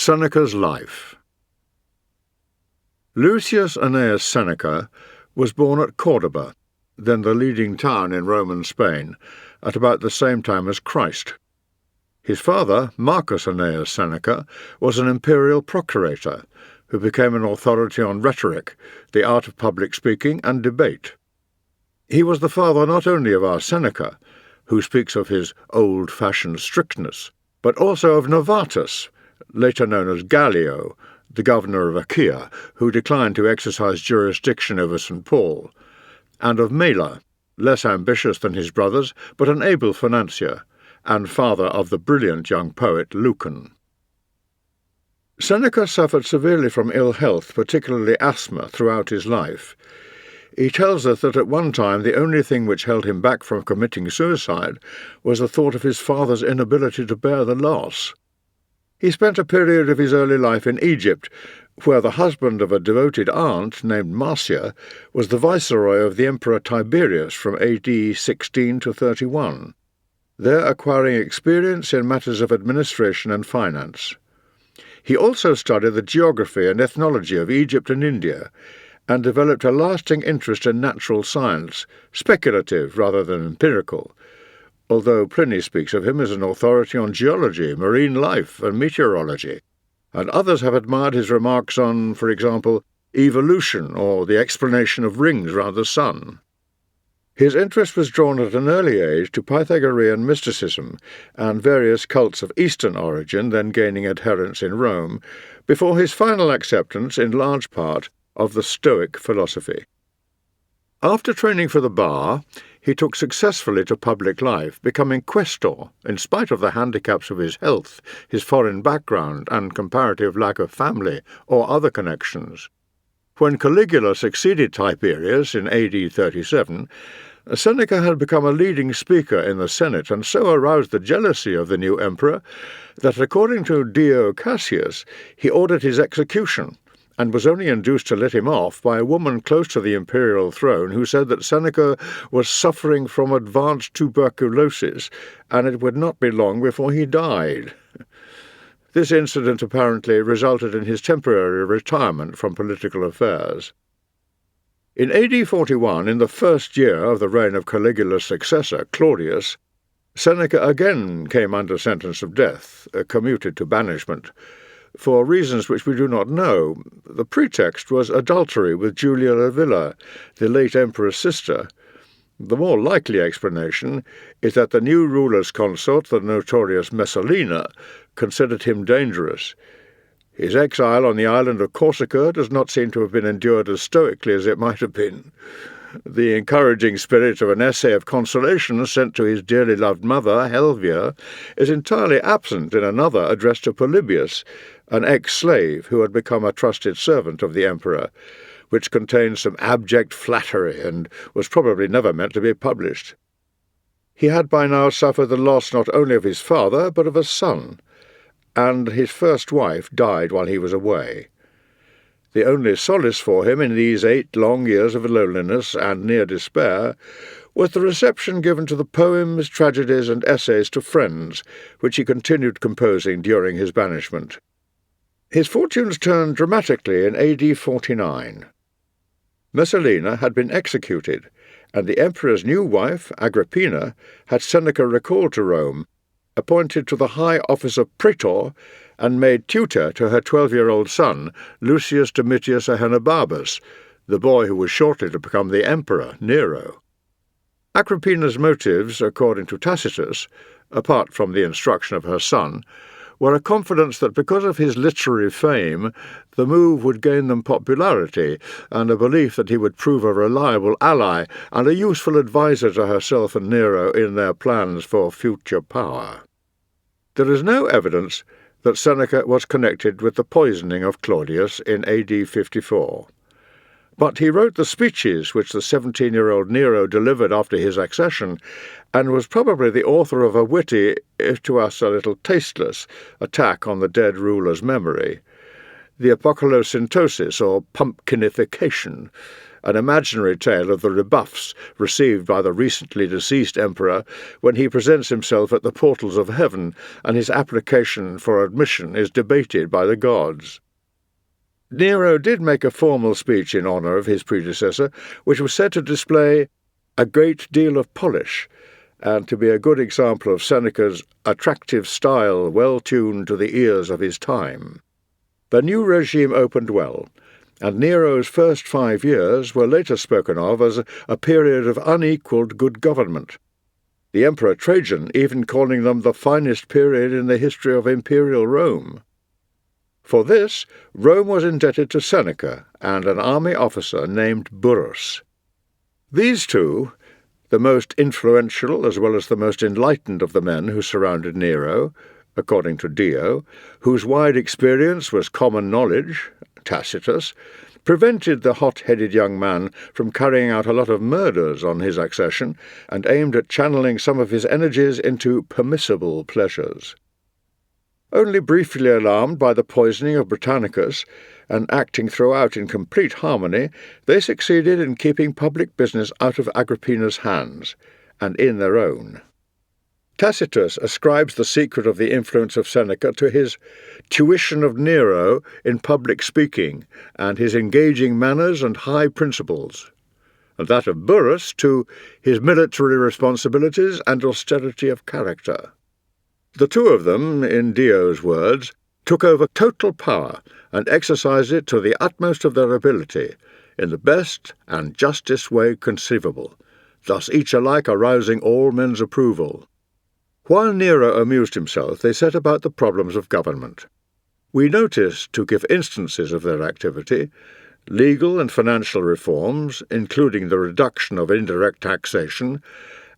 Seneca's life. Lucius Annaeus Seneca was born at Cordoba, then the leading town in Roman Spain, at about the same time as Christ. His father, Marcus Annaeus Seneca, was an imperial procurator who became an authority on rhetoric, the art of public speaking and debate. He was the father not only of our Seneca, who speaks of his old-fashioned strictness, but also of Novatus, later known as Gallio, the governor of Achaia, who declined to exercise jurisdiction over St. Paul, and of Mela, less ambitious than his brothers, but an able financier, and father of the brilliant young poet Lucan. Seneca suffered severely from ill health, particularly asthma, throughout his life. He tells us that at one time the only thing which held him back from committing suicide was the thought of his father's inability to bear the loss. He spent a period of his early life in Egypt, where the husband of a devoted aunt named Marcia was the viceroy of the Emperor Tiberius from AD 16 to 31, there acquiring experience in matters of administration and finance. He also studied the geography and ethnology of Egypt and India, and developed a lasting interest in natural science, speculative rather than empirical, although Pliny speaks of him as an authority on geology, marine life, and meteorology, and others have admired his remarks on, for example, evolution or the explanation of rings round the sun. His interest was drawn at an early age to Pythagorean mysticism and various cults of Eastern origin then gaining adherents in Rome, before his final acceptance, in large part, of the Stoic philosophy. After training for the bar, he took successfully to public life, becoming quaestor, in spite of the handicaps of his health, his foreign background, and comparative lack of family or other connections. When Caligula succeeded Tiberius in AD 37, Seneca had become a leading speaker in the Senate and so aroused the jealousy of the new emperor that, according to Dio Cassius, he ordered his execution, and was only induced to let him off by a woman close to the imperial throne who said that Seneca was suffering from advanced tuberculosis, and it would not be long before he died. This incident apparently resulted in his temporary retirement from political affairs. In AD 41, in the first year of the reign of Caligula's successor, Claudius, Seneca again came under sentence of death, commuted to banishment. For reasons which we do not know, the pretext was adultery with Julia Livilla, the late emperor's sister. The more likely explanation is that the new ruler's consort, the notorious Messalina, considered him dangerous. His exile on the island of Corsica does not seem to have been endured as stoically as it might have been. The encouraging spirit of an essay of consolation sent to his dearly loved mother, Helvia, is entirely absent in another addressed to Polybius, an ex-slave who had become a trusted servant of the emperor, which contains some abject flattery and was probably never meant to be published. He had by now suffered the loss not only of his father, but of a son, and his first wife died while he was away. The only solace for him in these 8 long years of loneliness and near despair was the reception given to the poems, tragedies, and essays to friends, which he continued composing during his banishment. His fortunes turned dramatically in AD 49. Messalina had been executed, and the emperor's new wife, Agrippina, had Seneca recalled to Rome, appointed to the high office of praetor, and made tutor to her 12-year-old son, Lucius Domitius Ahenobarbus, the boy who was shortly to become the emperor, Nero. Agrippina's motives, according to Tacitus, apart from the instruction of her son, were a confidence that because of his literary fame, the move would gain them popularity, and a belief that he would prove a reliable ally and a useful adviser to herself and Nero in their plans for future power. There is no evidence that Seneca was connected with the poisoning of Claudius in AD 54. But he wrote the speeches which the 17-year-old Nero delivered after his accession, and was probably the author of a witty, if to us a little tasteless, attack on the dead ruler's memory, the apocolosyntosis, or pumpkinification, an imaginary tale of the rebuffs received by the recently deceased emperor when he presents himself at the portals of heaven and his application for admission is debated by the gods. Nero did make a formal speech in honour of his predecessor, which was said to display a great deal of polish, and to be a good example of Seneca's attractive style well tuned to the ears of his time. The new regime opened well, and Nero's first 5 years were later spoken of as a period of unequalled good government, the Emperor Trajan even calling them the finest period in the history of imperial Rome. For this, Rome was indebted to Seneca and an army officer named Burrus. These two, the most influential as well as the most enlightened of the men who surrounded Nero, according to Dio, whose wide experience was common knowledge, Tacitus, prevented the hot-headed young man from carrying out a lot of murders on his accession and aimed at channeling some of his energies into permissible pleasures. Only briefly alarmed by the poisoning of Britannicus, and acting throughout in complete harmony, they succeeded in keeping public business out of Agrippina's hands, and in their own. Tacitus ascribes the secret of the influence of Seneca to his tuition of Nero in public speaking and his engaging manners and high principles, and that of Burrus to his military responsibilities and austerity of character. The two of them, in Dio's words, took over total power and exercised it to the utmost of their ability, in the best and justest way conceivable, thus each alike arousing all men's approval. While Nero amused himself, they set about the problems of government. We notice, to give instances of their activity, legal and financial reforms, including the reduction of indirect taxation,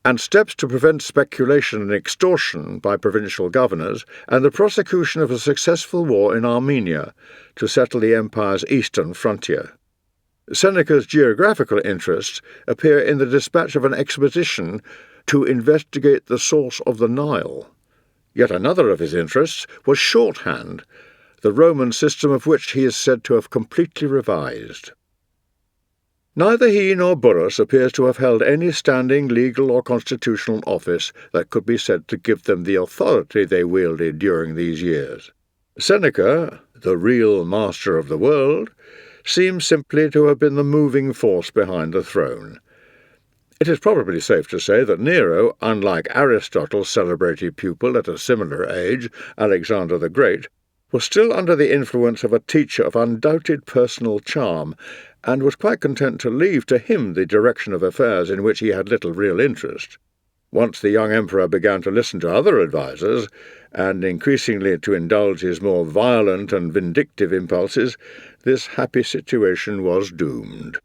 and steps to prevent speculation and extortion by provincial governors, and the prosecution of a successful war in Armenia to settle the empire's eastern frontier. Seneca's geographical interests appear in the dispatch of an expedition to investigate the source of the Nile. Yet another of his interests was shorthand, the Roman system of which he is said to have completely revised. Neither he nor Burrus appears to have held any standing legal or constitutional office that could be said to give them the authority they wielded during these years. Seneca, the real master of the world, seems simply to have been the moving force behind the throne. It is probably safe to say that Nero, unlike Aristotle's celebrated pupil at a similar age, Alexander the Great, was still under the influence of a teacher of undoubted personal charm, and was quite content to leave to him the direction of affairs in which he had little real interest. Once the young emperor began to listen to other advisers, and increasingly to indulge his more violent and vindictive impulses, this happy situation was doomed.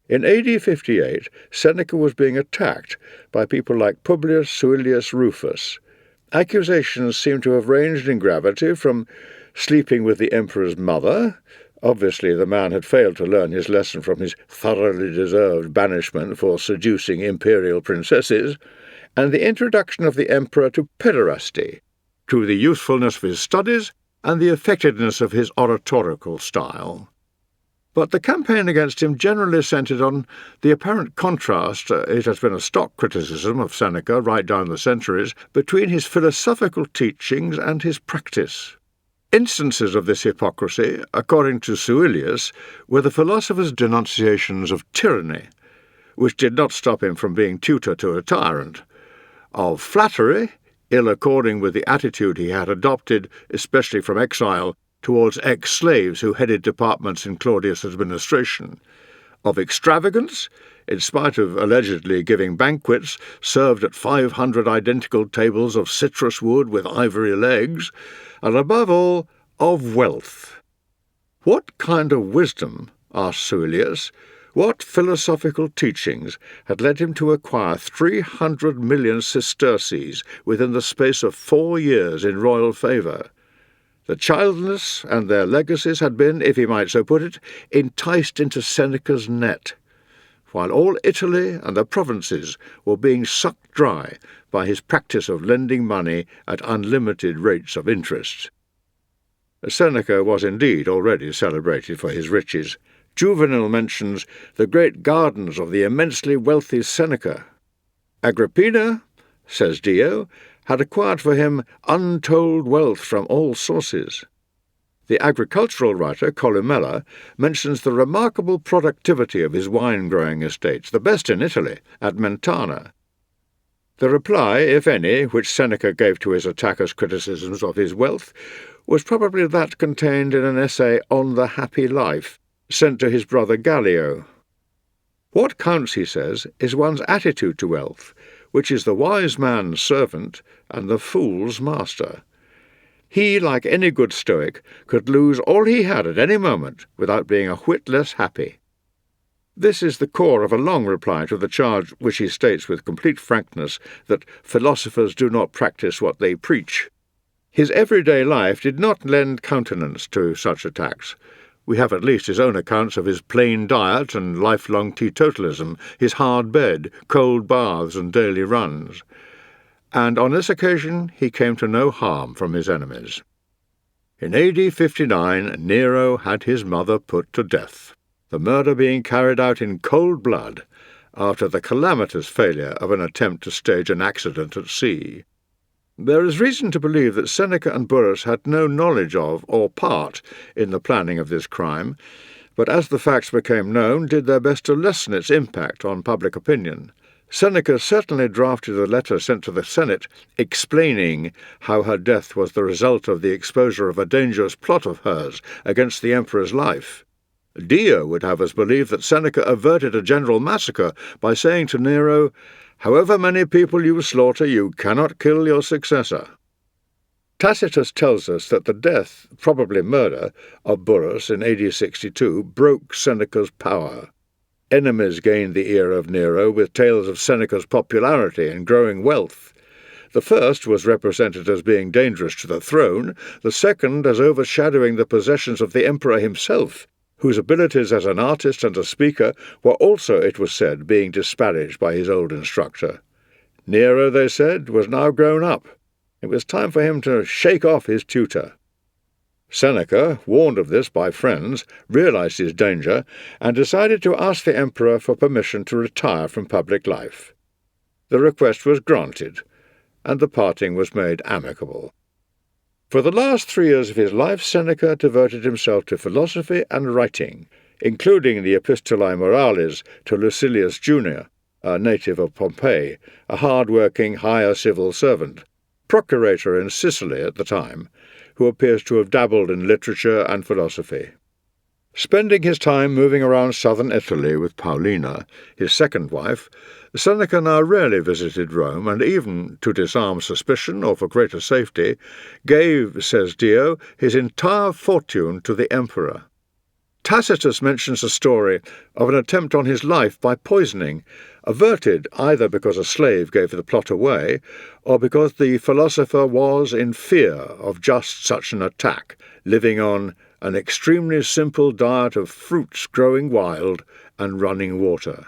In AD 58, Seneca was being attacked by people like Publius Suilius Rufus. Accusations seem to have ranged in gravity from sleeping with the emperor's mother — obviously the man had failed to learn his lesson from his thoroughly deserved banishment for seducing imperial princesses — and the introduction of the emperor to pederasty, to the usefulness of his studies and the effectiveness of his oratorical style. But the campaign against him generally centred on the apparent contrast — it has been a stock criticism of Seneca right down the centuries — between his philosophical teachings and his practice. Instances of this hypocrisy, according to Suilius, were the philosopher's denunciations of tyranny, which did not stop him from being tutor to a tyrant, of flattery, ill according with the attitude he had adopted, especially from exile, towards ex-slaves who headed departments in Claudius' administration, of extravagance, in spite of allegedly giving banquets served at 500 identical tables of citrus wood with ivory legs, and above all, of wealth. What kind of wisdom, asked Suilius, what philosophical teachings had led him to acquire 300 million sesterces within the space of 4 years in royal favour? The childless and their legacies had been, if he might so put it, enticed into Seneca's net, while all Italy and the provinces were being sucked dry by his practice of lending money at unlimited rates of interest. Seneca was indeed already celebrated for his riches, Juvenal mentions the great gardens of the immensely wealthy Seneca. Agrippina, says Dio, had acquired for him untold wealth from all sources. The agricultural writer Columella mentions the remarkable productivity of his wine-growing estates, the best in Italy, at Mentana. The reply, if any, which Seneca gave to his attackers' criticisms of his wealth was probably that contained in an essay on the happy life, sent to his brother Gallio. What counts, he says, is one's attitude to wealth, which is the wise man's servant and the fool's master. He, like any good Stoic, could lose all he had at any moment without being a whit less happy. This is the core of a long reply to the charge which he states with complete frankness that philosophers do not practice what they preach. His everyday life did not lend countenance to such attacks. We have at least his own accounts of his plain diet and lifelong teetotalism, his hard bed, cold baths, and daily runs. And on this occasion he came to no harm from his enemies. In AD 59, Nero had his mother put to death, the murder being carried out in cold blood after the calamitous failure of an attempt to stage an accident at sea. There is reason to believe that Seneca and Burrus had no knowledge of or part in the planning of this crime, but as the facts became known, did their best to lessen its impact on public opinion. Seneca certainly drafted a letter sent to the Senate explaining how her death was the result of the exposure of a dangerous plot of hers against the emperor's life. Dio would have us believe that Seneca averted a general massacre by saying to Nero, "However many people you slaughter, you cannot kill your successor." Tacitus tells us that the death, probably murder, of Burrus in AD 62 broke Seneca's power. Enemies gained the ear of Nero with tales of Seneca's popularity and growing wealth. The first was represented as being dangerous to the throne, the second as overshadowing the possessions of the emperor himself, whose abilities as an artist and a speaker were also, it was said, being disparaged by his old instructor. Nero, they said, was now grown up. It was time for him to shake off his tutor. Seneca, warned of this by friends, realized his danger and decided to ask the emperor for permission to retire from public life. The request was granted, and the parting was made amicable. For the last 3 years of his life, Seneca devoted himself to philosophy and writing, including the Epistolae Morales to Lucilius Junior, a native of Pompeii, a hard-working higher civil servant, procurator in Sicily at the time, who appears to have dabbled in literature and philosophy. Spending his time moving around southern Italy with Paulina, his second wife, Seneca now rarely visited Rome, and even, to disarm suspicion or for greater safety, gave, says Dio, his entire fortune to the emperor. Tacitus mentions a story of an attempt on his life by poisoning, averted either because a slave gave the plot away, or because the philosopher was in fear of just such an attack, living on an extremely simple diet of fruits growing wild and running water.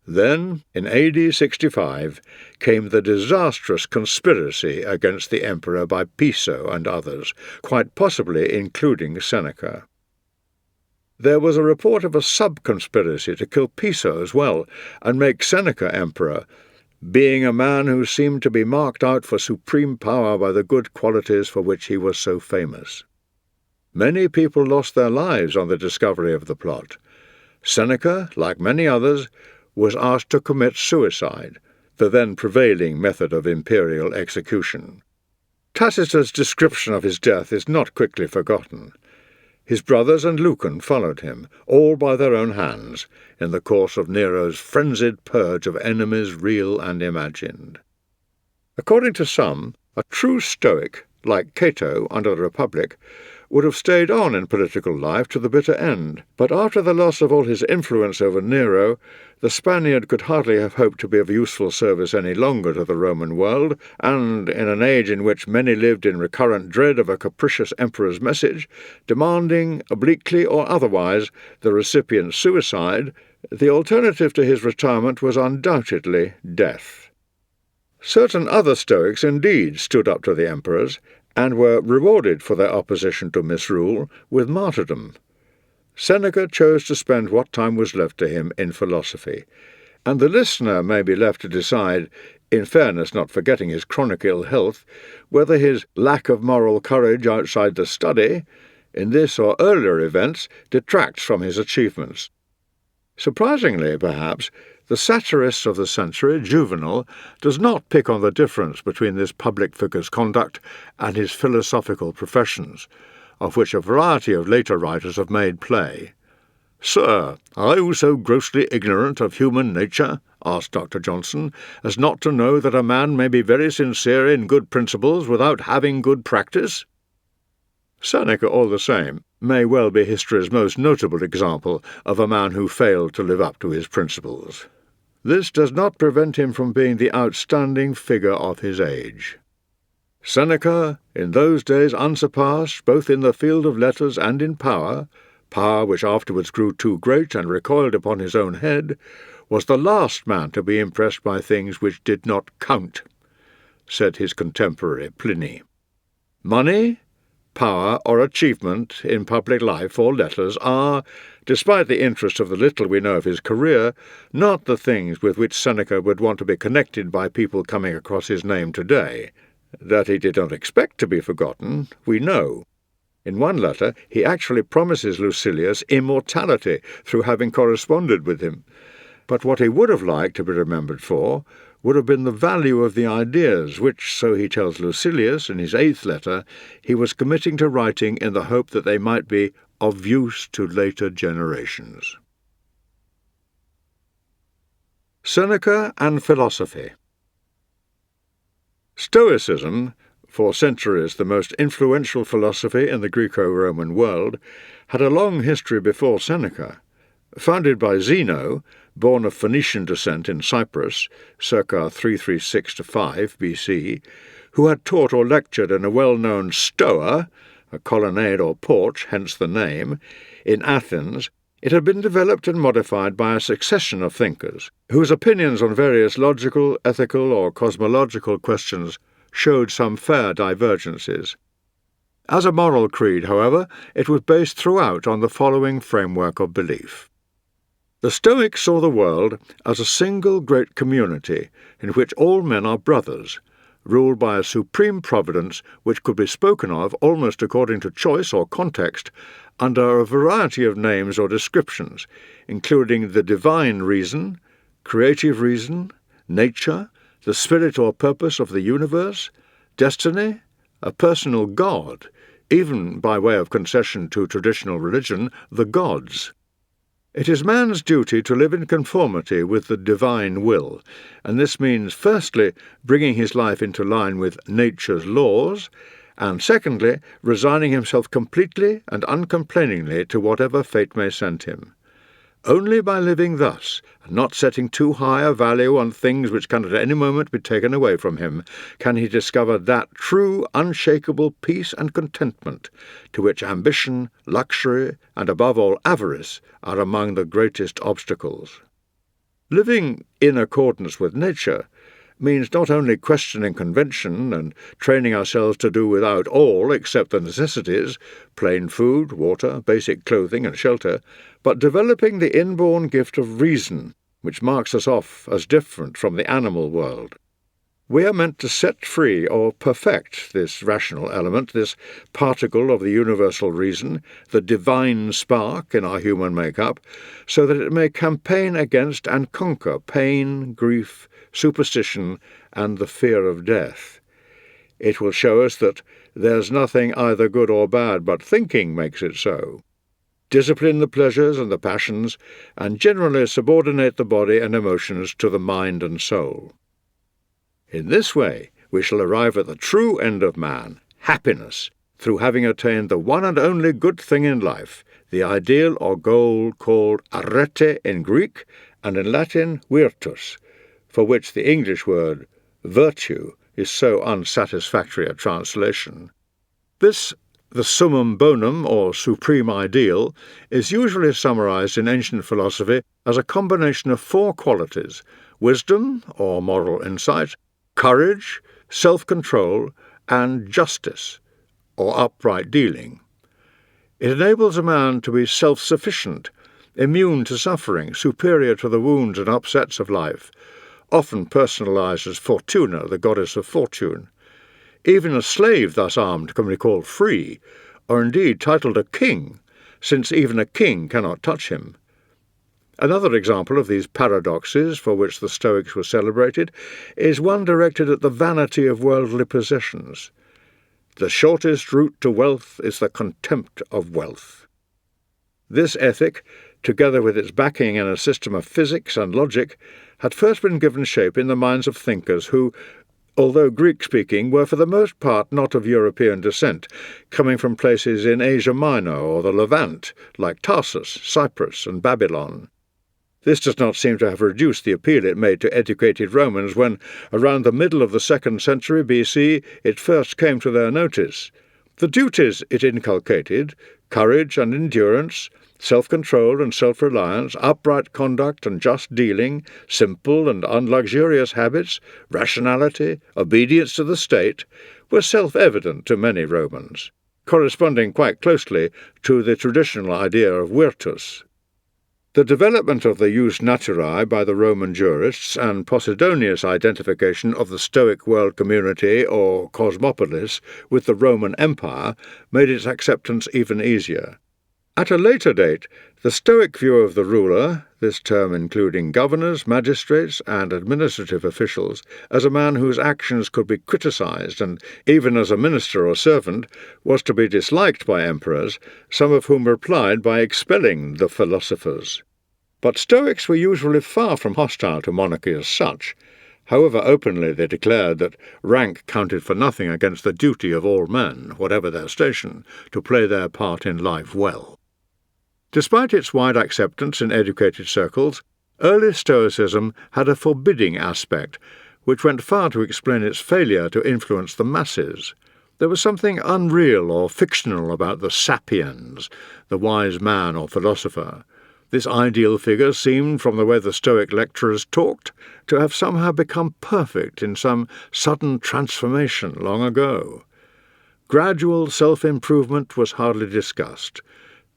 Then, in AD 65, came the disastrous conspiracy against the emperor by Piso and others, quite possibly including Seneca. There was a report of a sub-conspiracy to kill Piso as well, and make Seneca emperor, being a man who seemed to be marked out for supreme power by the good qualities for which he was so famous. Many people lost their lives on the discovery of the plot. Seneca, like many others, was asked to commit suicide, the then prevailing method of imperial execution. Tacitus' description of his death is not quickly forgotten. His brothers and Lucan followed him, all by their own hands, in the course of Nero's frenzied purge of enemies real and imagined. According to some, a true Stoic, like Cato under the Republic, would have stayed on in political life to the bitter end, but after the loss of all his influence over Nero, the Spaniard could hardly have hoped to be of useful service any longer to the Roman world, and in an age in which many lived in recurrent dread of a capricious emperor's message, demanding, obliquely or otherwise, the recipient's suicide, the alternative to his retirement was undoubtedly death. Certain other Stoics indeed stood up to the emperors, and were rewarded for their opposition to misrule with martyrdom. Seneca chose to spend what time was left to him in philosophy, and the listener may be left to decide, in fairness not forgetting his chronic ill health, whether his lack of moral courage outside the study, in this or earlier events, detracts from his achievements. Surprisingly, perhaps, the satirist of the century, Juvenal, does not pick on the difference between this public figure's conduct and his philosophical professions, of which a variety of later writers have made play. "Sir, are you so grossly ignorant of human nature," asked Dr. Johnson, "as not to know that a man may be very sincere in good principles without having good practice?" Seneca, all the same, may well be history's most notable example of a man who failed to live up to his principles. This does not prevent him from being the outstanding figure of his age. Seneca, in those days unsurpassed both in the field of letters and in power which afterwards grew too great and recoiled upon his own head, was the last man to be impressed by things which did not count, said his contemporary Pliny. Money, power, or achievement in public life or letters are, despite the interest of the little we know of his career, not the things with which Seneca would want to be connected by people coming across his name today. That he did not expect to be forgotten, we know. In one letter, he actually promises Lucilius immortality through having corresponded with him. But what he would have liked to be remembered for would have been the value of the ideas which, so he tells Lucilius in his 8th letter, he was committing to writing in the hope that they might be of use to later generations. Seneca and philosophy. Stoicism, for centuries the most influential philosophy in the Greco-Roman world, had a long history before Seneca. Founded by Zeno, born of Phoenician descent in Cyprus, circa 336–5 BC, who had taught or lectured in a well-known stoa, a colonnade or porch, hence the name, in Athens, it had been developed and modified by a succession of thinkers, whose opinions on various logical, ethical, or cosmological questions showed some fair divergences. As a moral creed, however, it was based throughout on the following framework of belief. The Stoics saw the world as a single great community in which all men are brothers, ruled by a supreme providence which could be spoken of almost according to choice or context under a variety of names or descriptions, including the divine reason, creative reason, nature, the spirit or purpose of the universe, destiny, a personal God, even, by way of concession to traditional religion, the gods. It is man's duty to live in conformity with the divine will, and this means, firstly, bringing his life into line with nature's laws, and secondly, resigning himself completely and uncomplainingly to whatever fate may send him. Only by living thus, and not setting too high a value on things which can at any moment be taken away from him, can he discover that true, unshakable peace and contentment to which ambition, luxury, and above all avarice are among the greatest obstacles. Living in accordance with nature means not only questioning convention and training ourselves to do without all except the necessities, plain food, water, basic clothing and shelter, but developing the inborn gift of reason, which marks us off as different from the animal world. We are meant to set free or perfect this rational element, this particle of the universal reason, the divine spark in our human make-up, so that it may campaign against and conquer pain, grief, superstition, and the fear of death. It will show us that there's nothing either good or bad, but thinking makes it so. Discipline the pleasures and the passions, and generally subordinate the body and emotions to the mind and soul. In this way, we shall arrive at the true end of man, happiness, through having attained the one and only good thing in life, the ideal or goal called arete in Greek, and in Latin virtus, for which the English word virtue is so unsatisfactory a translation. This, the summum bonum, or supreme ideal, is usually summarized in ancient philosophy as a combination of 4 qualities: wisdom, or moral insight, courage, self-control, and justice, or upright dealing. It enables a man to be self-sufficient, immune to suffering, superior to the wounds and upsets of life, often personalized as Fortuna, the goddess of fortune. Even a slave thus armed can be called free, or indeed titled a king, since even a king cannot touch him. Another example of these paradoxes for which the Stoics were celebrated is one directed at the vanity of worldly possessions. The shortest route to wealth is the contempt of wealth. This ethic, together with its backing in a system of physics and logic, had first been given shape in the minds of thinkers who, although Greek-speaking, were for the most part not of European descent, coming from places in Asia Minor or the Levant, like Tarsus, Cyprus, and Babylon. This does not seem to have reduced the appeal it made to educated Romans when, around the middle of the 2nd century BC, it first came to their notice. The duties it inculcated, courage and endurance, self-control and self-reliance, upright conduct and just dealing, simple and unluxurious habits, rationality, obedience to the state, were self-evident to many Romans, corresponding quite closely to the traditional idea of virtus. The development of the jus naturae by the Roman jurists and Posidonius' identification of the Stoic world community or cosmopolis with the Roman Empire made its acceptance even easier. At a later date, the Stoic view of the ruler, this term including governors, magistrates, and administrative officials, as a man whose actions could be criticized and, even as a minister or servant, was to be disliked by emperors, some of whom replied by expelling the philosophers. But Stoics were usually far from hostile to monarchy as such. However openly they declared that rank counted for nothing against the duty of all men, whatever their station, to play their part in life well. Despite its wide acceptance in educated circles, early Stoicism had a forbidding aspect, which went far to explain its failure to influence the masses. There was something unreal or fictional about the sapiens, the wise man or philosopher. This ideal figure seemed, from the way the Stoic lecturers talked, to have somehow become perfect in some sudden transformation long ago. Gradual self-improvement was hardly discussed.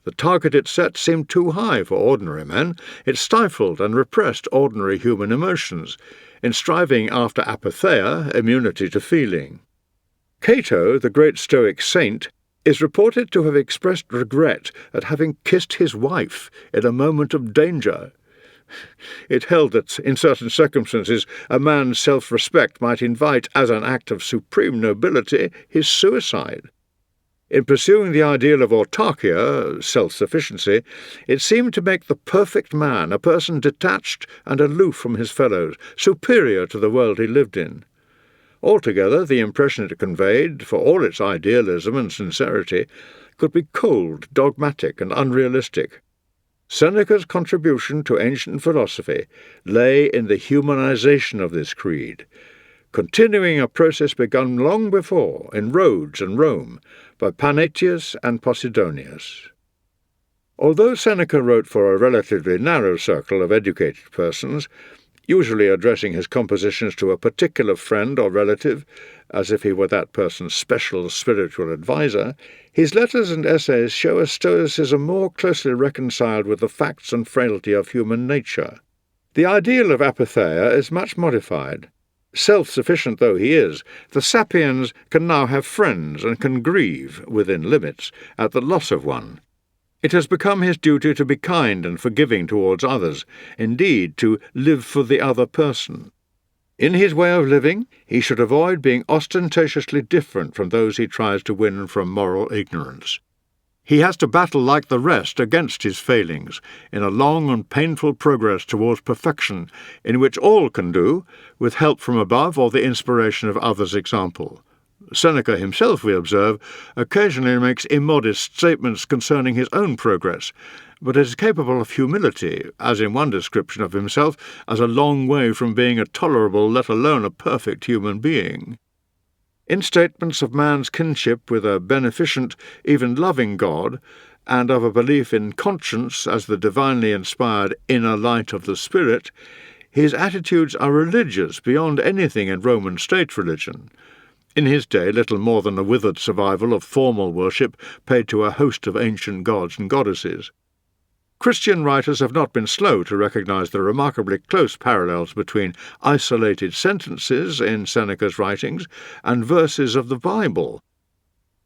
The target it set seemed too high for ordinary men. It stifled and repressed ordinary human emotions, in striving after apatheia, immunity to feeling. Cato, the great Stoic saint, is reported to have expressed regret at having kissed his wife in a moment of danger. It held that, in certain circumstances, a man's self-respect might invite, as an act of supreme nobility, his suicide. In pursuing the ideal of autarkia, self-sufficiency, it seemed to make the perfect man a person detached and aloof from his fellows, superior to the world he lived in. Altogether, the impression it conveyed, for all its idealism and sincerity, could be cold, dogmatic, and unrealistic. Seneca's contribution to ancient philosophy lay in the humanization of this creed, continuing a process begun long before in Rhodes and Rome by Panetius and Posidonius. Although Seneca wrote for a relatively narrow circle of educated persons, usually addressing his compositions to a particular friend or relative, as if he were that person's special spiritual adviser, his letters and essays show a Stoicism more closely reconciled with the facts and frailty of human nature. The ideal of apatheia is much modified. Self-sufficient though he is, the sapiens can now have friends and can grieve, within limits, at the loss of one. It has become his duty to be kind and forgiving towards others, indeed to live for the other person. In his way of living, he should avoid being ostentatiously different from those he tries to win from moral ignorance. He has to battle like the rest against his failings, in a long and painful progress towards perfection, in which all can do, with help from above or the inspiration of others' example. Seneca himself, we observe, occasionally makes immodest statements concerning his own progress, but is capable of humility, as in one description of himself as a long way from being a tolerable, let alone a perfect human being. In statements of man's kinship with a beneficent, even loving God, and of a belief in conscience as the divinely inspired inner light of the spirit, his attitudes are religious beyond anything in Roman state religion. in his day little more than a withered survival of formal worship paid to a host of ancient gods and goddesses. Christian writers have not been slow to recognize the remarkably close parallels between isolated sentences in Seneca's writings and verses of the Bible.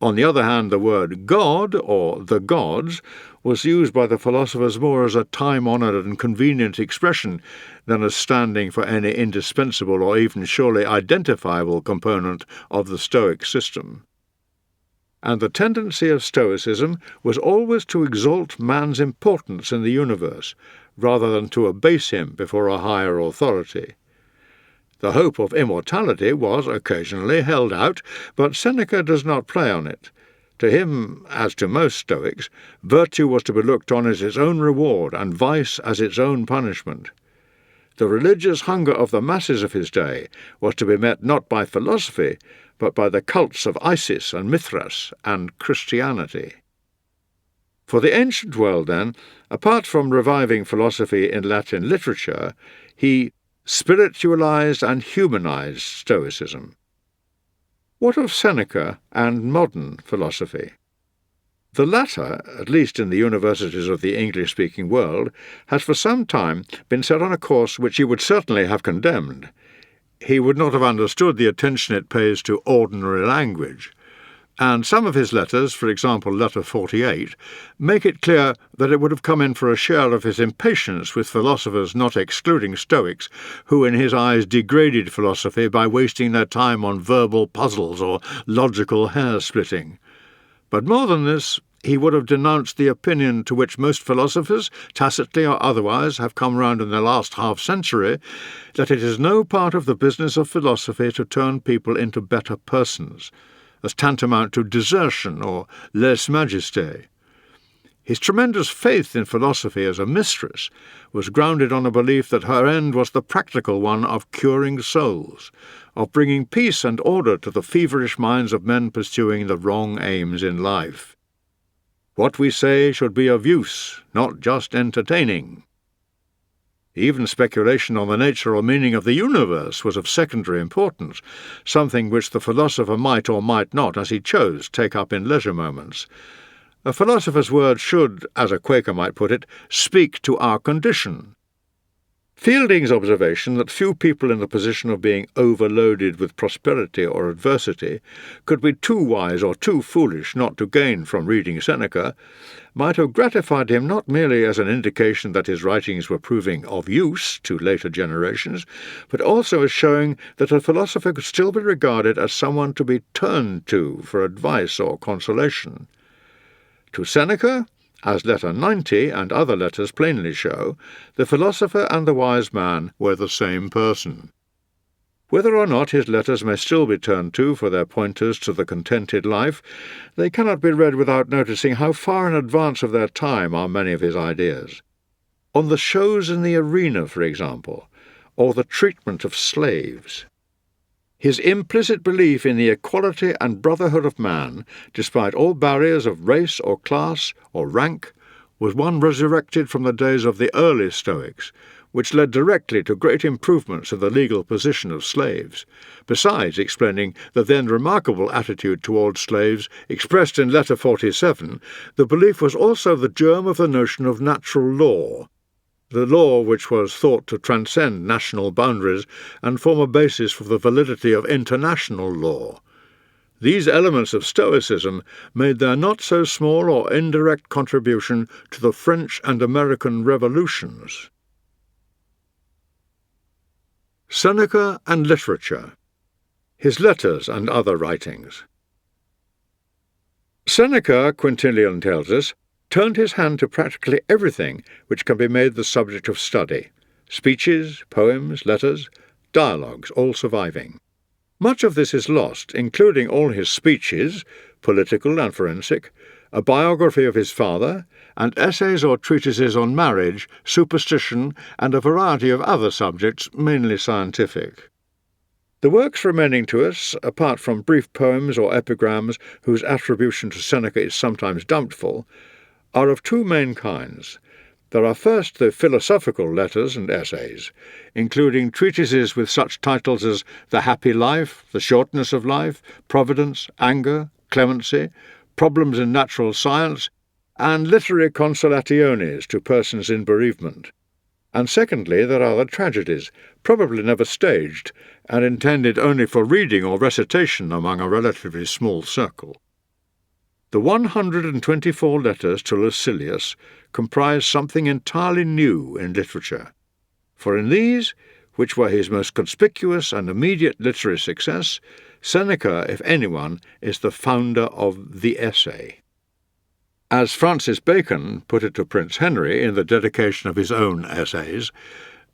On the other hand, the word God, or the gods, was used by the philosophers more as a time-honoured and convenient expression than as standing for any indispensable or even surely identifiable component of the Stoic system. And the tendency of Stoicism was always to exalt man's importance in the universe, rather than to abase him before a higher authority. The hope of immortality was occasionally held out, but Seneca does not play on it. To him, as to most Stoics, virtue was to be looked on as its own reward and vice as its own punishment. The religious hunger of the masses of his day was to be met not by philosophy, but by the cults of Isis and Mithras and Christianity. For the ancient world, then, apart from reviving philosophy in Latin literature, he spiritualized and humanized Stoicism. What of Seneca and modern philosophy? The latter, at least in the universities of the English-speaking world, has for some time been set on a course which he would certainly have condemned. He would not have understood the attention it pays to ordinary language, and some of his letters, for example letter 48, make it clear that it would have come in for a share of his impatience with philosophers, not excluding Stoics, who in his eyes degraded philosophy by wasting their time on verbal puzzles or logical hair-splitting. But more than this, he would have denounced the opinion to which most philosophers, tacitly or otherwise, have come round in the last half-century, that it is no part of the business of philosophy to turn people into better persons, as tantamount to desertion or lèse-majesté. His tremendous faith in philosophy as a mistress was grounded on a belief that her end was the practical one of curing souls, of bringing peace and order to the feverish minds of men pursuing the wrong aims in life. What we say should be of use, not just entertaining. Even speculation on the nature or meaning of the universe was of secondary importance, something which the philosopher might or might not, as he chose, take up in leisure moments. A philosopher's word should, as a Quaker might put it, speak to our condition. Fielding's observation that few people in the position of being overloaded with prosperity or adversity could be too wise or too foolish not to gain from reading Seneca might have gratified him not merely as an indication that his writings were proving of use to later generations, but also as showing that a philosopher could still be regarded as someone to be turned to for advice or consolation. To Seneca, as letter 90 and other letters plainly show, the philosopher and the wise man were the same person. Whether or not his letters may still be turned to for their pointers to the contented life, they cannot be read without noticing how far in advance of their time are many of his ideas. On the shows in the arena, for example, or the treatment of slaves. His implicit belief in the equality and brotherhood of man, despite all barriers of race or class or rank, was one resurrected from the days of the early Stoics, which led directly to great improvements in the legal position of slaves, besides explaining the then remarkable attitude towards slaves expressed in letter 47. The belief was also the germ of the notion of natural law, the law which was thought to transcend national boundaries and form a basis for the validity of international law. These elements of Stoicism made their not-so-small or indirect contribution to the French and American revolutions. Seneca and literature. His letters and other writings. Seneca, Quintilian tells us, turned his hand to practically everything which can be made the subject of study: speeches, poems, letters, dialogues, all surviving. Much of this is lost, including all his speeches, political and forensic, a biography of his father, and essays or treatises on marriage, superstition, and a variety of other subjects, mainly scientific. The works remaining to us, apart from brief poems or epigrams whose attribution to Seneca is sometimes doubtful, are of two main kinds: There are first the philosophical letters and essays, including treatises with such titles as The Happy Life, The Shortness of Life, Providence, Anger, Clemency, Problems in Natural Science, and literary consolationes to persons in bereavement. And secondly, there are the tragedies, probably never staged, and intended only for reading or recitation among a relatively small circle. The 124 letters to Lucilius comprise something entirely new in literature, for in these, which were his most conspicuous and immediate literary success, Seneca, if anyone, is the founder of the essay. As Francis Bacon put it to Prince Henry in the dedication of his own essays,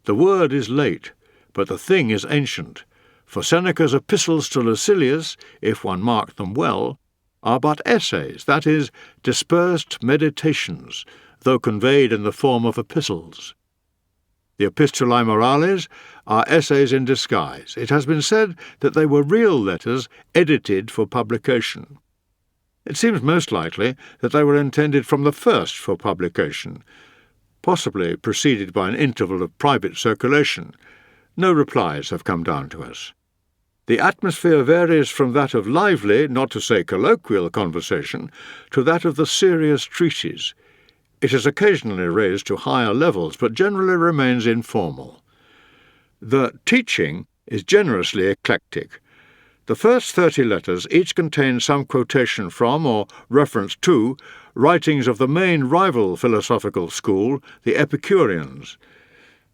the word is late, but the thing is ancient, for Seneca's epistles to Lucilius, if one mark them well, are but essays, that is, dispersed meditations, though conveyed in the form of epistles. The Epistulae Morales are essays in disguise. It has been said that they were real letters edited for publication. It seems most likely that they were intended from the first for publication, possibly preceded by an interval of private circulation. No replies have come down to us. The atmosphere varies from that of lively, not to say colloquial, conversation to that of the serious treatise. It is occasionally raised to higher levels, but generally remains informal. The teaching is generously eclectic. The first 30 letters each contain some quotation from or reference to writings of the main rival philosophical school, the Epicureans.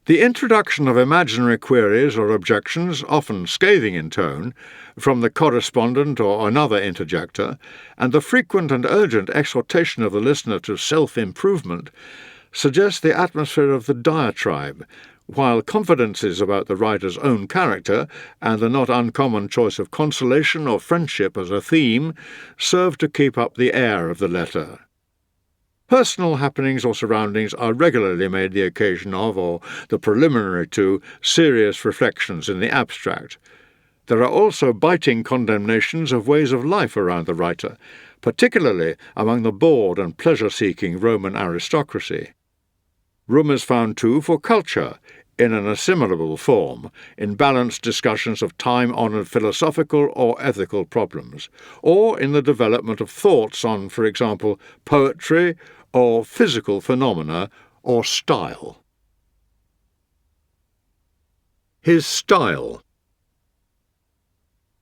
The introduction of imaginary queries or objections, often scathing in tone, from the correspondent or another interjector, and the frequent and urgent exhortation of the listener to self-improvement suggest the atmosphere of the diatribe, while confidences about the writer's own character and the not uncommon choice of consolation or friendship as a theme serve to keep up the air of the letter. Personal happenings or surroundings are regularly made the occasion of, or the preliminary to, serious reflections in the abstract. There are also biting condemnations of ways of life around the writer, particularly among the bored and pleasure-seeking Roman aristocracy. Room is found, too, for culture, in an assimilable form, in balanced discussions of time-honoured philosophical or ethical problems, or in the development of thoughts on, for example, poetry or physical phenomena or style. His style.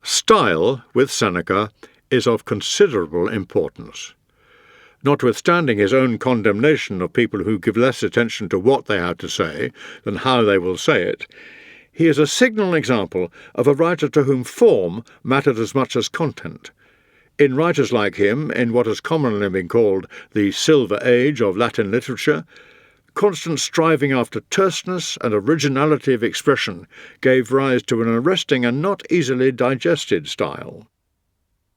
Style, with Seneca, is of considerable importance. Notwithstanding his own condemnation of people who give less attention to what they have to say than how they will say it, he is a signal example of a writer to whom form mattered as much as content. In writers like him, in what has commonly been called the Silver Age of Latin literature, constant striving after terseness and originality of expression gave rise to an arresting and not easily digested style.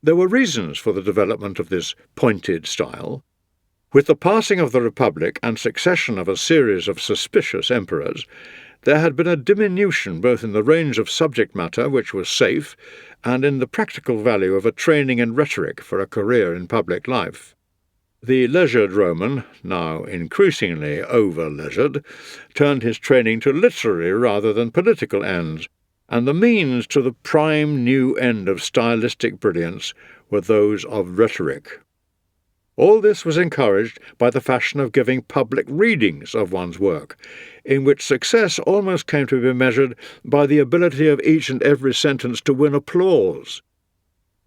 There were reasons for the development of this pointed style. With the passing of the Republic and succession of a series of suspicious emperors, there had been a diminution both in the range of subject matter, which was safe, and in the practical value of a training in rhetoric for a career in public life. The leisured Roman, now increasingly over-leisured, turned his training to literary rather than political ends, and the means to the prime new end of stylistic brilliance were those of rhetoric. All this was encouraged by the fashion of giving public readings of one's work, in which success almost came to be measured by the ability of each and every sentence to win applause.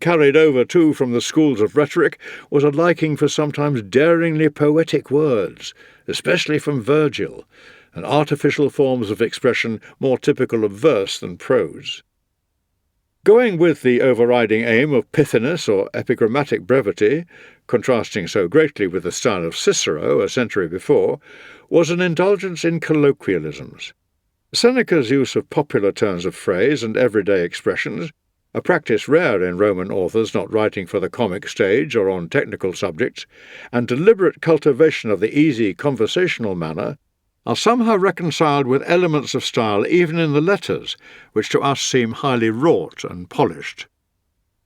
Carried over, too, from the schools of rhetoric was a liking for sometimes daringly poetic words, especially from Virgil, and artificial forms of expression more typical of verse than prose. Going with the overriding aim of pithiness or epigrammatic brevity, contrasting so greatly with the style of Cicero a century before, was an indulgence in colloquialisms. Seneca's use of popular turns of phrase and everyday expressions, a practice rare in Roman authors not writing for the comic stage or on technical subjects, and deliberate cultivation of the easy conversational manner, are somehow reconciled with elements of style even in the letters, which to us seem highly wrought and polished.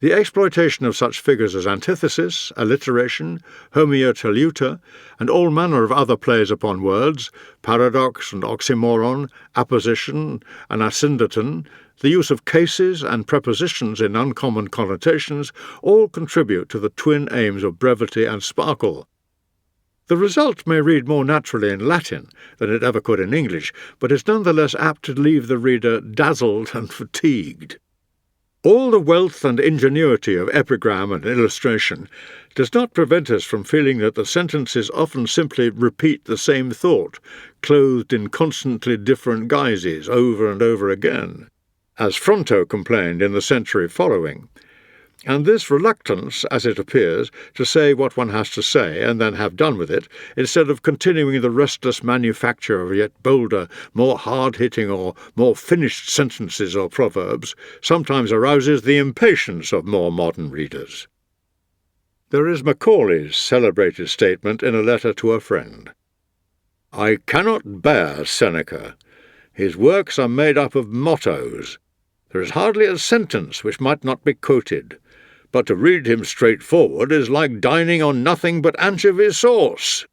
The exploitation of such figures as antithesis, alliteration, homoiotoluta, and all manner of other plays upon words, paradox and oxymoron, apposition and asyndeton, the use of cases and prepositions in uncommon connotations, all contribute to the twin aims of brevity and sparkle. The result may read more naturally in Latin than it ever could in English, but is nonetheless apt to leave the reader dazzled and fatigued. All the wealth and ingenuity of epigram and illustration does not prevent us from feeling that the sentences often simply repeat the same thought, clothed in constantly different guises over and over again, as Fronto complained in the century following. And this reluctance, as it appears, to say what one has to say and then have done with it, instead of continuing the restless manufacture of yet bolder, more hard-hitting or more finished sentences or proverbs, sometimes arouses the impatience of more modern readers. There is Macaulay's celebrated statement in a letter to a friend. "I cannot bear Seneca. His works are made up of mottos. There is hardly a sentence which might not be quoted. But to read him straightforward is like dining on nothing but anchovy sauce."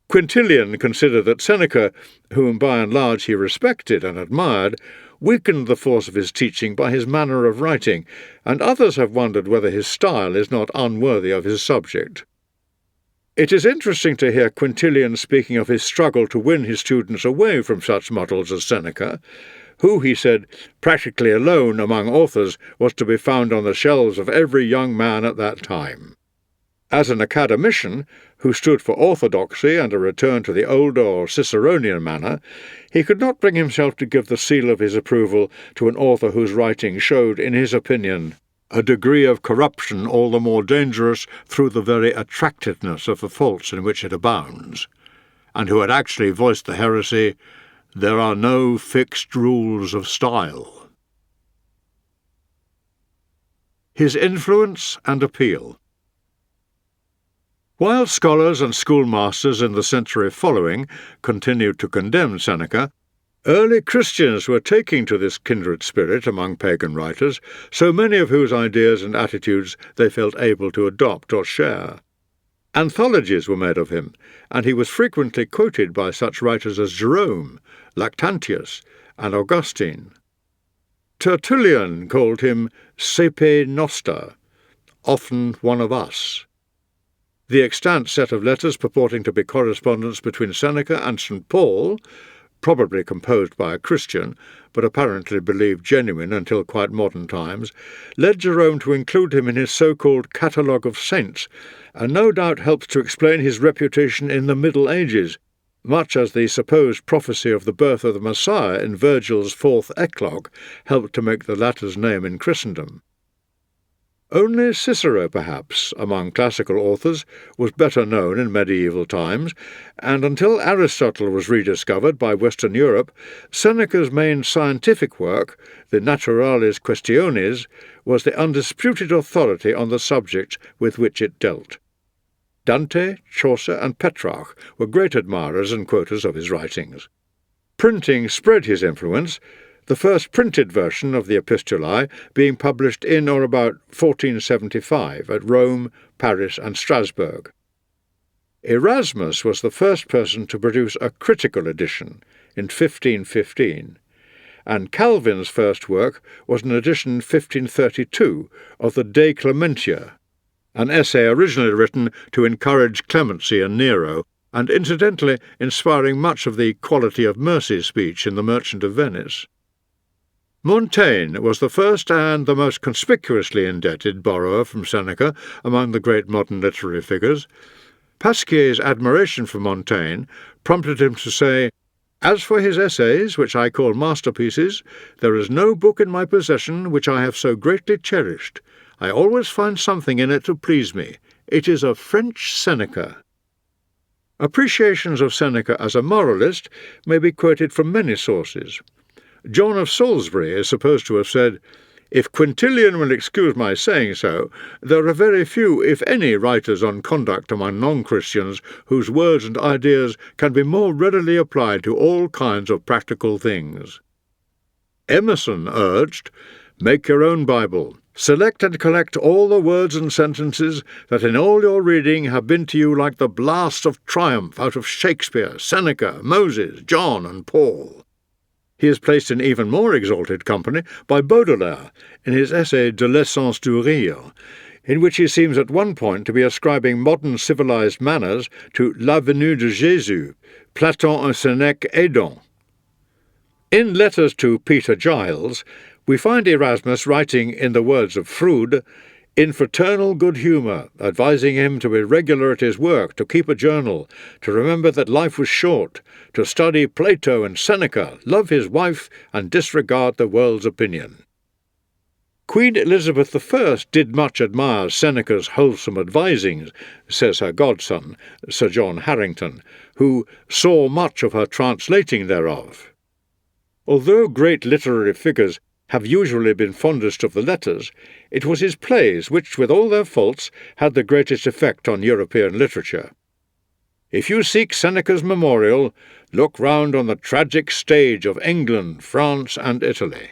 Quintilian considered that Seneca, whom by and large he respected and admired, weakened the force of his teaching by his manner of writing, and others have wondered whether his style is not unworthy of his subject. It is interesting to hear Quintilian speaking of his struggle to win his students away from such models as Seneca, who, he said, practically alone among authors was to be found on the shelves of every young man at that time. As an academician, who stood for orthodoxy and a return to the older or Ciceronian manner, he could not bring himself to give the seal of his approval to an author whose writing showed, in his opinion, a degree of corruption all the more dangerous through the very attractiveness of the faults in which it abounds, and who had actually voiced the heresy, "There are no fixed rules of style." His influence and appeal. While scholars and schoolmasters in the century following continued to condemn Seneca, early Christians were taking to this kindred spirit among pagan writers, so many of whose ideas and attitudes they felt able to adopt or share. Anthologies were made of him, and he was frequently quoted by such writers as Jerome, Lactantius, and Augustine. Tertullian called him sepe noster, often one of us. The extant set of letters purporting to be correspondence between Seneca and St. Paul, probably composed by a Christian, but apparently believed genuine until quite modern times, led Jerome to include him in his so-called Catalogue of Saints, and no doubt helped to explain his reputation in the Middle Ages, much as the supposed prophecy of the birth of the Messiah in Virgil's fourth eclogue helped to make the latter's name in Christendom. Only Cicero, perhaps, among classical authors, was better known in medieval times, and until Aristotle was rediscovered by Western Europe, Seneca's main scientific work, the Naturalis Questiones, was the undisputed authority on the subject with which it dealt. Dante, Chaucer, and Petrarch were great admirers and quoters of his writings. Printing spread his influence, the first printed version of the Epistulae being published in or about 1475 at Rome, Paris, and Strasbourg. Erasmus was the first person to produce a critical edition in 1515, and Calvin's first work was an edition 1532 of the De Clementia, an essay originally written to encourage clemency in Nero, and incidentally inspiring much of the quality of mercy speech in The Merchant of Venice. Montaigne was the first and the most conspicuously indebted borrower from Seneca among the great modern literary figures. Pasquier's admiration for Montaigne prompted him to say, "As for his essays, which I call masterpieces, there is no book in my possession which I have so greatly cherished. I always find something in it to please me. It is a French Seneca." Appreciations of Seneca as a moralist may be quoted from many sources. John of Salisbury is supposed to have said, "If Quintilian will excuse my saying so, there are very few, if any, writers on conduct among non-Christians whose words and ideas can be more readily applied to all kinds of practical things." Emerson urged, "Make your own Bible. Select and collect all the words and sentences that in all your reading have been to you like the blast of triumph out of Shakespeare, Seneca, Moses, John, and Paul. He is placed in even more exalted company by Baudelaire in his essay De l'essence du rire, in which he seems at one point to be ascribing modern civilized manners to La Venue de Jésus, Platon and Sénèque aidant. In Letters to Peter Giles, we find Erasmus writing, in the words of Froude, in fraternal good humour, advising him to be regular at his work, to keep a journal, to remember that life was short, to study Plato and Seneca, love his wife, and disregard the world's opinion. Queen Elizabeth I did much admire Seneca's wholesome advisings, says her godson, Sir John Harrington, who saw much of her translating thereof. Although great literary figures have usually been fondest of the letters, it was his plays which, with all their faults, had the greatest effect on European literature. If you seek Seneca's memorial, look round on the tragic stage of England, France, and Italy.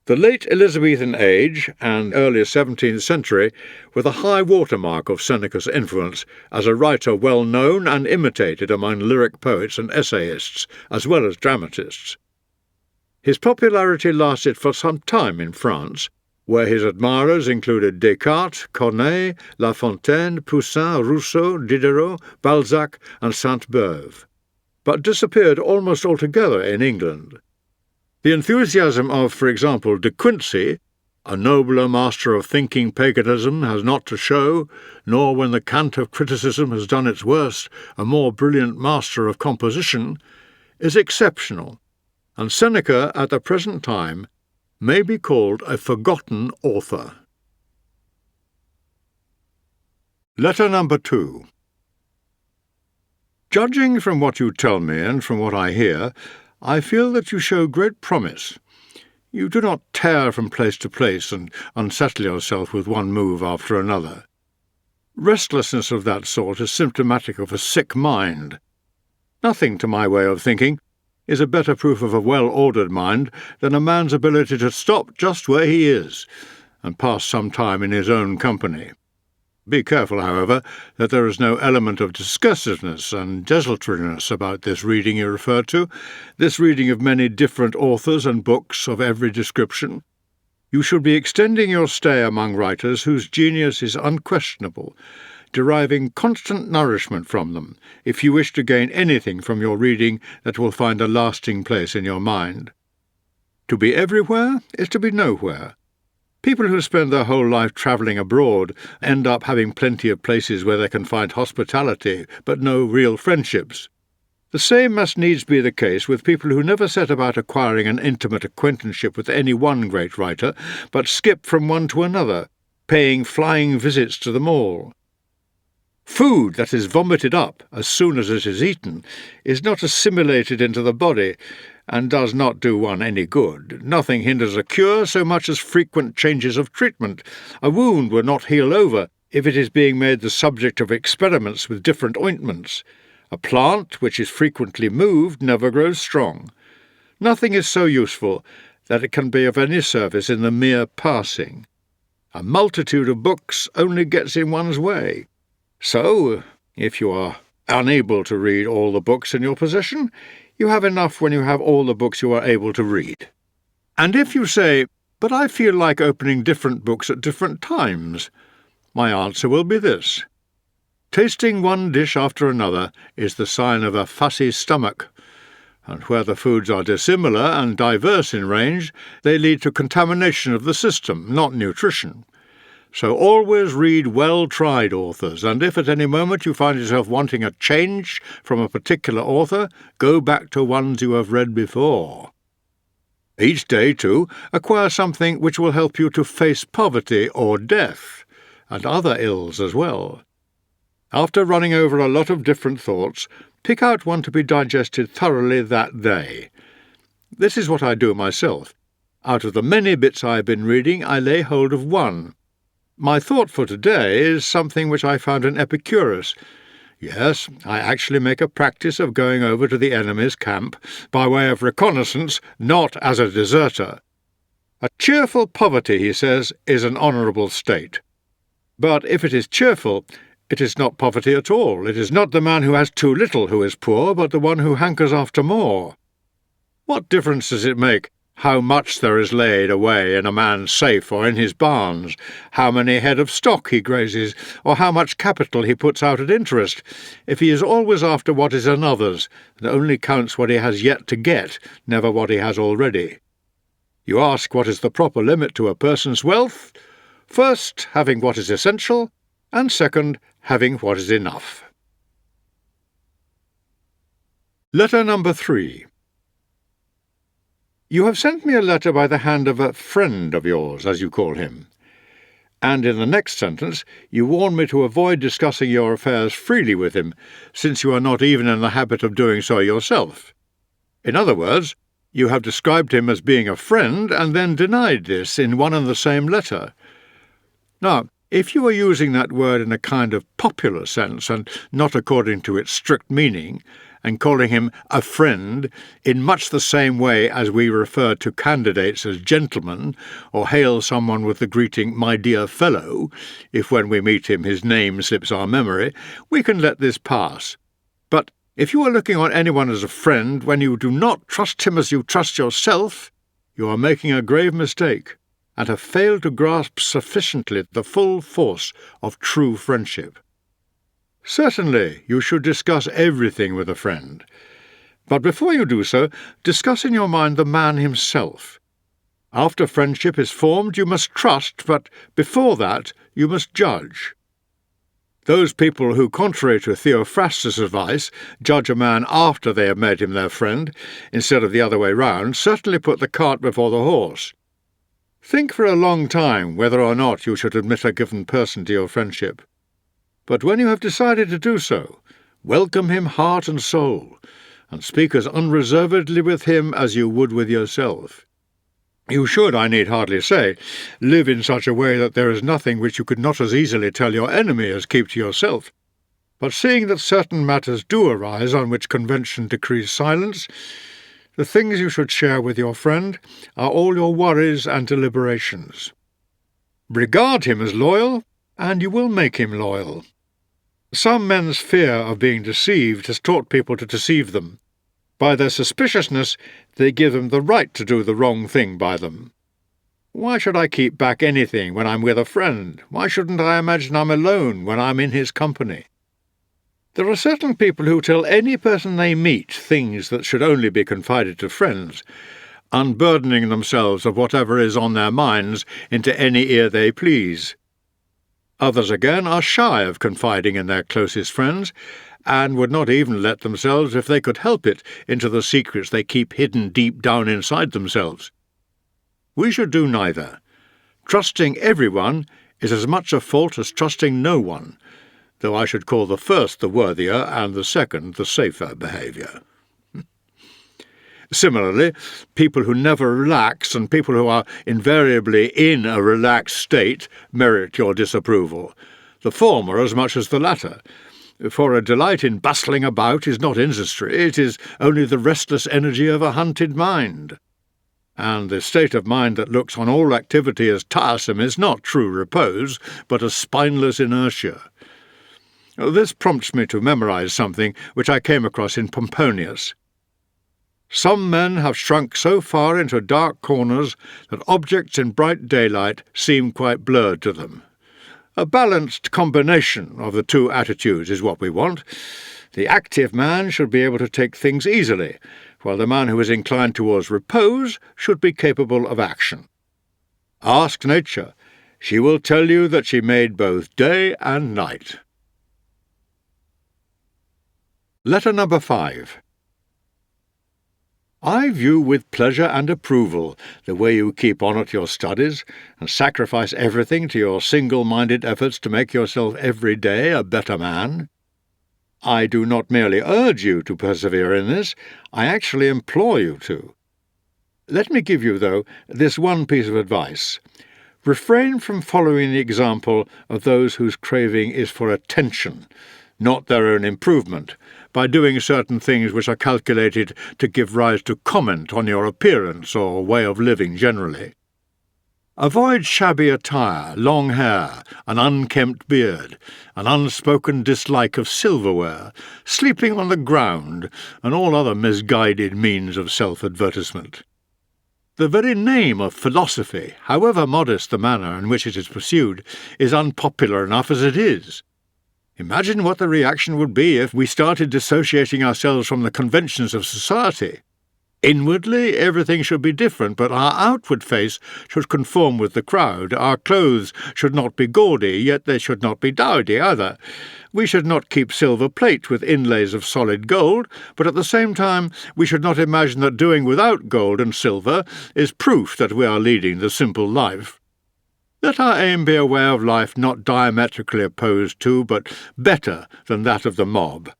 The late Elizabethan age and early 17th century were the high watermark of Seneca's influence as a writer well known and imitated among lyric poets and essayists, as well as dramatists. His popularity lasted for some time in France, where his admirers included Descartes, Corneille, La Fontaine, Poussin, Rousseau, Diderot, Balzac, and Sainte-Beuve, but disappeared almost altogether in England. The enthusiasm of, for example, De Quincey, a nobler master of thinking paganism has not to show, nor when the cant of criticism has done its worst, a more brilliant master of composition, is exceptional, and Seneca, at the present time, may be called a forgotten author. Letter number 2. Judging from what you tell me and from what I hear, I feel that you show great promise. You do not tear from place to place and unsettle yourself with one move after another. Restlessness of that sort is symptomatic of a sick mind. Nothing, to my way of thinking, is a better proof of a well-ordered mind than a man's ability to stop just where he is and pass some time in his own company. Be careful, however, that there is no element of discursiveness and desultoriness about this reading you refer to, this reading of many different authors and books of every description. You should be extending your stay among writers whose genius is unquestionable, deriving constant nourishment from them, if you wish to gain anything from your reading that will find a lasting place in your mind. To be everywhere is to be nowhere. People who spend their whole life travelling abroad end up having plenty of places where they can find hospitality, but no real friendships. The same must needs be the case with people who never set about acquiring an intimate acquaintanceship with any one great writer, but skip from one to another, paying flying visits to them all. Food that is vomited up as soon as it is eaten is not assimilated into the body, and does not do one any good. Nothing hinders a cure so much as frequent changes of treatment. A wound will not heal over if it is being made the subject of experiments with different ointments. A plant which is frequently moved never grows strong. Nothing is so useful that it can be of any service in the mere passing. A multitude of books only gets in one's way. So, if you are unable to read all the books in your possession, you have enough when you have all the books you are able to read. And if you say, "But I feel like opening different books at different times," my answer will be this. Tasting one dish after another is the sign of a fussy stomach, and where the foods are dissimilar and diverse in range, they lead to contamination of the system, not nutrition. So always read well-tried authors, and if at any moment you find yourself wanting a change from a particular author, go back to ones you have read before. Each day, too, acquire something which will help you to face poverty or death, and other ills as well. After running over a lot of different thoughts, pick out one to be digested thoroughly that day. This is what I do myself. Out of the many bits I have been reading, I lay hold of one. My thought for today is something which I found in Epicurus. Yes, I actually make a practice of going over to the enemy's camp by way of reconnaissance, not as a deserter. A cheerful poverty, he says, is an honourable state. But if it is cheerful, it is not poverty at all. It is not the man who has too little who is poor, but the one who hankers after more. What difference does it make how much there is laid away in a man's safe or in his barns, how many head of stock he grazes, or how much capital he puts out at interest, if he is always after what is another's, and only counts what he has yet to get, never what he has already? You ask what is the proper limit to a person's wealth? First, having what is essential, and second, having what is enough. Letter number 3. You have sent me a letter by the hand of a friend of yours, as you call him, and in the next sentence you warn me to avoid discussing your affairs freely with him, since you are not even in the habit of doing so yourself. In other words, you have described him as being a friend, and then denied this in one and the same letter. Now, if you are using that word in a kind of popular sense, and not according to its strict meaning, and calling him a friend in much the same way as we refer to candidates as gentlemen, or hail someone with the greeting, "my dear fellow," if when we meet him his name slips our memory, we can let this pass. But if you are looking on anyone as a friend when you do not trust him as you trust yourself, you are making a grave mistake, and have failed to grasp sufficiently the full force of true friendship. Certainly, you should discuss everything with a friend. But before you do so, discuss in your mind the man himself. After friendship is formed, you must trust, but before that, you must judge. Those people who, contrary to Theophrastus' advice, judge a man after they have made him their friend, instead of the other way round, certainly put the cart before the horse. Think for a long time whether or not you should admit a given person to your friendship. But when you have decided to do so, welcome him heart and soul, and speak as unreservedly with him as you would with yourself. You should, I need hardly say, live in such a way that there is nothing which you could not as easily tell your enemy as keep to yourself. But seeing that certain matters do arise on which convention decrees silence, the things you should share with your friend are all your worries and deliberations. Regard him as loyal, and you will make him loyal. Some men's fear of being deceived has taught people to deceive them. By their suspiciousness, they give them the right to do the wrong thing by them. Why should I keep back anything when I'm with a friend? Why shouldn't I imagine I'm alone when I'm in his company? There are certain people who tell any person they meet things that should only be confided to friends, unburdening themselves of whatever is on their minds into any ear they please. Others again are shy of confiding in their closest friends, and would not even let themselves, if they could help it, into the secrets they keep hidden deep down inside themselves. We should do neither. Trusting everyone is as much a fault as trusting no one, though I should call the first the worthier and the second the safer behaviour. Similarly, people who never relax and people who are invariably in a relaxed state merit your disapproval, the former as much as the latter, for a delight in bustling about is not industry, it is only the restless energy of a hunted mind. And the state of mind that looks on all activity as tiresome is not true repose, but a spineless inertia. This prompts me to memorize something which I came across in Pomponius. Some men have shrunk so far into dark corners that objects in bright daylight seem quite blurred to them. A balanced combination of the two attitudes is what we want. The active man should be able to take things easily, while the man who is inclined towards repose should be capable of action. Ask nature. She will tell you that she made both day and night. Letter number 5. I view with pleasure and approval the way you keep on at your studies and sacrifice everything to your single-minded efforts to make yourself every day a better man. I do not merely urge you to persevere in this, I actually implore you to. Let me give you, though, this one piece of advice. Refrain from following the example of those whose craving is for attention, not their own improvement, by doing certain things which are calculated to give rise to comment on your appearance or way of living generally. Avoid shabby attire, long hair, an unkempt beard, an unspoken dislike of silverware, sleeping on the ground, and all other misguided means of self-advertisement. The very name of philosophy, however modest the manner in which it is pursued, is unpopular enough as it is. Imagine what the reaction would be if we started dissociating ourselves from the conventions of society. Inwardly, everything should be different, but our outward face should conform with the crowd. Our clothes should not be gaudy, yet they should not be dowdy either. We should not keep silver plate with inlays of solid gold, but at the same time we should not imagine that doing without gold and silver is proof that we are leading the simple life. Let our aim be a way of life not diametrically opposed to, but better than that of the mob.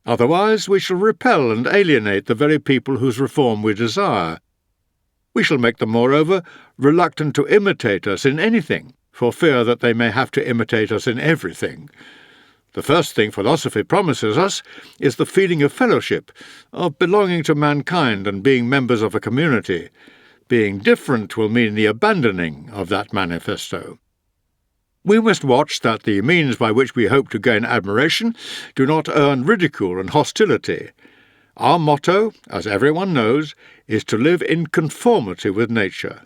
Otherwise we shall repel and alienate the very people whose reform we desire. We shall make them, moreover, reluctant to imitate us in anything, for fear that they may have to imitate us in everything. The first thing philosophy promises us is the feeling of fellowship, of belonging to mankind and being members of a community. Being different will mean the abandoning of that manifesto. We must watch that the means by which we hope to gain admiration do not earn ridicule and hostility. Our motto, as everyone knows, is to live in conformity with nature.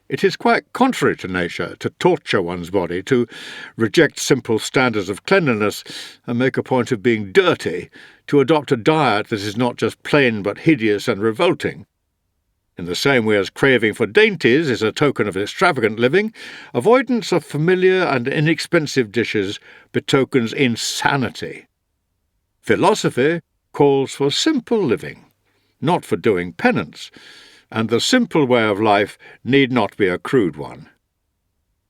It is quite contrary to nature to torture one's body, to reject simple standards of cleanliness and make a point of being dirty, to adopt a diet that is not just plain but hideous and revolting. In the same way as craving for dainties is a token of extravagant living, avoidance of familiar and inexpensive dishes betokens insanity. Philosophy calls for simple living, not for doing penance, and the simple way of life need not be a crude one.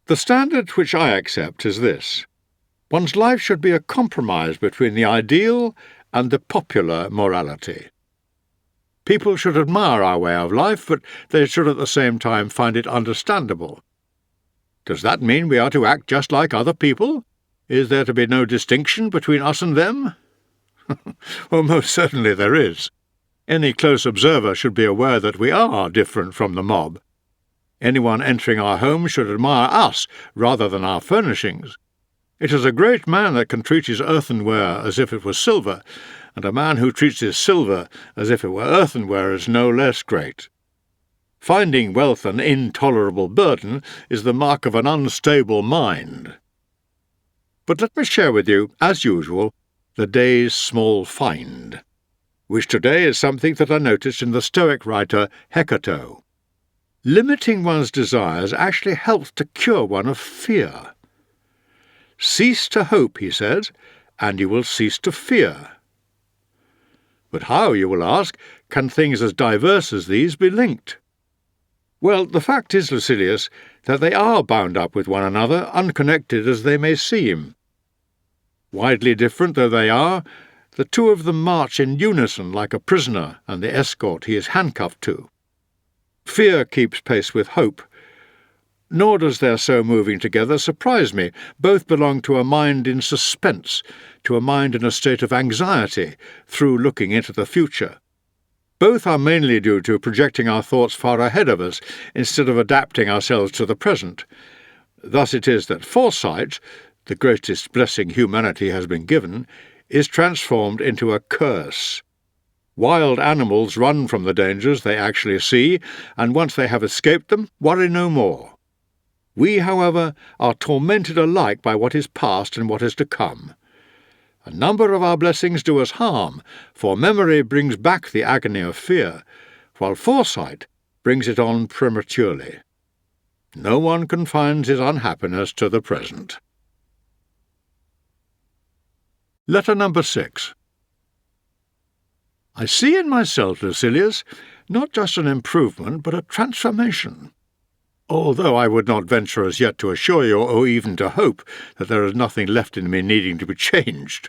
The standard which I accept is this: one's life should be a compromise between the ideal and the popular morality. People should admire our way of life, but they should at the same time find it understandable. Does that mean we are to act just like other people? Is there to be no distinction between us and them? Well, most certainly there is. Any close observer should be aware that we are different from the mob. Anyone entering our home should admire us rather than our furnishings. It is a great man that can treat his earthenware as if it was silver, and a man who treats his silver as if it were earthenware is no less great. Finding wealth an intolerable burden is the mark of an unstable mind. But let me share with you, as usual, the day's small find, which today is something that I noticed in the Stoic writer Hecato. Limiting one's desires actually helps to cure one of fear. Cease to hope, he says, and you will cease to fear. But how, you will ask, can things as diverse as these be linked? Well, the fact is, Lucilius, that they are bound up with one another, unconnected as they may seem. Widely different though they are, the two of them march in unison like a prisoner and the escort he is handcuffed to. Fear keeps pace with hope, nor does their so moving together surprise me. Both belong to a mind in suspense, to a mind in a state of anxiety, through looking into the future. Both are mainly due to projecting our thoughts far ahead of us, instead of adapting ourselves to the present. Thus it is that foresight, the greatest blessing humanity has been given, is transformed into a curse. Wild animals run from the dangers they actually see, and once they have escaped them, worry no more. We, however, are tormented alike by what is past and what is to come. A number of our blessings do us harm, for memory brings back the agony of fear, while foresight brings it on prematurely. No one confines his unhappiness to the present. Letter number 6. I see in myself, Lucilius, not just an improvement, but a transformation. Although I would not venture as yet to assure you, or even to hope, that there is nothing left in me needing to be changed.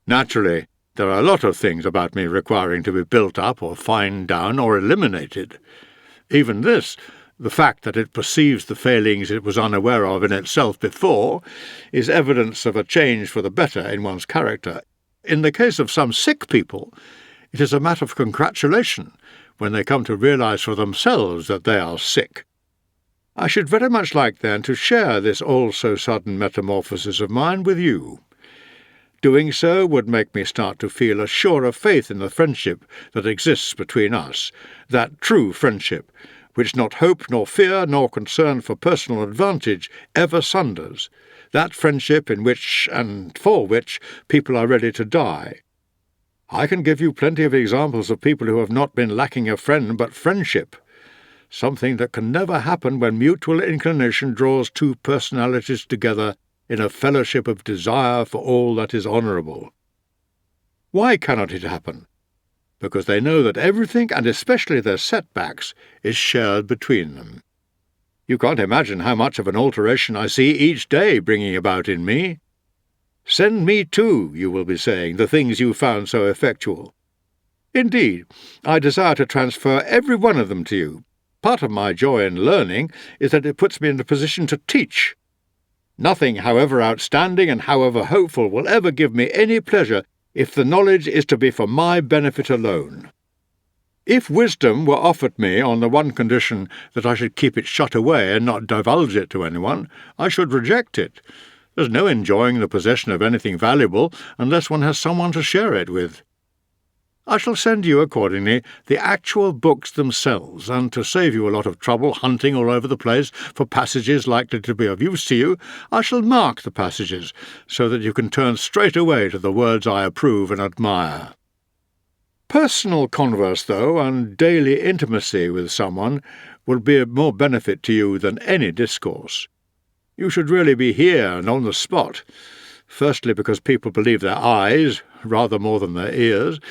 Naturally, there are a lot of things about me requiring to be built up or fined down or eliminated. Even this, the fact that it perceives the failings it was unaware of in itself before, is evidence of a change for the better in one's character. In the case of some sick people, it is a matter of congratulation when they come to realize for themselves that they are sick. I should very much like, then, to share this all-so-sudden metamorphosis of mine with you. Doing so would make me start to feel a surer faith in the friendship that exists between us, that true friendship, which not hope nor fear nor concern for personal advantage ever sunders, that friendship in which and for which people are ready to die. I can give you plenty of examples of people who have not been lacking a friend but friendship, something that can never happen when mutual inclination draws two personalities together in a fellowship of desire for all that is honourable. Why cannot it happen? Because they know that everything, and especially their setbacks, is shared between them. You can't imagine how much of an alteration I see each day bringing about in me. Send me too, you will be saying, the things you found so effectual. Indeed, I desire to transfer every one of them to you. Part of my joy in learning is that it puts me in a position to teach. Nothing, however outstanding and however hopeful, will ever give me any pleasure if the knowledge is to be for my benefit alone. If wisdom were offered me on the one condition that I should keep it shut away and not divulge it to anyone, I should reject it. There's no enjoying the possession of anything valuable unless one has someone to share it with. I shall send you, accordingly, the actual books themselves, and to save you a lot of trouble hunting all over the place for passages likely to be of use to you, I shall mark the passages, so that you can turn straight away to the words I approve and admire. Personal converse, though, and daily intimacy with someone will be of more benefit to you than any discourse. You should really be here and on the spot, firstly because people believe their eyes rather more than their ears,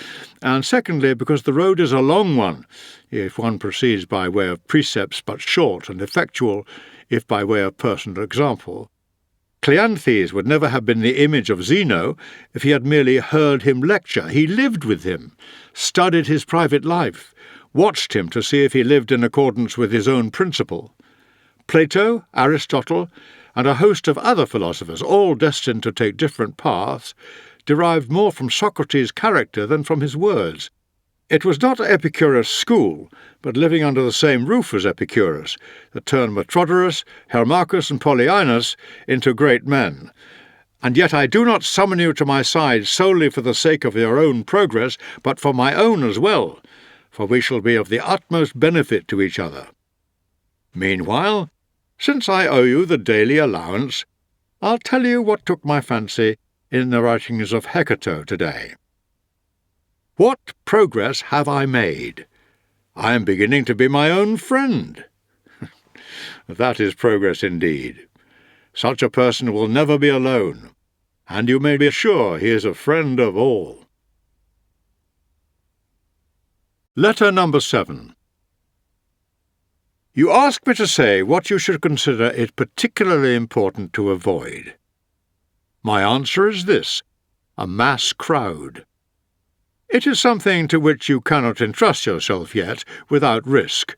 and secondly because the road is a long one, if one proceeds by way of precepts, but short and effectual if by way of personal example. Cleanthes would never have been the image of Zeno if he had merely heard him lecture. He lived with him, studied his private life, watched him to see if he lived in accordance with his own principle. Plato, Aristotle, and a host of other philosophers, all destined to take different paths, derived more from Socrates' character than from his words. It was not Epicurus' school, but living under the same roof as Epicurus, that turned Metrodorus, Hermachus, and Polyaenus into great men. And yet I do not summon you to my side solely for the sake of your own progress, but for my own as well, for we shall be of the utmost benefit to each other. Meanwhile, since I owe you the daily allowance, I'll tell you what took my fancy in the writings of Hecato today. What progress have I made? I am beginning to be my own friend. That is progress indeed. Such a person will never be alone, and you may be sure he is a friend of all. Letter number 7. You ask me to say what you should consider it particularly important to avoid. My answer is this: a mass crowd. It is something to which you cannot entrust yourself yet without risk.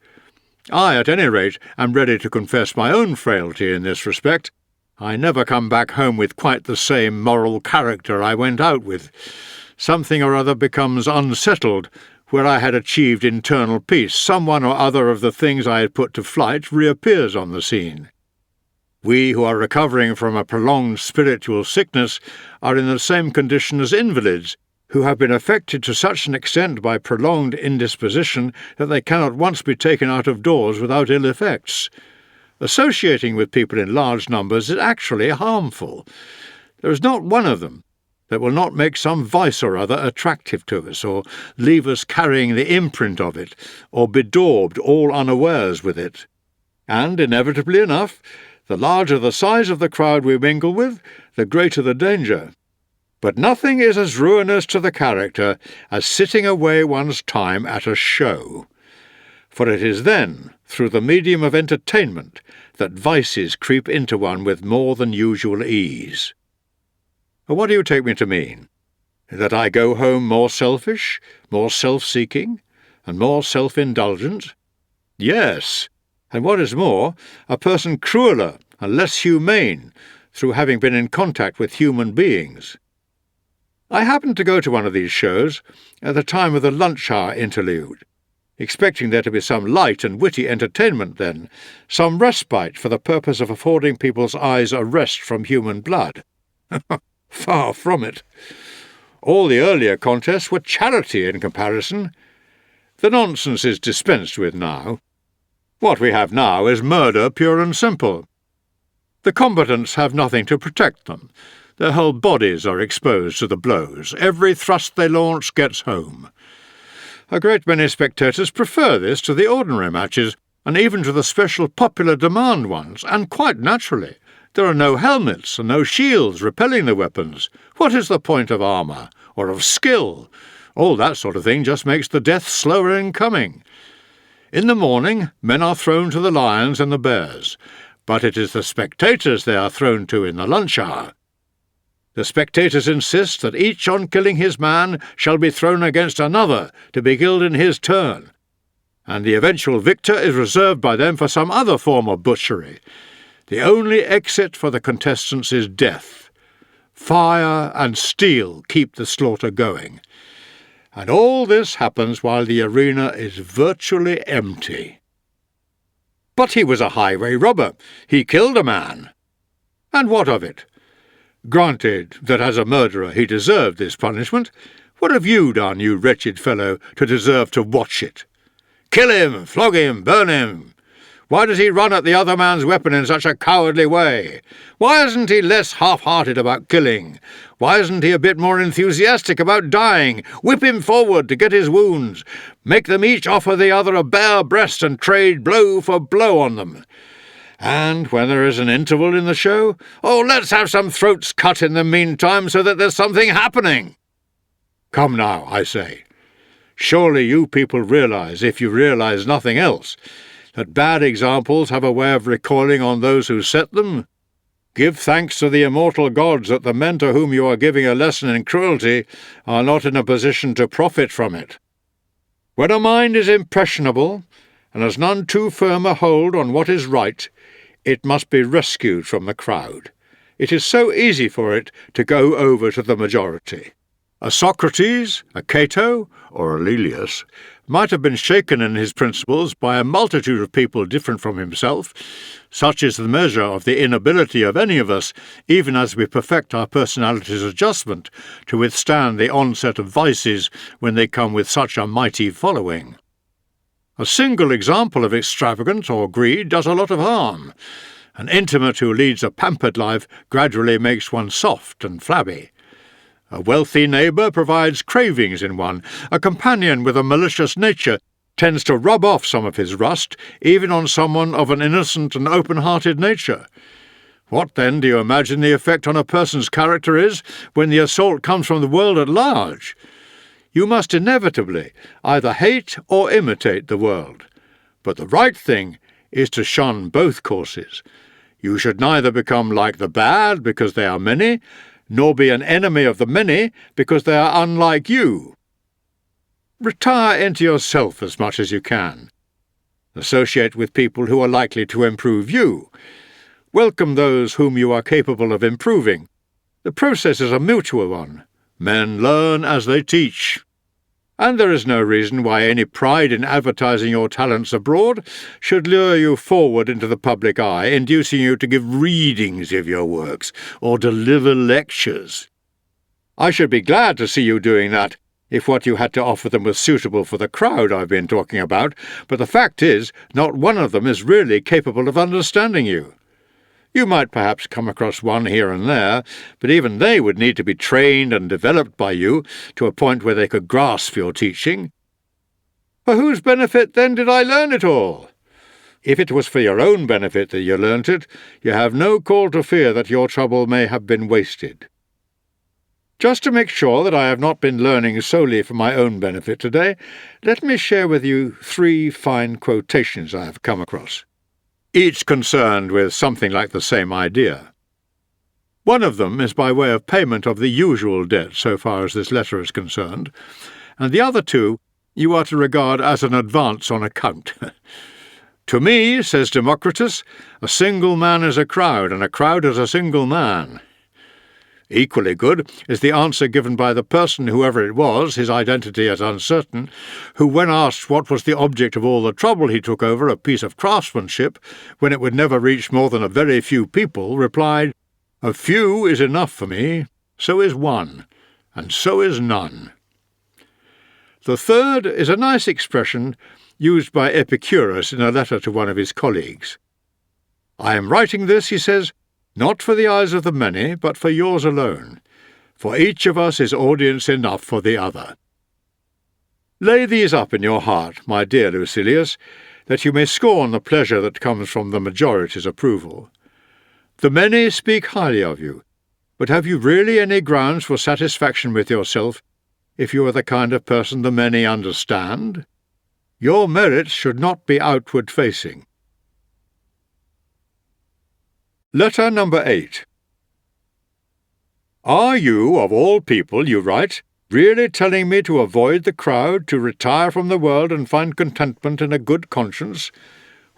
I, at any rate, am ready to confess my own frailty in this respect. I never come back home with quite the same moral character I went out with. Something or other becomes unsettled. Where I had achieved internal peace, some one or other of the things I had put to flight reappears on the scene. We who are recovering from a prolonged spiritual sickness are in the same condition as invalids, who have been affected to such an extent by prolonged indisposition that they cannot once be taken out of doors without ill effects. Associating with people in large numbers is actually harmful. There is not one of them that will not make some vice or other attractive to us, or leave us carrying the imprint of it, or bedaubed all unawares with it. And, inevitably enough, the larger the size of the crowd we mingle with, the greater the danger. But nothing is as ruinous to the character as sitting away one's time at a show. For it is then, through the medium of entertainment, that vices creep into one with more than usual ease. What do you take me to mean? That I go home more selfish, more self-seeking, and more self-indulgent? Yes, and what is more, a person crueler and less humane through having been in contact with human beings. I happened to go to one of these shows at the time of the lunch-hour interlude. expecting there to be some light and witty entertainment then, some respite for the purpose of affording people's eyes a rest from human blood. Far from it. All the earlier contests were charity in comparison. The nonsense is dispensed with now. What we have now is murder pure and simple. The combatants have nothing to protect them. Their whole bodies are exposed to the blows. Every thrust they launch gets home. A great many spectators prefer this to the ordinary matches, and even to the special popular demand ones, and quite naturally. There are no helmets and no shields repelling the weapons. What is the point of armour, or of skill? All that sort of thing just makes the death slower in coming. In the morning, men are thrown to the lions and the bears, but it is the spectators they are thrown to in the lunch hour. The spectators insist that each on killing his man shall be thrown against another to be killed in his turn, and the eventual victor is reserved by them for some other form of butchery. The only exit for the contestants is death. Fire and steel keep the slaughter going. And all this happens while the arena is virtually empty. But he was a highway robber. He killed a man. And what of it? Granted that as a murderer he deserved this punishment, what have you done, you wretched fellow, to deserve to watch it? Kill him, flog him, burn him. Why does he run at the other man's weapon in such a cowardly way? Why isn't he less half-hearted about killing? Why isn't he a bit more enthusiastic about dying? Whip him forward to get his wounds. Make them each offer the other a bare breast and trade blow for blow on them. And when there is an interval in the show, let's have some throats cut in the meantime so that there's something happening. Come now, I say. Surely you people realise, if you realise nothing else, that bad examples have a way of recoiling on those who set them? Give thanks to the immortal gods that the men to whom you are giving a lesson in cruelty are not in a position to profit from it. When a mind is impressionable, and has none too firm a hold on what is right, it must be rescued from the crowd. It is so easy for it to go over to the majority. A Socrates, a Cato, or a Lelius might have been shaken in his principles by a multitude of people different from himself. Such is the measure of the inability of any of us, even as we perfect our personality's adjustment, to withstand the onset of vices when they come with such a mighty following. A single example of extravagance or greed does a lot of harm. An intimate who leads a pampered life gradually makes one soft and flabby. A wealthy neighbour provides cravings in one. A companion with a malicious nature tends to rub off some of his rust, even on someone of an innocent and open-hearted nature. What, then, do you imagine the effect on a person's character is when the assault comes from the world at large? You must inevitably either hate or imitate the world. But the right thing is to shun both courses. You should neither become like the bad because they are many, nor be an enemy of the many because they are unlike you. Retire into yourself as much as you can. Associate with people who are likely to improve you. Welcome those whom you are capable of improving. The process is a mutual one. Men learn as they teach. And there is no reason why any pride in advertising your talents abroad should lure you forward into the public eye, inducing you to give readings of your works or deliver lectures. I should be glad to see you doing that if what you had to offer them was suitable for the crowd I've been talking about, but the fact is, not one of them is really capable of understanding you. You might perhaps come across one here and there, but even they would need to be trained and developed by you to a point where they could grasp your teaching. For whose benefit, then, did I learn it all? If it was for your own benefit that you learnt it, you have no call to fear that your trouble may have been wasted. Just to make sure that I have not been learning solely for my own benefit today, let me share with you 3 fine quotations I have come across, each concerned with something like the same idea. One of them is by way of payment of the usual debt so far as this letter is concerned, and the other 2 you are to regard as an advance on account. To me, says Democritus, a single man is a crowd, and a crowd is a single man. Equally good is the answer given by the person, whoever it was, his identity as uncertain, who, when asked what was the object of all the trouble he took over a piece of craftsmanship, when it would never reach more than a very few people, replied, "A few is enough for me, so is one, and so is none." The third is a nice expression used by Epicurus in a letter to one of his colleagues. "I am writing this," he says, "not for the eyes of the many, but for yours alone. For each of us is audience enough for the other." Lay these up in your heart, my dear Lucilius, that you may scorn the pleasure that comes from the majority's approval. The many speak highly of you, but have you really any grounds for satisfaction with yourself if you are the kind of person the many understand? Your merits should not be outward-facing. Letter number 8. "Are you, of all people," you write, "really telling me to avoid the crowd, to retire from the world and find contentment in a good conscience?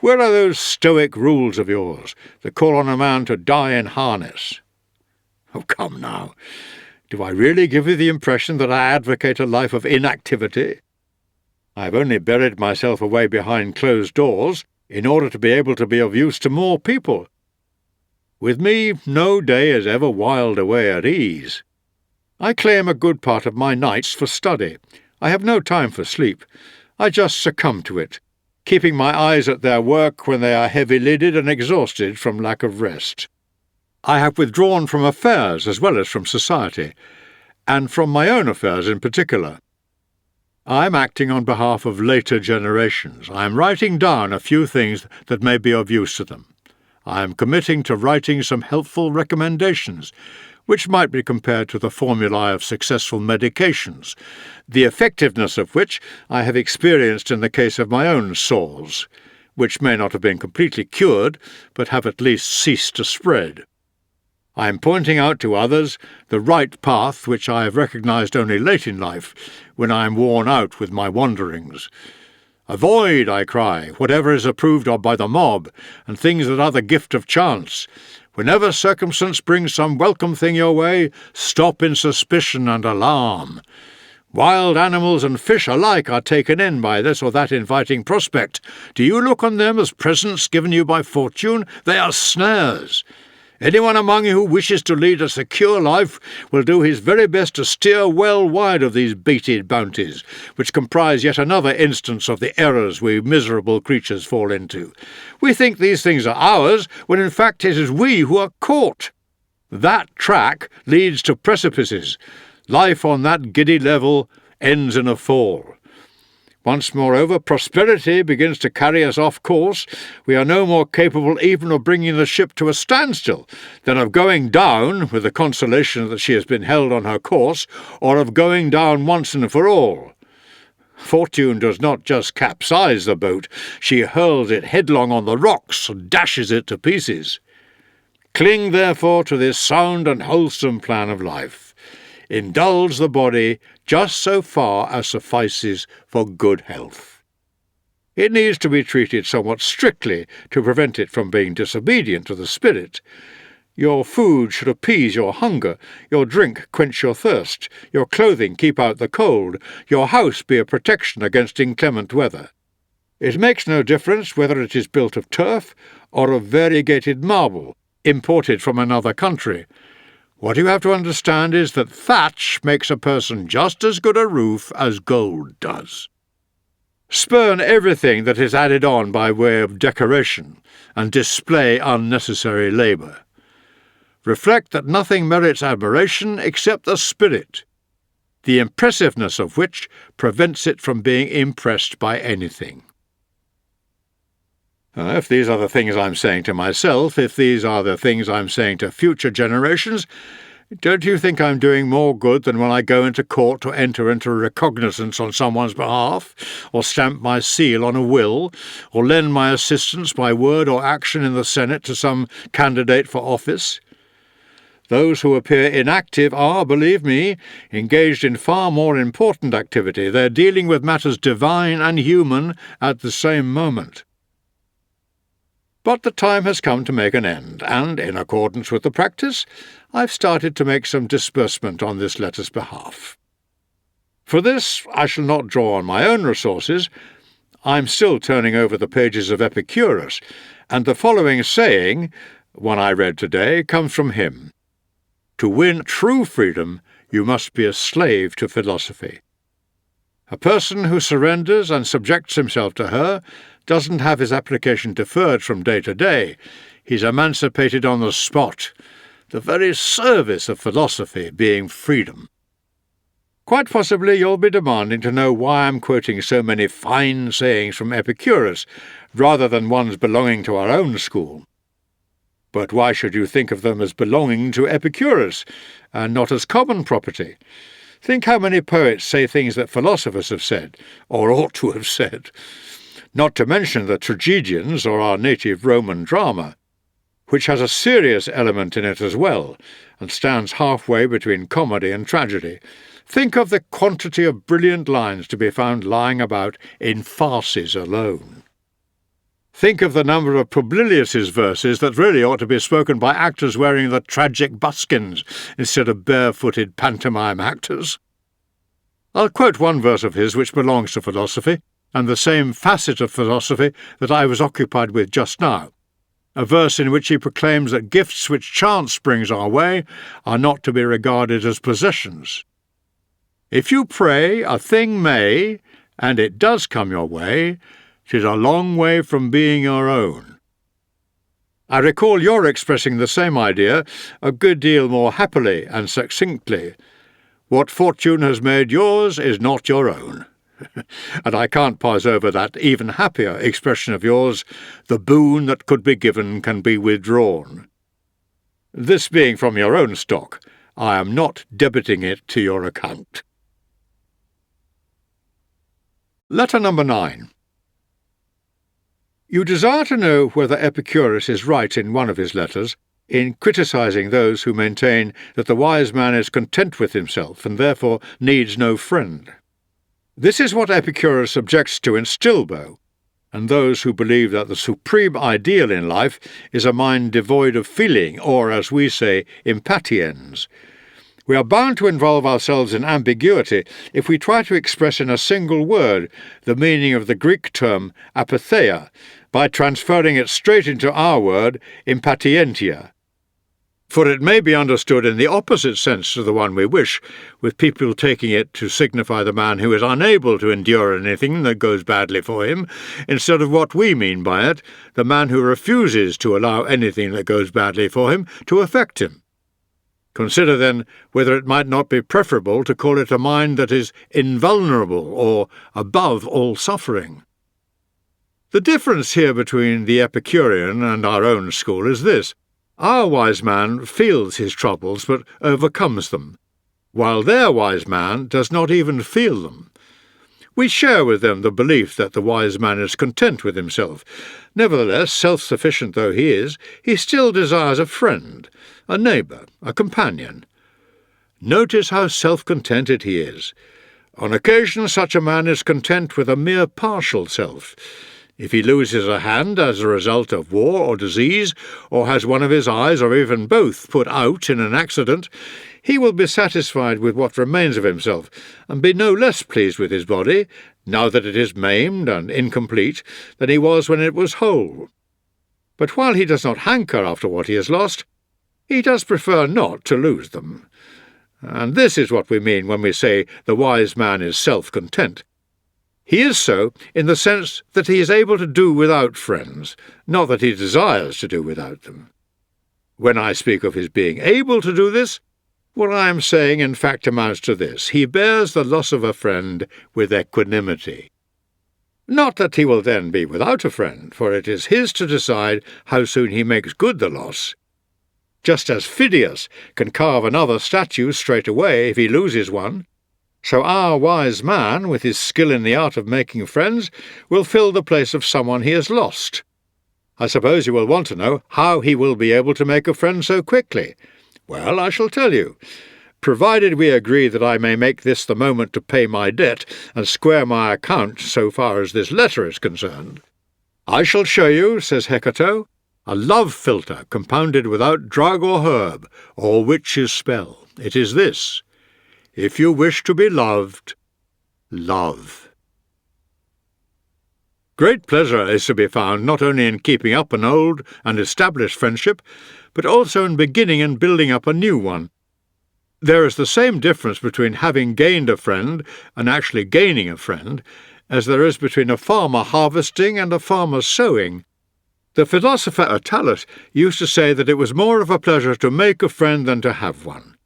Where are those Stoic rules of yours that call on a man to die in harness?" Oh, come now. Do I really give you the impression that I advocate a life of inactivity? I have only buried myself away behind closed doors in order to be able to be of use to more people. With me, no day is ever whiled away at ease. I claim a good part of my nights for study. I have no time for sleep. I just succumb to it, keeping my eyes at their work when they are heavy-lidded and exhausted from lack of rest. I have withdrawn from affairs as well as from society, and from my own affairs in particular. I am acting on behalf of later generations. I am writing down a few things that may be of use to them. I am committing to writing some helpful recommendations, which might be compared to the formulae of successful medications, the effectiveness of which I have experienced in the case of my own sores, which may not have been completely cured, but have at least ceased to spread. I am pointing out to others the right path which I have recognized only late in life, when I am worn out with my wanderings. Avoid, I cry, whatever is approved of by the mob, and things that are the gift of chance. Whenever circumstance brings some welcome thing your way, stop in suspicion and alarm. Wild animals and fish alike are taken in by this or that inviting prospect. Do you look on them as presents given you by fortune? They are snares. Anyone among you who wishes to lead a secure life will do his very best to steer well wide of these baited bounties, which comprise yet another instance of the errors we miserable creatures fall into. We think these things are ours, when in fact it is we who are caught. That track leads to precipices. Life on that giddy level ends in a fall. Once, moreover, prosperity begins to carry us off course, we are no more capable even of bringing the ship to a standstill than of going down, with the consolation that she has been held on her course, or of going down once and for all. Fortune does not just capsize the boat, she hurls it headlong on the rocks and dashes it to pieces. Cling, therefore, to this sound and wholesome plan of life. Indulge the body just so far as suffices for good health. It needs to be treated somewhat strictly to prevent it from being disobedient to the spirit. Your food should appease your hunger, your drink quench your thirst, your clothing keep out the cold, your house be a protection against inclement weather. It makes no difference whether it is built of turf or of variegated marble, imported from another country. What you have to understand is that thatch makes a person just as good a roof as gold does. Spurn everything that is added on by way of decoration, and display unnecessary labour. Reflect that nothing merits admiration except the spirit, the impressiveness of which prevents it from being impressed by anything. If these are the things I'm saying to myself, if these are the things I'm saying to future generations, don't you think I'm doing more good than when I go into court to enter into a recognizance on someone's behalf, or stamp my seal on a will, or lend my assistance by word or action in the Senate to some candidate for office? Those who appear inactive are, believe me, engaged in far more important activity. They're dealing with matters divine and human at the same moment. But the time has come to make an end, and, in accordance with the practice, I've started to make some disbursement on this letter's behalf. For this, I shall not draw on my own resources. I'm still turning over the pages of Epicurus, and the following saying, one I read today, comes from him. To win true freedom, you must be a slave to philosophy. A person who surrenders and subjects himself to her doesn't have his application deferred from day to day. He's emancipated on the spot, the very service of philosophy being freedom. Quite possibly you'll be demanding to know why I'm quoting so many fine sayings from Epicurus, rather than ones belonging to our own school. But why should you think of them as belonging to Epicurus, and not as common property? Think how many poets say things that philosophers have said, or ought to have said. Not to mention the tragedians, or our native Roman drama, which has a serious element in it as well, and stands halfway between comedy and tragedy. Think of the quantity of brilliant lines to be found lying about in farces alone. Think of the number of Publilius's verses that really ought to be spoken by actors wearing the tragic buskins instead of barefooted pantomime actors. I'll quote one verse of his which belongs to philosophy, and the same facet of philosophy that I was occupied with just now, a verse in which he proclaims that gifts which chance brings our way are not to be regarded as possessions. If you pray a thing may, and it does come your way, 'tis a long way from being your own. I recall your expressing the same idea a good deal more happily and succinctly. What fortune has made yours is not your own. And I can't pass over that even happier expression of yours, the boon that could be given can be withdrawn. This being from your own stock, I am not debiting it to your account. Letter number 9. You desire to know whether Epicurus is right in one of his letters in criticising those who maintain that the wise man is content with himself and therefore needs no friend. This is what Epicurus objects to in Stilbo, and those who believe that the supreme ideal in life is a mind devoid of feeling, or, as we say, impatiens. We are bound to involve ourselves in ambiguity if we try to express in a single word the meaning of the Greek term apatheia by transferring it straight into our word impatientia. For it may be understood in the opposite sense to the one we wish, with people taking it to signify the man who is unable to endure anything that goes badly for him, instead of what we mean by it, the man who refuses to allow anything that goes badly for him to affect him. Consider, then, whether it might not be preferable to call it a mind that is invulnerable or above all suffering. The difference here between the Epicurean and our own school is this. Our wise man feels his troubles but overcomes them, while their wise man does not even feel them. We share with them the belief that the wise man is content with himself. Nevertheless, self-sufficient though he is, he still desires a friend, a neighbour, a companion. Notice how self-contented he is. On occasion such a man is content with a mere partial self. If he loses a hand as a result of war or disease, or has one of his eyes, or even both, put out in an accident, he will be satisfied with what remains of himself, and be no less pleased with his body, now that it is maimed and incomplete, than he was when it was whole. But while he does not hanker after what he has lost, he does prefer not to lose them. And this is what we mean when we say the wise man is self-content. He is so in the sense that he is able to do without friends, not that he desires to do without them. When I speak of his being able to do this, what I am saying in fact amounts to this: he bears the loss of a friend with equanimity. Not that he will then be without a friend, for it is his to decide how soon he makes good the loss. Just as Phidias can carve another statue straight away if he loses one, so our wise man, with his skill in the art of making friends, will fill the place of someone he has lost. I suppose you will want to know how he will be able to make a friend so quickly. Well, I shall tell you. Provided we agree that I may make this the moment to pay my debt and square my account so far as this letter is concerned. "I shall show you," says Hecato, "a love philtre compounded without drug or herb, or witch's spell. It is this: if you wish to be loved, love." Great pleasure is to be found not only in keeping up an old and established friendship, but also in beginning and building up a new one. There is the same difference between having gained a friend and actually gaining a friend as there is between a farmer harvesting and a farmer sowing. The philosopher Attalus used to say that it was more of a pleasure to make a friend than to have one.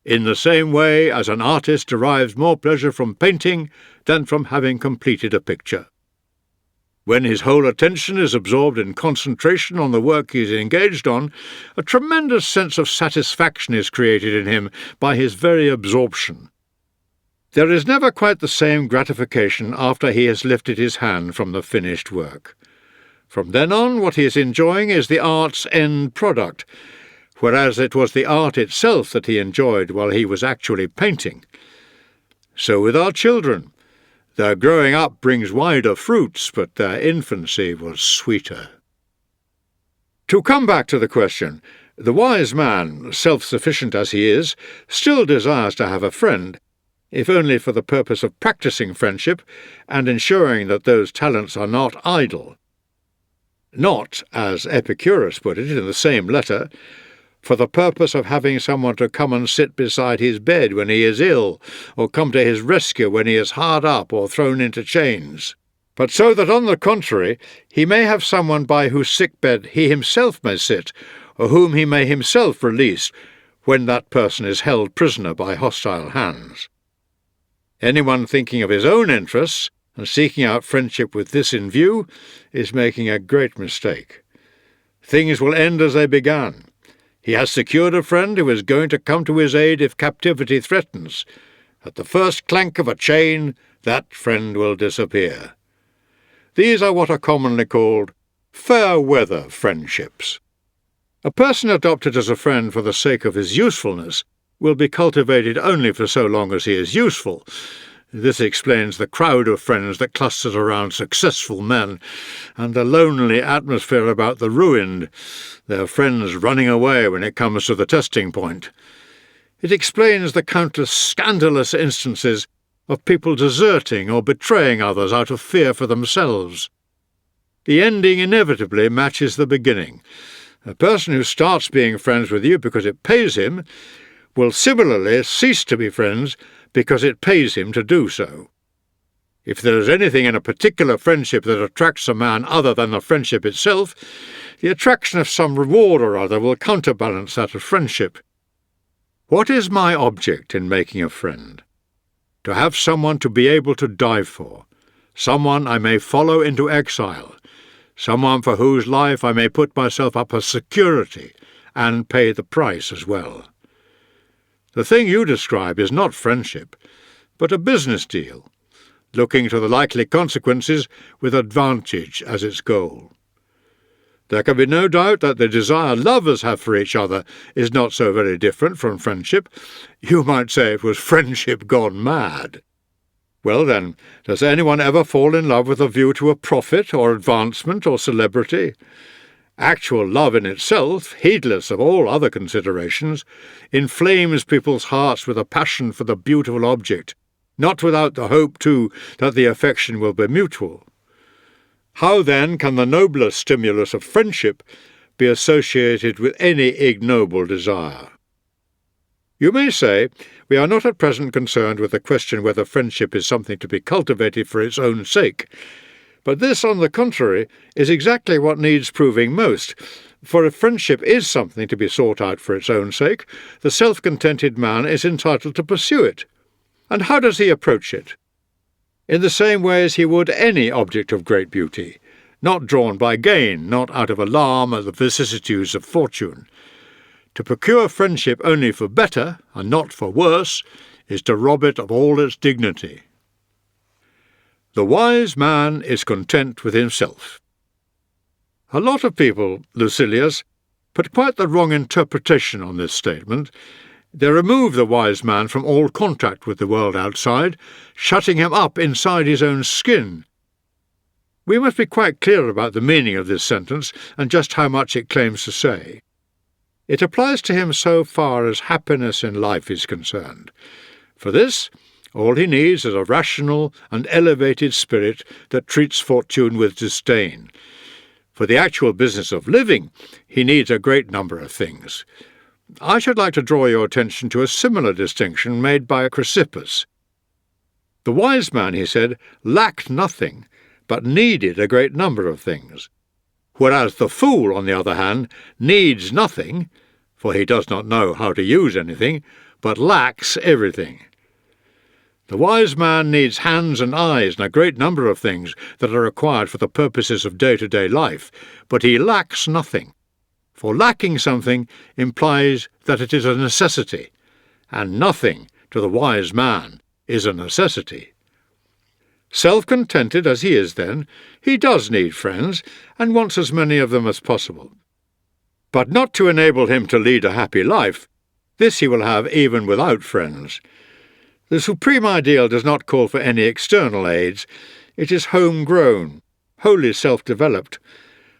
In the same way as an artist derives more pleasure from painting than from having completed a picture. When his whole attention is absorbed in concentration on the work he is engaged on, a tremendous sense of satisfaction is created in him by his very absorption. There is never quite the same gratification after he has lifted his hand from the finished work. From then on, what he is enjoying is the art's end product, whereas it was the art itself that he enjoyed while he was actually painting. So with our children. Their growing up brings wider fruits, but their infancy was sweeter. To come back to the question, the wise man, self-sufficient as he is, still desires to have a friend, if only for the purpose of practicing friendship and ensuring that those talents are not idle. Not, as Epicurus put it in the same letter, for the purpose of having someone to come and sit beside his bed when he is ill, or come to his rescue when he is hard up or thrown into chains, but so that, on the contrary, he may have someone by whose sick-bed he himself may sit, or whom he may himself release when that person is held prisoner by hostile hands. Anyone thinking of his own interests and seeking out friendship with this in view is making a great mistake. Things will end as they began. He has secured a friend who is going to come to his aid if captivity threatens. At the first clank of a chain, that friend will disappear. These are what are commonly called fair-weather friendships. A person adopted as a friend for the sake of his usefulness will be cultivated only for so long as he is useful. This explains the crowd of friends that clusters around successful men, and the lonely atmosphere about the ruined, their friends running away when it comes to the testing point. It explains the countless scandalous instances of people deserting or betraying others out of fear for themselves. The ending inevitably matches the beginning. A person who starts being friends with you because it pays him will similarly cease to be friends because it pays him to do so. If there is anything in a particular friendship that attracts a man other than the friendship itself, the attraction of some reward or other will counterbalance that of friendship. What is my object in making a friend? To have someone to be able to die for, someone I may follow into exile, someone for whose life I may put myself up as security and pay the price as well. The thing you describe is not friendship, but a business deal, looking to the likely consequences with advantage as its goal. There can be no doubt that the desire lovers have for each other is not so very different from friendship. You might say it was friendship gone mad. Well then, does anyone ever fall in love with a view to a profit or advancement or celebrity? Actual love in itself, heedless of all other considerations, inflames people's hearts with a passion for the beautiful object, not without the hope, too, that the affection will be mutual. How, then, can the nobler stimulus of friendship be associated with any ignoble desire? You may say, we are not at present concerned with the question whether friendship is something to be cultivated for its own sake. But this, on the contrary, is exactly what needs proving most, for if friendship is something to be sought out for its own sake, the self-contented man is entitled to pursue it. And how does he approach it? In the same way as he would any object of great beauty, not drawn by gain, not out of alarm at the vicissitudes of fortune. To procure friendship only for better, and not for worse, is to rob it of all its dignity. The wise man is content with himself. A lot of people, Lucilius, put quite the wrong interpretation on this statement. They remove the wise man from all contact with the world outside, shutting him up inside his own skin. We must be quite clear about the meaning of this sentence and just how much it claims to say. It applies to him so far as happiness in life is concerned. For this, all he needs is a rational and elevated spirit that treats fortune with disdain. For the actual business of living, he needs a great number of things. I should like to draw your attention to a similar distinction made by Chrysippus. The wise man, he said, lacked nothing, but needed a great number of things, whereas the fool, on the other hand, needs nothing, for he does not know how to use anything, but lacks everything. The wise man needs hands and eyes and a great number of things that are required for the purposes of day-to-day life, but he lacks nothing. For lacking something implies that it is a necessity, and nothing, to the wise man, is a necessity. Self-contented as he is, then, he does need friends, and wants as many of them as possible. But not to enable him to lead a happy life. This he will have even without friends. The supreme ideal does not call for any external aids. It is home-grown, wholly self-developed.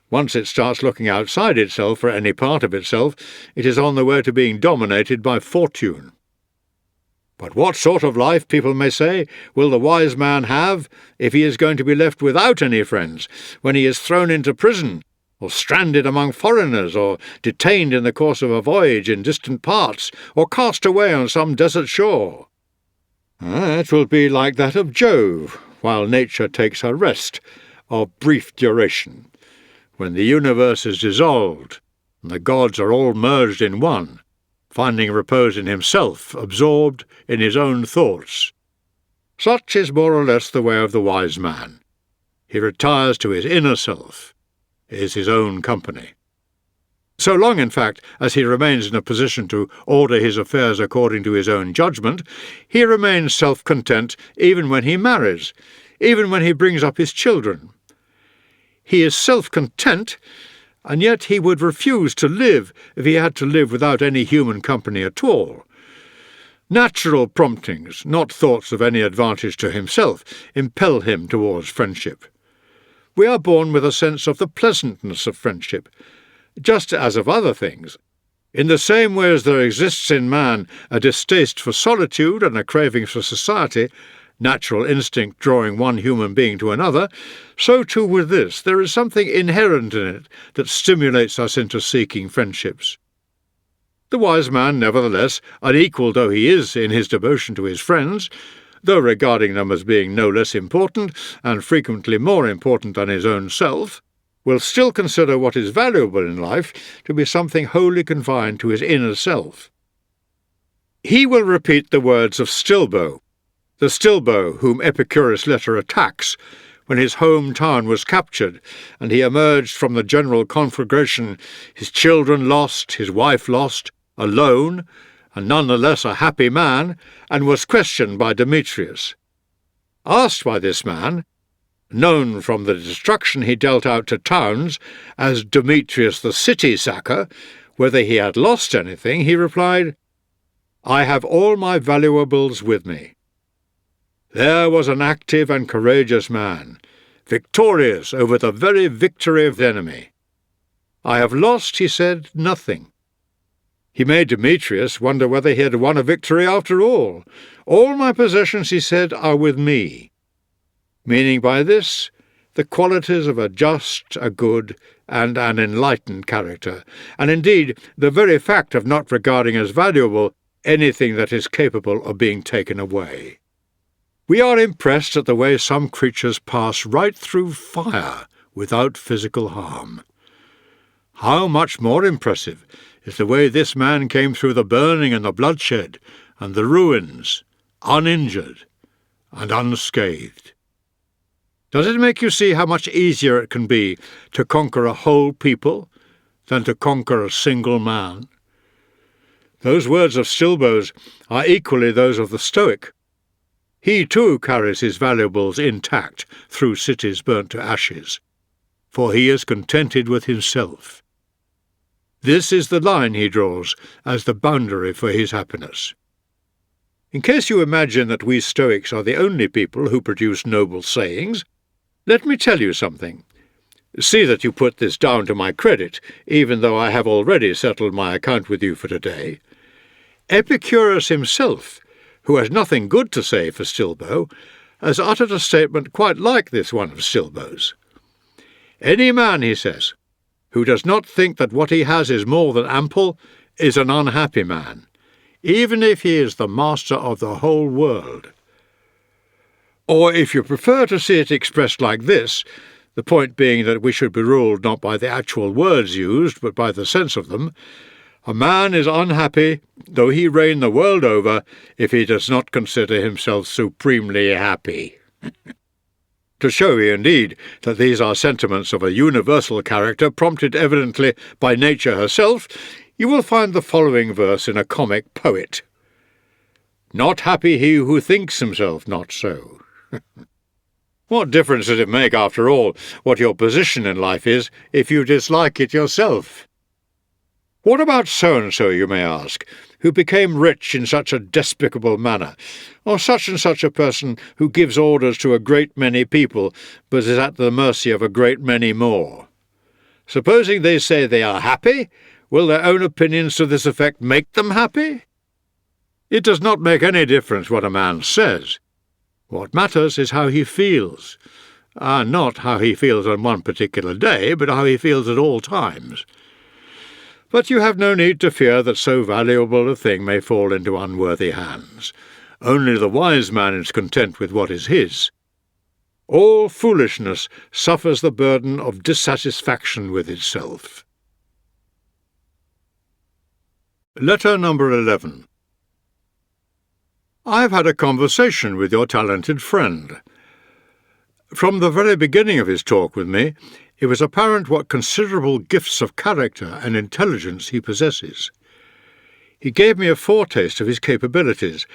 Once it starts looking outside itself for any part of itself, it is on the way to being dominated by fortune. But what sort of life, people may say, will the wise man have if he is going to be left without any friends, when he is thrown into prison, or stranded among foreigners, or detained in the course of a voyage in distant parts, or cast away on some desert shore? It will be like that of Jove, while nature takes her rest, of brief duration, when the universe is dissolved, and the gods are all merged in one, finding repose in himself, absorbed in his own thoughts. Such is more or less the way of the wise man. He retires to his inner self, is his own company. So long, in fact, as he remains in a position to order his affairs according to his own judgment, he remains self-content even when he marries, even when he brings up his children. He is self-content, and yet he would refuse to live if he had to live without any human company at all. Natural promptings, not thoughts of any advantage to himself, impel him towards friendship. We are born with a sense of the pleasantness of friendship, just as of other things. In the same way as there exists in man a distaste for solitude and a craving for society, natural instinct drawing one human being to another, so too with this there is something inherent in it that stimulates us into seeking friendships. The wise man, nevertheless, unequal though he is in his devotion to his friends, though regarding them as being no less important, and frequently more important than his own self, will still consider what is valuable in life to be something wholly confined to his inner self. He will repeat the words of Stilbo, the Stilbo whom Epicurus later attacks, when his home town was captured, and he emerged from the general conflagration, his children lost, his wife lost, alone, and none the less a happy man, and was questioned by Demetrius. Asked by this man, known from the destruction he dealt out to towns as Demetrius the city sacker, whether he had lost anything, he replied, "I have all my valuables with me." There was an active and courageous man, victorious over the very victory of the enemy. "I have lost," he said, "nothing." He made Demetrius wonder whether he had won a victory after all. "All my possessions," he said, "are with me," meaning by this the qualities of a just, a good, and an enlightened character, and indeed the very fact of not regarding as valuable anything that is capable of being taken away. We are impressed at the way some creatures pass right through fire without physical harm. How much more impressive is the way this man came through the burning and the bloodshed and the ruins, uninjured and unscathed. Does it make you see how much easier it can be to conquer a whole people than to conquer a single man? Those words of Stilbo's are equally those of the Stoic. He too carries his valuables intact through cities burnt to ashes, for he is contented with himself. This is the line he draws as the boundary for his happiness. In case you imagine that we Stoics are the only people who produce noble sayings, Let me tell you something. See that you put this down to my credit, even though I have already settled my account with you for today. Epicurus himself, who has nothing good to say for Stilbo, has uttered a statement quite like this one of Stilbo's. Any man, he says, who does not think that what he has is more than ample, is an unhappy man, even if he is the master of the whole world. Or if you prefer to see it expressed like this, the point being that we should be ruled not by the actual words used, but by the sense of them, a man is unhappy, though he reign the world over, if he does not consider himself supremely happy. To show you, indeed, that these are sentiments of a universal character, prompted evidently by nature herself, you will find the following verse in a comic poet. Not happy he who thinks himself not so. What difference does it make, after all, what your position in life is, if you dislike it yourself? What about so-and-so, you may ask, who became rich in such a despicable manner, or such and such a person who gives orders to a great many people, but is at the mercy of a great many more? Supposing they say they are happy, will their own opinions to this effect make them happy? It does not make any difference what a man says. What matters is how he feels, not how he feels on one particular day, but how he feels at all times. But you have no need to fear that so valuable a thing may fall into unworthy hands. Only the wise man is content with what is his. All foolishness suffers the burden of dissatisfaction with itself. Letter number 11. I have had a conversation with your talented friend. From the very beginning of his talk with me, it was apparent what considerable gifts of character and intelligence he possesses. He gave me a foretaste of his capabilities,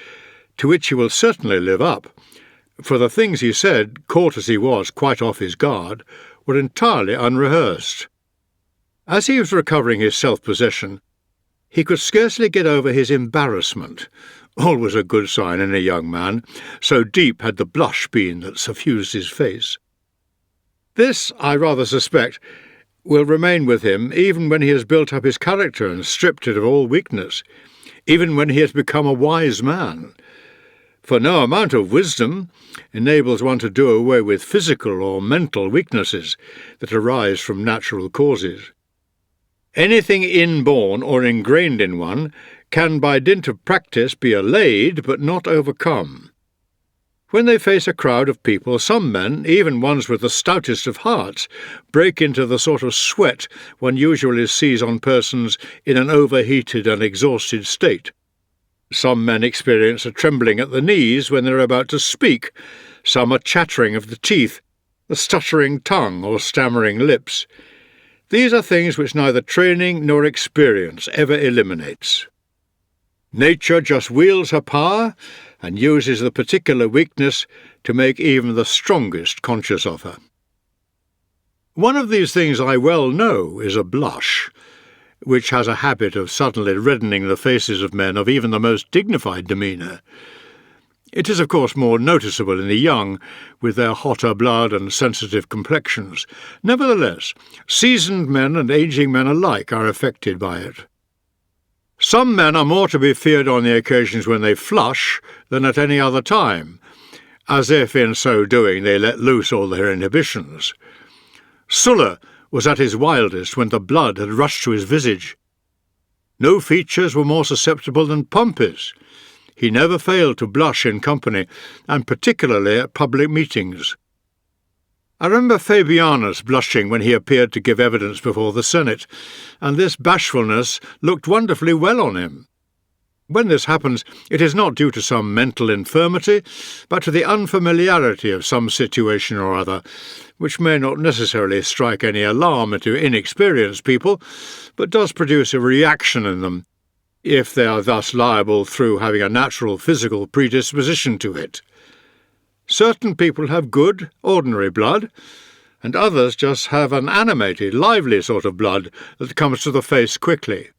to which he will certainly live up, for the things he said, caught as he was quite off his guard, were entirely unrehearsed. As he was recovering his self-possession, he could scarcely get over his embarrassment, always a good sign in a young man, so deep had the blush been that suffused his face. This, I rather suspect, will remain with him even when he has built up his character and stripped it of all weakness, even when he has become a wise man. For no amount of wisdom enables one to do away with physical or mental weaknesses that arise from natural causes. Anything inborn or ingrained in one can by dint of practice be allayed but not overcome. When they face a crowd of people, some men, even ones with the stoutest of hearts, break into the sort of sweat one usually sees on persons in an overheated and exhausted state. Some men experience a trembling at the knees when they are about to speak, some a chattering of the teeth, a stuttering tongue or stammering lips. These are things which neither training nor experience ever eliminates. Nature just wields her power and uses the particular weakness to make even the strongest conscious of her. One of these things I well know is a blush, which has a habit of suddenly reddening the faces of men of even the most dignified demeanour. It is, of course, more noticeable in the young, with their hotter blood and sensitive complexions. Nevertheless, seasoned men and ageing men alike are affected by it. Some men are more to be feared on the occasions when they flush than at any other time, as if in so doing they let loose all their inhibitions. Sulla was at his wildest when the blood had rushed to his visage. No features were more susceptible than Pompey's. He never failed to blush in company, and particularly at public meetings. I remember Fabianus blushing when he appeared to give evidence before the Senate, and this bashfulness looked wonderfully well on him. When this happens, it is not due to some mental infirmity, but to the unfamiliarity of some situation or other, which may not necessarily strike any alarm into inexperienced people, but does produce a reaction in them, if they are thus liable through having a natural physical predisposition to it. Certain people have good, ordinary blood, and others just have an animated, lively sort of blood that comes to the face quickly.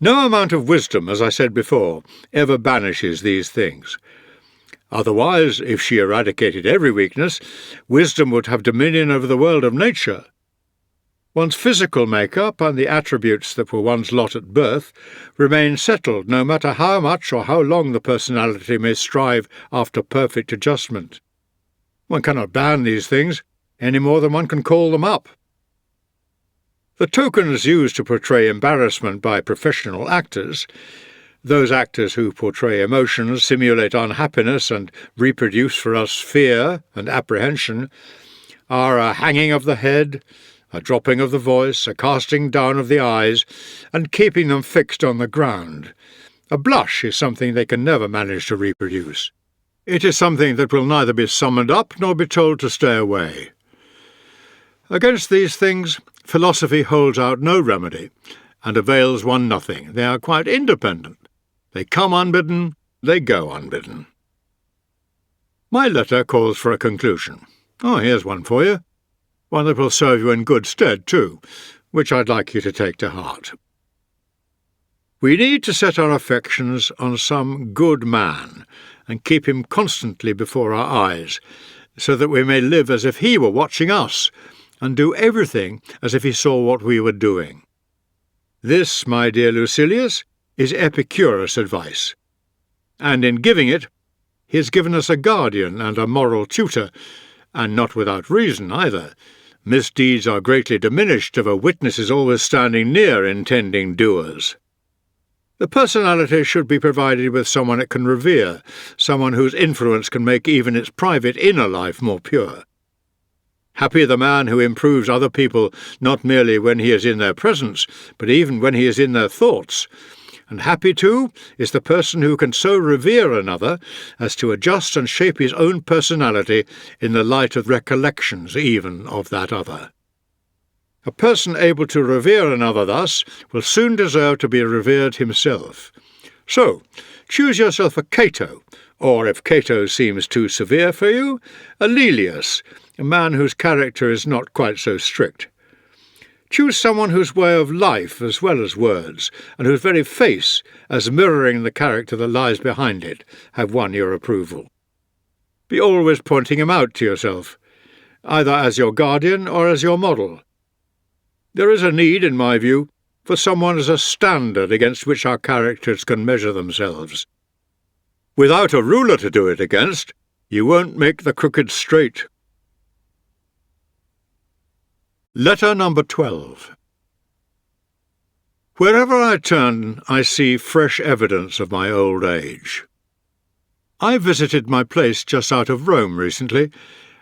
No amount of wisdom, as I said before, ever banishes these things. Otherwise, if she eradicated every weakness, wisdom would have dominion over the world of nature. One's physical make-up and the attributes that were one's lot at birth remain settled no matter how much or how long the personality may strive after perfect adjustment. One cannot ban these things any more than one can call them up. The tokens used to portray embarrassment by professional actors, those actors who portray emotions, simulate unhappiness, and reproduce for us fear and apprehension, are a hanging of the head, a dropping of the voice, a casting down of the eyes, and keeping them fixed on the ground. A blush is something they can never manage to reproduce. It is something that will neither be summoned up nor be told to stay away. Against these things, philosophy holds out no remedy, and avails one nothing. They are quite independent. They come unbidden, they go unbidden. My letter calls for a conclusion. Oh, here's one for you. One that will serve you in good stead, too, which I'd like you to take to heart. We need to set our affections on some good man, and keep him constantly before our eyes, so that we may live as if he were watching us, and do everything as if he saw what we were doing. This, my dear Lucilius, is Epicurus' advice, and in giving it, he has given us a guardian and a moral tutor, and not without reason either. Misdeeds are greatly diminished if a witness is always standing near intending doers. The personality should be provided with someone it can revere, someone whose influence can make even its private inner life more pure. Happy the man who improves other people not merely when he is in their presence, but even when he is in their thoughts. And happy, too, is the person who can so revere another as to adjust and shape his own personality in the light of recollections even of that other. A person able to revere another thus will soon deserve to be revered himself. So, choose yourself a Cato, or if Cato seems too severe for you, a Lelius, a man whose character is not quite so strict. Choose someone whose way of life as well as words, and whose very face, as mirroring the character that lies behind it, have won your approval. Be always pointing him out to yourself, either as your guardian or as your model. There is a need, in my view, for someone as a standard against which our characters can measure themselves. Without a ruler to do it against, you won't make the crooked straight. Letter number 12. Wherever I turn, I see fresh evidence of my old age. I visited my place just out of Rome recently,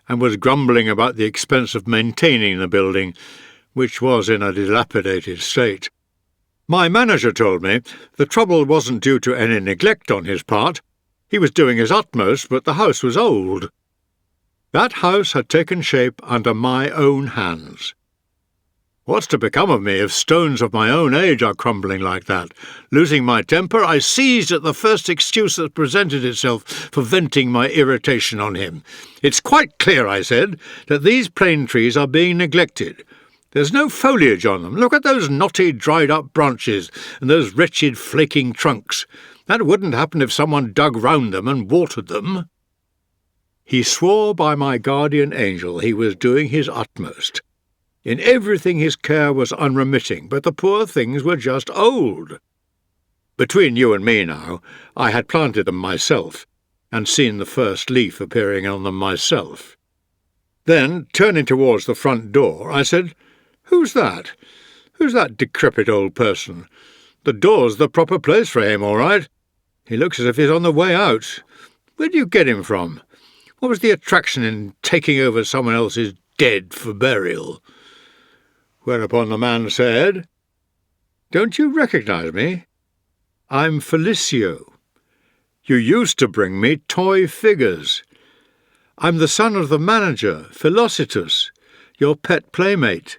and was grumbling about the expense of maintaining the building, which was in a dilapidated state. My manager told me the trouble wasn't due to any neglect on his part. He was doing his utmost, but the house was old. That house had taken shape under my own hands. What's to become of me if stones of my own age are crumbling like that? Losing my temper, I seized at the first excuse that presented itself for venting my irritation on him. It's quite clear, I said, that these plane trees are being neglected. There's no foliage on them. Look at those knotty, dried-up branches and those wretched, flaking trunks. That wouldn't happen if someone dug round them and watered them. He swore by my guardian angel he was doing his utmost. In everything his care was unremitting, but the poor things were just old. Between you and me now, I had planted them myself, and seen the first leaf appearing on them myself. Then, turning towards the front door, I said, "Who's that? Who's that decrepit old person? The door's the proper place for him, all right. He looks as if he's on the way out. Where do you get him from? What was the attraction in taking over someone else's dead for burial?" Whereupon the man said, "Don't you recognize me? I'm Felicio. You used to bring me toy figures. I'm the son of the manager, Philocitus, your pet playmate."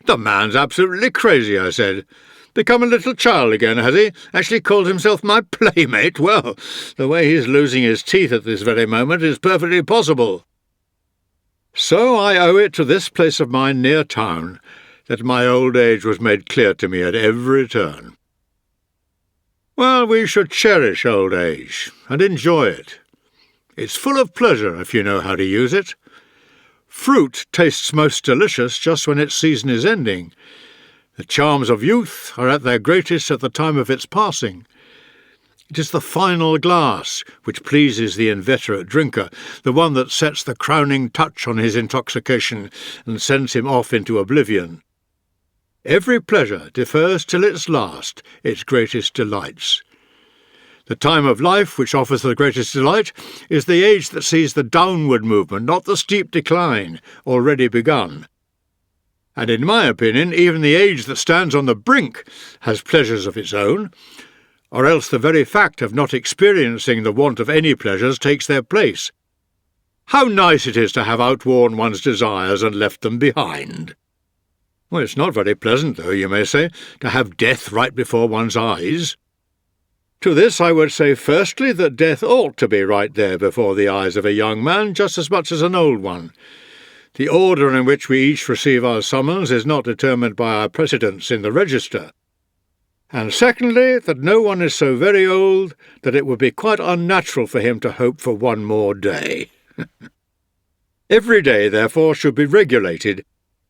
"The man's absolutely crazy," I said. "Become a little child again, has he? Actually calls himself my playmate? Well, the way he's losing his teeth at this very moment is perfectly possible." So I owe it to this place of mine near town that my old age was made clear to me at every turn. Well, we should cherish old age and enjoy it. It's full of pleasure if you know how to use it. Fruit tastes most delicious just when its season is ending. The charms of youth are at their greatest at the time of its passing. It is the final glass which pleases the inveterate drinker, the one that sets the crowning touch on his intoxication and sends him off into oblivion. Every pleasure defers till its last, its greatest delights. The time of life which offers the greatest delight is the age that sees the downward movement, not the steep decline, already begun. And in my opinion, even the age that stands on the brink has pleasures of its own, or else the very fact of not experiencing the want of any pleasures takes their place. How nice it is to have outworn one's desires and left them behind! Well, it's not very pleasant, though, you may say, to have death right before one's eyes. To this I would say firstly that death ought to be right there before the eyes of a young man just as much as an old one. The order in which we each receive our summons is not determined by our precedence in the register. And secondly, that no one is so very old that it would be quite unnatural for him to hope for one more day. Every day, therefore, should be regulated,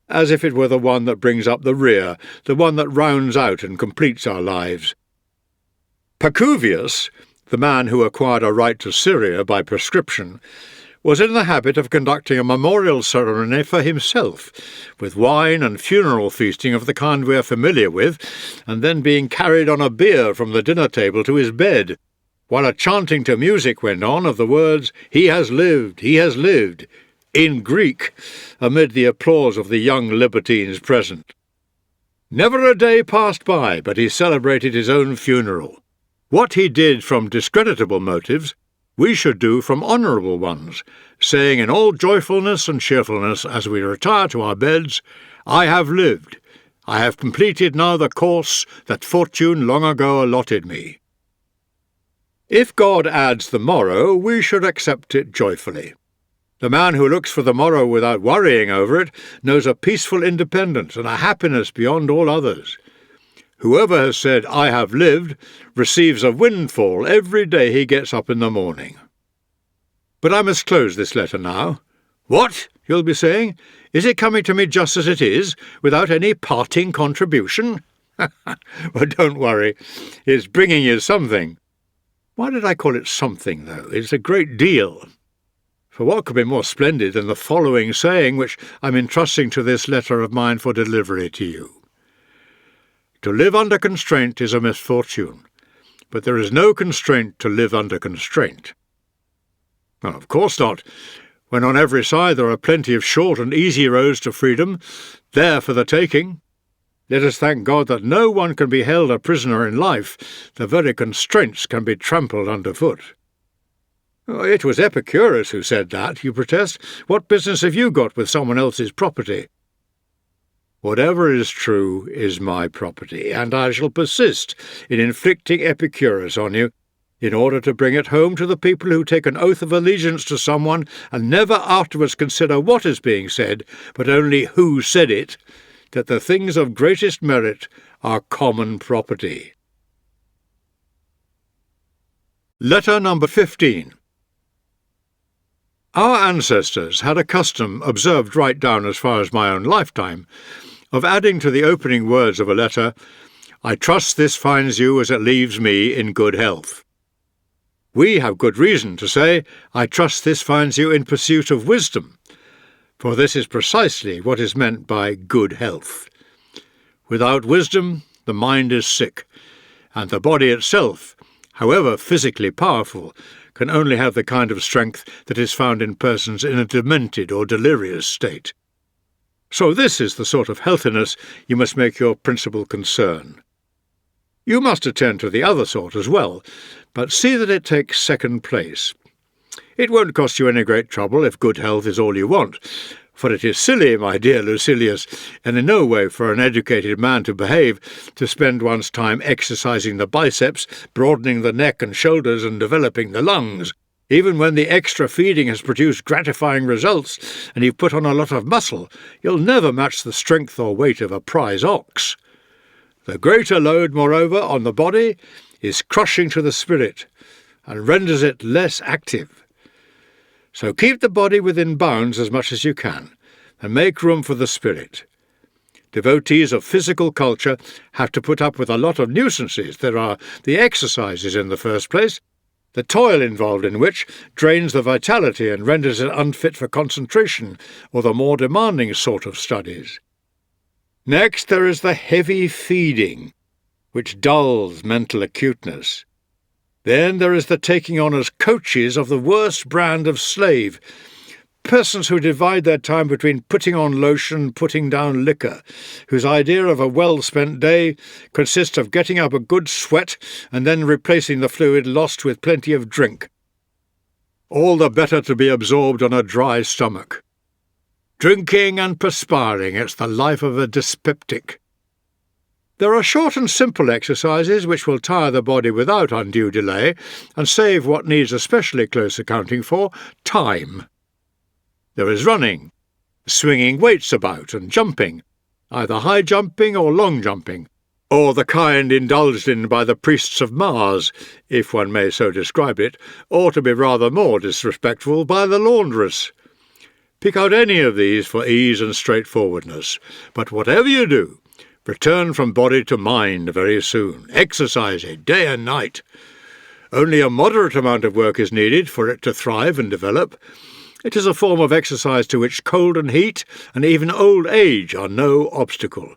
as if it were the one that brings up the rear, the one that rounds out and completes our lives. Pacuvius, the man who acquired a right to Syria by prescription, was in the habit of conducting a memorial ceremony for himself, with wine and funeral feasting of the kind we are familiar with, and then being carried on a bier from the dinner table to his bed, while a chanting to music went on of the words, he has lived, in Greek, amid the applause of the young libertines present. Never a day passed by but he celebrated his own funeral. What he did from discreditable motives, we should do from honourable ones, saying in all joyfulness and cheerfulness as we retire to our beds, I have lived, I have completed now the course that fortune long ago allotted me. If God adds the morrow, we should accept it joyfully. The man who looks for the morrow without worrying over it knows a peaceful independence and a happiness beyond all others. Whoever has said, I have lived, receives a windfall every day he gets up in the morning. But I must close this letter now. What, you'll be saying? Is it coming to me just as it is, without any parting contribution? Well, don't worry. It's bringing you something. Why did I call it something, though? It's a great deal. For what could be more splendid than the following saying, which I'm entrusting to this letter of mine for delivery to you? To live under constraint is a misfortune, but there is no constraint to live under constraint. Well, of course not. When on every side there are plenty of short and easy roads to freedom, there for the taking. Let us thank God that no one can be held a prisoner in life. The very constraints can be trampled underfoot. Oh, it was Epicurus who said that, you protest. What business have you got with someone else's property? Whatever is true is my property, and I shall persist in inflicting Epicurus on you, in order to bring it home to the people who take an oath of allegiance to someone and never afterwards consider what is being said, but only who said it, that the things of greatest merit are common property. Letter number 15. Our ancestors had a custom, observed right down as far as my own lifetime, of adding to the opening words of a letter, I trust this finds you as it leaves me in good health. We have good reason to say, I trust this finds you in pursuit of wisdom, for this is precisely what is meant by good health. Without wisdom, the mind is sick, and the body itself, however physically powerful, can only have the kind of strength that is found in persons in a demented or delirious state. So this is the sort of healthiness you must make your principal concern. You must attend to the other sort as well, but see that it takes second place. It won't cost you any great trouble if good health is all you want, for it is silly, my dear Lucilius, and in no way for an educated man to behave, to spend one's time exercising the biceps, broadening the neck and shoulders, and developing the lungs, even when the extra feeding has produced gratifying results and you've put on a lot of muscle. You'll never match the strength or weight of a prize ox. The greater load, moreover, on the body is crushing to the spirit and renders it less active. So keep the body within bounds as much as you can, and make room for the spirit. Devotees of physical culture have to put up with a lot of nuisances. There are the exercises in the first place, the toil involved in which drains the vitality and renders it unfit for concentration or the more demanding sort of studies. Next there is the heavy feeding, which dulls mental acuteness. Then there is the taking on as coaches of the worst brand of slave, persons who divide their time between putting on lotion, putting down liquor, whose idea of a well-spent day consists of getting up a good sweat and then replacing the fluid lost with plenty of drink. All the better to be absorbed on a dry stomach. Drinking and perspiring, it's the life of a dyspeptic. There are short and simple exercises which will tire the body without undue delay and save what needs especially close accounting for, time. There is running, swinging weights about and jumping, either high jumping or long jumping, or the kind indulged in by the priests of Mars, if one may so describe it, or to be rather more disrespectful, by the laundress. Pick out any of these for ease and straightforwardness, but whatever you do, return from body to mind very soon. Exercise it day and night. Only a moderate amount of work is needed for it to thrive and develop. It is a form of exercise to which cold and heat, and even old age, are no obstacle.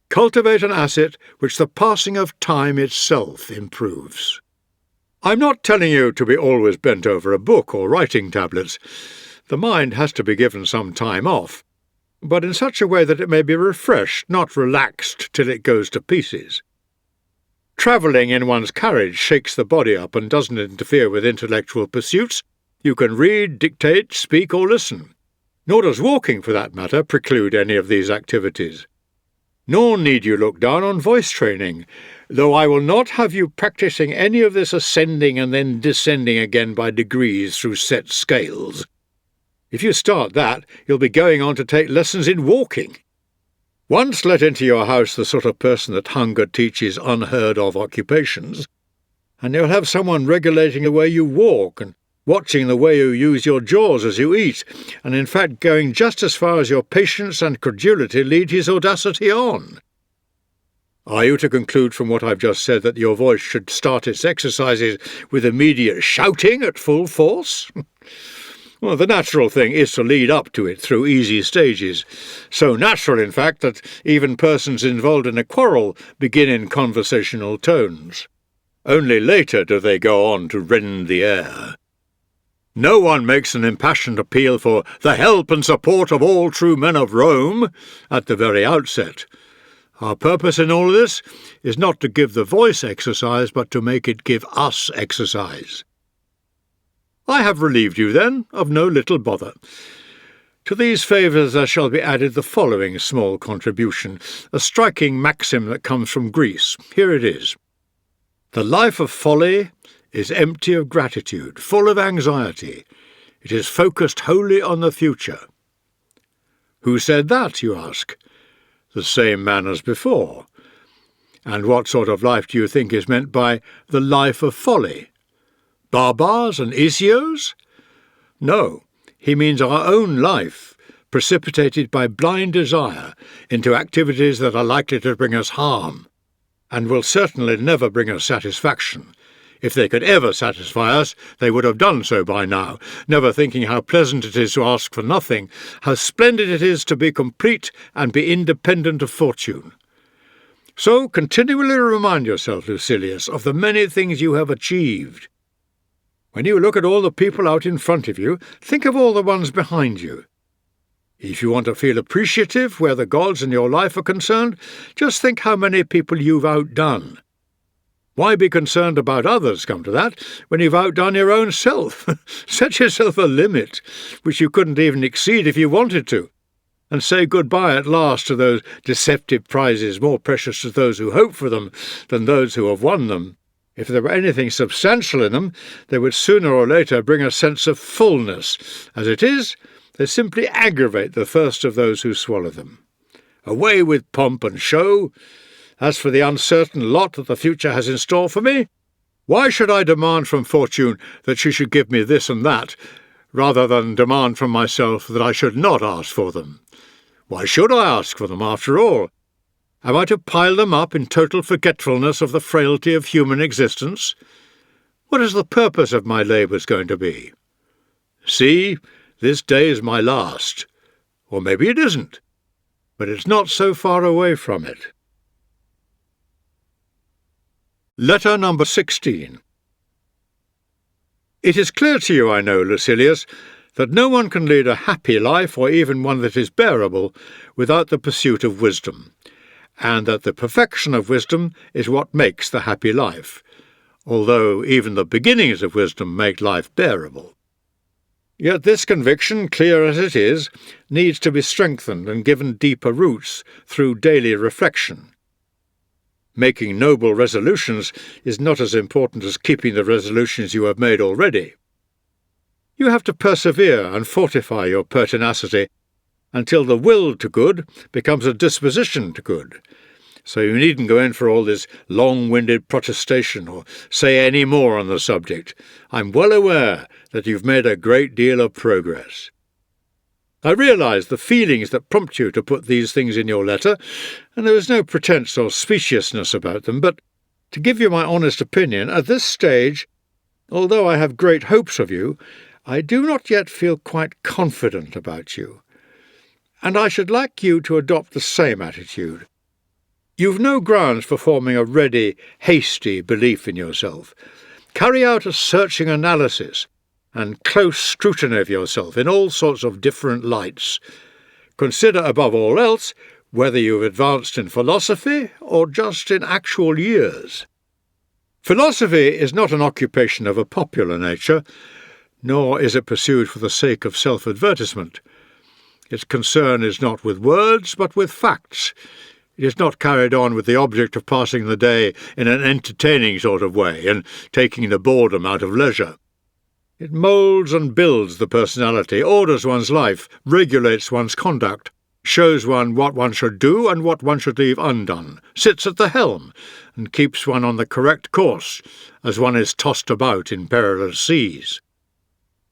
Cultivate an asset which the passing of time itself improves. I'm not telling you to be always bent over a book or writing tablets. The mind has to be given some time off, but in such a way that it may be refreshed, not relaxed till it goes to pieces. Travelling in one's carriage shakes the body up and doesn't interfere with intellectual pursuits. You can read, dictate, speak, or listen. Nor does walking, for that matter, preclude any of these activities. Nor need you look down on voice training, though I will not have you practising any of this ascending and then descending again by degrees through set scales. If you start that, you'll be going on to take lessons in walking. Once let into your house the sort of person that hunger teaches unheard-of occupations, and you'll have someone regulating the way you walk and watching the way you use your jaws as you eat, and in fact going just as far as your patience and credulity lead his audacity on. Are you to conclude from what I've just said that your voice should start its exercises with immediate shouting at full force? Well, the natural thing is to lead up to it through easy stages, so natural, in fact, that even persons involved in a quarrel begin in conversational tones. Only later do they go on to rend the air. No one makes an impassioned appeal for the help and support of all true men of Rome at the very outset. Our purpose in all this is not to give the voice exercise, but to make it give us exercise. I have relieved you, then, of no little bother. To these favours there shall be added the following small contribution, a striking maxim that comes from Greece. Here it is. The life of folly is empty of gratitude, full of anxiety. It is focused wholly on the future. Who said that, you ask? The same man as before. And what sort of life do you think is meant by the life of folly? Barbars and Isios? No, he means our own life, precipitated by blind desire into activities that are likely to bring us harm, and will certainly never bring us satisfaction. If they could ever satisfy us, they would have done so by now, never thinking how pleasant it is to ask for nothing, how splendid it is to be complete and be independent of fortune. So continually remind yourself, Lucilius, of the many things you have achieved. When you look at all the people out in front of you, think of all the ones behind you. If you want to feel appreciative where the gods in your life are concerned, just think how many people you've outdone. Why be concerned about others, come to that, when you've outdone your own self? Set yourself a limit, which you couldn't even exceed if you wanted to, and say goodbye at last to those deceptive prizes more precious to those who hope for them than those who have won them. If there were anything substantial in them, they would sooner or later bring a sense of fullness. As it is, they simply aggravate the thirst of those who swallow them. Away with pomp and show! As for the uncertain lot that the future has in store for me, why should I demand from fortune that she should give me this and that, rather than demand from myself that I should not ask for them. Why should I ask for them, after all? Am I to pile them up in total forgetfulness of the frailty of human existence? What is the purpose of my labours going to be? See, this day is my last. Or maybe it isn't, but it's not so far away from it. Letter number 16. It is clear to you, I know, Lucilius, that no one can lead a happy life, or even one that is bearable, without the pursuit of wisdom, and that the perfection of wisdom is what makes the happy life, although even the beginnings of wisdom make life bearable. Yet this conviction, clear as it is, needs to be strengthened and given deeper roots through daily reflection. Making noble resolutions is not as important as keeping the resolutions you have made already. You have to persevere and fortify your pertinacity until the will to good becomes a disposition to good. So you needn't go in for all this long-winded protestation or say any more on the subject. I'm well aware that you've made a great deal of progress. I realise the feelings that prompt you to put these things in your letter, and there is no pretence or speciousness about them, but to give you my honest opinion, at this stage, although I have great hopes of you, I do not yet feel quite confident about you, and I should like you to adopt the same attitude. You've no grounds for forming a ready, hasty belief in yourself. Carry out a searching analysis and close scrutiny of yourself in all sorts of different lights. Consider above all else whether you've advanced in philosophy or just in actual years. Philosophy is not an occupation of a popular nature, nor is it pursued for the sake of self-advertisement. Its concern is not with words, but with facts. It is not carried on with the object of passing the day in an entertaining sort of way and taking the boredom out of leisure. It moulds and builds the personality, orders one's life, regulates one's conduct, shows one what one should do and what one should leave undone, sits at the helm, and keeps one on the correct course as one is tossed about in perilous seas.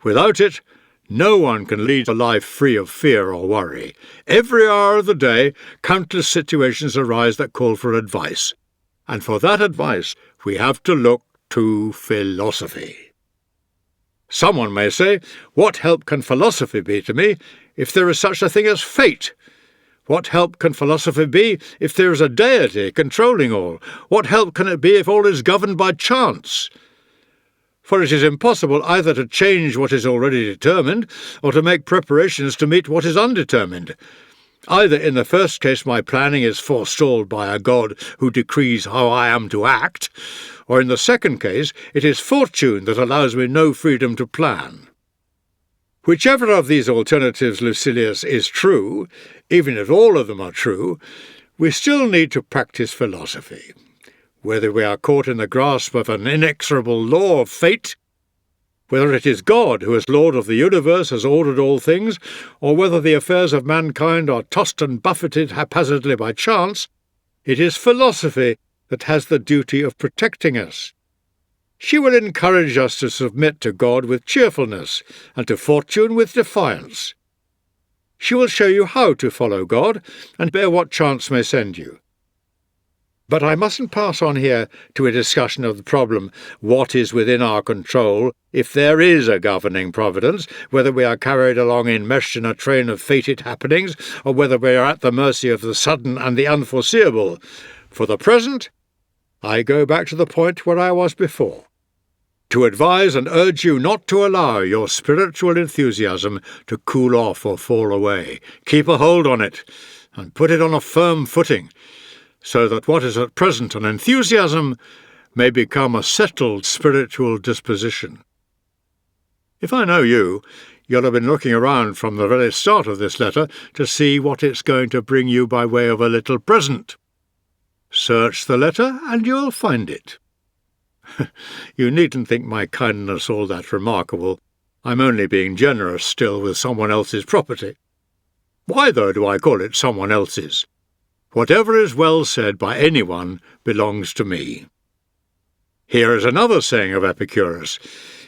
Without it, no one can lead a life free of fear or worry. Every hour of the day, countless situations arise that call for advice, and for that advice we have to look to philosophy. Someone may say, what help can philosophy be to me if there is such a thing as fate? What help can philosophy be if there is a deity controlling all? What help can it be if all is governed by chance? For it is impossible either to change what is already determined or to make preparations to meet what is undetermined. Either in the first case my planning is forestalled by a God who decrees how I am to act, or in the second case it is fortune that allows me no freedom to plan. Whichever of these alternatives, Lucilius, is true, even if all of them are true, we still need to practice philosophy. Whether we are caught in the grasp of an inexorable law of fate, whether it is God who as Lord of the universe has ordered all things, or whether the affairs of mankind are tossed and buffeted haphazardly by chance, it is philosophy that has the duty of protecting us. She will encourage us to submit to God with cheerfulness and to fortune with defiance. She will show you how to follow God and bear what chance may send you. But I mustn't pass on here to a discussion of the problem, what is within our control, if there is a governing providence, whether we are carried along enmeshed in a train of fated happenings, or whether we are at the mercy of the sudden and the unforeseeable. For the present, I go back to the point where I was before, to advise and urge you not to allow your spiritual enthusiasm to cool off or fall away. Keep a hold on it, and put it on a firm footing, so that what is at present an enthusiasm may become a settled spiritual disposition. If I know you, you'll have been looking around from the very start of this letter to see what it's going to bring you by way of a little present. Search the letter and you'll find it. You needn't think my kindness all that remarkable. I'm only being generous still with someone else's property. Why, though, do I call it someone else's? Whatever is well said by anyone belongs to me. Here is another saying of Epicurus.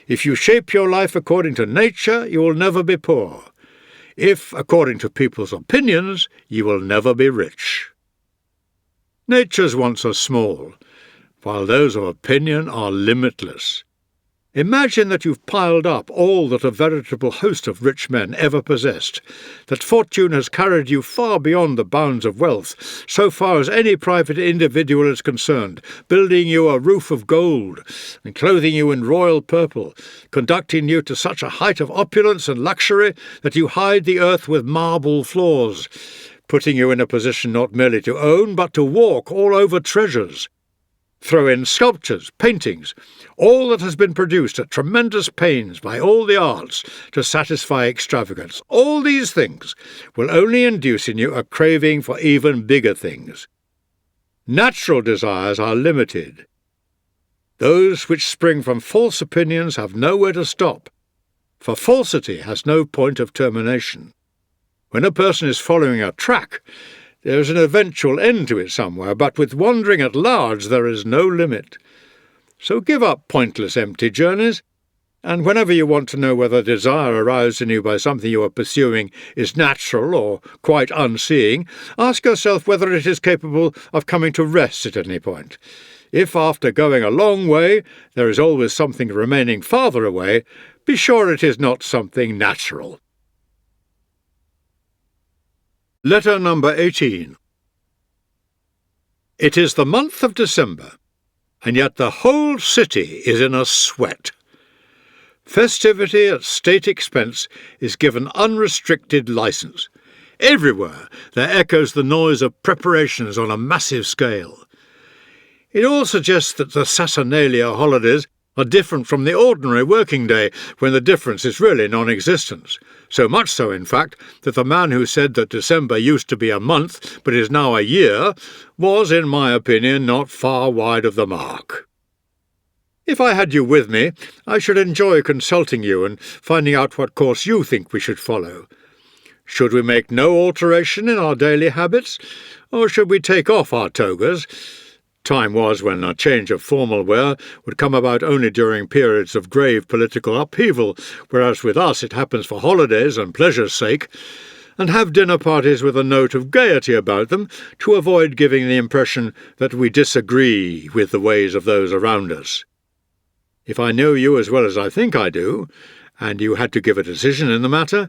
If you shape your life according to nature, you will never be poor. If, according to people's opinions, you will never be rich. Nature's wants are small, while those of opinion are limitless. Imagine that you've piled up all that a veritable host of rich men ever possessed, that fortune has carried you far beyond the bounds of wealth, so far as any private individual is concerned, building you a roof of gold, and clothing you in royal purple, conducting you to such a height of opulence and luxury that you hide the earth with marble floors, putting you in a position not merely to own, but to walk all over treasures. Throw in sculptures, paintings, all that has been produced at tremendous pains by all the arts to satisfy extravagance. All these things will only induce in you a craving for even bigger things. Natural desires are limited. Those which spring from false opinions have nowhere to stop, for falsity has no point of termination. When a person is following a track, there is an eventual end to it somewhere, but with wandering at large there is no limit. So give up pointless empty journeys, and whenever you want to know whether desire aroused in you by something you are pursuing is natural or quite unseeing, ask yourself whether it is capable of coming to rest at any point. If after going a long way there is always something remaining farther away, be sure it is not something natural. Letter number 18. It is the month of December, and yet the whole city is in a sweat. Festivity at state expense is given unrestricted license. Everywhere there echoes the noise of preparations on a massive scale. It all suggests that the Saturnalia holidays are different from the ordinary working day, when the difference is really non-existent. So much so, in fact, that the man who said that December used to be a month, but is now a year, was, in my opinion, not far wide of the mark. If I had you with me, I should enjoy consulting you and finding out what course you think we should follow. Should we make no alteration in our daily habits, or should we take off our togas? Time was when a change of formal wear would come about only during periods of grave political upheaval, whereas with us it happens for holidays and pleasure's sake, and have dinner parties with a note of gaiety about them to avoid giving the impression that we disagree with the ways of those around us. If I know you as well as I think I do, and you had to give a decision in the matter,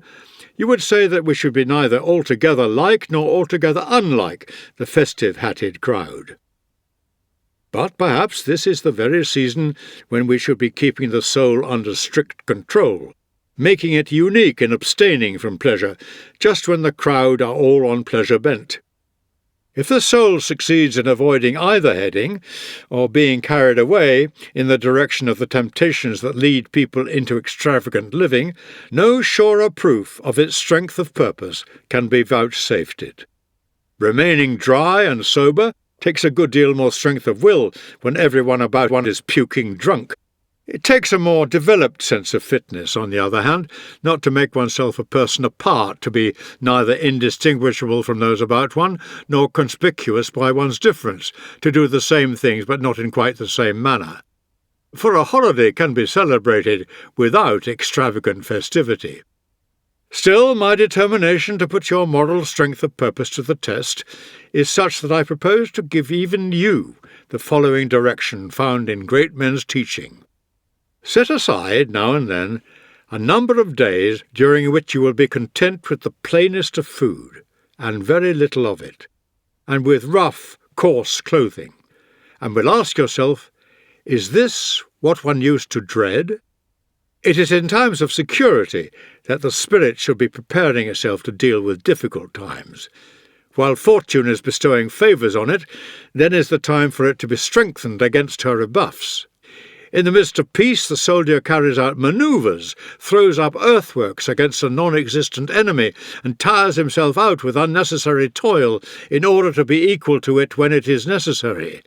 you would say that we should be neither altogether like nor altogether unlike the festive-hatted crowd. But perhaps this is the very season when we should be keeping the soul under strict control, making it unique in abstaining from pleasure, just when the crowd are all on pleasure bent. If the soul succeeds in avoiding either heading, or being carried away in the direction of the temptations that lead people into extravagant living, no surer proof of its strength of purpose can be vouchsafed it. Remaining dry and sober takes a good deal more strength of will when everyone about one is puking drunk. It takes a more developed sense of fitness, on the other hand, not to make oneself a person apart, to be neither indistinguishable from those about one, nor conspicuous by one's difference, to do the same things but not in quite the same manner. For a holiday can be celebrated without extravagant festivity. Still, my determination to put your moral strength of purpose to the test is such that I propose to give even you the following direction found in great men's teaching. Set aside, now and then, a number of days during which you will be content with the plainest of food, and very little of it, and with rough, coarse clothing, and will ask yourself, is this what one used to dread? It is in times of security that the spirit should be preparing itself to deal with difficult times. While fortune is bestowing favours on it, then is the time for it to be strengthened against her rebuffs. In the midst of peace, the soldier carries out manoeuvres, throws up earthworks against a non-existent enemy, and tires himself out with unnecessary toil in order to be equal to it when it is necessary.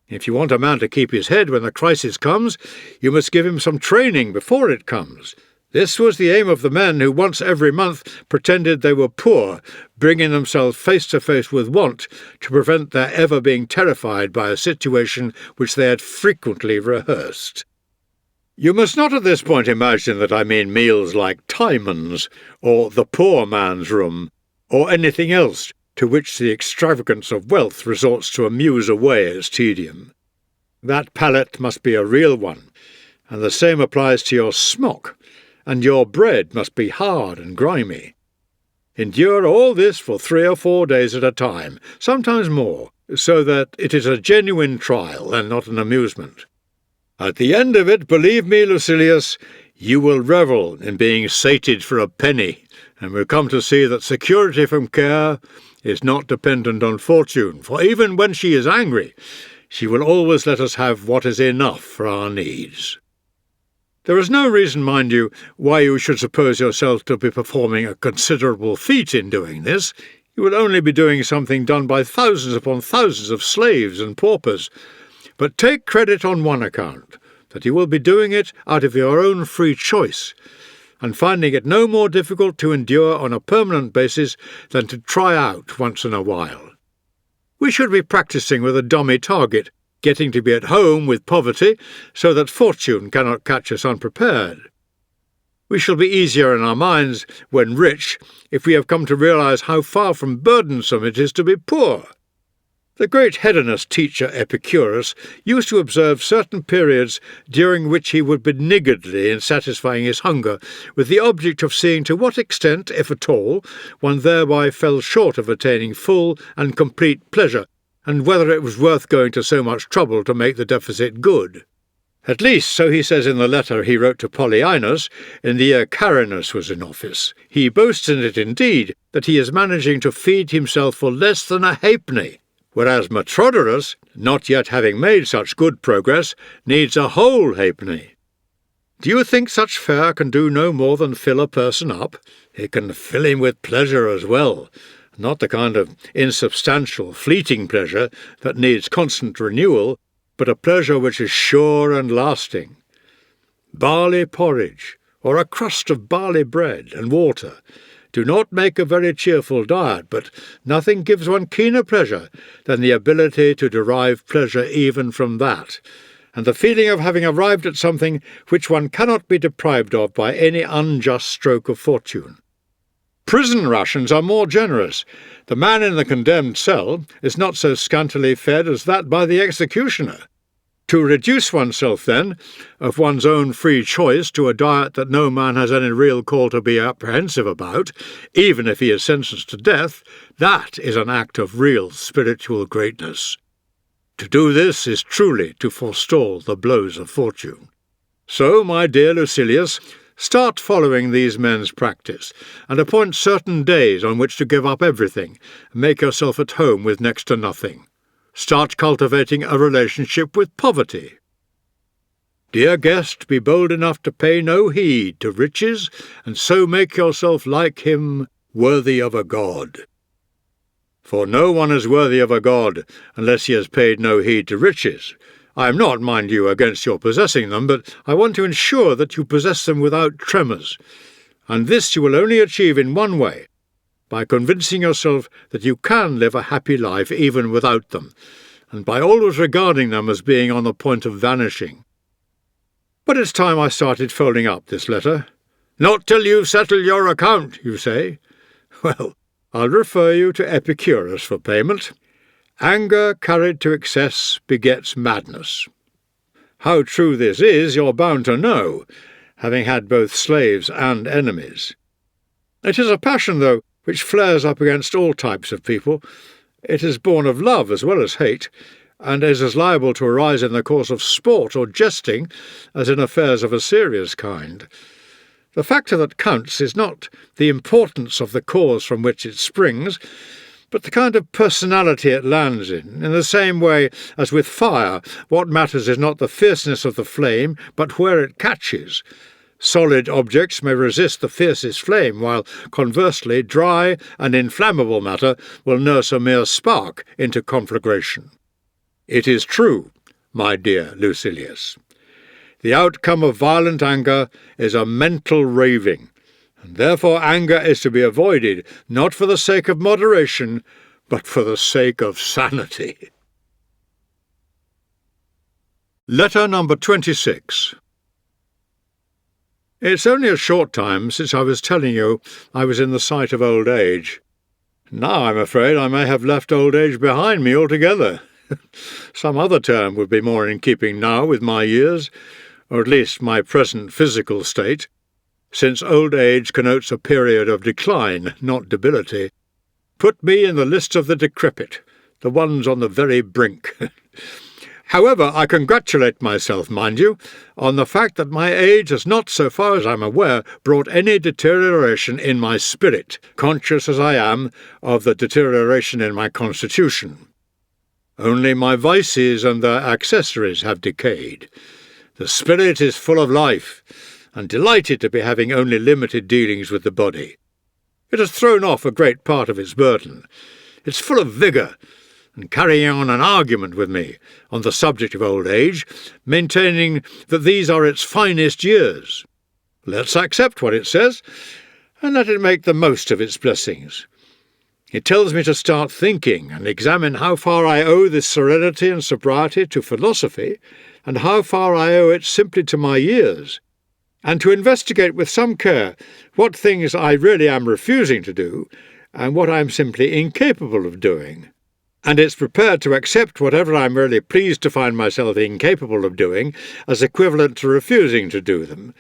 If you want a man to keep his head when the crisis comes, you must give him some training before it comes. This was the aim of the men who once every month pretended they were poor, bringing themselves face to face with want to prevent their ever being terrified by a situation which they had frequently rehearsed. You must not at this point imagine that I mean meals like Timon's, or the poor man's room, or anything else to which the extravagance of wealth resorts to amuse away its tedium. That palate must be a real one, and the same applies to your smock, and your bread must be hard and grimy. Endure all this for 3 or 4 days at a time, sometimes more, so that it is a genuine trial and not an amusement. At the end of it, believe me, Lucilius, you will revel in being sated for a penny, and will come to see that security from care is not dependent on fortune, for even when she is angry, she will always let us have what is enough for our needs. There is no reason, mind you, why you should suppose yourself to be performing a considerable feat in doing this. You will only be doing something done by thousands upon thousands of slaves and paupers. But take credit on one account, that you will be doing it out of your own free choice, and finding it no more difficult to endure on a permanent basis than to try out once in a while. We should be practising with a dummy target, getting to be at home with poverty, so that fortune cannot catch us unprepared. We shall be easier in our minds when rich, if we have come to realize how far from burdensome it is to be poor. The great hedonist teacher Epicurus used to observe certain periods during which he would be niggardly in satisfying his hunger, with the object of seeing to what extent, if at all, one thereby fell short of attaining full and complete pleasure, and whether it was worth going to so much trouble to make the deficit good. At least, so he says in the letter he wrote to Polyaenus in the year Carinus was in office. He boasts in it, indeed, that he is managing to feed himself for less than a halfpenny, whereas Metrodorus, not yet having made such good progress, needs a whole halfpenny. Do you think such fare can do no more than fill a person up? It can fill him with pleasure as well, not the kind of insubstantial, fleeting pleasure that needs constant renewal, but a pleasure which is sure and lasting. Barley porridge, or a crust of barley bread and water, do not make a very cheerful diet, but nothing gives one keener pleasure than the ability to derive pleasure even from that, and the feeling of having arrived at something which one cannot be deprived of by any unjust stroke of fortune. Prison rations are more generous. The man in the condemned cell is not so scantily fed as that by the executioner. To reduce oneself, then, of one's own free choice to a diet that no man has any real call to be apprehensive about, even if he is sentenced to death, that is an act of real spiritual greatness. To do this is truly to forestall the blows of fortune. So, my dear Lucilius, start following these men's practice, and appoint certain days on which to give up everything, and make yourself at home with next to nothing. Start cultivating a relationship with poverty. Dear guest, be bold enough to pay no heed to riches, and so make yourself like him, worthy of a god. For no one is worthy of a god unless he has paid no heed to riches. I am not, mind you, against your possessing them, but I want to ensure that you possess them without tremors, and this you will only achieve in one way, by convincing yourself that you can live a happy life even without them, and by always regarding them as being on the point of vanishing. But it's time I started folding up this letter. Not till you've settled your account, you say. Well, I'll refer you to Epicurus for payment. Anger carried to excess begets madness. How true this is you're bound to know, having had both slaves and enemies. It is a passion, though, which flares up against all types of people. It is born of love as well as hate, and is as liable to arise in the course of sport or jesting as in affairs of a serious kind. The factor that counts is not the importance of the cause from which it springs, but the kind of personality it lands in the same way as with fire, what matters is not the fierceness of the flame, but where it catches. Solid objects may resist the fiercest flame, while, conversely, dry and inflammable matter will nurse a mere spark into conflagration. It is true, my dear Lucilius. The outcome of violent anger is a mental raving, and therefore anger is to be avoided, not for the sake of moderation, but for the sake of sanity. Letter number 26. It's only a short time since I was telling you I was in the sight of old age. Now I'm afraid I may have left old age behind me altogether. Some other term would be more in keeping now with my years, or at least my present physical state, since old age connotes a period of decline, not debility. Put me in the list of the decrepit, the ones on the very brink. However, I congratulate myself, mind you, on the fact that my age has not, so far as I'm aware, brought any deterioration in my spirit, conscious as I am of the deterioration in my constitution. Only my vices and their accessories have decayed. The spirit is full of life, and delighted to be having only limited dealings with the body. It has thrown off a great part of its burden. It's full of vigour, and carrying on an argument with me on the subject of old age, maintaining that these are its finest years. Let's accept what it says, and let it make the most of its blessings. It tells me to start thinking and examine how far I owe this serenity and sobriety to philosophy, and how far I owe it simply to my years, and to investigate with some care what things I really am refusing to do, and what I am simply incapable of doing. And it's prepared to accept whatever I'm really pleased to find myself incapable of doing as equivalent to refusing to do them.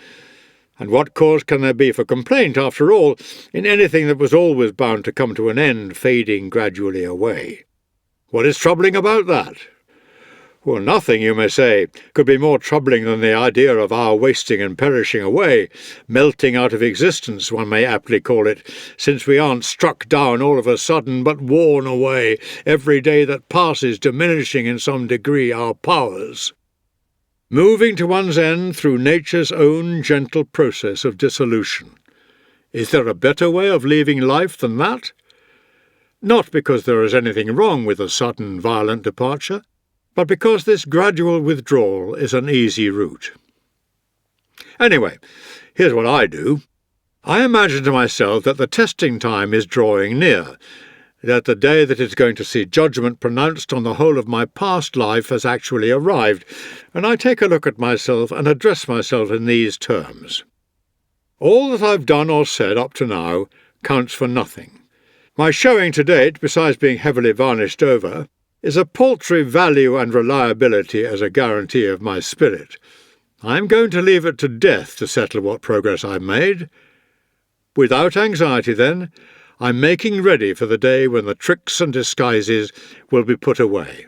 And what cause can there be for complaint, after all, in anything that was always bound to come to an end, fading gradually away? What is troubling about that? Well, nothing, you may say, could be more troubling than the idea of our wasting and perishing away, melting out of existence, one may aptly call it, since we aren't struck down all of a sudden, but worn away, every day that passes diminishing in some degree our powers. Moving to one's end through nature's own gentle process of dissolution. Is there a better way of leaving life than that? Not because there is anything wrong with a sudden, violent departure, but because this gradual withdrawal is an easy route. Anyway, here's what I do. I imagine to myself that the testing time is drawing near, that the day that is going to see judgment pronounced on the whole of my past life has actually arrived, and I take a look at myself and address myself in these terms. All that I've done or said up to now counts for nothing. My showing to date, besides being heavily varnished over, is a paltry value and reliability as a guarantee of my spirit. I am going to leave it to death to settle what progress I've made. Without anxiety, then, I'm making ready for the day when the tricks and disguises will be put away,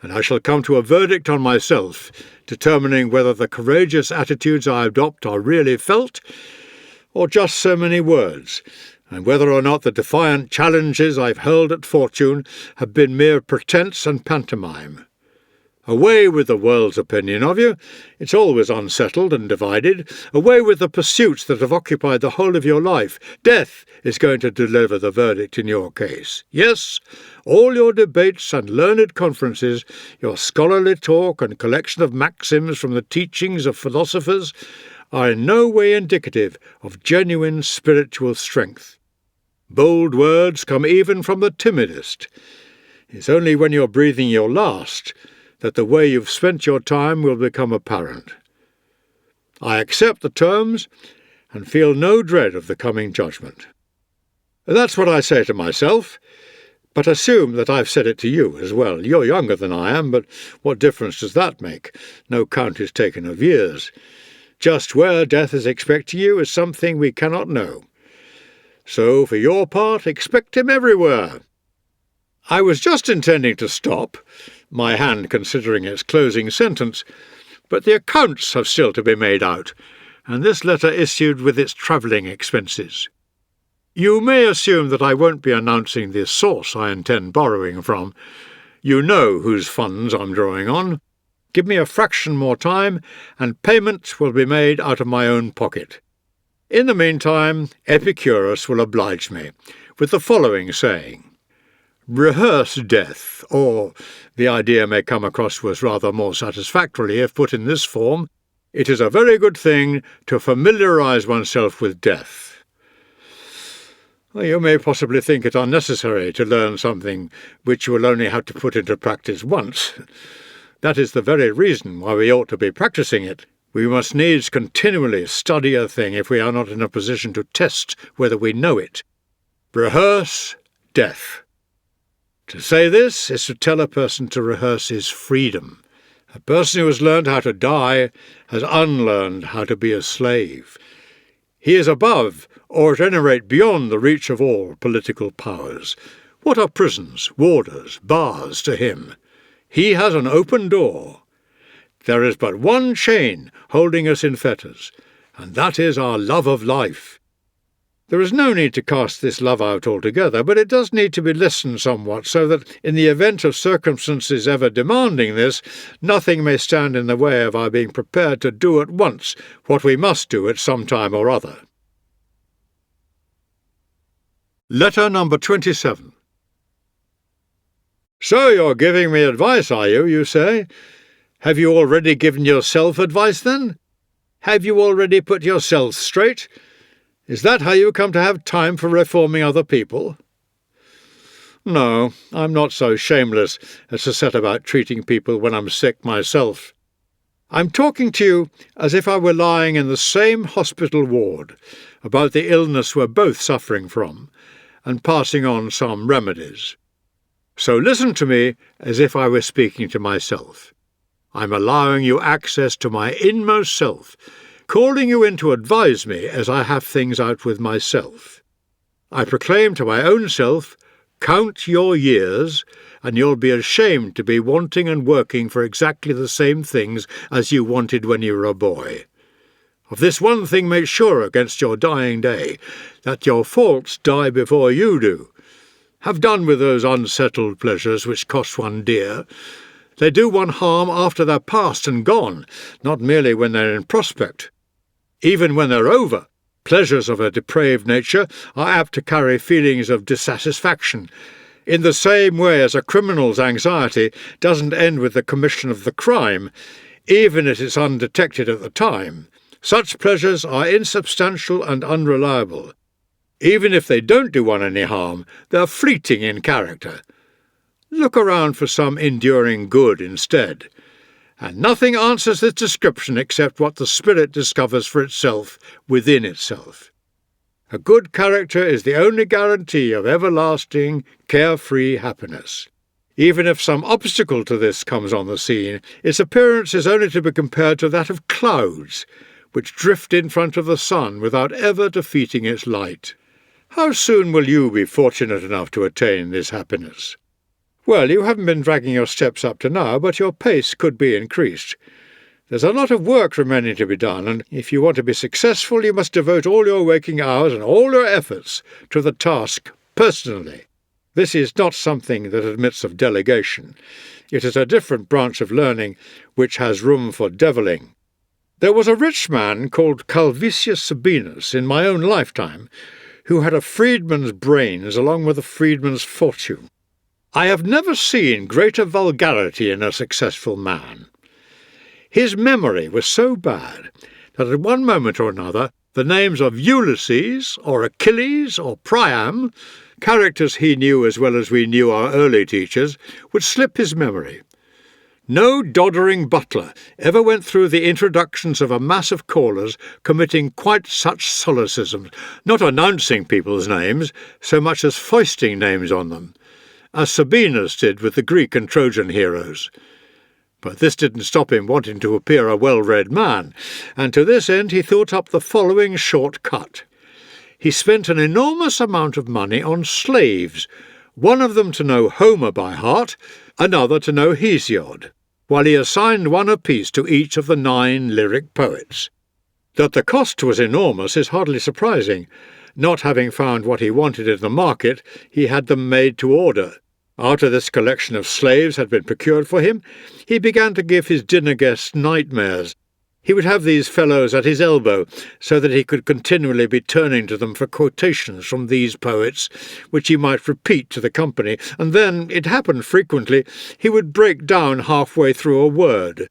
and I shall come to a verdict on myself, determining whether the courageous attitudes I adopt are really felt, or just so many words, and whether or not the defiant challenges I've hurled at fortune have been mere pretence and pantomime. Away with the world's opinion of you. It's always unsettled and divided. Away with the pursuits that have occupied the whole of your life. Death is going to deliver the verdict in your case. Yes, all your debates and learned conferences, your scholarly talk and collection of maxims from the teachings of philosophers, are in no way indicative of genuine spiritual strength. Bold words come even from the timidest. It's only when you're breathing your last that the way you've spent your time will become apparent. I accept the terms and feel no dread of the coming judgment. That's what I say to myself, but assume that I've said it to you as well. You're younger than I am, but what difference does that make? No count is taken of years. Just where death is expecting you is something we cannot know. So, for your part, expect him everywhere. I was just intending to stop, my hand considering its closing sentence, but the accounts have still to be made out, and this letter issued with its travelling expenses. You may assume that I won't be announcing the source I intend borrowing from. You know whose funds I'm drawing on. Give me a fraction more time, and payment will be made out of my own pocket. In the meantime, Epicurus will oblige me with the following saying. Rehearse death, or, the idea may come across to us rather more satisfactorily if put in this form, it is a very good thing to familiarize oneself with death. You may possibly think it unnecessary to learn something which you will only have to put into practice once. That is the very reason why we ought to be practicing it We must needs continually study a thing if we are not in a position to test whether we know it. Rehearse death. To say this is to tell a person to rehearse his freedom. A person who has learned how to die has unlearned how to be a slave. He is above, or at any rate beyond, the reach of all political powers. What are prisons, warders, bars to him? He has an open door. There is but one chain holding us in fetters, and that is our love of life. There is no need to cast this love out altogether, but it does need to be lessened somewhat, so that, in the event of circumstances ever demanding this, nothing may stand in the way of our being prepared to do at once what we must do at some time or other. Letter number 27. So you're giving me advice, are you, you say? Have you already given yourself advice, then? Have you already put yourself straight? Is that how you come to have time for reforming other people? No, I'm not so shameless as to set about treating people when I'm sick myself. I'm talking to you as if I were lying in the same hospital ward, about the illness we're both suffering from, and passing on some remedies. So listen to me as if I were speaking to myself. I'm allowing you access to my inmost self, calling you in to advise me as I have things out with myself. I proclaim to my own self, count your years, and you'll be ashamed to be wanting and working for exactly the same things as you wanted when you were a boy. Of this one thing make sure against your dying day, that your faults die before you do. Have done with those unsettled pleasures which cost one dear. They do one harm after they're past and gone, not merely when they're in prospect. Even when they're over, pleasures of a depraved nature are apt to carry feelings of dissatisfaction, in the same way as a criminal's anxiety doesn't end with the commission of the crime, even if it's undetected at the time. Such pleasures are insubstantial and unreliable. Even if they don't do one any harm, they're fleeting in character. Look around for some enduring good instead. And nothing answers this description except what the spirit discovers for itself within itself. A good character is the only guarantee of everlasting, carefree happiness. Even if some obstacle to this comes on the scene, its appearance is only to be compared to that of clouds, which drift in front of the sun without ever defeating its light. How soon will you be fortunate enough to attain this happiness? Well, you haven't been dragging your steps up to now, but your pace could be increased. There's a lot of work remaining to be done, and if you want to be successful, you must devote all your waking hours and all your efforts to the task personally. This is not something that admits of delegation. It is a different branch of learning which has room for devilling. There was a rich man called Calvisius Sabinus in my own lifetime, who had a freedman's brains along with a freedman's fortune. I have never seen greater vulgarity in a successful man. His memory was so bad that at one moment or another the names of Ulysses, or Achilles, or Priam, characters he knew as well as we knew our early teachers, would slip his memory. No doddering butler ever went through the introductions of a mass of callers committing quite such solecisms, not announcing people's names so much as foisting names on them, as Sabinus did with the Greek and Trojan heroes. But this didn't stop him wanting to appear a well-read man, and to this end he thought up the following short cut. He spent an enormous amount of money on slaves, one of them to know Homer by heart, another to know Hesiod, while he assigned one apiece to each of the 9 lyric poets. That the cost was enormous is hardly surprising. Not having found what he wanted in the market, he had them made to order. After this collection of slaves had been procured for him, he began to give his dinner guests nightmares. He would have these fellows at his elbow, so that he could continually be turning to them for quotations from these poets, which he might repeat to the company, and then, it happened frequently, he would break down halfway through a word.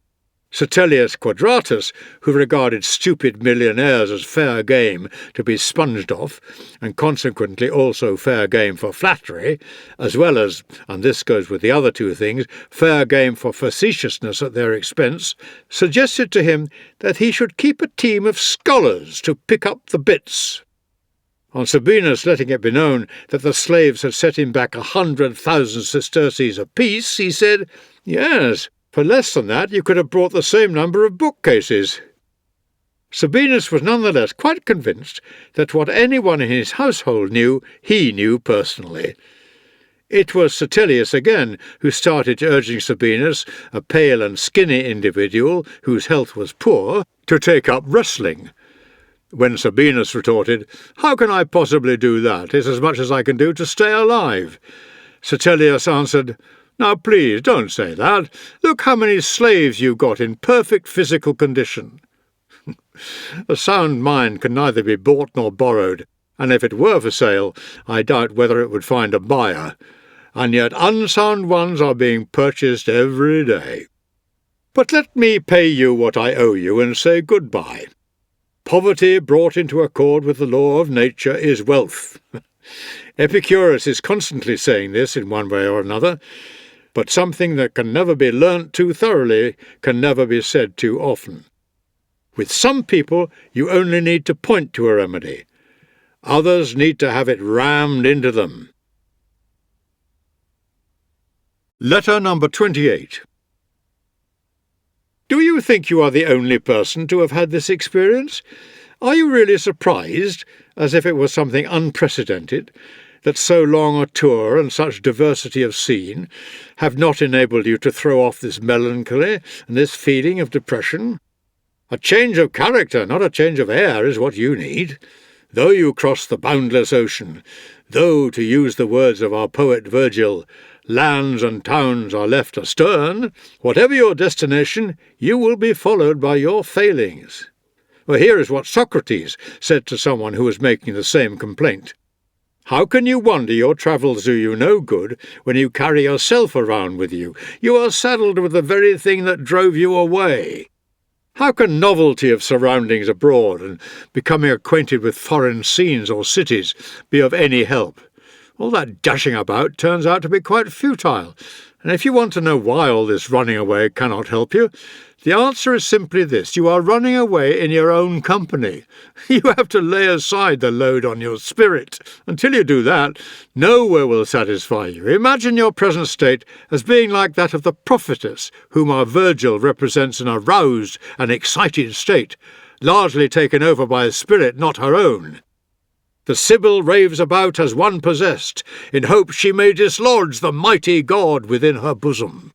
Tertullius Quadratus, who regarded stupid millionaires as fair game to be sponged off, and consequently also fair game for flattery, as well as, and this goes with the other two things, fair game for facetiousness at their expense, suggested to him that he should keep a team of scholars to pick up the bits. On Sabinus letting it be known that the slaves had set him back 100,000 sesterces apiece, he said, "Yes, for less than that you could have brought the same number of bookcases." Sabinus was nonetheless quite convinced that what anyone in his household knew, he knew personally. It was Tertullius again who started urging Sabinus, a pale and skinny individual whose health was poor, to take up wrestling. When Sabinus retorted, "How can I possibly do that? It's as much as I can do to stay alive." Tertullius answered, "Now please don't say that. Look how many slaves you got in perfect physical condition." A sound mind can neither be bought nor borrowed, and if it were for sale, I doubt whether it would find a buyer. And yet unsound ones are being purchased every day. But let me pay you what I owe you and say goodbye. Poverty brought into accord with the law of nature is wealth. Epicurus is constantly saying this in one way or another, but something that can never be learnt too thoroughly can never be said too often. With some people you only need to point to a remedy. Others need to have it rammed into them. Letter number 28. Do you think you are the only person to have had this experience? Are you really surprised, as if it was something unprecedented, that so long a tour and such diversity of scene have not enabled you to throw off this melancholy and this feeling of depression? A change of character, not a change of air, is what you need. Though you cross the boundless ocean, though, to use the words of our poet Virgil, lands and towns are left astern, whatever your destination, you will be followed by your failings. Well, here is what Socrates said to someone who was making the same complaint. How can you wonder your travels do you no good when you carry yourself around with you? You are saddled with the very thing that drove you away. How can novelty of surroundings abroad and becoming acquainted with foreign scenes or cities be of any help? All that dashing about turns out to be quite futile, and if you want to know why all this running away cannot help you, the answer is simply this: you are running away in your own company. You have to lay aside the load on your spirit. Until you do that, nowhere will satisfy you. Imagine your present state as being like that of the prophetess, whom our Virgil represents in a roused and excited state, largely taken over by a spirit not her own. The Sibyl raves about as one possessed, in hope she may dislodge the mighty god within her bosom.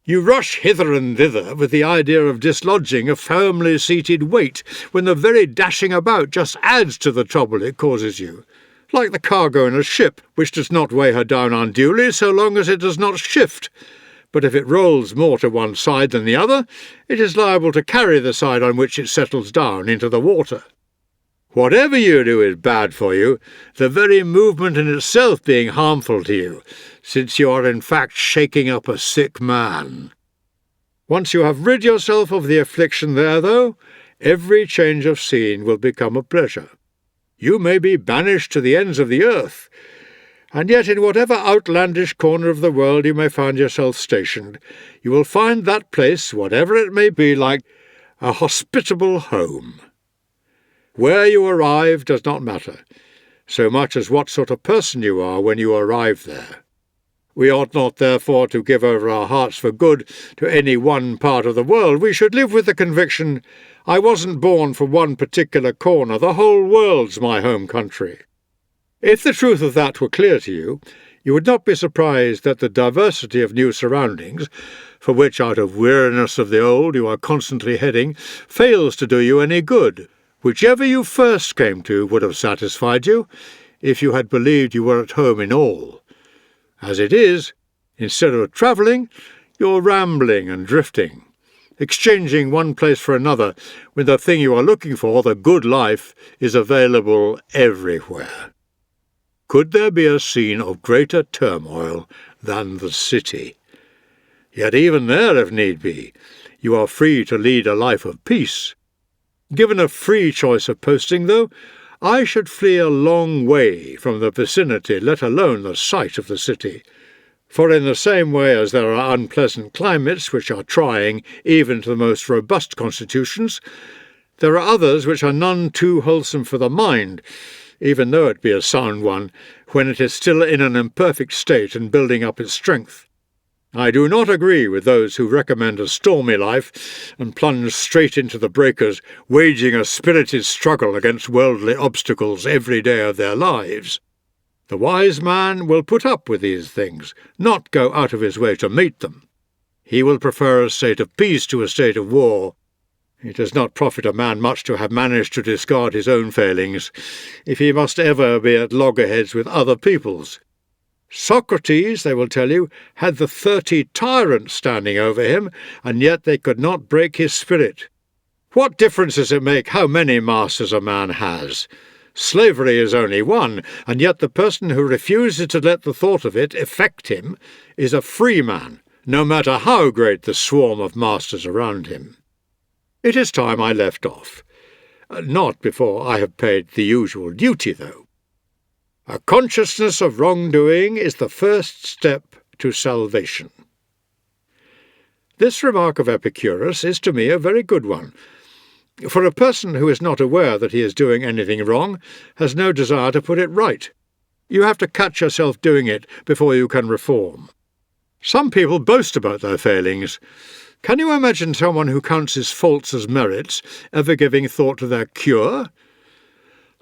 You rush hither and thither with the idea of dislodging a firmly seated weight, when the very dashing about just adds to the trouble it causes you. Like the cargo in a ship, which does not weigh her down unduly so long as it does not shift. But if it rolls more to one side than the other, it is liable to carry the side on which it settles down into the water. Whatever you do is bad for you, the very movement in itself being harmful to you, since you are in fact shaking up a sick man. Once you have rid yourself of the affliction there, though, every change of scene will become a pleasure. You may be banished to the ends of the earth, and yet in whatever outlandish corner of the world you may find yourself stationed, you will find that place, whatever it may be, like a hospitable home. Where you arrive does not matter, so much as what sort of person you are when you arrive there. We ought not, therefore, to give over our hearts for good to any one part of the world. We should live with the conviction, I wasn't born for one particular corner, the whole world's my home country. If the truth of that were clear to you, you would not be surprised that the diversity of new surroundings, for which out of weariness of the old you are constantly heading, fails to do you any good. Whichever you first came to would have satisfied you, if you had believed you were at home in all. As it is, instead of travelling, you're rambling and drifting, exchanging one place for another, when the thing you are looking for, the good life, is available everywhere. Could there be a scene of greater turmoil than the city? Yet even there, if need be, you are free to lead a life of peace. Given a free choice of posting, though, I should flee a long way from the vicinity, let alone the sight of the city. For in the same way as there are unpleasant climates which are trying even to the most robust constitutions, there are others which are none too wholesome for the mind, even though it be a sound one, when it is still in an imperfect state and building up its strength. I do not agree with those who recommend a stormy life and plunge straight into the breakers, waging a spirited struggle against worldly obstacles every day of their lives. The wise man will put up with these things, not go out of his way to meet them. He will prefer a state of peace to a state of war. It does not profit a man much to have managed to discard his own failings, if he must ever be at loggerheads with other people's. Socrates, they will tell you, had the 30 tyrants standing over him, and yet they could not break his spirit. What difference does it make how many masters a man has? Slavery is only one, and yet the person who refuses to let the thought of it affect him is a free man, no matter how great the swarm of masters around him. It is time I left off. Not before I have paid the usual duty, though. A consciousness of wrongdoing is the first step to salvation. This remark of Epicurus is to me a very good one, for a person who is not aware that he is doing anything wrong has no desire to put it right. You have to catch yourself doing it before you can reform. Some people boast about their failings. Can you imagine someone who counts his faults as merits ever giving thought to their cure?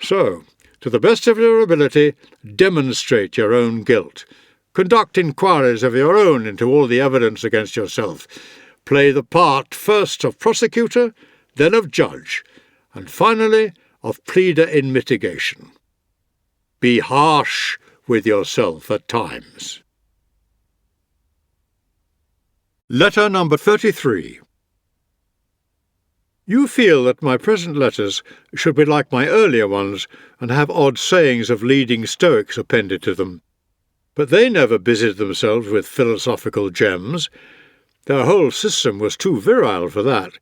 So, to the best of your ability, demonstrate your own guilt. Conduct inquiries of your own into all the evidence against yourself. Play the part first of prosecutor, then of judge, and finally of pleader in mitigation. Be harsh with yourself at times. Letter number 33. You feel that my present letters should be like my earlier ones and have odd sayings of leading Stoics appended to them. But they never busied themselves with philosophical gems. Their whole system was too virile for that.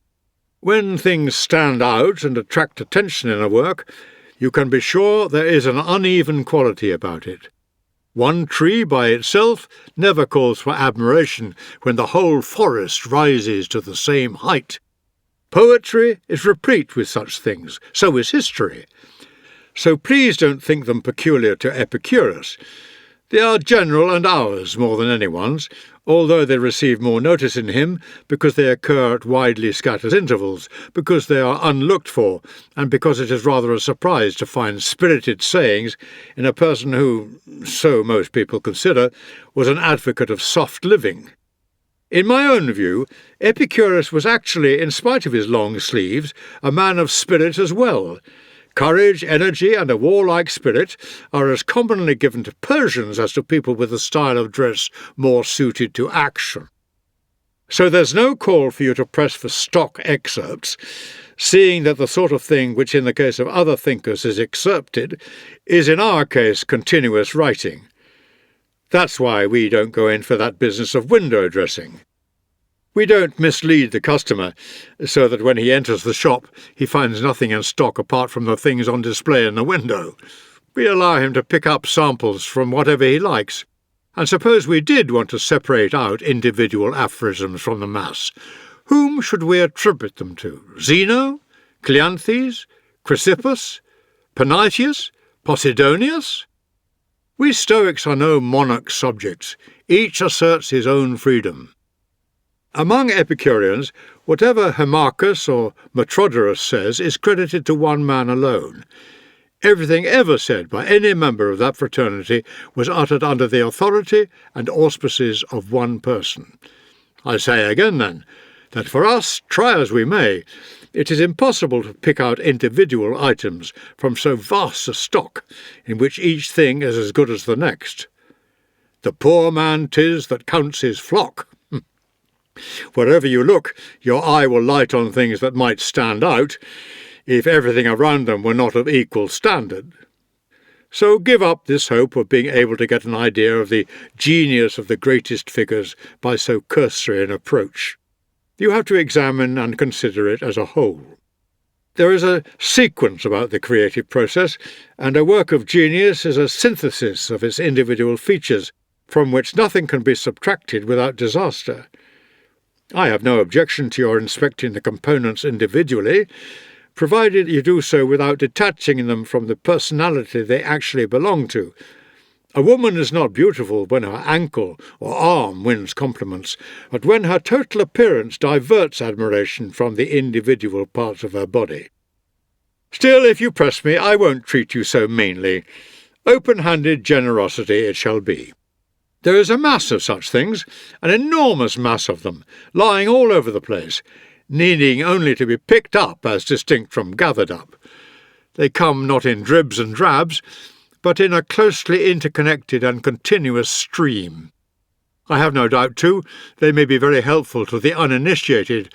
When things stand out and attract attention in a work, you can be sure there is an uneven quality about it. One tree by itself never calls for admiration when the whole forest rises to the same height. Poetry is replete with such things, so is history. So please don't think them peculiar to Epicurus. They are general and ours more than anyone's, although they receive more notice in him because they occur at widely scattered intervals, because they are unlooked for, and because it is rather a surprise to find spirited sayings in a person who, so most people consider, was an advocate of soft living. In my own view, Epicurus was actually, in spite of his long sleeves, a man of spirit as well. Courage, energy, and a warlike spirit are as commonly given to Persians as to people with a style of dress more suited to action. So there's no call for you to press for stock excerpts, seeing that the sort of thing which in the case of other thinkers is excerpted is in our case continuous writing. That's why we don't go in for that business of window dressing. We don't mislead the customer so that when he enters the shop he finds nothing in stock apart from the things on display in the window. We allow him to pick up samples from whatever he likes. And suppose we did want to separate out individual aphorisms from the mass, whom should we attribute them to? Zeno? Cleanthes? Chrysippus? Panaetius? Posidonius? We Stoics are no monarch subjects. Each asserts his own freedom. Among Epicureans, whatever Hermarchus or Metrodorus says is credited to one man alone. Everything ever said by any member of that fraternity was uttered under the authority and auspices of one person. I say again, then, that for us, try as we may, it is impossible to pick out individual items from so vast a stock, in which each thing is as good as the next. The poor man 'tis that counts his flock. Wherever you look, your eye will light on things that might stand out, if everything around them were not of equal standard. So give up this hope of being able to get an idea of the genius of the greatest figures by so cursory an approach. You have to examine and consider it as a whole. There is a sequence about the creative process, and a work of genius is a synthesis of its individual features, from which nothing can be subtracted without disaster. I have no objection to your inspecting the components individually, provided you do so without detaching them from the personality they actually belong to. A woman is not beautiful when her ankle or arm wins compliments, but when her total appearance diverts admiration from the individual parts of her body. Still, if you press me, I won't treat you so meanly. Open-handed generosity it shall be. There is a mass of such things, an enormous mass of them, lying all over the place, needing only to be picked up as distinct from gathered up. They come not in dribs and drabs, but in a closely interconnected and continuous stream. I have no doubt, too, they may be very helpful to the uninitiated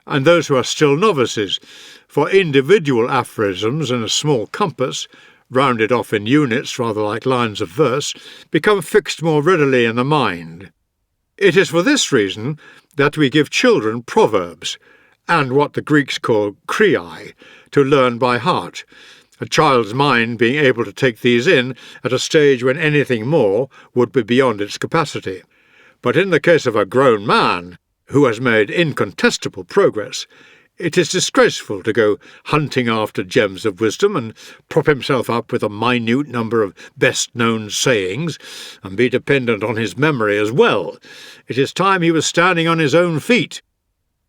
and those who are still novices, for individual aphorisms in a small compass, rounded off in units rather like lines of verse, become fixed more readily in the mind. It is for this reason that we give children proverbs, and what the Greeks call kriai, to learn by heart, a child's mind being able to take these in at a stage when anything more would be beyond its capacity. But in the case of a grown man, who has made incontestable progress, it is disgraceful to go hunting after gems of wisdom and prop himself up with a minute number of best-known sayings, and be dependent on his memory as well. It is time he was standing on his own feet.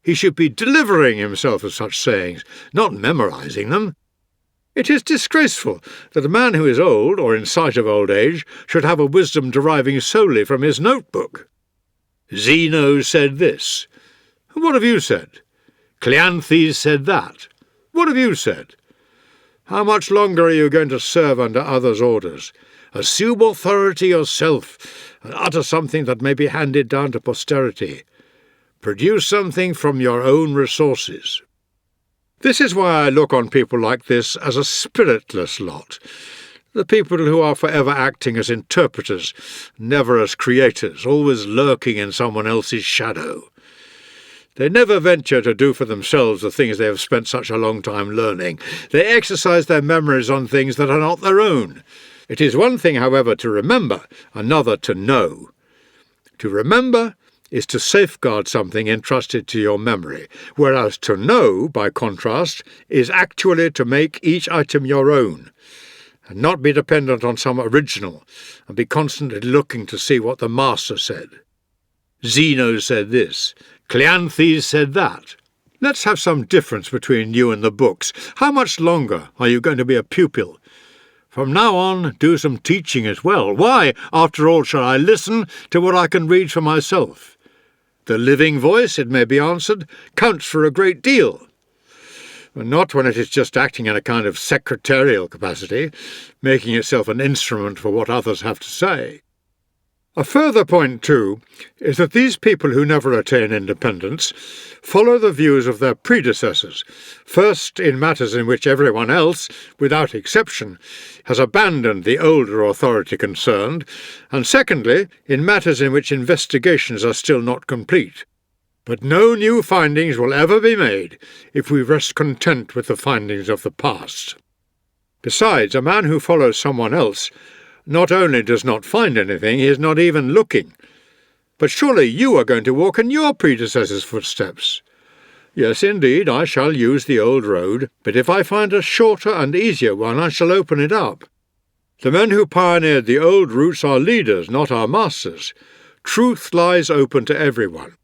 He should be delivering himself of such sayings, not memorizing them. It is disgraceful that a man who is old, or in sight of old age, should have a wisdom deriving solely from his notebook. Zeno said this. What have you said? Cleanthes said that. What have you said? How much longer are you going to serve under others' orders? Assume authority yourself, and utter something that may be handed down to posterity. Produce something from your own resources. This is why I look on people like this as a spiritless lot, the people who are forever acting as interpreters, never as creators, always lurking in someone else's shadow. They never venture to do for themselves the things they have spent such a long time learning. They exercise their memories on things that are not their own. It is one thing, however, to remember, another to know. To remember is to safeguard something entrusted to your memory, whereas to know, by contrast, is actually to make each item your own, and not be dependent on some original, and be constantly looking to see what the master said. Zeno said this. Cleanthes said that. Let's have some difference between you and the books. How much longer are you going to be a pupil? From now on, do some teaching as well. Why, after all, shall I listen to what I can read for myself? The living voice, it may be answered, counts for a great deal. Not when it is just acting in a kind of secretarial capacity, making itself an instrument for what others have to say. A further point, too, is that these people who never attain independence follow the views of their predecessors, first in matters in which everyone else, without exception, has abandoned the older authority concerned, and secondly, in matters in which investigations are still not complete. But no new findings will ever be made if we rest content with the findings of the past. Besides, a man who follows someone else not only does not find anything, he is not even looking. But surely you are going to walk in your predecessor's footsteps. Yes, indeed, I shall use the old road, but if I find a shorter and easier one, I shall open it up. The men who pioneered the old routes are leaders, not our masters. Truth lies open to everyone.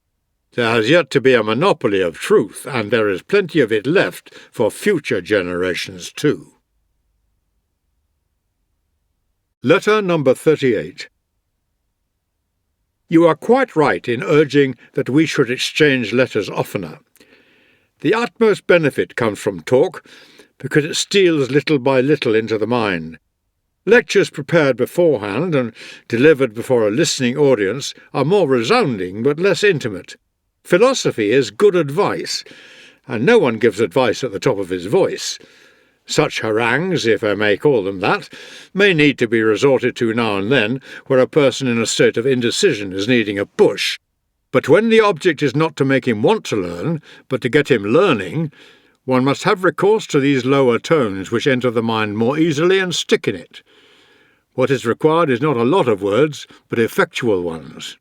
There has yet to be a monopoly of truth, and there is plenty of it left for future generations too. Letter number 38. You are quite right in urging that we should exchange letters oftener. The utmost benefit comes from talk, because it steals little by little into the mind. Lectures prepared beforehand and delivered before a listening audience are more resounding but less intimate. Philosophy is good advice, and no one gives advice at the top of his voice. Such harangues, if I may call them that, may need to be resorted to now and then, where a person in a state of indecision is needing a push. But when the object is not to make him want to learn, but to get him learning, one must have recourse to these lower tones which enter the mind more easily and stick in it. What is required is not a lot of words, but effectual ones.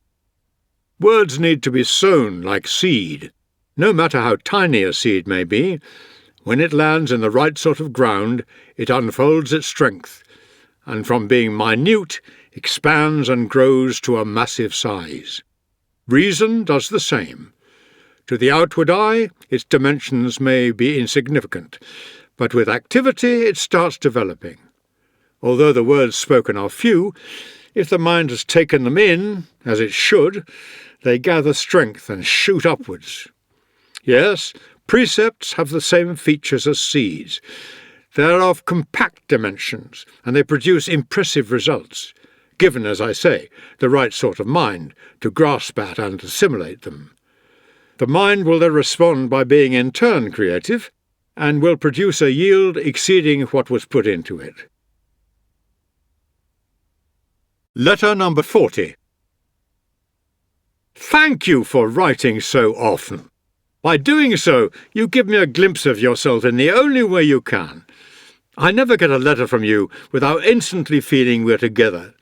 Words need to be sown like seed. No matter how tiny a seed may be, when it lands in the right sort of ground, it unfolds its strength, and from being minute, expands and grows to a massive size. Reason does the same. To the outward eye, its dimensions may be insignificant, but with activity it starts developing. Although the words spoken are few, if the mind has taken them in, as it should, they gather strength and shoot upwards. Yes, precepts have the same features as seeds. They are of compact dimensions, and they produce impressive results, given, as I say, the right sort of mind to grasp at and assimilate them. The mind will then respond by being in turn creative, and will produce a yield exceeding what was put into it. Letter number 40. Thank you for writing so often. By doing so, you give me a glimpse of yourself in the only way you can. I never get a letter from you without instantly feeling we're together.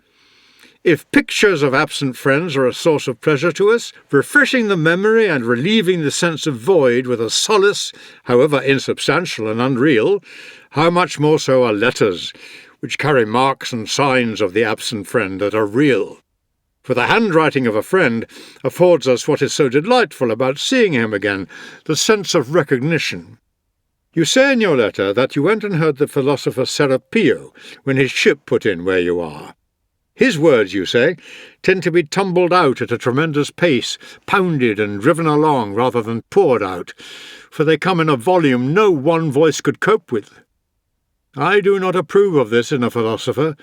If pictures of absent friends are a source of pleasure to us, refreshing the memory and relieving the sense of void with a solace, however insubstantial and unreal, how much more so are letters, which carry marks and signs of the absent friend that are real. For the handwriting of a friend affords us what is so delightful about seeing him again, the sense of recognition. You say in your letter that you went and heard the philosopher Serapio when his ship put in where you are. His words, you say, tend to be tumbled out at a tremendous pace, pounded and driven along rather than poured out, for they come in a volume no one voice could cope with. I do not approve of this in a philosopher,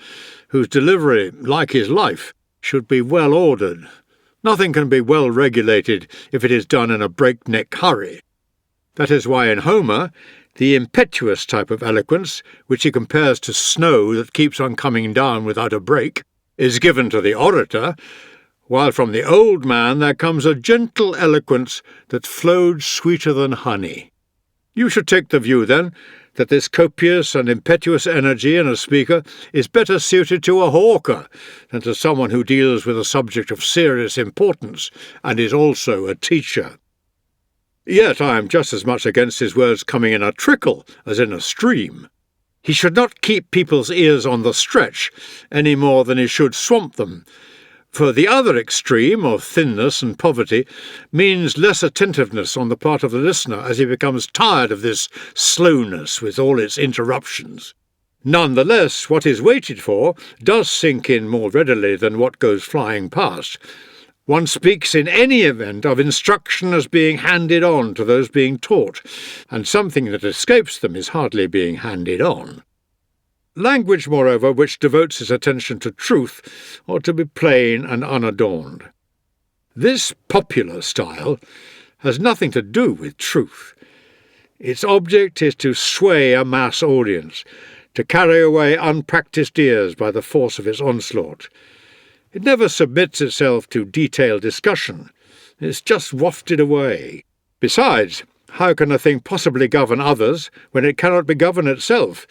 whose delivery, like his life, should be well ordered. Nothing can be well regulated if it is done in a breakneck hurry. That is why in Homer, the impetuous type of eloquence, which he compares to snow that keeps on coming down without a break, is given to the orator, while from the old man there comes a gentle eloquence that flowed sweeter than honey. You should take the view, then, that this copious and impetuous energy in a speaker is better suited to a hawker than to someone who deals with a subject of serious importance and is also a teacher. Yet I am just as much against his words coming in a trickle as in a stream. He should not keep people's ears on the stretch any more than he should swamp them, for the other extreme of thinness and poverty means less attentiveness on the part of the listener as he becomes tired of this slowness with all its interruptions. None the less, what is waited for does sink in more readily than what goes flying past. One speaks in any event of instruction as being handed on to those being taught, and something that escapes them is hardly being handed on. Language, moreover, which devotes its attention to truth ought to be plain and unadorned. This popular style has nothing to do with truth. Its object is to sway a mass audience, to carry away unpractised ears by the force of its onslaught. It never submits itself to detailed discussion. It's just wafted away. Besides, how can a thing possibly govern others when it cannot be governed itself?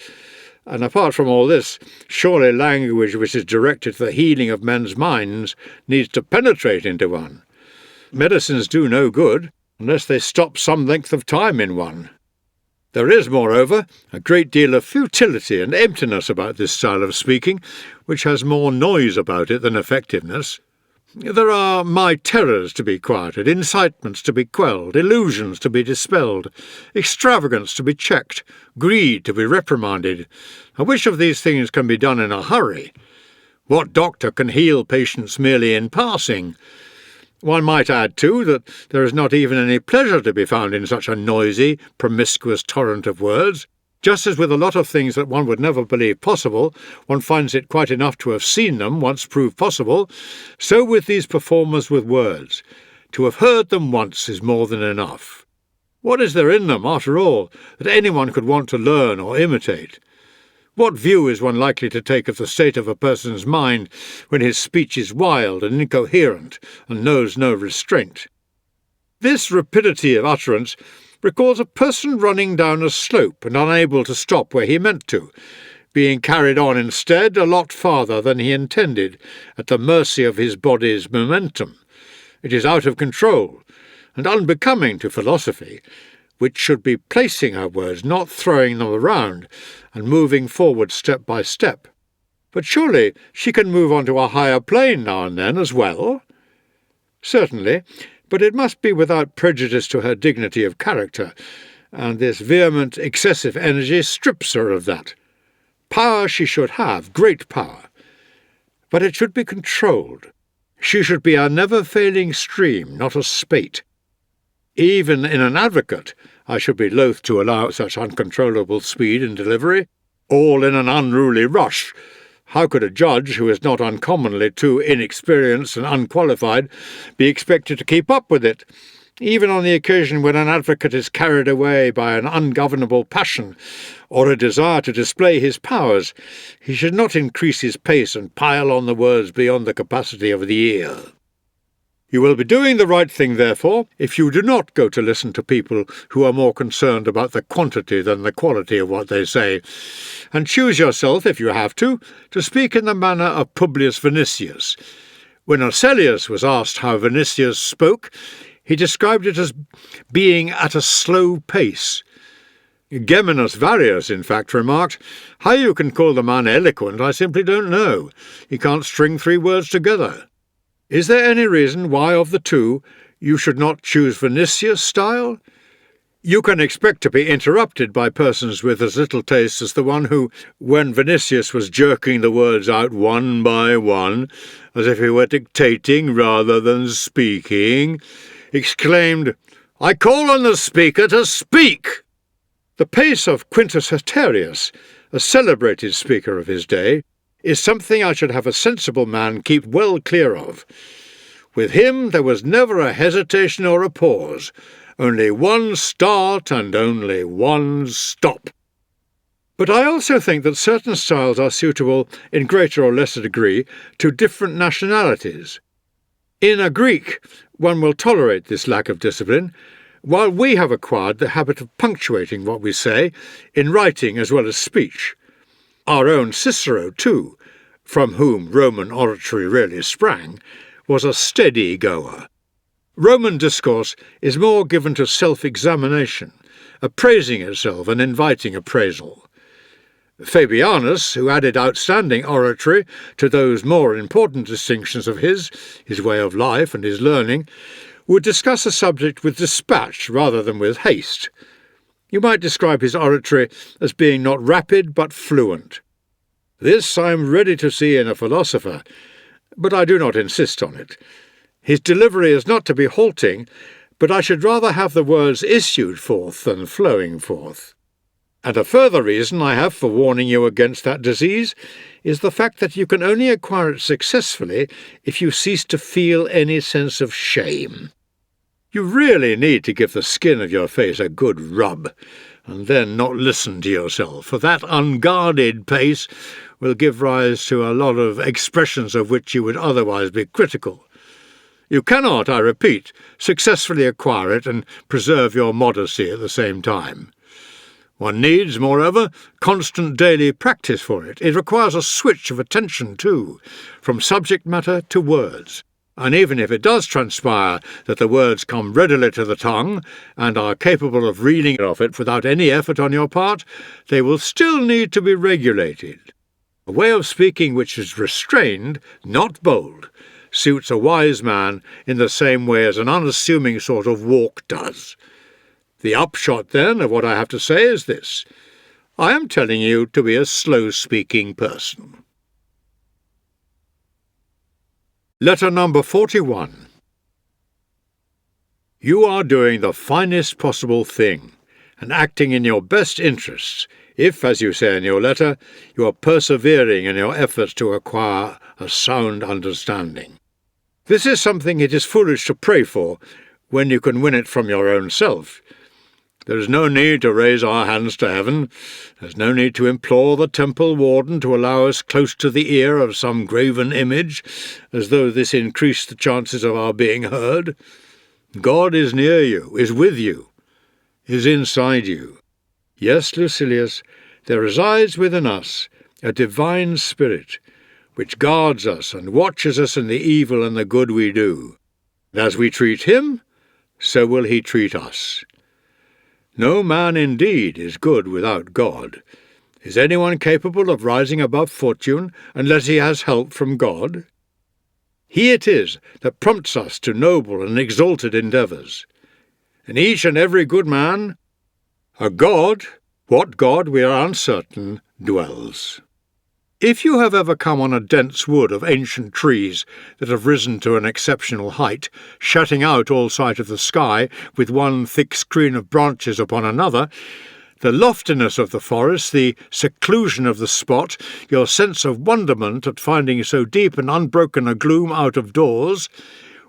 And apart from all this, surely language which is directed to the healing of men's minds needs to penetrate into one. Medicines do no good unless they stop some length of time in one. There is, moreover, a great deal of futility and emptiness about this style of speaking, which has more noise about it than effectiveness. There are my terrors to be quieted, incitements to be quelled, illusions to be dispelled, extravagance to be checked, greed to be reprimanded. And which of these things can be done in a hurry? What doctor can heal patients merely in passing? One might add, too, that there is not even any pleasure to be found in such a noisy, promiscuous torrent of words. Just as with a lot of things that one would never believe possible, one finds it quite enough to have seen them once proved possible, so with these performers with words. To have heard them once is more than enough. What is there in them, after all, that anyone could want to learn or imitate? What view is one likely to take of the state of a person's mind when his speech is wild and incoherent and knows no restraint? This rapidity of utterance recalls a person running down a slope and unable to stop where he meant to, being carried on instead a lot farther than he intended, at the mercy of his body's momentum. It is out of control, and unbecoming to philosophy, which should be placing her words, not throwing them around, and moving forward step by step. But surely she can move on to a higher plane now and then as well? Certainly, but it must be without prejudice to her dignity of character, and this vehement, excessive energy strips her of that. Power she should have, great power, but it should be controlled. She should be a never-failing stream, not a spate. Even in an advocate, I should be loath to allow such uncontrollable speed in delivery, all in an unruly rush. How could a judge, who is not uncommonly too inexperienced and unqualified, be expected to keep up with it? Even on the occasion when an advocate is carried away by an ungovernable passion or a desire to display his powers, he should not increase his pace and pile on the words beyond the capacity of the ear. You will be doing the right thing, therefore, if you do not go to listen to people who are more concerned about the quantity than the quality of what they say, and choose yourself, if you have to speak in the manner of Publius Vinicius. When Arcelius was asked how Vinicius spoke, he described it as being at a slow pace. Geminus Varius, in fact, remarked, "How you can call the man eloquent, I simply don't know. He can't string 3 words together." Is there any reason why, of the two, you should not choose Vinicius' style? You can expect to be interrupted by persons with as little taste as the one who, when Vinicius was jerking the words out one by one, as if he were dictating rather than speaking, exclaimed, "I call on the speaker to speak!" The pace of Quintus Haterius, a celebrated speaker of his day, is something I should have a sensible man keep well clear of. With him there was never a hesitation or a pause, only one start and only one stop. But I also think that certain styles are suitable, in greater or lesser degree, to different nationalities. In a Greek, one will tolerate this lack of discipline, while we have acquired the habit of punctuating what we say, in writing as well as speech. Our own Cicero, too, from whom Roman oratory really sprang, was a steady goer. Roman discourse is more given to self-examination, appraising itself and inviting appraisal. Fabianus, who added outstanding oratory to those more important distinctions of his way of life and his learning, would discuss a subject with dispatch rather than with haste. You might describe his oratory as being not rapid but fluent. This I am ready to see in a philosopher, but I do not insist on it. His delivery is not to be halting, but I should rather have the words issued forth than flowing forth. And a further reason I have for warning you against that disease is the fact that you can only acquire it successfully if you cease to feel any sense of shame. You really need to give the skin of your face a good rub, and then not listen to yourself, for that unguarded pace will give rise to a lot of expressions of which you would otherwise be critical. You cannot, I repeat, successfully acquire it and preserve your modesty at the same time. One needs, moreover, constant daily practice for it. It requires a switch of attention, too, from subject matter to words. And even if it does transpire that the words come readily to the tongue and are capable of reeling off it without any effort on your part, they will still need to be regulated. A way of speaking which is restrained, not bold, suits a wise man in the same way as an unassuming sort of walk does. The upshot, then, of what I have to say is this. I am telling you to be a slow-speaking person. Letter number 41. You are doing the finest possible thing, and acting in your best interests, if, as you say in your letter, you are persevering in your efforts to acquire a sound understanding. This is something it is foolish to pray for, when you can win it from your own self. There is no need to raise our hands to heaven. There is no need to implore the temple warden to allow us close to the ear of some graven image, as though this increased the chances of our being heard. God is near you, is with you, is inside you. Yes, Lucilius, there resides within us a divine spirit, which guards us and watches us in the evil and the good we do. And as we treat him, so will he treat us. No man indeed is good without God. Is anyone capable of rising above fortune unless he has help from God? He it is that prompts us to noble and exalted endeavours. In each and every good man, a God, what God we are uncertain, dwells. If you have ever come on a dense wood of ancient trees that have risen to an exceptional height, shutting out all sight of the sky with one thick screen of branches upon another, the loftiness of the forest, the seclusion of the spot, your sense of wonderment at finding so deep and unbroken a gloom out of doors,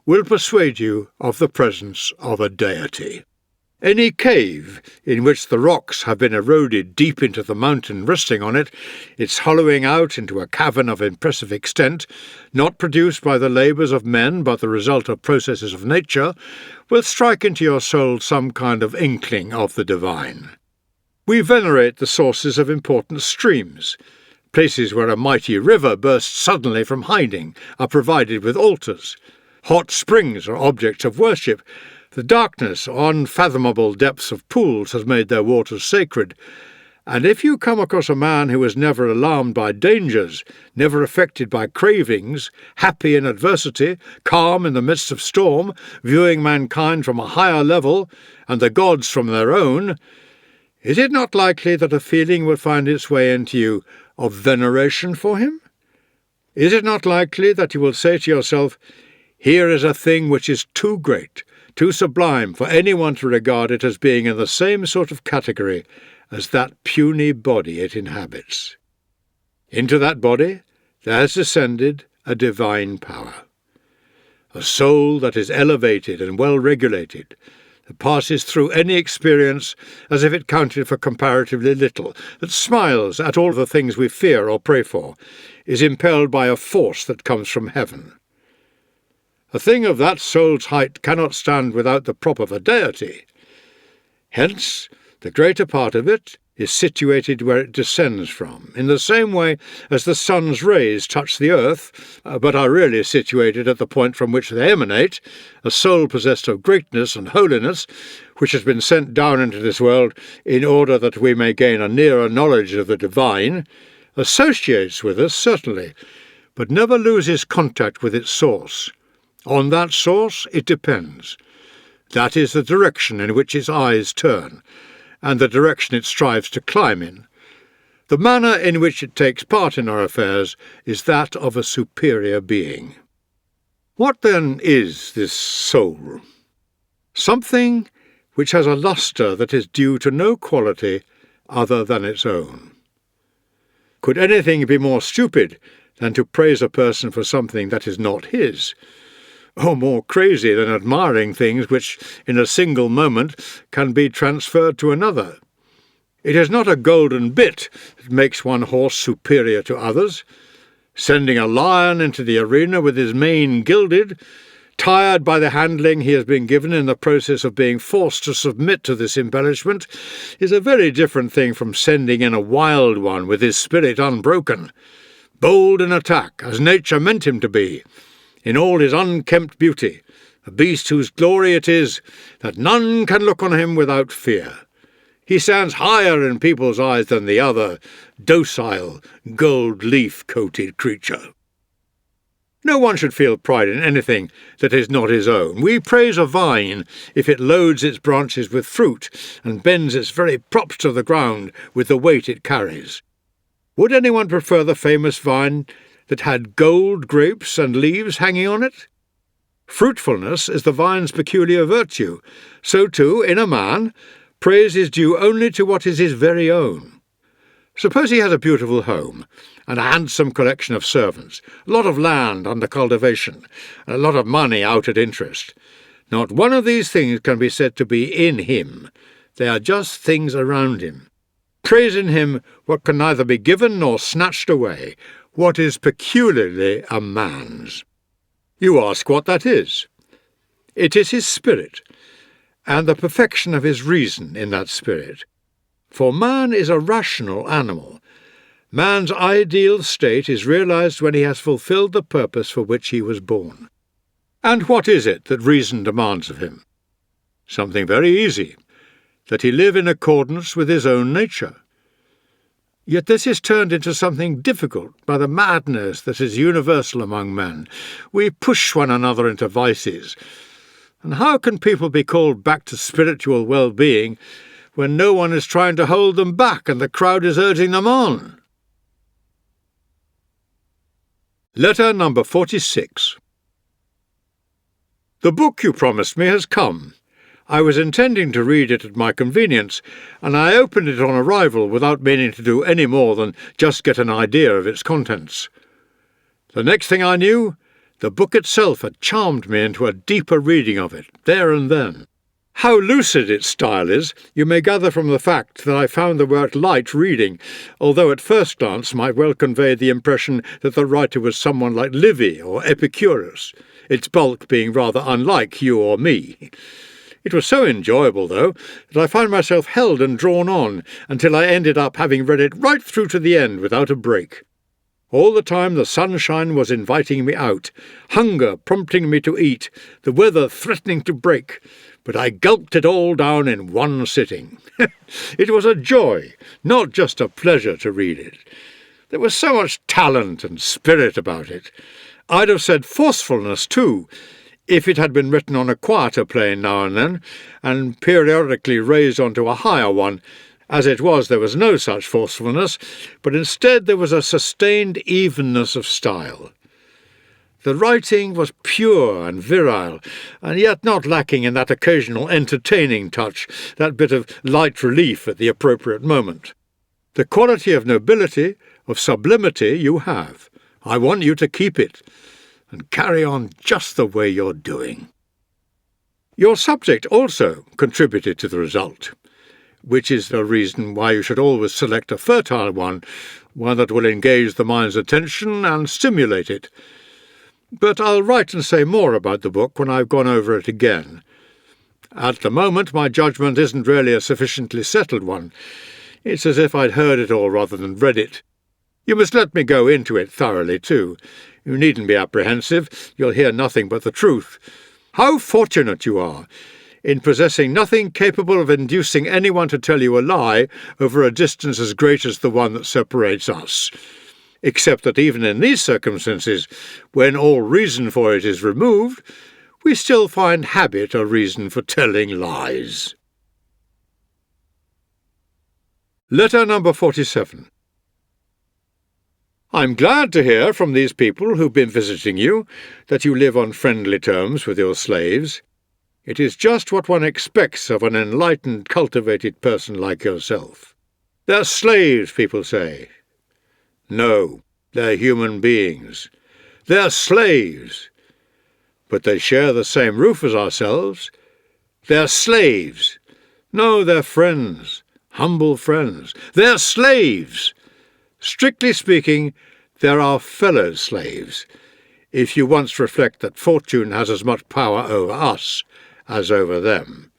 will persuade you of the presence of a deity. Any cave in which the rocks have been eroded deep into the mountain resting on it, its hollowing out into a cavern of impressive extent, not produced by the labours of men but the result of processes of nature, will strike into your soul some kind of inkling of the divine. We venerate the sources of important streams. Places where a mighty river bursts suddenly from hiding are provided with altars. Hot springs are objects of worship. The darkness or unfathomable depths of pools has made their waters sacred, and if you come across a man who is never alarmed by dangers, never affected by cravings, happy in adversity, calm in the midst of storm, viewing mankind from a higher level, and the gods from their own, is it not likely that a feeling will find its way into you of veneration for him? Is it not likely that you will say to yourself, "Here is a thing which is too great, too sublime for anyone to regard it as being in the same sort of category as that puny body it inhabits"? Into that body there has descended a divine power, a soul that is elevated and well regulated, that passes through any experience as if it counted for comparatively little, that smiles at all the things we fear or pray for, is impelled by a force that comes from heaven. A thing of that soul's height cannot stand without the prop of a deity. Hence, the greater part of it is situated where it descends from, in the same way as the sun's rays touch the earth, but are really situated at the point from which they emanate. A soul possessed of greatness and holiness, which has been sent down into this world in order that we may gain a nearer knowledge of the divine, associates with us, certainly, but never loses contact with its source. On that source it depends. That is the direction in which its eyes turn, and the direction it strives to climb in. The manner in which it takes part in our affairs is that of a superior being. What then is this soul? Something which has a lustre that is due to no quality other than its own. Could anything be more stupid than to praise a person for something that is not his? Or more crazy than admiring things which, in a single moment, can be transferred to another? It is not a golden bit that makes one horse superior to others. Sending a lion into the arena with his mane gilded, tired by the handling he has been given in the process of being forced to submit to this embellishment, is a very different thing from sending in a wild one with his spirit unbroken, bold in attack, as nature meant him to be, in all his unkempt beauty, a beast whose glory it is that none can look on him without fear. He stands higher in people's eyes than the other, docile, gold-leaf-coated creature. No one should feel pride in anything that is not his own. We praise a vine if it loads its branches with fruit and bends its very props to the ground with the weight it carries. Would anyone prefer the famous vine that had gold grapes and leaves hanging on it? Fruitfulness is the vine's peculiar virtue. So too, in a man, praise is due only to what is his very own. Suppose he has a beautiful home, and a handsome collection of servants, a lot of land under cultivation, and a lot of money out at interest. Not one of these things can be said to be in him. They are just things around him. Praise in him what can neither be given nor snatched away, what is peculiarly a man's. You ask what that is. It is his spirit, and the perfection of his reason in that spirit. For man is a rational animal. Man's ideal state is realized when he has fulfilled the purpose for which he was born. And what is it that reason demands of him? Something very easy, that he live in accordance with his own nature. Yet this is turned into something difficult by the madness that is universal among men. We push one another into vices. And how can people be called back to spiritual well-being when no one is trying to hold them back and the crowd is urging them on? Letter number 46. The book you promised me has come. I was intending to read it at my convenience, and I opened it on arrival without meaning to do any more than just get an idea of its contents. The next thing I knew, the book itself had charmed me into a deeper reading of it, there and then. How lucid its style is, you may gather from the fact that I found the work light reading, although at first glance might well convey the impression that the writer was someone like Livy or Epicurus, its bulk being rather unlike you or me. It was so enjoyable, though, that I found myself held and drawn on until I ended up having read it right through to the end without a break. All the time the sunshine was inviting me out, hunger prompting me to eat, the weather threatening to break, but I gulped it all down in one sitting. It was a joy, not just a pleasure to read it. There was so much talent and spirit about it. I'd have said forcefulness, too, if it had been written on a quieter plane now and then, and periodically raised onto a higher one. As it was, there was no such forcefulness, but instead there was a sustained evenness of style. The writing was pure and virile, and yet not lacking in that occasional entertaining touch, that bit of light relief at the appropriate moment. The quality of nobility, of sublimity you have. I want you to keep it, and carry on just the way you're doing. Your subject also contributed to the result, which is the reason why you should always select a fertile one that will engage the mind's attention and stimulate it. But I'll write and say more about the book when I've gone over it again. At the moment, my judgment isn't really a sufficiently settled one. It's as if I'd heard it all rather than read it. You must let me go into it thoroughly, too. You needn't be apprehensive. You'll hear nothing but the truth. How fortunate you are in possessing nothing capable of inducing anyone to tell you a lie over a distance as great as the one that separates us. Except that even in these circumstances, when all reason for it is removed, we still find habit a reason for telling lies. Letter number 47. I'm glad to hear from these people who've been visiting you that you live on friendly terms with your slaves. It is just what one expects of an enlightened, cultivated person like yourself. They're slaves, people say. No, they're human beings. They're slaves. But they share the same roof as ourselves. They're slaves. No, they're friends, humble friends. They're slaves. Strictly speaking, they're our fellow slaves, if you once reflect that fortune has as much power over us as over them.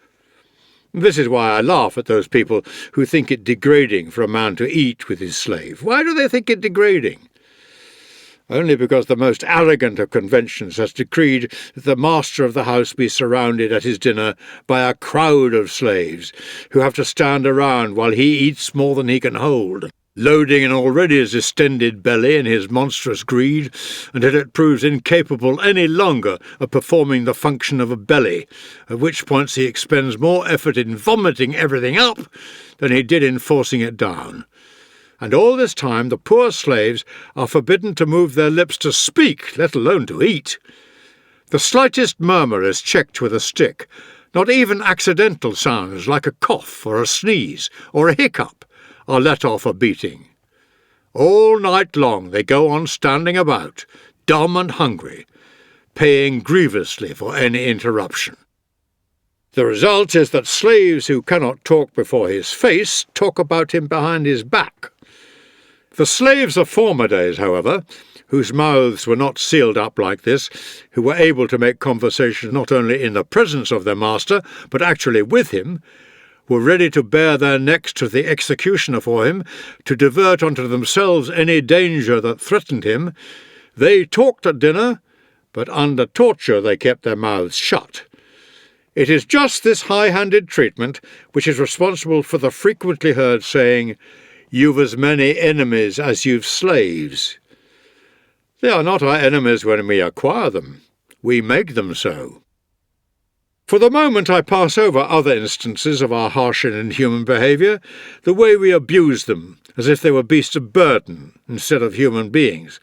This is why I laugh at those people who think it degrading for a man to eat with his slave. Why do they think it degrading? Only because the most arrogant of conventions has decreed that the master of the house be surrounded at his dinner by a crowd of slaves who have to stand around while he eats more than he can hold, loading an already distended belly in his monstrous greed, until it proves incapable any longer of performing the function of a belly, at which points he expends more effort in vomiting everything up than he did in forcing it down. And all this time the poor slaves are forbidden to move their lips to speak, let alone to eat. The slightest murmur is checked with a stick. Not even accidental sounds like a cough or a sneeze or a hiccup are let off a beating. All night long they go on standing about, dumb and hungry, paying grievously for any interruption. The result is that slaves who cannot talk before his face talk about him behind his back. The slaves of former days, however, whose mouths were not sealed up like this, who were able to make conversation not only in the presence of their master, but actually with him, were ready to bare their necks to the executioner for him, to divert unto themselves any danger that threatened him. They talked at dinner, but under torture they kept their mouths shut. It is just this high-handed treatment which is responsible for the frequently heard saying, "You've as many enemies as you've slaves." They are not our enemies when we acquire them. We make them so. For the moment I pass over other instances of our harsh and inhuman behaviour, the way we abuse them, as if they were beasts of burden instead of human beings.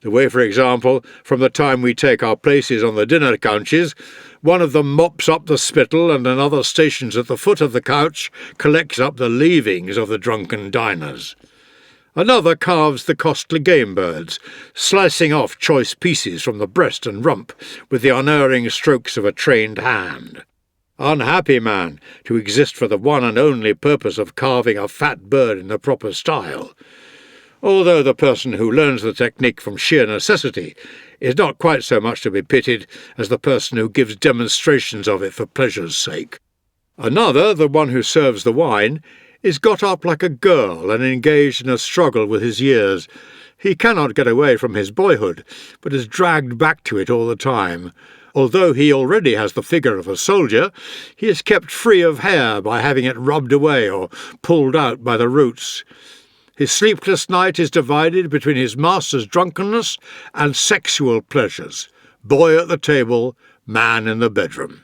The way, for example, from the time we take our places on the dinner couches, one of them mops up the spittle and another stations at the foot of the couch, collects up the leavings of the drunken diners. Another carves the costly game birds, slicing off choice pieces from the breast and rump with the unerring strokes of a trained hand. Unhappy man, to exist for the one and only purpose of carving a fat bird in the proper style. Although the person who learns the technique from sheer necessity is not quite so much to be pitied as the person who gives demonstrations of it for pleasure's sake. Another, the one who serves the wine, is got up like a girl and engaged in a struggle with his years. He cannot get away from his boyhood, but is dragged back to it all the time. Although he already has the figure of a soldier, he is kept free of hair by having it rubbed away or pulled out by the roots. His sleepless night is divided between his master's drunkenness and sexual pleasures. Boy at the table, man in the bedroom.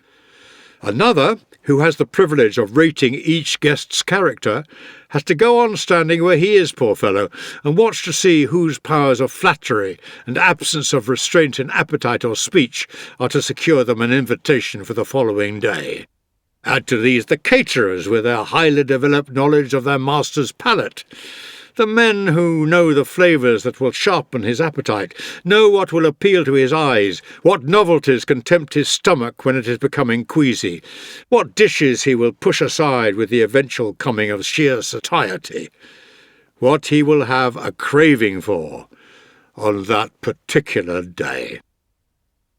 Another, who has the privilege of rating each guest's character, has to go on standing where he is, poor fellow, and watch to see whose powers of flattery and absence of restraint in appetite or speech are to secure them an invitation for the following day. Add to these the caterers with their highly developed knowledge of their master's palate. The men who know the flavours that will sharpen his appetite, know what will appeal to his eyes, what novelties can tempt his stomach when it is becoming queasy, what dishes he will push aside with the eventual coming of sheer satiety, what he will have a craving for on that particular day.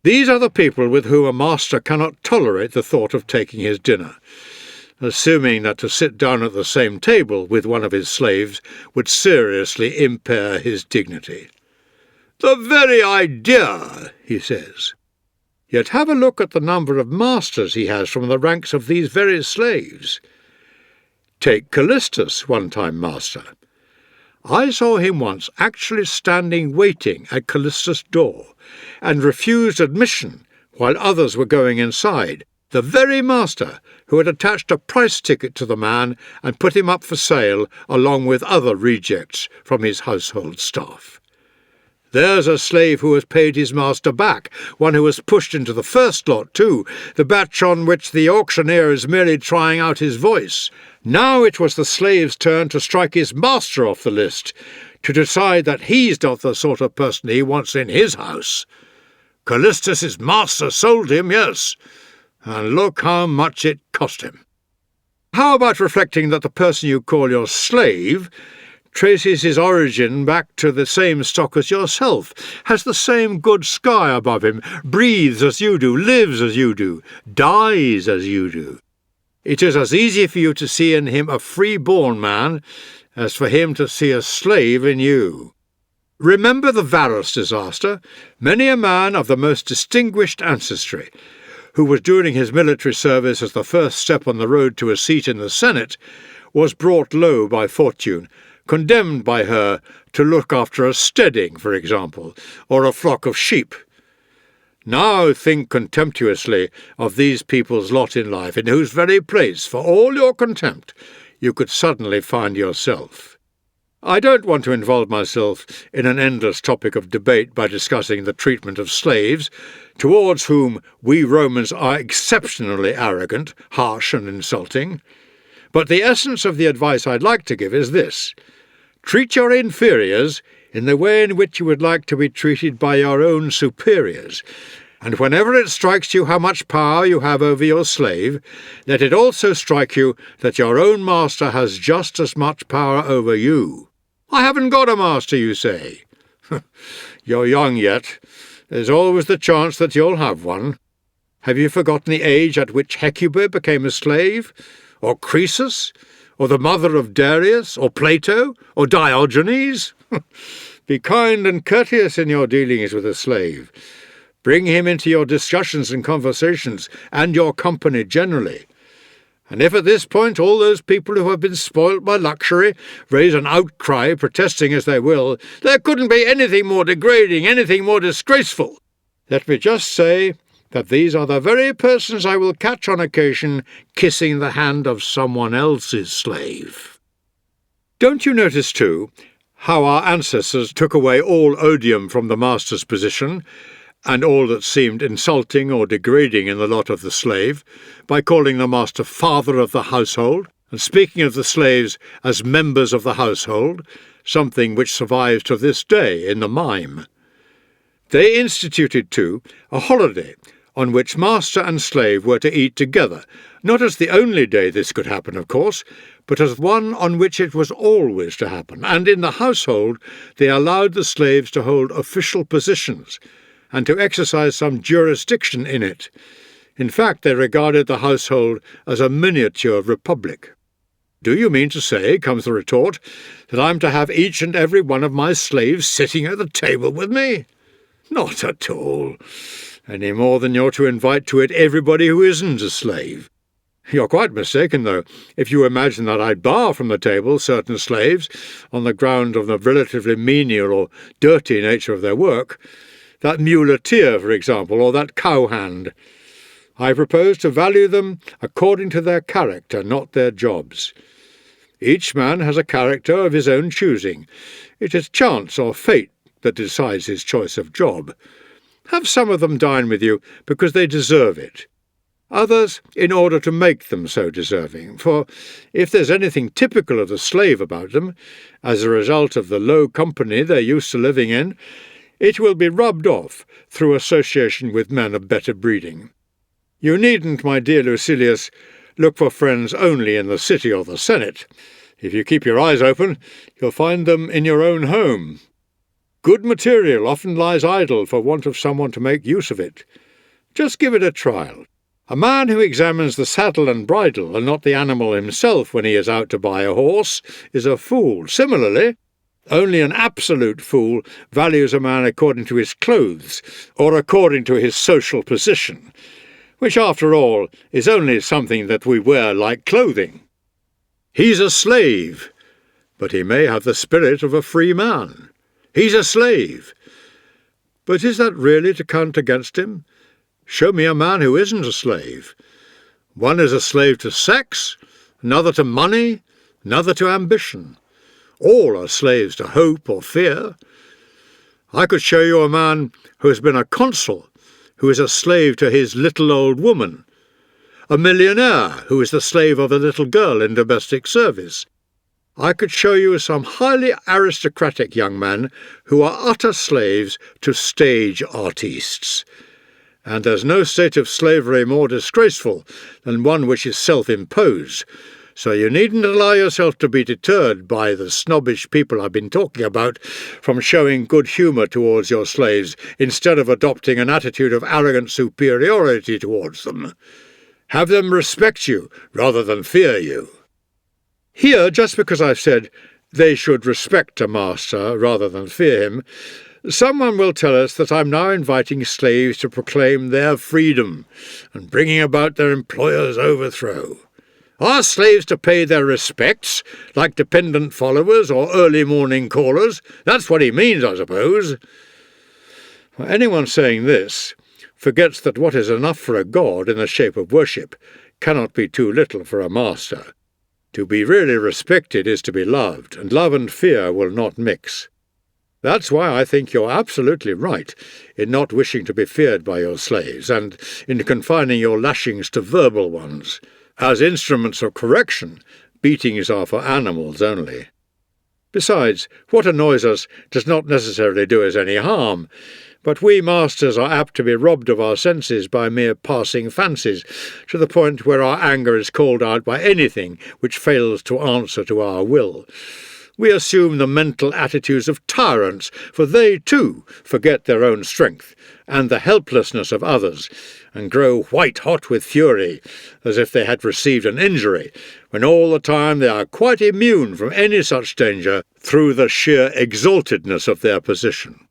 These are the people with whom a master cannot tolerate the thought of taking his dinner, assuming that to sit down at the same table with one of his slaves would seriously impair his dignity. "The very idea," he says. Yet have a look at the number of masters he has from the ranks of these very slaves. Take Callistus, one-time master. I saw him once actually standing waiting at Callistus' door, and refused admission while others were going inside, the very master who had attached a price ticket to the man and put him up for sale along with other rejects from his household staff. There's a slave who has paid his master back, one who was pushed into the first lot too, the batch on which the auctioneer is merely trying out his voice. Now it was the slave's turn to strike his master off the list, to decide that he's not the sort of person he wants in his house. Callistus' master sold him, yes, and look how much it cost him. How about reflecting that the person you call your slave traces his origin back to the same stock as yourself, has the same good sky above him, breathes as you do, lives as you do, dies as you do? It is as easy for you to see in him a free-born man as for him to see a slave in you. Remember the Varus disaster. Many a man of the most distinguished ancestry, who was during his military service as the first step on the road to a seat in the Senate, was brought low by fortune, condemned by her to look after a steading, for example, or a flock of sheep. Now think contemptuously of these people's lot in life, in whose very place, for all your contempt, you could suddenly find yourself. I don't want to involve myself in an endless topic of debate by discussing the treatment of slaves, towards whom we Romans are exceptionally arrogant, harsh and insulting. But the essence of the advice I'd like to give is this: treat your inferiors in the way in which you would like to be treated by your own superiors, And whenever it strikes you how much power you have over your slave, let it also strike you that your own master has just as much power over you. I haven't got a master, you say. You're young yet. There's always the chance that you'll have one. Have you forgotten the age at which Hecuba became a slave? Or Croesus? Or the mother of Darius? Or Plato? Or Diogenes? Be kind and courteous in your dealings with a slave. Bring him into your discussions and conversations, and your company generally. And if at this point all those people who have been spoilt by luxury raise an outcry, protesting as they will, there couldn't be anything more degrading, anything more disgraceful, let me just say that these are the very persons I will catch on occasion kissing the hand of someone else's slave. Don't you notice, too, how our ancestors took away all odium from the master's position, and all that seemed insulting or degrading in the lot of the slave, by calling the master father of the household, and speaking of the slaves as members of the household, something which survives to this day in the mime. They instituted, too, a holiday on which master and slave were to eat together, not as the only day this could happen, of course, but as one on which it was always to happen, and in the household they allowed the slaves to hold official positions, and to exercise some jurisdiction in it. In fact, they regarded the household as a miniature republic. Do you mean to say, comes the retort, that I'm to have each and every one of my slaves sitting at the table with me? Not at all. Any more than you're to invite to it everybody who isn't a slave. You're quite mistaken, though, if you imagine that I'd bar from the table certain slaves on the ground of the relatively menial or dirty nature of their work. That muleteer, for example, or that cowhand. I propose to value them according to their character, not their jobs. Each man has a character of his own choosing. It is chance or fate that decides his choice of job. Have some of them dine with you because they deserve it. Others in order to make them so deserving, for if there's anything typical of the slave about them, as a result of the low company they're used to living in, it will be rubbed off through association with men of better breeding. You needn't, my dear Lucilius, look for friends only in the city or the Senate. If you keep your eyes open, you'll find them in your own home. Good material often lies idle for want of someone to make use of it. Just give it a trial. A man who examines the saddle and bridle and not the animal himself when he is out to buy a horse is a fool. Similarly, only an absolute fool values a man according to his clothes or according to his social position, which, after all, is only something that we wear like clothing. He's a slave, but he may have the spirit of a free man. He's a slave. But is that really to count against him? Show me a man who isn't a slave. One is a slave to sex, another to money, another to ambition. All are slaves to hope or fear. I could show you a man who has been a consul, who is a slave to his little old woman, a millionaire who is the slave of a little girl in domestic service. I could show you some highly aristocratic young men who are utter slaves to stage artistes. And there's no state of slavery more disgraceful than one which is self-imposed, so you needn't allow yourself to be deterred by the snobbish people I've been talking about from showing good humour towards your slaves instead of adopting an attitude of arrogant superiority towards them. Have them respect you rather than fear you. Here, just because I've said they should respect a master rather than fear him, someone will tell us that I'm now inviting slaves to proclaim their freedom and bringing about their employer's overthrow. Are slaves to pay their respects, like dependent followers or early morning callers? That's what he means, I suppose. Anyone saying this forgets that what is enough for a god in the shape of worship cannot be too little for a master. To be really respected is to be loved, and love and fear will not mix. That's why I think you're absolutely right in not wishing to be feared by your slaves, and in confining your lashings to verbal ones. As instruments of correction, beatings are for animals only. Besides, what annoys us does not necessarily do us any harm, But we masters are apt to be robbed of our senses by mere passing fancies, to the point where our anger is called out by anything which fails to answer to our will. We assume the mental attitudes of tyrants, for they, too, forget their own strength and the helplessness of others, and grow white-hot with fury, as if they had received an injury, when all the time they are quite immune from any such danger through the sheer exaltedness of their position.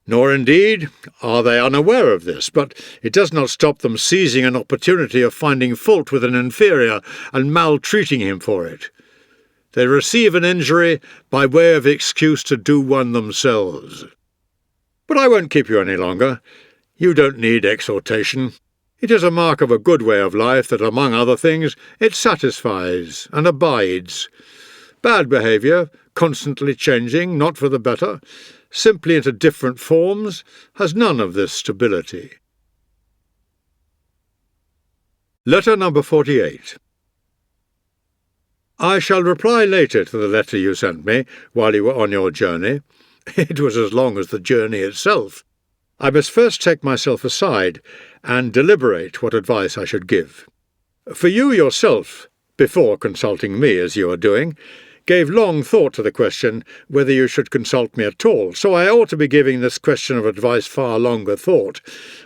Nor, indeed, are they unaware of this, but it does not stop them seizing an opportunity of finding fault with an inferior and maltreating him for it. They receive an injury by way of excuse to do one themselves. But I won't keep you any longer. You don't need exhortation. It is a mark of a good way of life that, among other things, it satisfies and abides. Bad behaviour, constantly changing, not for the better, simply into different forms, has none of this stability. Letter number 48. I shall reply later to the letter you sent me while you were on your journey. It was as long as the journey itself. I must first take myself aside and deliberate what advice I should give. For you yourself, before consulting me as you are doing, gave long thought to the question whether you should consult me at all, so I ought to be giving this question of advice far longer thought,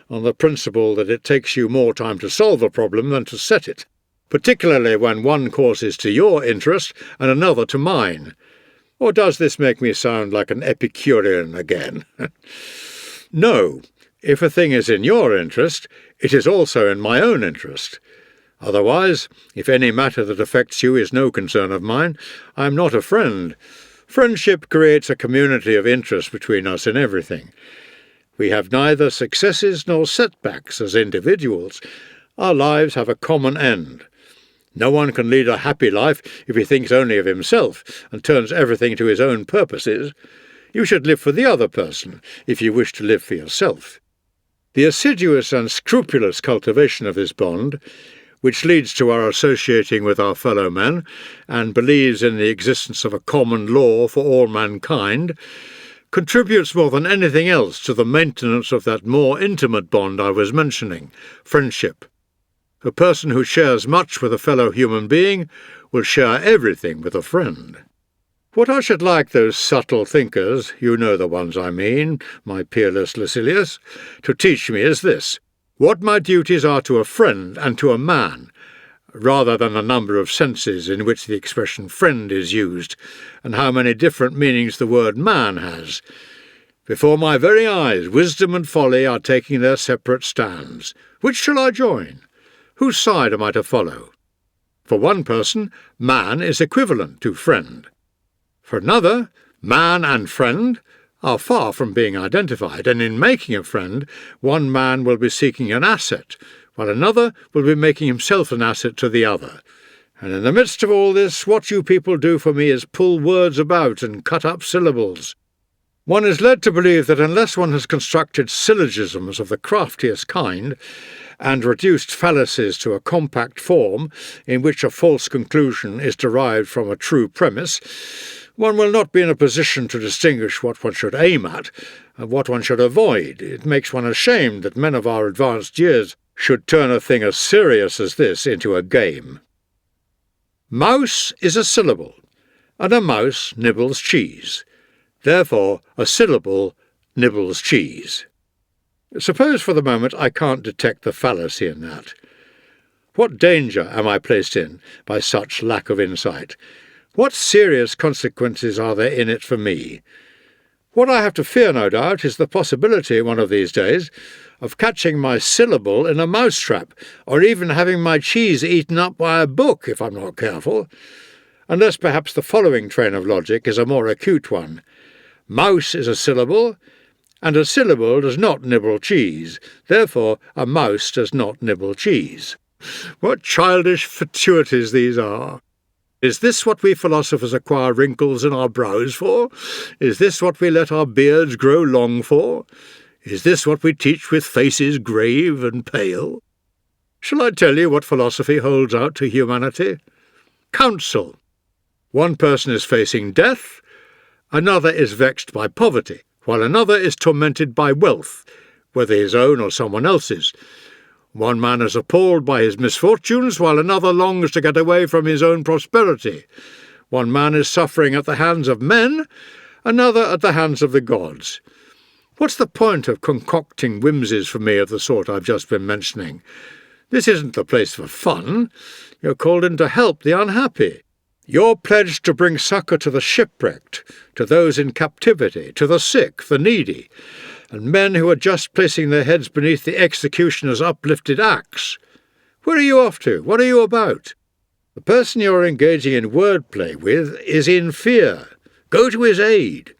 on the principle that it takes you more time to solve a problem than to set it, particularly when one course is to your interest and another to mine. Or does this make me sound like an Epicurean again? No, if a thing is in your interest, it is also in my own interest. Otherwise, if any matter that affects you is no concern of mine, I am not a friend. Friendship creates a community of interest between us in everything. We have neither successes nor setbacks as individuals. Our lives have a common end. No one can lead a happy life if he thinks only of himself and turns everything to his own purposes. You should live for the other person if you wish to live for yourself. The assiduous and scrupulous cultivation of this bond, which leads to our associating with our fellow men, and believes in the existence of a common law for all mankind, contributes more than anything else to the maintenance of that more intimate bond I was mentioning, friendship. A person who shares much with a fellow human being will share everything with a friend. What I should like those subtle thinkers, you know the ones I mean, my peerless Lucilius, to teach me is this: what my duties are to a friend and to a man, rather than the number of senses in which the expression friend is used, and how many different meanings the word man has. Before my very eyes, wisdom and folly are taking their separate stands. Which shall I join? Whose side am I to follow? For one person, man is equivalent to friend. For another, man and friend are far from being identified, and in making a friend, one man will be seeking an asset, while another will be making himself an asset to the other. And in the midst of all this, what you people do for me is pull words about and cut up syllables. One is led to believe that unless one has constructed syllogisms of the craftiest kind, and reduced fallacies to a compact form in which a false conclusion is derived from a true premise, one will not be in a position to distinguish what one should aim at and what one should avoid. It makes one ashamed that men of our advanced years should turn a thing as serious as this into a game. Mouse is a syllable, and a mouse nibbles cheese. Therefore, a syllable nibbles cheese. Suppose for the moment I can't detect the fallacy in that. What danger am I placed in by such lack of insight? What serious consequences are there in it for me? What I have to fear, no doubt, is the possibility one of these days of catching my syllable in a mousetrap, or even having my cheese eaten up by a book if I'm not careful. Unless perhaps the following train of logic is a more acute one. Mouse is a syllable, and a syllable does not nibble cheese. Therefore, a mouse does not nibble cheese. What childish fatuities these are! Is this what we philosophers acquire wrinkles in our brows for? Is this what we let our beards grow long for? Is this what we teach with faces grave and pale? Shall I tell you what philosophy holds out to humanity? Counsel. One person is facing death, another is vexed by poverty. while another is tormented by wealth, whether his own or someone else's. One man is appalled by his misfortunes, while another longs to get away from his own prosperity. One man is suffering at the hands of men, another at the hands of the gods. What's the point of concocting whimsies for me of the sort I've just been mentioning? This isn't the place for fun. You're called in to help the unhappy. You're pledged to bring succour to the shipwrecked, to those in captivity, to the sick, the needy, and men who are just placing their heads beneath the executioner's uplifted axe. Where are you off to? What are you about? The person you're engaging in wordplay with is in fear. Go to his aid.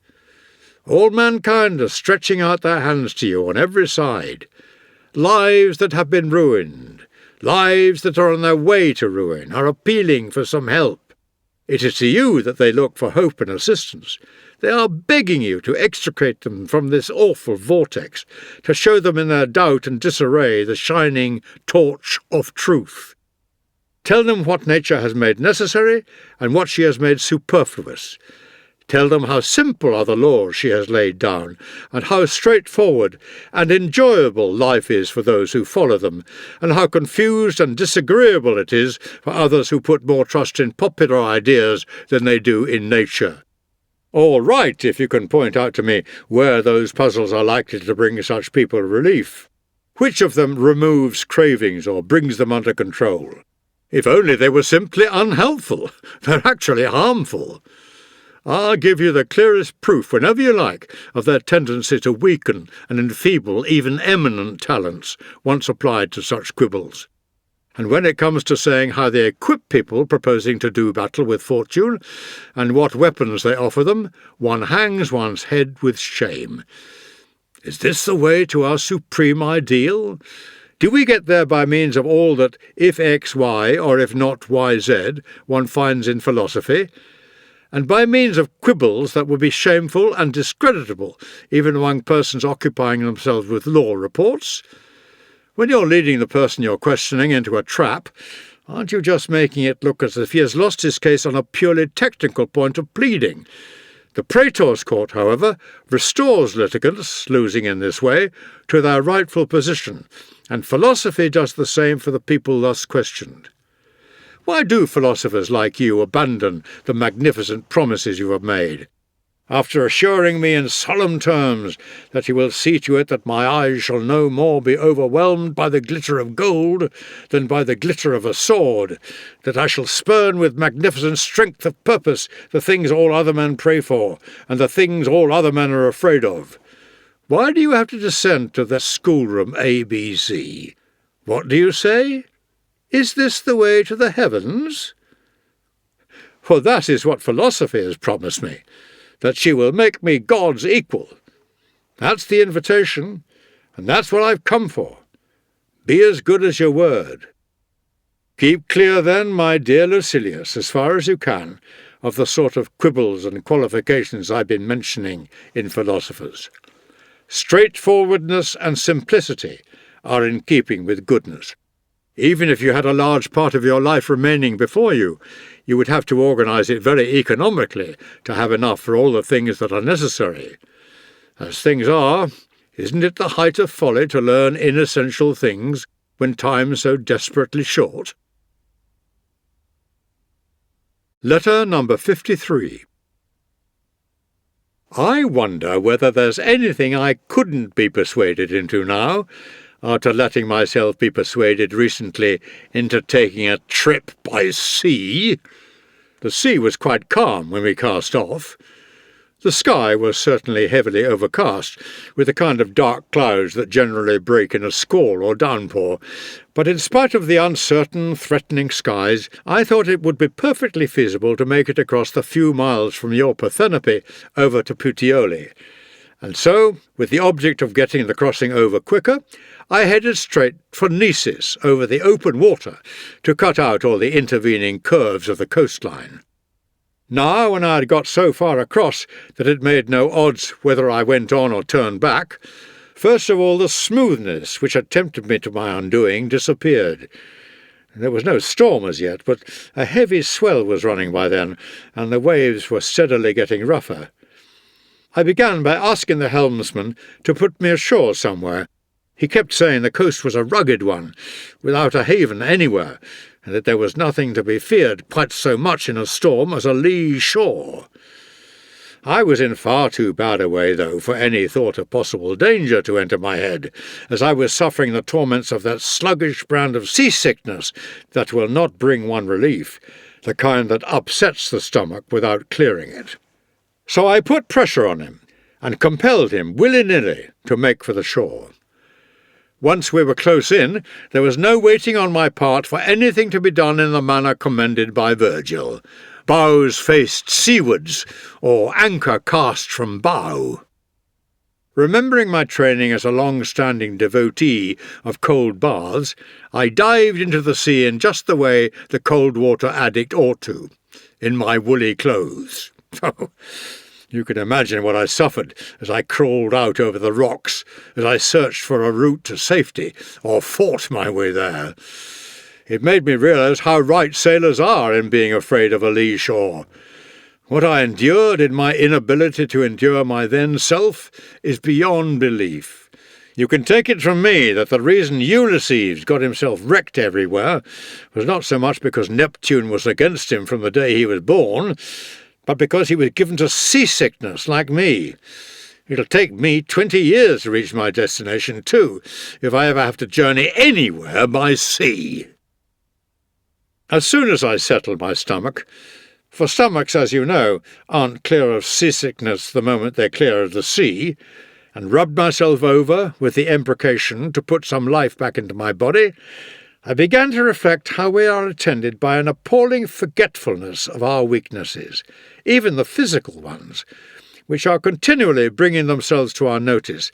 All mankind are stretching out their hands to you on every side. Lives that have been ruined, lives that are on their way to ruin, are appealing for some help. It is to you that they look for hope and assistance. They are begging you to extricate them from this awful vortex, to show them in their doubt and disarray the shining torch of truth. Tell them what nature has made necessary and what she has made superfluous. Tell them how simple are the laws she has laid down, and how straightforward and enjoyable life is for those who follow them, and how confused and disagreeable it is for others who put more trust in popular ideas than they do in nature. All right, if you can point out to me where those puzzles are likely to bring such people relief. Which of them removes cravings or brings them under control? If only they were simply unhelpful. They're actually harmful. I'll give you the clearest proof whenever you like of their tendency to weaken and enfeeble even eminent talents once applied to such quibbles. And when it comes to saying how they equip people proposing to do battle with fortune, and what weapons they offer them, one hangs one's head with shame. Is this the way to our supreme ideal? Do we get there by means of all that, if X, Y, or if not Y, Z, one finds in philosophy, and by means of quibbles that would be shameful and discreditable even among persons occupying themselves with law reports? When you're leading the person you're questioning into a trap, aren't you just making it look as if he has lost his case on a purely technical point of pleading? The Praetor's Court, however, restores litigants, losing in this way, to their rightful position, and philosophy does the same for the people thus questioned. Why do philosophers like you abandon the magnificent promises you have made? After assuring me in solemn terms that you will see to it that my eyes shall no more be overwhelmed by the glitter of gold than by the glitter of a sword, that I shall spurn with magnificent strength of purpose the things all other men pray for, and the things all other men are afraid of. Why do you have to descend to the schoolroom ABC? What do you say? Is this the way to the heavens? For that is what philosophy has promised me, that she will make me God's equal. That's the invitation, and that's what I've come for. Be as good as your word. Keep clear then, my dear Lucilius, as far as you can, of the sort of quibbles and qualifications I've been mentioning in philosophers. Straightforwardness and simplicity are in keeping with goodness. Even if you had a large part of your life remaining before you, you would have to organize it very economically to have enough for all the things that are necessary. As things are, isn't it the height of folly to learn inessential things when time's so desperately short? Letter number 53. I wonder whether there's anything I couldn't be persuaded into now, after letting myself be persuaded recently into taking a trip by sea. The sea was quite calm when we cast off. The sky was certainly heavily overcast, with the kind of dark clouds that generally break in a squall or downpour, but in spite of the uncertain, threatening skies, I thought it would be perfectly feasible to make it across the few miles from your Parthenope over to Puteoli. And so, with the object of getting the crossing over quicker, I headed straight for Nisus over the open water to cut out all the intervening curves of the coastline. Now, when I had got so far across that it made no odds whether I went on or turned back, first of all the smoothness which had tempted me to my undoing disappeared. There was no storm as yet, but a heavy swell was running by then, and the waves were steadily getting rougher. I began by asking the helmsman to put me ashore somewhere. He kept saying the coast was a rugged one, without a haven anywhere, and that there was nothing to be feared quite so much in a storm as a lee shore. I was in far too bad a way, though, for any thought of possible danger to enter my head, as I was suffering the torments of that sluggish brand of seasickness that will not bring one relief, the kind that upsets the stomach without clearing it. So I put pressure on him, and compelled him willy-nilly to make for the shore. Once we were close in, there was no waiting on my part for anything to be done in the manner commended by Virgil. Bows faced seawards, or anchor cast from bow. Remembering my training as a long-standing devotee of cold baths, I dived into the sea in just the way the cold-water addict ought to, in my woolly clothes. You can imagine what I suffered as I crawled out over the rocks, as I searched for a route to safety, or fought my way there. It made me realise how right sailors are in being afraid of a lee shore. What I endured in my inability to endure my then self is beyond belief. You can take it from me that the reason Ulysses got himself wrecked everywhere was not so much because Neptune was against him from the day he was born, but because he was given to seasickness like me. It'll take me 20 years to reach my destination, too, if I ever have to journey anywhere by sea. As soon as I settled my stomach, for stomachs, as you know, aren't clear of seasickness the moment they're clear of the sea, and rubbed myself over with the imprecation to put some life back into my body, I began to reflect how we are attended by an appalling forgetfulness of our weaknesses, even the physical ones, which are continually bringing themselves to our notice,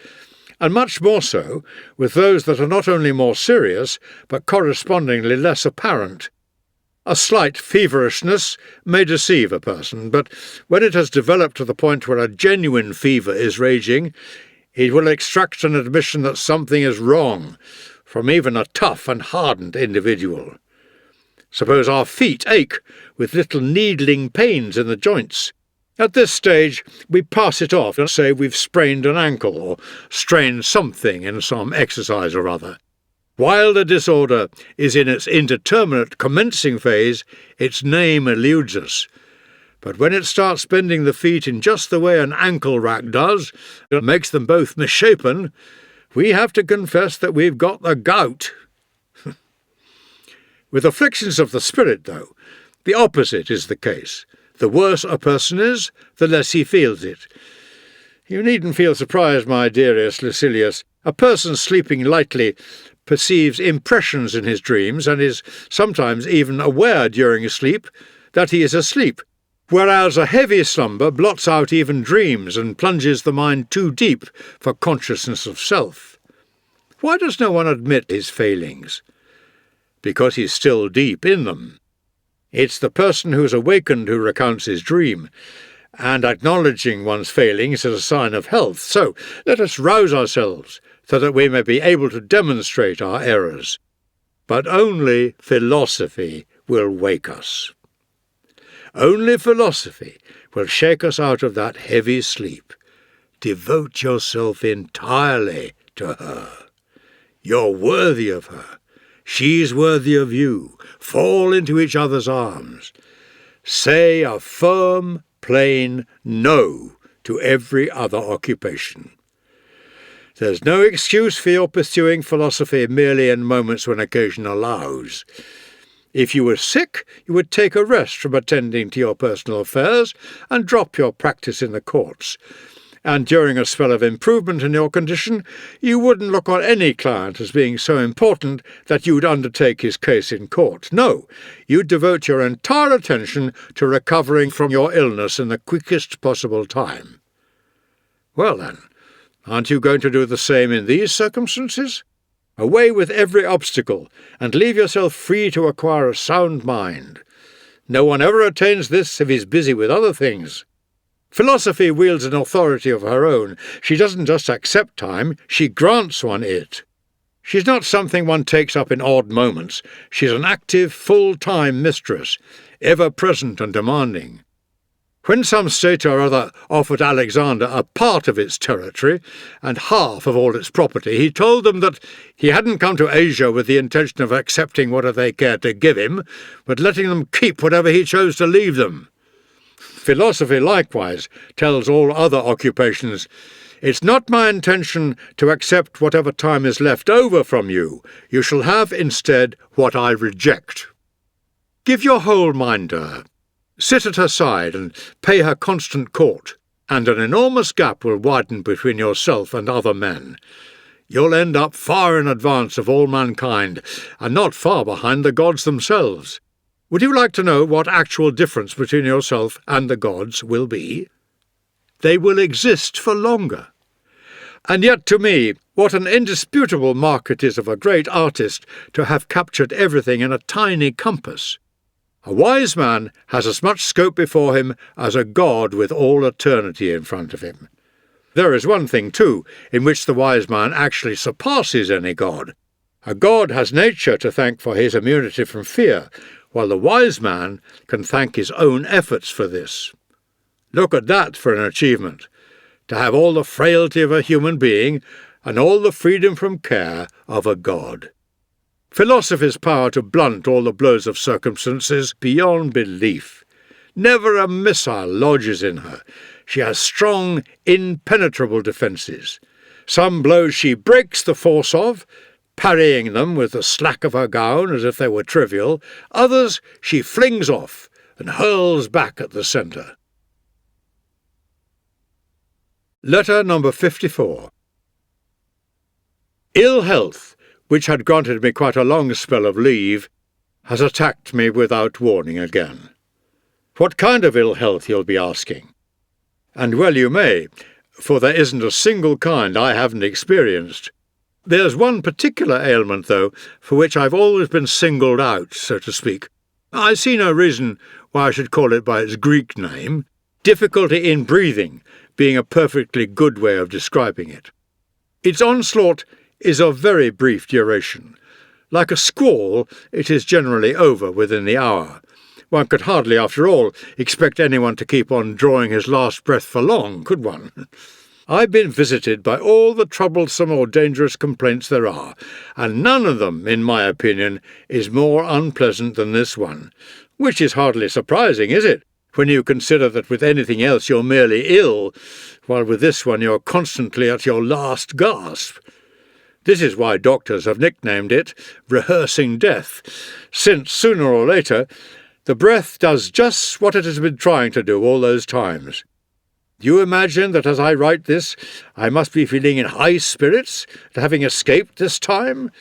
and much more so with those that are not only more serious, but correspondingly less apparent. A slight feverishness may deceive a person, but when it has developed to the point where a genuine fever is raging, it will extract an admission that something is wrong from even a tough and hardened individual. Suppose our feet ache with little needling pains in the joints. At this stage, we pass it off and say we've sprained an ankle or strained something in some exercise or other. While the disorder is in its indeterminate commencing phase, its name eludes us. But when it starts bending the feet in just the way an ankle rack does, it makes them both misshapen, we have to confess that we've got the gout. With afflictions of the spirit, though, the opposite is the case. The worse a person is, the less he feels it. You needn't feel surprised, my dearest Lucilius. A person sleeping lightly perceives impressions in his dreams and is sometimes even aware during sleep that he is asleep, whereas a heavy slumber blots out even dreams and plunges the mind too deep for consciousness of self. Why does no one admit his failings? Because he's still deep in them. It's the person who's awakened who recounts his dream, and acknowledging one's failings is a sign of health. So let us rouse ourselves so that we may be able to demonstrate our errors. But only philosophy will wake us. Only philosophy will shake us out of that heavy sleep. Devote yourself entirely to her. You're worthy of her. She's worthy of you. Fall into each other's arms. Say a firm, plain no to every other occupation. There's no excuse for your pursuing philosophy merely in moments when occasion allows. If you were sick, you would take a rest from attending to your personal affairs and drop your practice in the courts. And during a spell of improvement in your condition, you wouldn't look on any client as being so important that you'd undertake his case in court. No, you'd devote your entire attention to recovering from your illness in the quickest possible time. Well then, aren't you going to do the same in these circumstances? Away with every obstacle, and leave yourself free to acquire a sound mind. No one ever attains this if he's busy with other things. Philosophy wields an authority of her own. She doesn't just accept time, she grants one it. She's not something one takes up in odd moments. She's an active, full-time mistress, ever present and demanding. When some state or other offered Alexander a part of its territory and half of all its property, he told them that he hadn't come to Asia with the intention of accepting whatever they cared to give him, but letting them keep whatever he chose to leave them. Philosophy likewise tells all other occupations, "It's not my intention to accept whatever time is left over from you. You shall have instead what I reject." Give your whole mind to her. Sit at her side and pay her constant court, and an enormous gap will widen between yourself and other men. You'll end up far in advance of all mankind, and not far behind the gods themselves. Would you like to know what actual difference between yourself and the gods will be? They will exist for longer. And yet, to me, what an indisputable mark it is of a great artist to have captured everything in a tiny compass. A wise man has as much scope before him as a god with all eternity in front of him. There is one thing, too, in which the wise man actually surpasses any god. A god has nature to thank for his immunity from fear, while the wise man can thank his own efforts for this. Look at that for an achievement, to have all the frailty of a human being and all the freedom from care of a god. Philosophy's power to blunt all the blows of circumstance is beyond belief. Never a missile lodges in her. She has strong, impenetrable defences. Some blows she breaks the force of, parrying them with the slack of her gown as if they were trivial. Others she flings off and hurls back at the centre. Letter number 54. Ill health, which had granted me quite a long spell of leave, has attacked me without warning again. What kind of ill health, you'll be asking? And well you may, for there isn't a single kind I haven't experienced. There's one particular ailment, though, for which I've always been singled out, so to speak. I see no reason why I should call it by its Greek name, difficulty in breathing being a perfectly good way of describing it. Its onslaught is of very brief duration. Like a squall, it is generally over within the hour. One could hardly, after all, expect anyone to keep on drawing his last breath for long, could one? I've been visited by all the troublesome or dangerous complaints there are, and none of them, in my opinion, is more unpleasant than this one, which is hardly surprising, is it, when you consider that with anything else you're merely ill, while with this one you're constantly at your last gasp. This is why doctors have nicknamed it rehearsing death, since sooner or later the breath does just what it has been trying to do all those times. Do you imagine that as I write this, I must be feeling in high spirits at having escaped this time?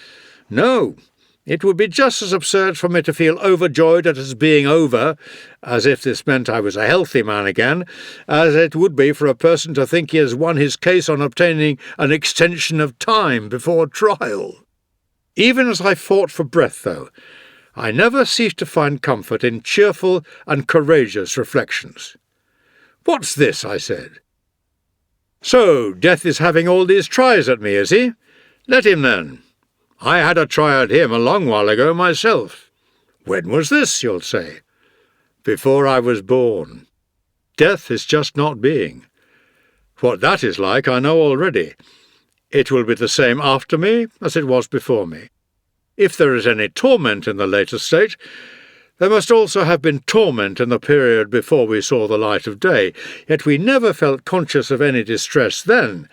No, it would be just as absurd for me to feel overjoyed at its being over, as if this meant I was a healthy man again, as it would be for a person to think he has won his case on obtaining an extension of time before trial. Even as I fought for breath, though, I never ceased to find comfort in cheerful and courageous reflections. "What's this?" I said. "So, Death is having all these tries at me, is he? Let him then. I had a try at him a long while ago myself." "When was this?" you'll say. "Before I was born. Death is just not being. What that is like I know already. It will be the same after me as it was before me. If there is any torment in the later state, there must also have been torment in the period before we saw the light of day, yet we never felt conscious of any distress then.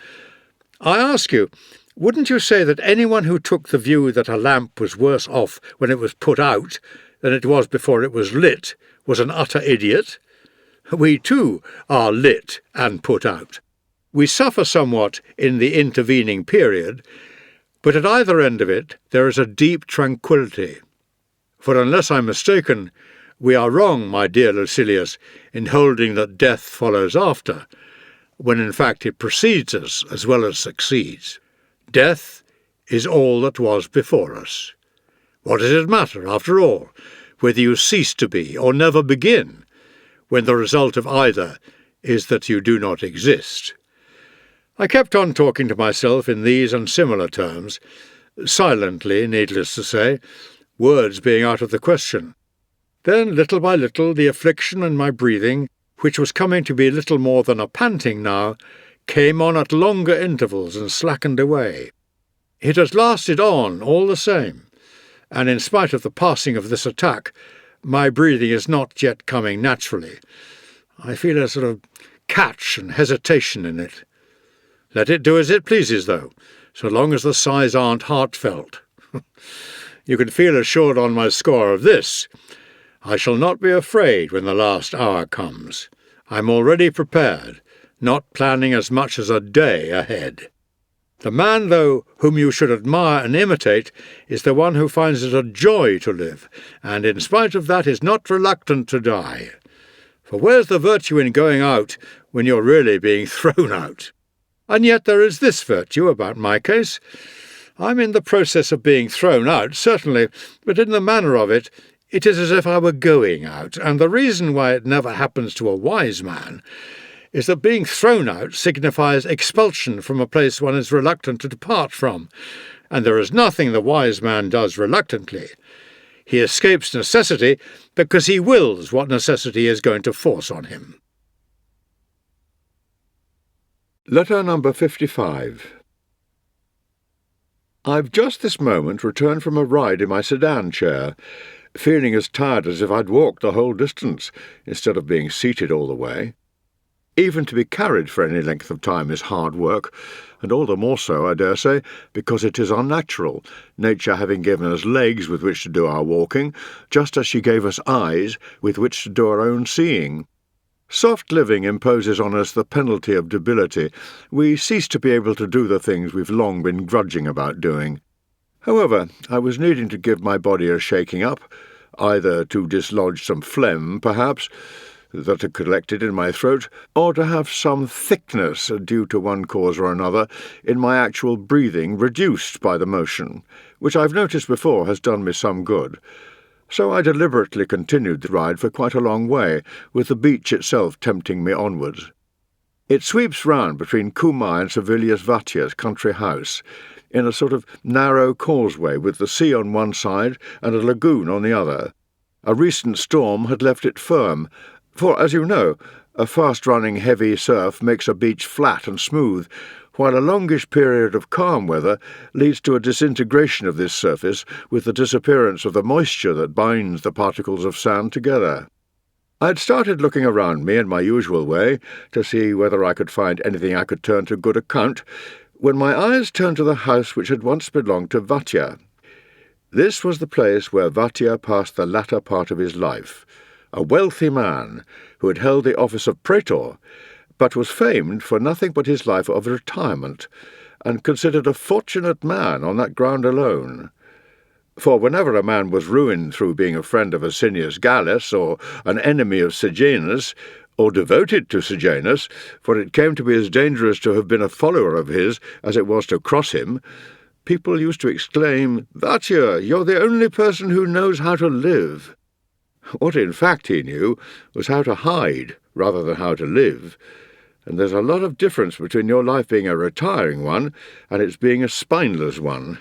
I ask you, wouldn't you say that anyone who took the view that a lamp was worse off when it was put out than it was before it was lit was an utter idiot? We, too, are lit and put out. We suffer somewhat in the intervening period, but at either end of it there is a deep tranquillity. For unless I'm mistaken, we are wrong, my dear Lucilius, in holding that death follows after, when in fact it precedes us as well as succeeds. Death is all that was before us. What does it matter, after all, whether you cease to be or never begin, when the result of either is that you do not exist? I kept on talking to myself in these and similar terms, silently, needless to say, words being out of the question. Then, little by little, the affliction in my breathing which was coming to be little more than a panting now, came on at longer intervals and slackened away. It has lasted on all the same, and in spite of the passing of this attack, my breathing is not yet coming naturally. I feel a sort of catch and hesitation in it. Let it do as it pleases, though, so long as the sighs aren't heartfelt. You can feel assured on my score of this. I shall not be afraid when the last hour comes. I'm already prepared, not planning as much as a day ahead. The man, though, whom you should admire and imitate, is the one who finds it a joy to live, and in spite of that is not reluctant to die. For where's the virtue in going out when you're really being thrown out? And yet there is this virtue about my case. I'm in the process of being thrown out, certainly, but in the manner of it, it is as if I were going out, and the reason why it never happens to a wise man is that being thrown out signifies expulsion from a place one is reluctant to depart from, and there is nothing the wise man does reluctantly. He escapes necessity because he wills what necessity is going to force on him. Letter number 55. I've just this moment returned from a ride in my sedan chair, feeling as tired as if I'd walked the whole distance, instead of being seated all the way. Even to be carried for any length of time is hard work, and all the more so, I dare say, because it is unnatural, nature having given us legs with which to do our walking, just as she gave us eyes with which to do our own seeing. Soft living imposes on us the penalty of debility. We cease to be able to do the things we've long been grudging about doing. However, I was needing to give my body a shaking up, either to dislodge some phlegm, perhaps, that had collected in my throat, or to have some thickness, due to one cause or another, in my actual breathing reduced by the motion, which I've noticed before has done me some good. So I deliberately continued the ride for quite a long way, with the beach itself tempting me onwards. It sweeps round between Kumai and Servilius Vatia's country house, in a sort of narrow causeway with the sea on one side and a lagoon on the other. A recent storm had left it firm, for, as you know, a fast-running heavy surf makes a beach flat and smooth, while a longish period of calm weather leads to a disintegration of this surface with the disappearance of the moisture that binds the particles of sand together. I had started looking around me in my usual way to see whether I could find anything I could turn to good account, when my eyes turned to the house which had once belonged to Vatia. This was the place where Vatia passed the latter part of his life, a wealthy man who had held the office of praetor, but was famed for nothing but his life of retirement, and considered a fortunate man on that ground alone. For whenever a man was ruined through being a friend of Asinius Gallus, or an enemy of Sejanus, or devoted to Sejanus, for it came to be as dangerous to have been a follower of his as it was to cross him, people used to exclaim, "Vatia, you're the only person who knows how to live." What in fact he knew was how to hide rather than how to live, and there's a lot of difference between your life being a retiring one and its being a spineless one.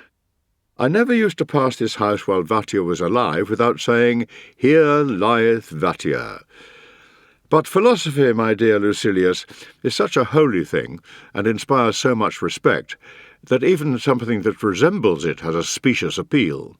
I never used to pass this house while Vatia was alive without saying, "Here lieth Vatia." But philosophy, my dear Lucilius, is such a holy thing, and inspires so much respect, that even something that resembles it has a specious appeal.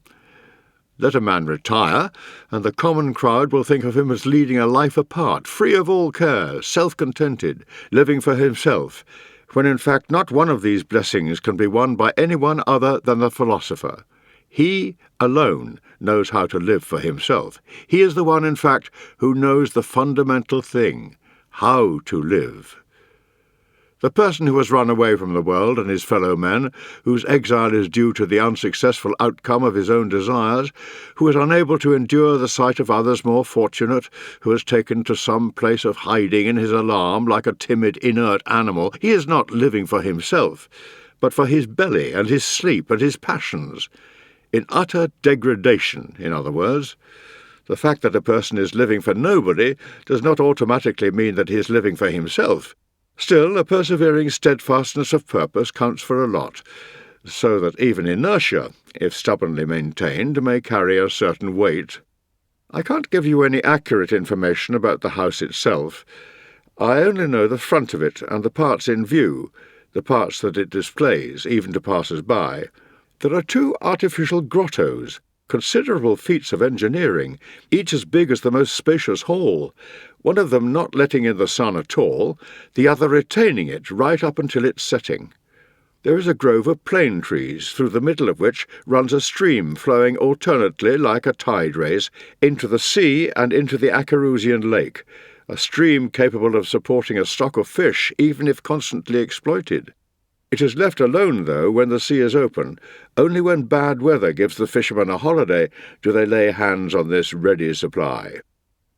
Let a man retire, and the common crowd will think of him as leading a life apart, free of all care, self-contented, living for himself, when in fact not one of these blessings can be won by anyone other than the philosopher. He alone knows how to live for himself. He is the one, in fact, who knows the fundamental thing, how to live. The person who has run away from the world and his fellow men, whose exile is due to the unsuccessful outcome of his own desires, who is unable to endure the sight of others more fortunate, who has taken to some place of hiding in his alarm like a timid, inert animal, he is not living for himself, but for his belly and his sleep and his passions. In utter degradation, in other words. The fact that a person is living for nobody does not automatically mean that he is living for himself. Still, a persevering steadfastness of purpose counts for a lot, so that even inertia, if stubbornly maintained, may carry a certain weight. I can't give you any accurate information about the house itself. I only know the front of it and the parts in view, the parts that it displays, even to passers-by. There are 2 artificial grottos, considerable feats of engineering, each as big as the most spacious hall, one of them not letting in the sun at all, the other retaining it right up until its setting. There is a grove of plane trees, through the middle of which runs a stream flowing alternately like a tide race into the sea and into the Acherusian lake, a stream capable of supporting a stock of fish even if constantly exploited. It is left alone, though, when the sea is open. Only when bad weather gives the fishermen a holiday do they lay hands on this ready supply.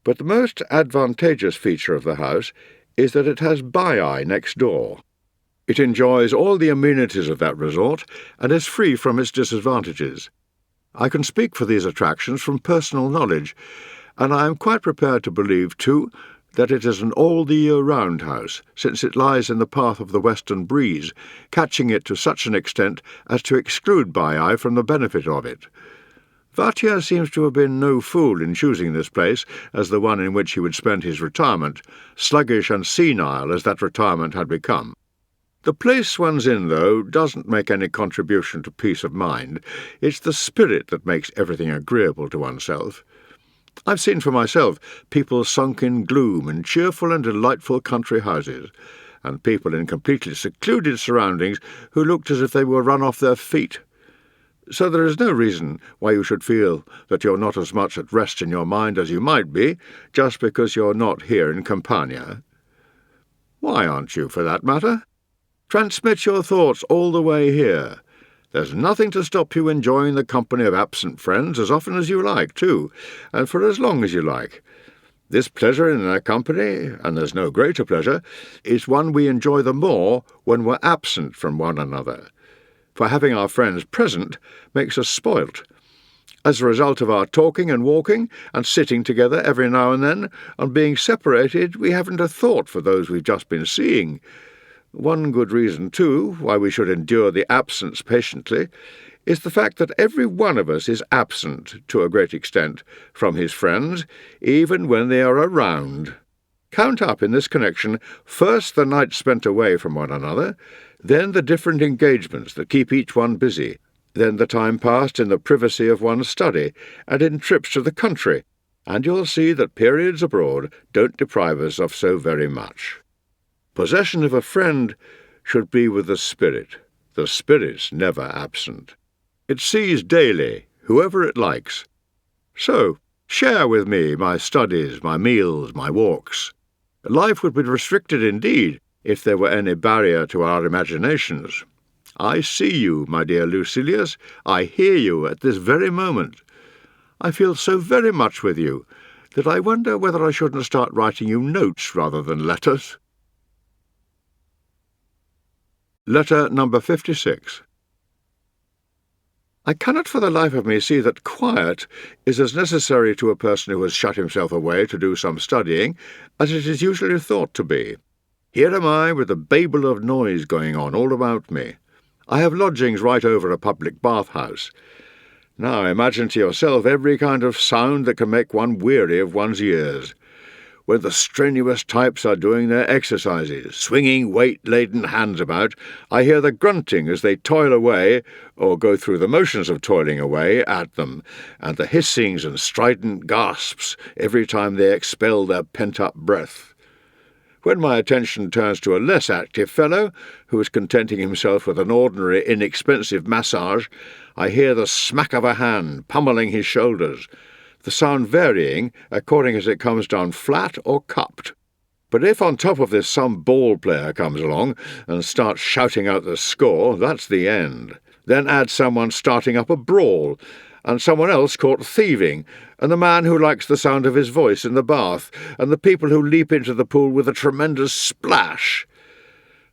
But the most advantageous feature of the house is that it has Baiae next door. It enjoys all the amenities of that resort and is free from its disadvantages. I can speak for these attractions from personal knowledge, and I am quite prepared to believe, too, that it is an all-the-year-round house, since it lies in the path of the western breeze, catching it to such an extent as to exclude Baiae from the benefit of it. Vatia seems to have been no fool in choosing this place as the one in which he would spend his retirement, sluggish and senile as that retirement had become. The place one's in, though, doesn't make any contribution to peace of mind. It's the spirit that makes everything agreeable to oneself. I've seen for myself people sunk in gloom in cheerful and delightful country houses, and people in completely secluded surroundings who looked as if they were run off their feet. So there is no reason why you should feel that you're not as much at rest in your mind as you might be, just because you're not here in Campania. Why aren't you, for that matter? Transmit your thoughts all the way here. There's nothing to stop you enjoying the company of absent friends as often as you like, too, and for as long as you like. This pleasure in their company, and there's no greater pleasure, is one we enjoy the more when we're absent from one another. For having our friends present makes us spoilt. As a result of our talking and walking and sitting together every now and then, on being separated, we haven't a thought for those we've just been seeing. One good reason, too, why we should endure the absence patiently, is the fact that every one of us is absent, to a great extent, from his friends, even when they are around. Count up in this connection first the nights spent away from one another, then the different engagements that keep each one busy, then the time passed in the privacy of one's study and in trips to the country, and you'll see that periods abroad don't deprive us of so very much. Possession of a friend should be with the spirit. The spirit's never absent. It sees daily, whoever it likes. So, share with me my studies, my meals, my walks. Life would be restricted indeed if there were any barrier to our imaginations. I see you, my dear Lucilius. I hear you at this very moment. I feel so very much with you that I wonder whether I shouldn't start writing you notes rather than letters. Letter number 56. I cannot for the life of me see that quiet is as necessary to a person who has shut himself away to do some studying as it is usually thought to be. Here am I with a babel of noise going on all about me. I have lodgings right over a public bath-house. Now imagine to yourself every kind of sound that can make one weary of one's ears. When the strenuous types are doing their exercises, swinging weight-laden hands about, I hear the grunting as they toil away, or go through the motions of toiling away, at them, and the hissings and strident gasps every time they expel their pent-up breath. When my attention turns to a less active fellow, who is contenting himself with an ordinary, inexpensive massage, I hear the smack of a hand pummelling his shoulders, the sound varying according as it comes down flat or cupped. But if on top of this some ball player comes along and starts shouting out the score, that's the end. Then add someone starting up a brawl, and someone else caught thieving, and the man who likes the sound of his voice in the bath, and the people who leap into the pool with a tremendous splash.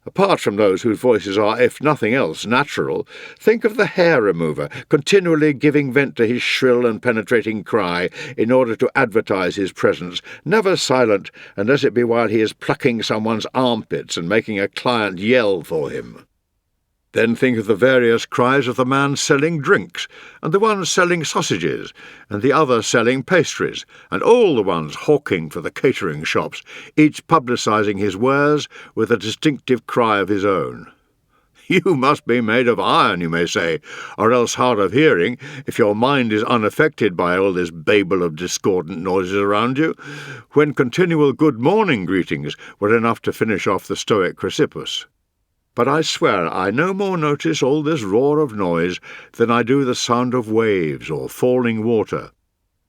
Apart from those whose voices are, if nothing else, natural, think of the hair remover continually giving vent to his shrill and penetrating cry in order to advertise his presence, never silent unless it be while he is plucking someone's armpits and making a client yell for him. Then think of the various cries of the man selling drinks, and the one selling sausages, and the other selling pastries, and all the ones hawking for the catering shops, each publicising his wares with a distinctive cry of his own. You must be made of iron, you may say, or else hard of hearing, if your mind is unaffected by all this babel of discordant noises around you, when continual good morning greetings were enough to finish off the Stoic Chrysippus. But I swear I no more notice all this roar of noise than I do the sound of waves or falling water,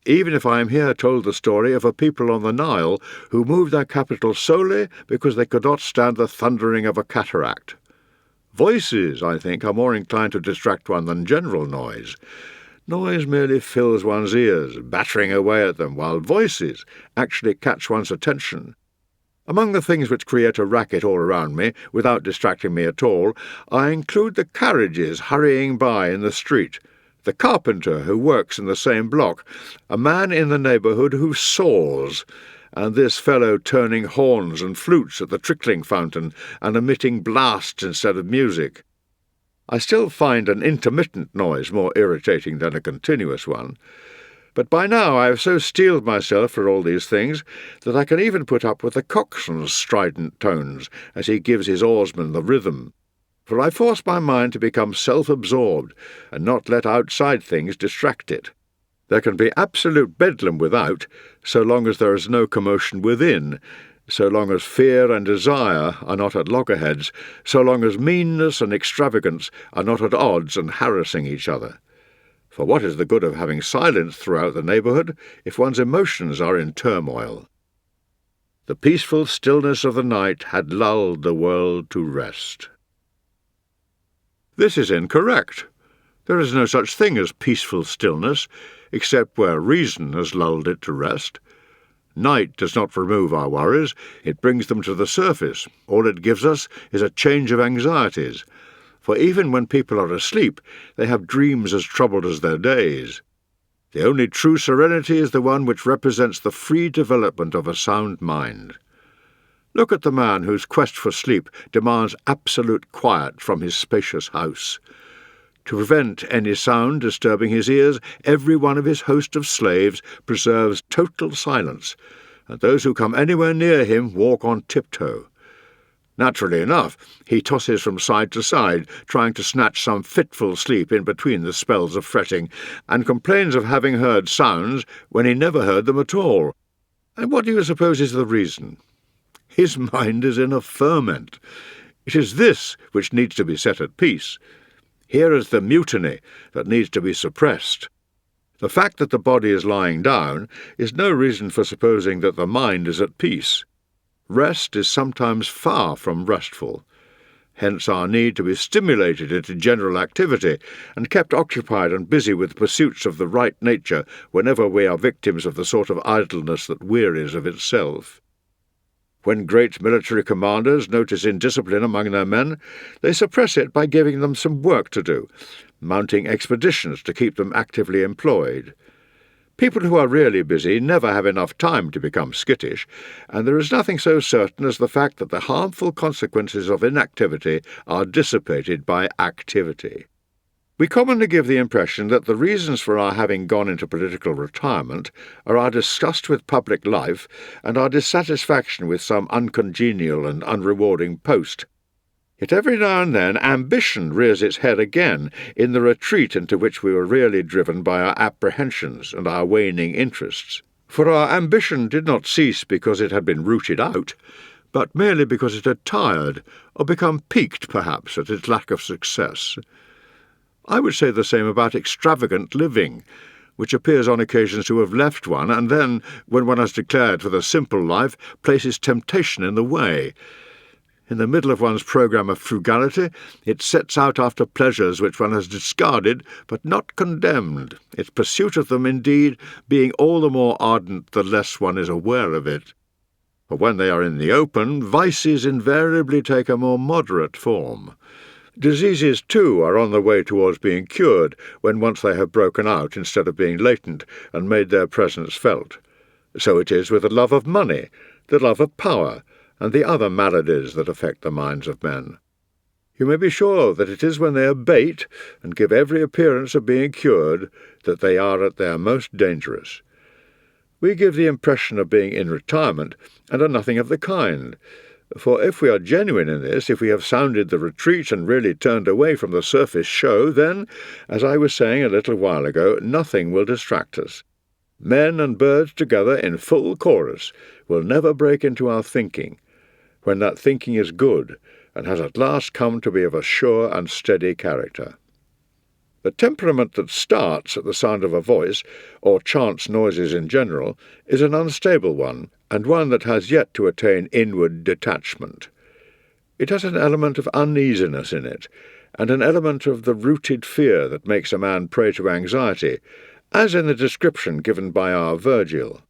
even if I am here told the story of a people on the Nile who moved their capital solely because they could not stand the thundering of a cataract. Voices, I think, are more inclined to distract one than general noise. Noise merely fills one's ears, battering away at them, while voices actually catch one's attention. Among the things which create a racket all around me, without distracting me at all, I include the carriages hurrying by in the street, the carpenter who works in the same block, a man in the neighbourhood who saws, and this fellow turning horns and flutes at the trickling fountain and emitting blasts instead of music. I still find an intermittent noise more irritating than a continuous one, but by now I have so steeled myself for all these things that I can even put up with the coxswain's strident tones as he gives his oarsmen the rhythm, for I force my mind to become self-absorbed and not let outside things distract it. There can be absolute bedlam without, so long as there is no commotion within, so long as fear and desire are not at loggerheads, so long as meanness and extravagance are not at odds and harassing each other. For what is the good of having silence throughout the neighbourhood if one's emotions are in turmoil? The peaceful stillness of the night had lulled the world to rest. This is incorrect. There is no such thing as peaceful stillness, except where reason has lulled it to rest. Night does not remove our worries, it brings them to the surface. All it gives us is a change of anxieties, for even when people are asleep, they have dreams as troubled as their days. The only true serenity is the one which represents the free development of a sound mind. Look at the man whose quest for sleep demands absolute quiet from his spacious house. To prevent any sound disturbing his ears, every one of his host of slaves preserves total silence, and those who come anywhere near him walk on tiptoe. Naturally enough, he tosses from side to side, trying to snatch some fitful sleep in between the spells of fretting, and complains of having heard sounds when he never heard them at all. And what do you suppose is the reason? His mind is in a ferment. It is this which needs to be set at peace. Here is the mutiny that needs to be suppressed. The fact that the body is lying down is no reason for supposing that the mind is at peace. Rest is sometimes far from restful. Hence our need to be stimulated into general activity and kept occupied and busy with pursuits of the right nature whenever we are victims of the sort of idleness that wearies of itself. When great military commanders notice indiscipline among their men, they suppress it by giving them some work to do, mounting expeditions to keep them actively employed. People who are really busy never have enough time to become skittish, and there is nothing so certain as the fact that the harmful consequences of inactivity are dissipated by activity. We commonly give the impression that the reasons for our having gone into political retirement are our disgust with public life and our dissatisfaction with some uncongenial and unrewarding post. Yet every now and then ambition rears its head again in the retreat into which we were really driven by our apprehensions and our waning interests. For our ambition did not cease because it had been rooted out, but merely because it had tired, or become piqued, perhaps, at its lack of success. I would say the same about extravagant living, which appears on occasions to have left one, and then, when one has declared for the simple life, places temptation in the way. In the middle of one's programme of frugality, it sets out after pleasures which one has discarded but not condemned, its pursuit of them, indeed, being all the more ardent the less one is aware of it. For when they are in the open, vices invariably take a more moderate form. Diseases, too, are on the way towards being cured when once they have broken out instead of being latent and made their presence felt. So it is with the love of money, the love of power, and the other maladies that affect the minds of men. You may be sure that it is when they abate and give every appearance of being cured that they are at their most dangerous. We give the impression of being in retirement, and are nothing of the kind. For if we are genuine in this, if we have sounded the retreat and really turned away from the surface show, then, as I was saying a little while ago, nothing will distract us. Men and birds together in full chorus will never break into our thinking, when that thinking is good and has at last come to be of a sure and steady character. The temperament that starts at the sound of a voice, or chance noises in general, is an unstable one, and one that has yet to attain inward detachment. It has an element of uneasiness in it, and an element of the rooted fear that makes a man prey to anxiety, as in the description given by our Virgil.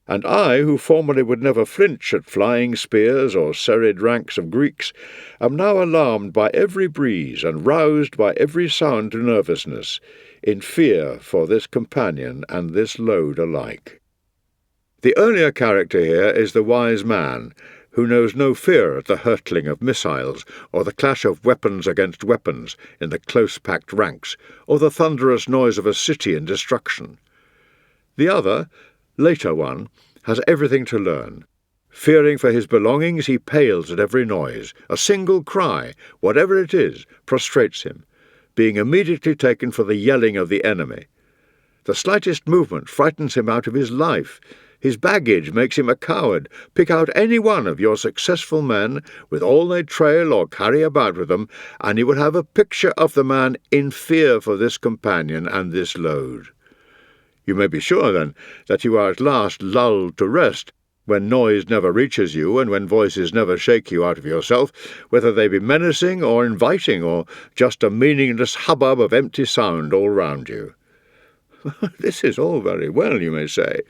And I, who formerly would never flinch at flying spears or serried ranks of Greeks, am now alarmed by every breeze and roused by every sound to nervousness, in fear for this companion and this load alike. The earlier character here is the wise man, who knows no fear at the hurtling of missiles, or the clash of weapons against weapons in the close-packed ranks, or the thunderous noise of a city in destruction. The other, later one, has everything to learn. Fearing for his belongings, he pales at every noise. A single cry, whatever it is, prostrates him, being immediately taken for the yelling of the enemy. The slightest movement frightens him out of his life. His baggage makes him a coward. Pick out any one of your successful men, with all they trail or carry about with them, and you will have a picture of the man in fear for this companion and this load. You may be sure, then, that you are at last lulled to rest, when noise never reaches you, and when voices never shake you out of yourself, whether they be menacing or inviting, or just a meaningless hubbub of empty sound all round you. This is all very well, you may say,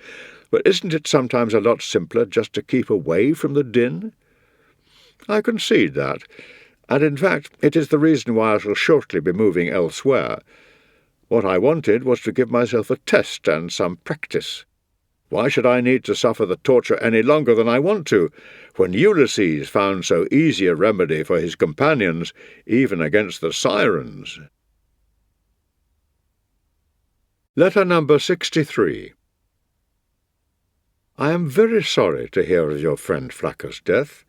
but isn't it sometimes a lot simpler just to keep away from the din? I concede that, and in fact it is the reason why I shall shortly be moving elsewhere. What I wanted was to give myself a test and some practice. Why should I need to suffer the torture any longer than I want to, when Ulysses found so easy a remedy for his companions, even against the sirens? Letter number 63. I am very sorry to hear of your friend Flaccus' death.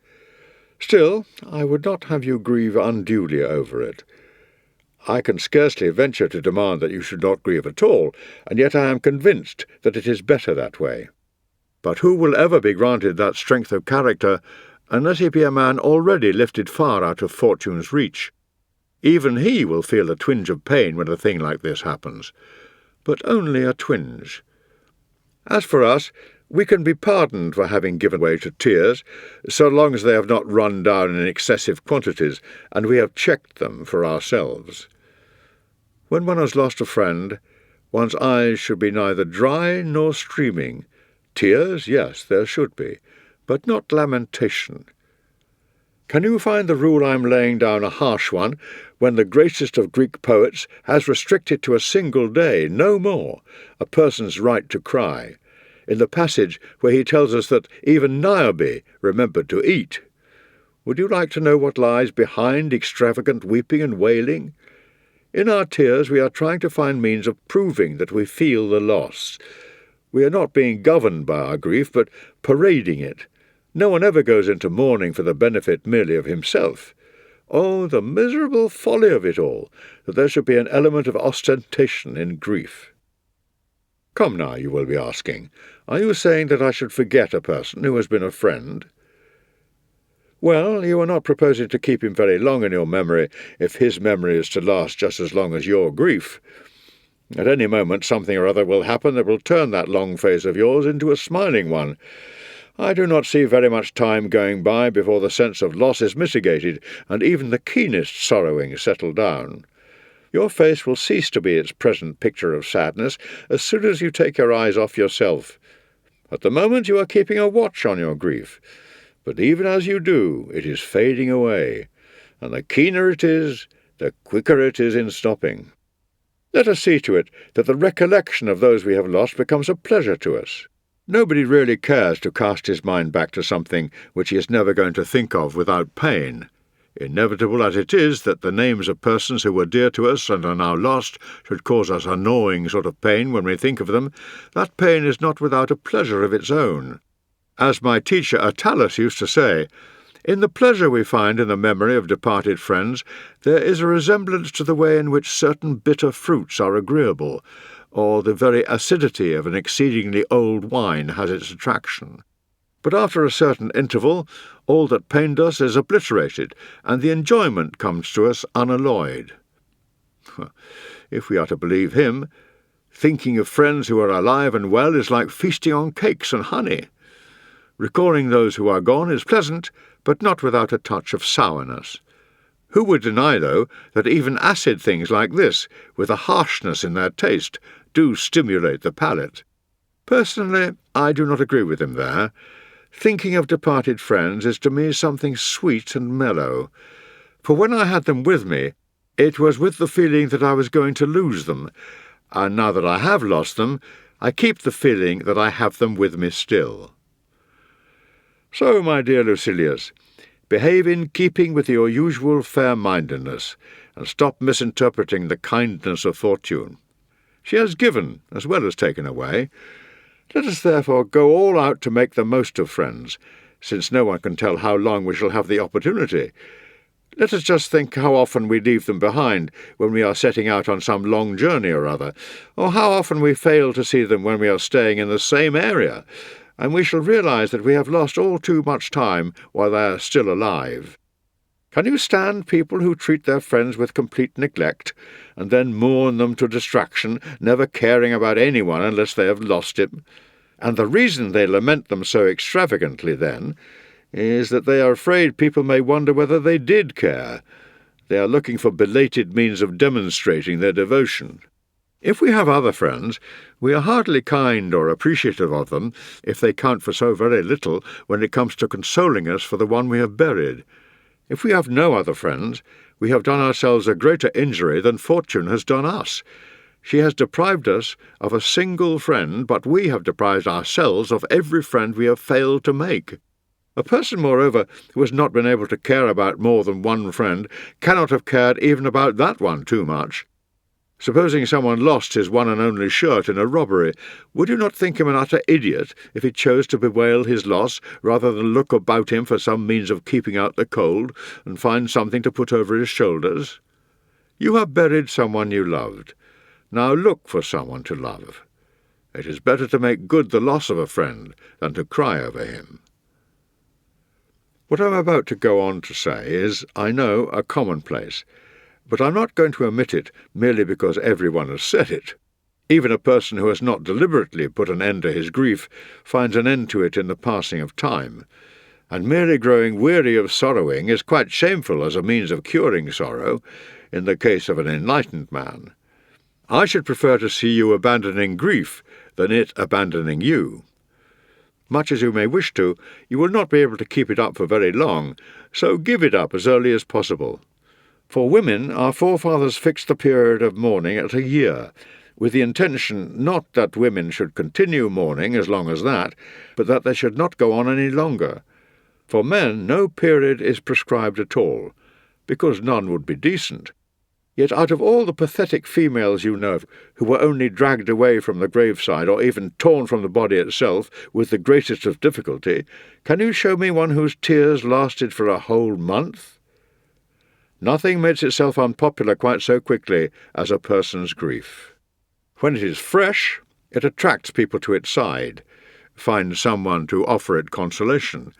Still, I would not have you grieve unduly over it. I can scarcely venture to demand that you should not grieve at all, and yet I am convinced that it is better that way. But who will ever be granted that strength of character unless he be a man already lifted far out of fortune's reach? Even he will feel a twinge of pain when a thing like this happens, but only a twinge. As for us, we can be pardoned for having given way to tears, so long as they have not run down in excessive quantities, and we have checked them for ourselves. When one has lost a friend, one's eyes should be neither dry nor streaming. Tears, yes, there should be, but not lamentation. Can you find the rule I am laying down a harsh one, when the greatest of Greek poets has restricted to a single day, no more, a person's right to cry, in the passage where he tells us that even Niobe remembered to eat? Would you like to know what lies behind extravagant weeping and wailing? In our tears we are trying to find means of proving that we feel the loss. We are not being governed by our grief, but parading it. No one ever goes into mourning for the benefit merely of himself. Oh, the miserable folly of it all, that there should be an element of ostentation in grief. Come now, you will be asking, are you saying that I should forget a person who has been a friend? Well, you are not proposing to keep him very long in your memory, if his memory is to last just as long as your grief. At any moment something or other will happen that will turn that long face of yours into a smiling one. I do not see very much time going by before the sense of loss is mitigated, and even the keenest sorrowing settle down. Your face will cease to be its present picture of sadness as soon as you take your eyes off yourself. At the moment you are keeping a watch on your grief, but even as you do, it is fading away, and the keener it is, the quicker it is in stopping. Let us see to it that the recollection of those we have lost becomes a pleasure to us. Nobody really cares to cast his mind back to something which he is never going to think of without pain. Inevitable as it is that the names of persons who were dear to us and are now lost should cause us a gnawing sort of pain when we think of them, that pain is not without a pleasure of its own. As my teacher Attalus used to say, in the pleasure we find in the memory of departed friends, there is a resemblance to the way in which certain bitter fruits are agreeable, or the very acidity of an exceedingly old wine has its attraction. But after a certain interval, all that pained us is obliterated, and the enjoyment comes to us unalloyed. If we are to believe him, thinking of friends who are alive and well is like feasting on cakes and honey. Recalling those who are gone is pleasant, but not without a touch of sourness. Who would deny, though, that even acid things like this, with a harshness in their taste, do stimulate the palate? Personally, I do not agree with him there. Thinking of departed friends is to me something sweet and mellow, for when I had them with me, it was with the feeling that I was going to lose them, and now that I have lost them, I keep the feeling that I have them with me still. So, my dear Lucilius, behave in keeping with your usual fair-mindedness, and stop misinterpreting the kindness of fortune. She has given as well as taken away. Let us therefore go all out to make the most of friends, since no one can tell how long we shall have the opportunity. Let us just think how often we leave them behind when we are setting out on some long journey or other, or how often we fail to see them when we are staying in the same area, and we shall realize that we have lost all too much time while they are still alive. Can you stand people who treat their friends with complete neglect, and then mourn them to distraction, never caring about anyone unless they have lost him? And the reason they lament them so extravagantly, then, is that they are afraid people may wonder whether they did care. They are looking for belated means of demonstrating their devotion. If we have other friends, we are hardly kind or appreciative of them if they count for so very little when it comes to consoling us for the one we have buried. If we have no other friends, we have done ourselves a greater injury than fortune has done us. She has deprived us of a single friend, but we have deprived ourselves of every friend we have failed to make. A person, moreover, who has not been able to care about more than one friend cannot have cared even about that one too much. Supposing someone lost his one and only shirt in a robbery, would you not think him an utter idiot if he chose to bewail his loss rather than look about him for some means of keeping out the cold and find something to put over his shoulders? You have buried someone you loved. Now look for someone to love. It is better to make good the loss of a friend than to cry over him. What I am about to go on to say is, I know, a commonplace, but I'm not going to omit it merely because everyone has said it. Even a person who has not deliberately put an end to his grief finds an end to it in the passing of time, and merely growing weary of sorrowing is quite shameful as a means of curing sorrow, in the case of an enlightened man. I should prefer to see you abandoning grief than it abandoning you. Much as you may wish to, you will not be able to keep it up for very long, so give it up as early as possible. For women, our forefathers fixed the period of mourning at a year, with the intention not that women should continue mourning as long as that, but that they should not go on any longer. For men, no period is prescribed at all, because none would be decent. Yet out of all the pathetic females you know who were only dragged away from the graveside or even torn from the body itself with the greatest of difficulty, can you show me one whose tears lasted for a whole month? Nothing makes itself unpopular quite so quickly as a person's grief. When it is fresh, it attracts people to its side, finds someone to offer it consolation.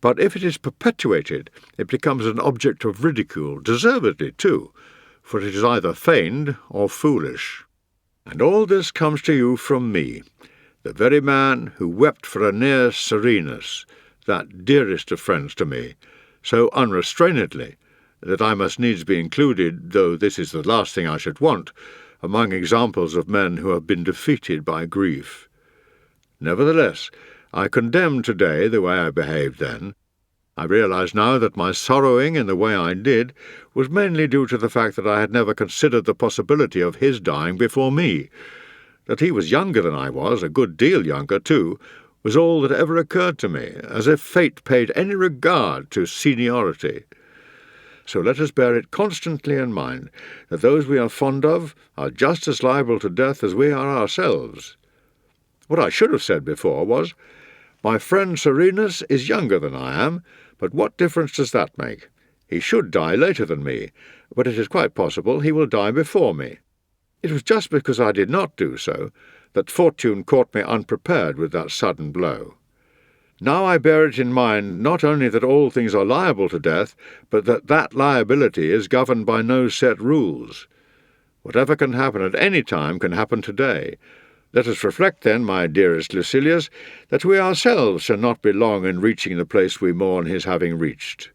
But if it is perpetuated, it becomes an object of ridicule, deservedly too, for it is either feigned or foolish. And all this comes to you from me, the very man who wept for Aeneas Serenus, that dearest of friends to me, so unrestrainedly that I must needs be included, though this is the last thing I should want, among examples of men who have been defeated by grief. Nevertheless, I condemn today the way I behaved then. I realize now that my sorrowing in the way I did was mainly due to the fact that I had never considered the possibility of his dying before me. That he was younger than I was, a good deal younger too, was all that ever occurred to me, as if fate paid any regard to seniority. So let us bear it constantly in mind that those we are fond of are just as liable to death as we are ourselves. What I should have said before was, my friend Serenus is younger than I am, but what difference does that make? He should die later than me, but it is quite possible he will die before me. It was just because I did not do so that fortune caught me unprepared with that sudden blow. Now I bear it in mind not only that all things are liable to death, but that that liability is governed by no set rules. Whatever can happen at any time can happen today. Let us reflect, then, my dearest Lucilius, that we ourselves shall not be long in reaching the place we mourn his having reached.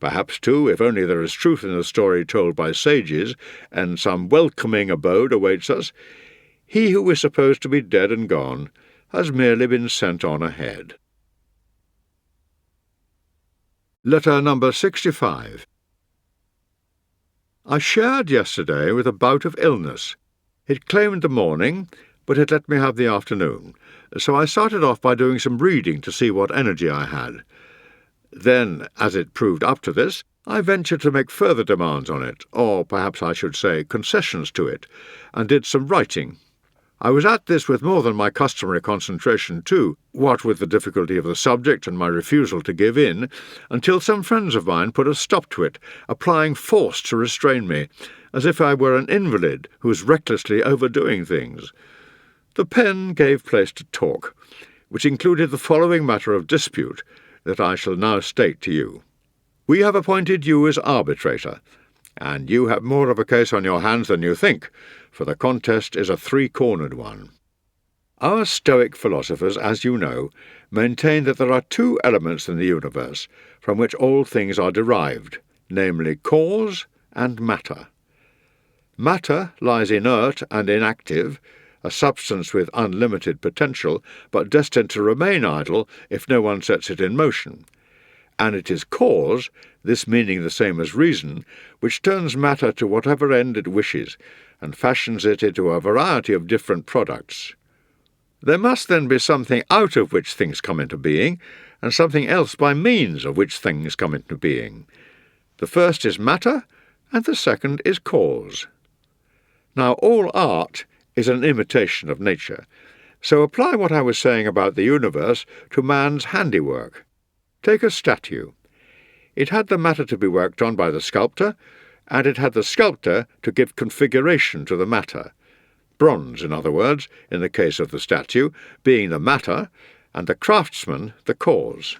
Perhaps, too, if only there is truth in the story told by sages, and some welcoming abode awaits us, he who is supposed to be dead and gone has merely been sent on ahead. Letter number 65. I shared yesterday with a bout of illness. It claimed the morning, but it let me have the afternoon, so I started off by doing some reading to see what energy I had. Then, as it proved up to this, I ventured to make further demands on it, or perhaps I should say concessions to it, and did some writing. I was at this with more than my customary concentration too, what with the difficulty of the subject and my refusal to give in, until some friends of mine put a stop to it, applying force to restrain me, as if I were an invalid who was recklessly overdoing things. The pen gave place to talk, which included the following matter of dispute that I shall now state to you. We have appointed you as arbitrator, and you have more of a case on your hands than you think, for the contest is a three-cornered one. Our Stoic philosophers, as you know, maintain that there are two elements in the universe from which all things are derived, namely cause and matter. Matter lies inert and inactive, a substance with unlimited potential, but destined to remain idle if no one sets it in motion. And it is cause, this meaning the same as reason, which turns matter to whatever end it wishes, and fashions it into a variety of different products. There must then be something out of which things come into being, and something else by means of which things come into being. The first is matter, and the second is cause. Now all art is an imitation of nature, so apply what I was saying about the universe to man's handiwork. Take a statue. It had the matter to be worked on by the sculptor, and it had the sculptor to give configuration to the matter. Bronze, in other words, in the case of the statue, being the matter, and the craftsman the cause.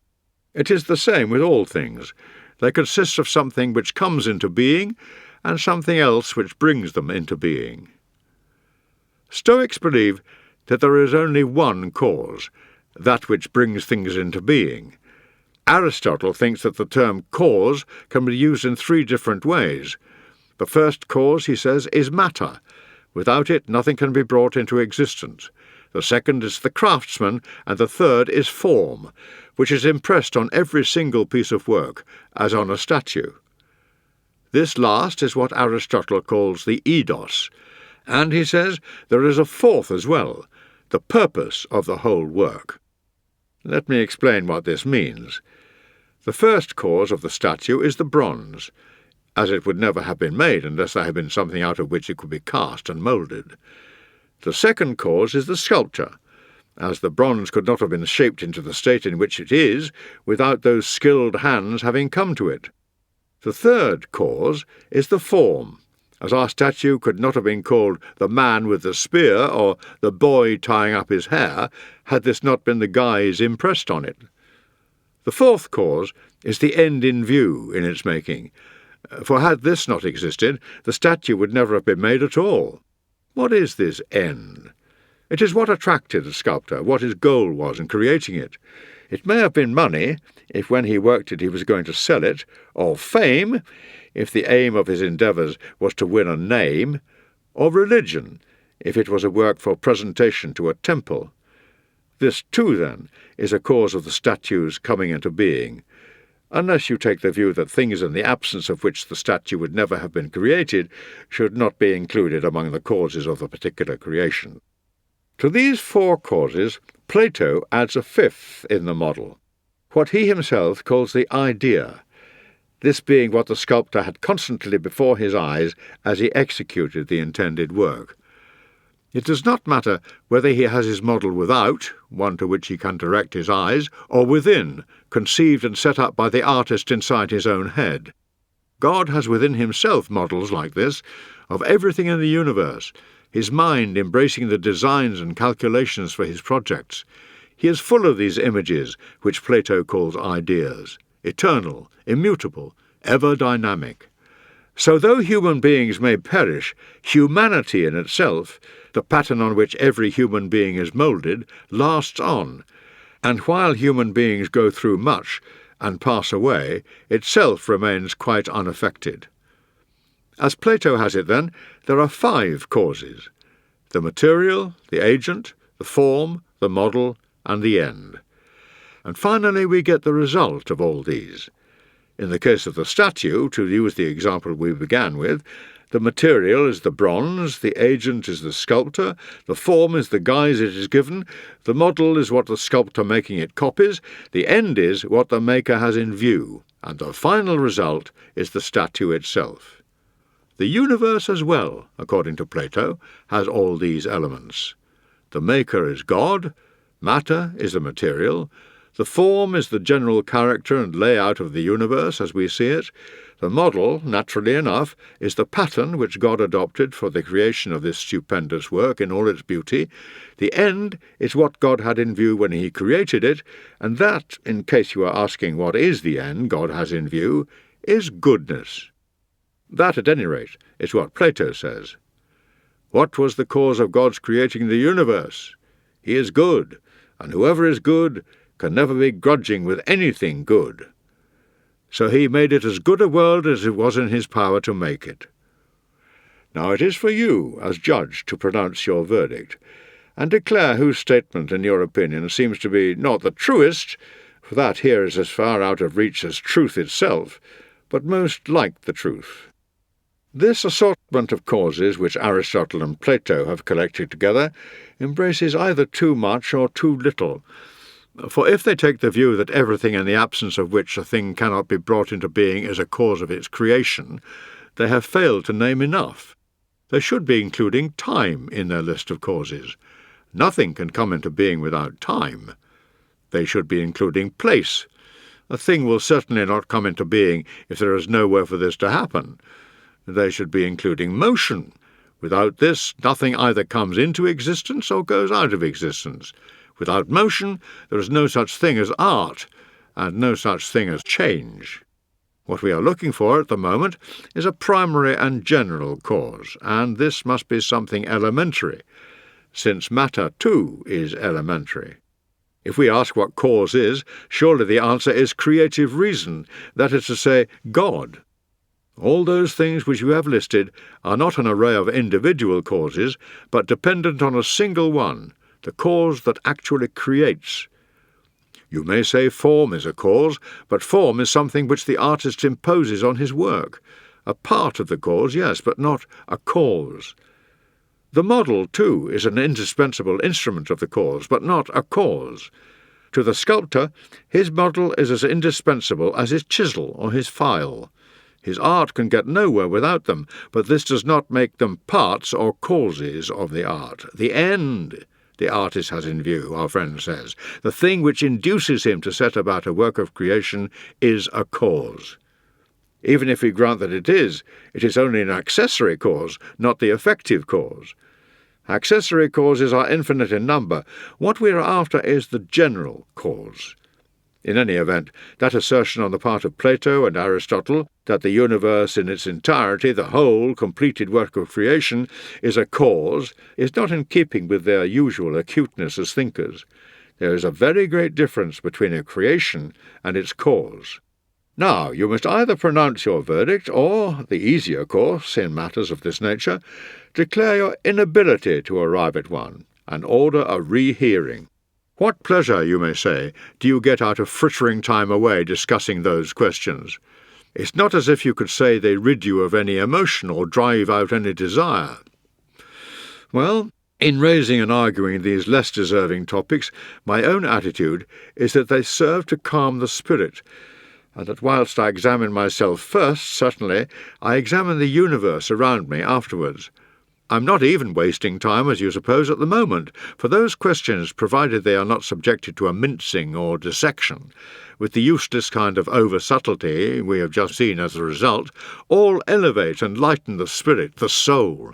It is the same with all things. They consist of something which comes into being, and something else which brings them into being. Stoics believe that there is only one cause, that which brings things into being. Aristotle thinks that the term cause can be used in three different ways. The first cause, he says, is matter. Without it, nothing can be brought into existence. The second is the craftsman, and the third is form, which is impressed on every single piece of work, as on a statue. This last is what Aristotle calls the eidos, and he says there is a fourth as well, the purpose of the whole work. Let me explain what this means. The first cause of the statue is the bronze, as it would never have been made unless there had been something out of which it could be cast and moulded. The second cause is the sculpture, as the bronze could not have been shaped into the state in which it is without those skilled hands having come to it. The third cause is the form, as our statue could not have been called the man with the spear or the boy tying up his hair had this not been the guise impressed on it. The fourth cause is the end in view in its making, for had this not existed, the statue would never have been made at all. What is this end? It is what attracted the sculptor, what his goal was in creating it. It may have been money, if when he worked it he was going to sell it, or fame, if the aim of his endeavours was to win a name, or religion, if it was a work for presentation to a temple. This, too, then, is a cause of the statue's coming into being, unless you take the view that things in the absence of which the statue would never have been created should not be included among the causes of the particular creation. To these four causes, Plato adds a fifth in the model, what he himself calls the idea. this being what the sculptor had constantly before his eyes as he executed the intended work. It does not matter whether he has his model without, one to which he can direct his eyes, or within, conceived and set up by the artist inside his own head. God has within himself models like this of everything in the universe, his mind embracing the designs and calculations for his projects. He is full of these images, which Plato calls ideas, eternal, immutable, ever dynamic. So though human beings may perish, humanity in itself, the pattern on which every human being is moulded, lasts on, and while human beings go through much and pass away, itself remains quite unaffected. As Plato has it, then, there are 5 causes: the material, the agent, the form, the model, and the end. And finally we get the result of all these. In the case of the statue, to use the example we began with, the material is the bronze, the agent is the sculptor, the form is the guise it is given, the model is what the sculptor making it copies, the end is what the maker has in view, and the final result is the statue itself. The universe as well, according to Plato, has all these elements. The maker is God, matter is the material, the form is the general character and layout of the universe as we see it. The model, naturally enough, is the pattern which God adopted for the creation of this stupendous work in all its beauty. The end is what God had in view when he created it, and that, in case you are asking what is the end God has in view, is goodness. That, at any rate, is what Plato says. What was the cause of God's creating the universe? He is good, and whoever is good can never be grudging with anything good. So he made it as good a world as it was in his power to make it. Now it is for you, as judge, to pronounce your verdict, and declare whose statement, in your opinion, seems to be not the truest, for that here is as far out of reach as truth itself, but most like the truth. This assortment of causes which Aristotle and Plato have collected together embraces either too much or too little. For if they take the view that everything in the absence of which a thing cannot be brought into being is a cause of its creation, they have failed to name enough. They should be including time in their list of causes. Nothing can come into being without time. They should be including place. A thing will certainly not come into being if there is nowhere for this to happen. They should be including motion. Without this, nothing either comes into existence or goes out of existence. Without motion, there is no such thing as art, and no such thing as change. What we are looking for at the moment is a primary and general cause, and this must be something elementary, since matter, too, is elementary. If we ask what cause is, surely the answer is creative reason, that is to say, God. All those things which you have listed are not an array of individual causes, but dependent on a single one, the cause that actually creates. You may say form is a cause, but form is something which the artist imposes on his work. A part of the cause, yes, but not a cause. The model, too, is an indispensable instrument of the cause, but not a cause. To the sculptor, his model is as indispensable as his chisel or his file. His art can get nowhere without them, but this does not make them parts or causes of the art. The end the artist has in view, our friend says, the thing which induces him to set about a work of creation, is a cause. Even if we grant that it is only an accessory cause, not the effective cause. Accessory causes are infinite in number. What we are after is the general cause. In any event, that assertion on the part of Plato and Aristotle that the universe in its entirety, the whole completed work of creation, is a cause, is not in keeping with their usual acuteness as thinkers. There is a very great difference between a creation and its cause. Now, you must either pronounce your verdict, or, the easier course in matters of this nature, declare your inability to arrive at one, and order a rehearing. What pleasure, you may say, do you get out of frittering time away discussing those questions? It's not as if you could say they rid you of any emotion or drive out any desire. Well, in raising and arguing these less deserving topics, my own attitude is that they serve to calm the spirit, and that whilst I examine myself first, certainly, I examine the universe around me afterwards. I'm not even wasting time, as you suppose, at the moment, for those questions, provided they are not subjected to a mincing or dissection, with the useless kind of over-subtlety we have just seen as a result, all elevate and lighten the spirit, the soul,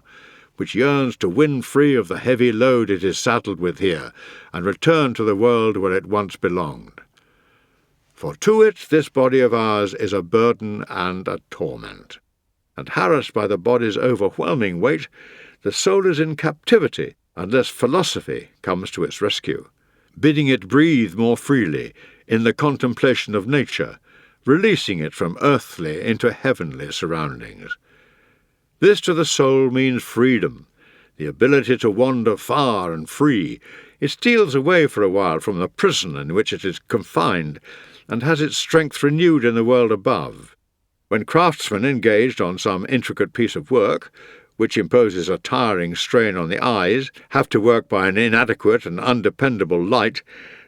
which yearns to win free of the heavy load it is saddled with here, and return to the world where it once belonged. For to it this body of ours is a burden and a torment, and harassed by the body's overwhelming weight, the soul is in captivity unless philosophy comes to its rescue, bidding it breathe more freely in the contemplation of nature, releasing it from earthly into heavenly surroundings. This to the soul means freedom, the ability to wander far and free. It steals away for a while from the prison in which it is confined, and has its strength renewed in the world above. When craftsmen engaged on some intricate piece of work, which imposes a tiring strain on the eyes, have to work by an inadequate and undependable light,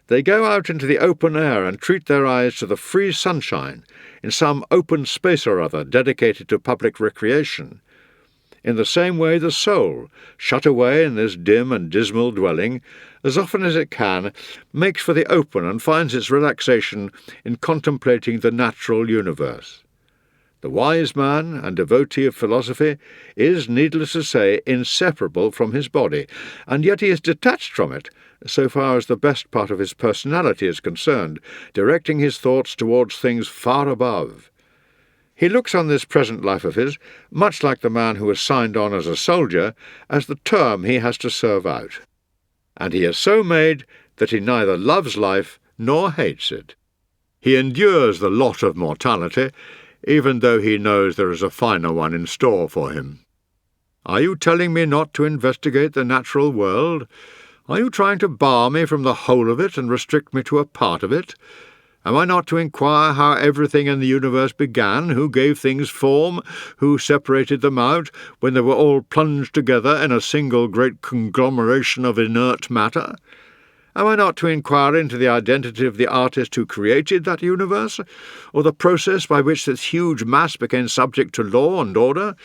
they go out into the open air and treat their eyes to the free sunshine in some open space or other dedicated to public recreation. In the same way the soul, shut away in this dim and dismal dwelling, as often as it can, makes for the open and finds its relaxation in contemplating the natural universe. The wise man and devotee of philosophy is, needless to say, inseparable from his body, and yet he is detached from it, so far as the best part of his personality is concerned, directing his thoughts towards things far above. He looks on this present life of his, much like the man who has signed on as a soldier, as the term he has to serve out. And he is so made that he neither loves life nor hates it. He endures the lot of mortality, even though he knows there is a finer one in store for him. Are you telling me not to investigate the natural world? Are you trying to bar me from the whole of it and restrict me to a part of it? Am I not to inquire how everything in the universe began, who gave things form, who separated them out, when they were all plunged together in a single great conglomeration of inert matter? Am I not to inquire into the identity of the artist who created that universe, or the process by which this huge mass became subject to law and order,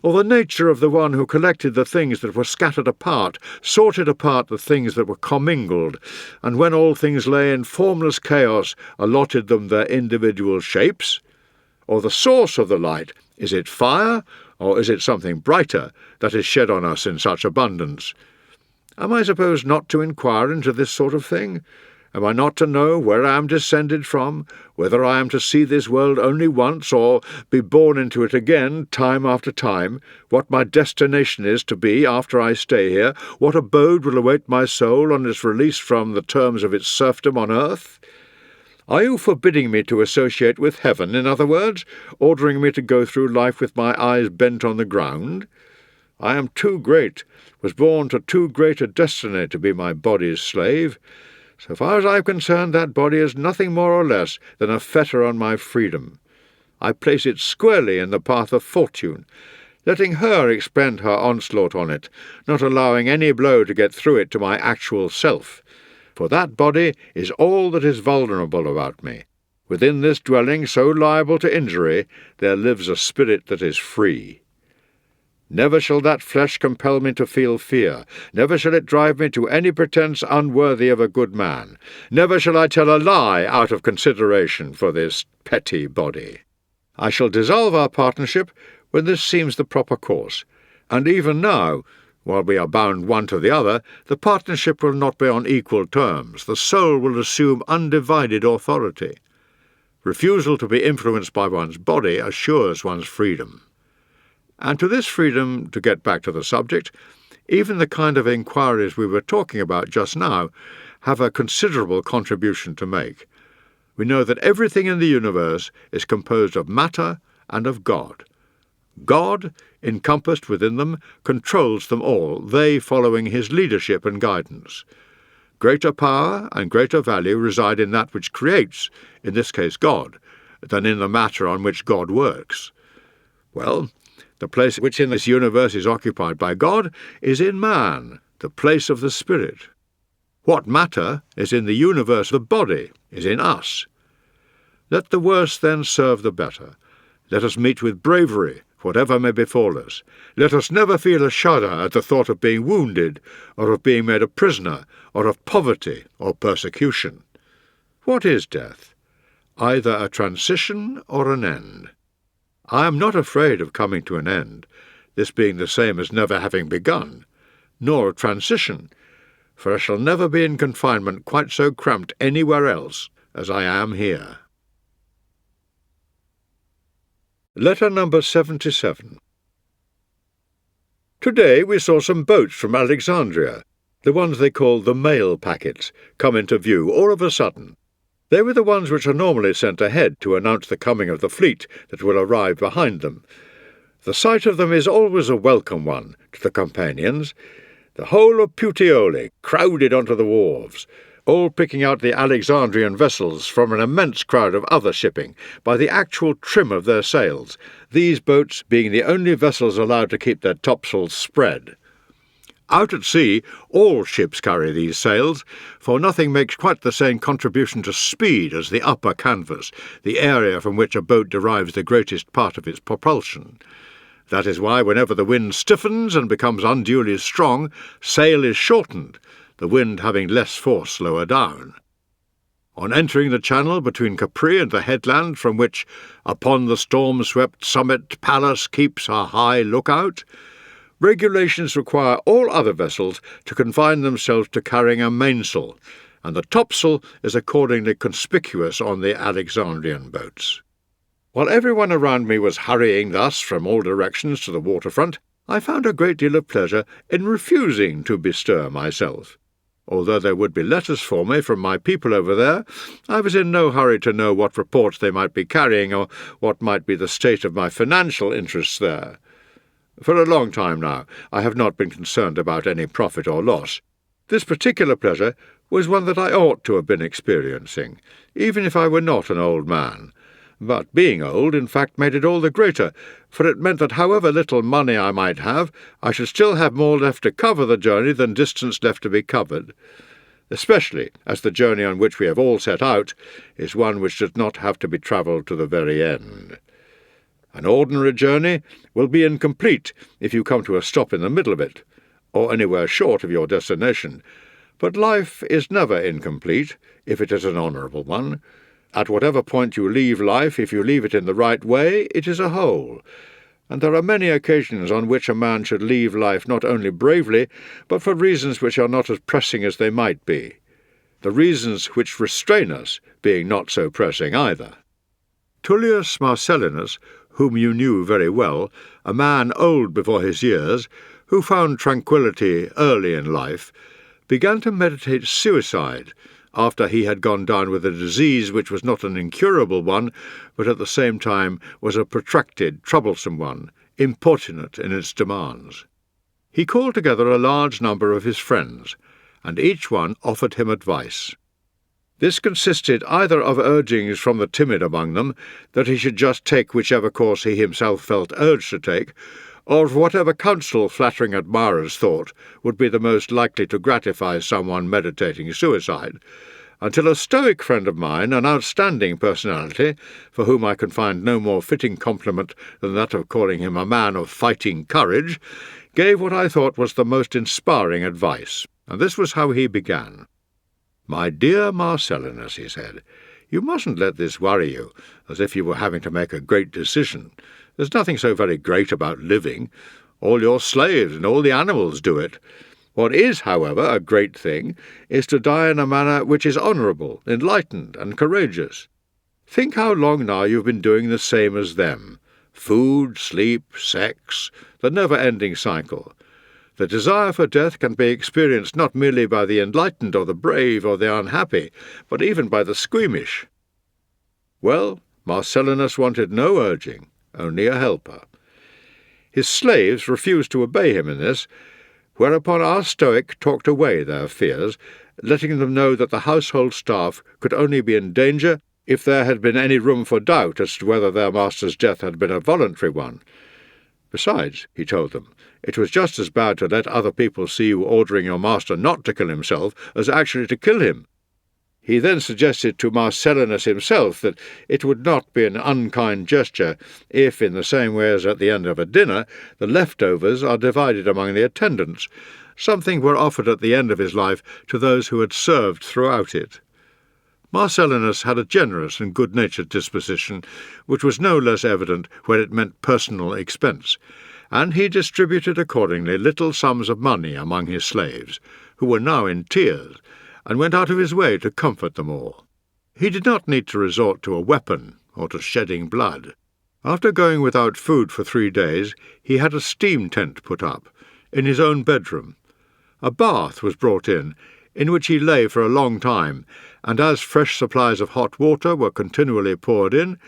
or the nature of the one who collected the things that were scattered apart, sorted apart the things that were commingled, and when all things lay in formless chaos, allotted them their individual shapes? Or the source of the light, is it fire, or is it something brighter that is shed on us in such abundance? Am I supposed not to inquire into this sort of thing? Am I not to know where I am descended from, whether I am to see this world only once, or be born into it again time after time, what my destination is to be after I stay here, what abode will await my soul on its release from the terms of its serfdom on earth? Are you forbidding me to associate with heaven, in other words, ordering me to go through life with my eyes bent on the ground? I am too great, was born to too great a destiny to be my body's slave. So far as I am concerned, that body is nothing more or less than a fetter on my freedom. I place it squarely in the path of fortune, letting her expend her onslaught on it, not allowing any blow to get through it to my actual self. For that body is all that is vulnerable about me. Within this dwelling, so liable to injury, there lives a spirit that is free. Never shall that flesh compel me to feel fear. Never shall it drive me to any pretence unworthy of a good man. Never shall I tell a lie out of consideration for this petty body. I shall dissolve our partnership when this seems the proper course, and even now, while we are bound one to the other, the partnership will not be on equal terms. The soul will assume undivided authority. Refusal to be influenced by one's body assures one's freedom. And to this freedom, to get back to the subject, even the kind of inquiries we were talking about just now have a considerable contribution to make. We know that everything in the universe is composed of matter and of God. God, encompassed within them, controls them all, they following his leadership and guidance. Greater power and greater value reside in that which creates, in this case God, than in the matter on which God works. Well, the place which in this universe is occupied by God is in man, the place of the spirit. What matter is in the universe, the body, is in us. Let the worse then serve the better. Let us meet with bravery, whatever may befall us. Let us never feel a shudder at the thought of being wounded, or of being made a prisoner, or of poverty or persecution. What is death? Either a transition or an end. I am not afraid of coming to an end, this being the same as never having begun, nor a transition, for I shall never be in confinement quite so cramped anywhere else as I am here. Letter number 77. Today we saw some boats from Alexandria, the ones they call the mail packets, come into view all of a sudden. They were the ones which are normally sent ahead to announce the coming of the fleet that will arrive behind them. The sight of them is always a welcome one to the companions. The whole of Puteoli crowded onto the wharves, all picking out the Alexandrian vessels from an immense crowd of other shipping by the actual trim of their sails, these boats being the only vessels allowed to keep their topsails spread. Out at sea, all ships carry these sails, for nothing makes quite the same contribution to speed as the upper canvas, the area from which a boat derives the greatest part of its propulsion. That is why whenever the wind stiffens and becomes unduly strong, sail is shortened, the wind having less force lower down. On entering the channel between Capri and the headland from which, upon the storm-swept summit, Pallas keeps her high lookout, regulations require all other vessels to confine themselves to carrying a mainsail, and the topsail is accordingly conspicuous on the Alexandrian boats. While everyone around me was hurrying thus from all directions to the waterfront, I found a great deal of pleasure in refusing to bestir myself. Although there would be letters for me from my people over there, I was in no hurry to know what reports they might be carrying or what might be the state of my financial interests there. For a long time now, I have not been concerned about any profit or loss. This particular pleasure was one that I ought to have been experiencing, even if I were not an old man. But being old, in fact, made it all the greater, for it meant that however little money I might have, I should still have more left to cover the journey than distance left to be covered, especially as the journey on which we have all set out is one which does not have to be travelled to the very end. An ordinary journey will be incomplete if you come to a stop in the middle of it, or anywhere short of your destination, but life is never incomplete if it is an honourable one. At whatever point you leave life, if you leave it in the right way, it is a whole, and there are many occasions on which a man should leave life not only bravely, but for reasons which are not as pressing as they might be, the reasons which restrain us being not so pressing either. Tullius Marcellinus, whom you knew very well, a man old before his years, who found tranquillity early in life, began to meditate suicide, after he had gone down with a disease which was not an incurable one, but at the same time was a protracted, troublesome one, importunate in its demands. He called together a large number of his friends, and each one offered him advice. This consisted either of urgings from the timid among them that he should just take whichever course he himself felt urged to take, or of whatever counsel flattering admirers thought would be the most likely to gratify someone meditating suicide, until a Stoic friend of mine, an outstanding personality, for whom I can find no more fitting compliment than that of calling him a man of fighting courage, gave what I thought was the most inspiring advice, and this was how he began. "My dear Marcellinus," he said, "you mustn't let this worry you, as if you were having to make a great decision. There's nothing so very great about living. All your slaves and all the animals do it. What is, however, a great thing is to die in a manner which is honourable, enlightened, and courageous. Think how long now you've been doing the same as them. Food, sleep, sex, the never-ending cycle. The desire for death can be experienced not merely by the enlightened or the brave or the unhappy, but even by the squeamish." Well, Marcellinus wanted no urging, only a helper. His slaves refused to obey him in this, whereupon our Stoic talked away their fears, letting them know that the household staff could only be in danger if there had been any room for doubt as to whether their master's death had been a voluntary one. Besides, he told them, it was just as bad to let other people see you ordering your master not to kill himself as actually to kill him. He then suggested to Marcellinus himself that it would not be an unkind gesture if, in the same way as at the end of a dinner, the leftovers are divided among the attendants. Something were offered at the end of his life to those who had served throughout it. Marcellinus had a generous and good-natured disposition, which was no less evident where it meant personal expense, and he distributed accordingly little sums of money among his slaves, who were now in tears, and went out of his way to comfort them all. He did not need to resort to a weapon or to shedding blood. After going without food for 3 days, he had a steam tent put up, in his own bedroom. A bath was brought in which he lay for a long time, and as fresh supplies of hot water were continually poured in,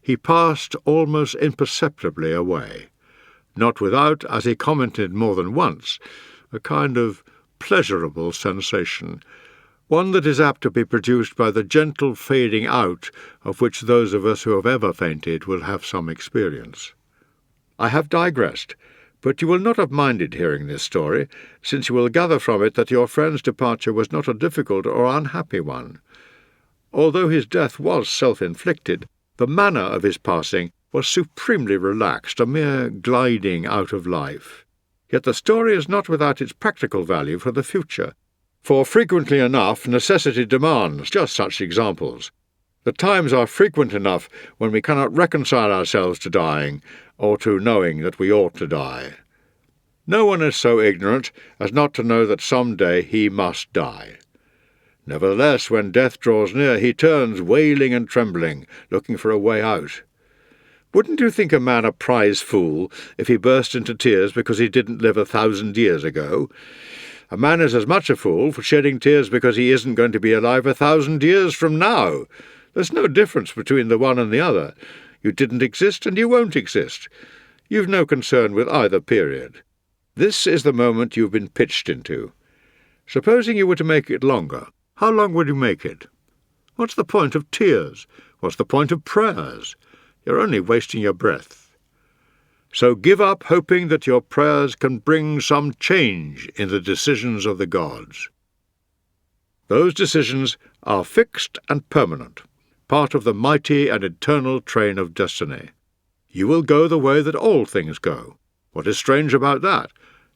he passed almost imperceptibly away, not without, as he commented more than once, a kind of pleasurable sensation, one that is apt to be produced by the gentle fading out of which those of us who have ever fainted will have some experience. I have digressed, but you will not have minded hearing this story, since you will gather from it that your friend's departure was not a difficult or unhappy one. Although his death was self-inflicted, the manner of his passing was supremely relaxed, a mere gliding out of life. Yet the story is not without its practical value for the future, for frequently enough necessity demands just such examples. The times are frequent enough when we cannot reconcile ourselves to dying, or to knowing that we ought to die. No one is so ignorant as not to know that some day he must die. Nevertheless, when death draws near, he turns wailing and trembling, looking for a way out. Wouldn't you think a man a prize fool if he burst into tears because he didn't live 1,000 years ago? A man is as much a fool for shedding tears because he isn't going to be alive 1,000 years from now. There's no difference between the one and the other. You didn't exist and you won't exist. You've no concern with either period. This is the moment you've been pitched into. Supposing you were to make it longer, how long would you make it? What's the point of tears? What's the point of prayers? You're only wasting your breath. So give up hoping that your prayers can bring some change in the decisions of the gods. Those decisions are fixed and permanent, part of the mighty and eternal train of destiny. You will go the way that all things go. What is strange about that?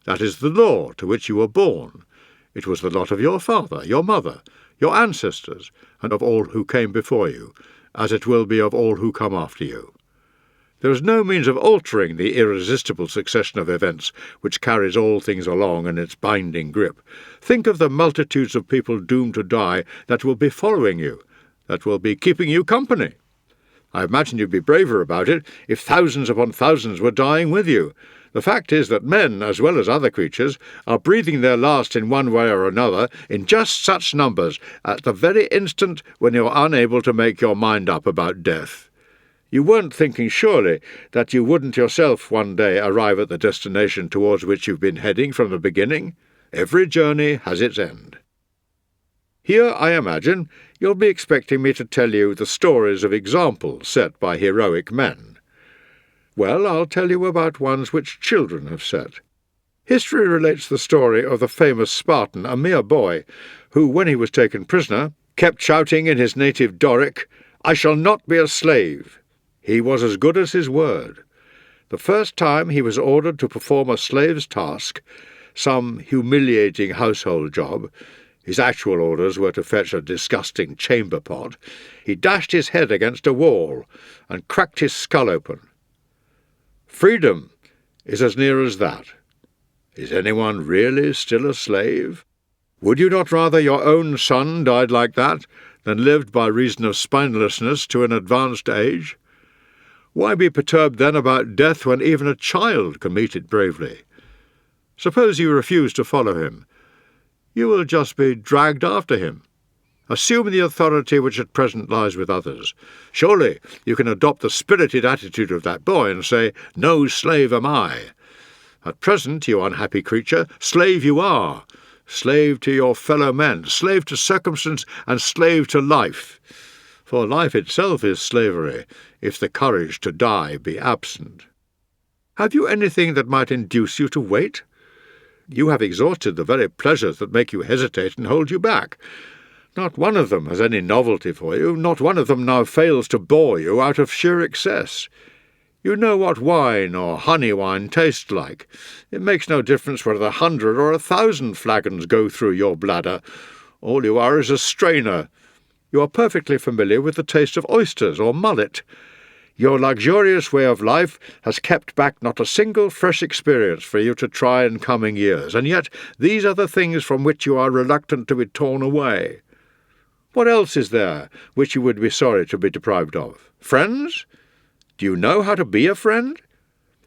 That is the law to which you were born. It was the lot of your father, your mother, your ancestors, and of all who came before you, as it will be of all who come after you. There is no means of altering the irresistible succession of events which carries all things along in its binding grip. Think of the multitudes of people doomed to die that will be following you, that will be keeping you company. I imagine you'd be braver about it if thousands upon thousands were dying with you. The fact is that men, as well as other creatures, are breathing their last in one way or another in just such numbers at the very instant when you're unable to make your mind up about death. You weren't thinking, surely, that you wouldn't yourself one day arrive at the destination towards which you've been heading from the beginning? Every journey has its end. Here, I imagine, you'll be expecting me to tell you the stories of examples set by heroic men. Well, I'll tell you about ones which children have set. History relates the story of the famous Spartan, a mere boy, who, when he was taken prisoner, kept shouting in his native Doric, "I shall not be a slave." He was as good as his word. The first time he was ordered to perform a slave's task, some humiliating household job, his actual orders were to fetch a disgusting chamber pot, he dashed his head against a wall and cracked his skull open. Freedom is as near as that. Is anyone really still a slave? Would you not rather your own son died like that than lived by reason of spinelessness to an advanced age? Why be perturbed then about death when even a child can meet it bravely? Suppose you refuse to follow him. You will just be dragged after him. Assume the authority which at present lies with others. Surely you can adopt the spirited attitude of that boy and say, "No slave am I." At present, you unhappy creature, slave you are. Slave to your fellow men, slave to circumstance, and slave to life. For life itself is slavery, if the courage to die be absent. Have you anything that might induce you to wait? You have exhausted the very pleasures that make you hesitate and hold you back. Not one of them has any novelty for you, not one of them now fails to bore you out of sheer excess. You know what wine or honey wine tastes like. It makes no difference whether 100 or 1,000 flagons go through your bladder. All you are is a strainer. You are perfectly familiar with the taste of oysters or mullet. Your luxurious way of life has kept back not a single fresh experience for you to try in coming years, and yet these are the things from which you are reluctant to be torn away. What else is there which you would be sorry to be deprived of? Friends? Do you know how to be a friend?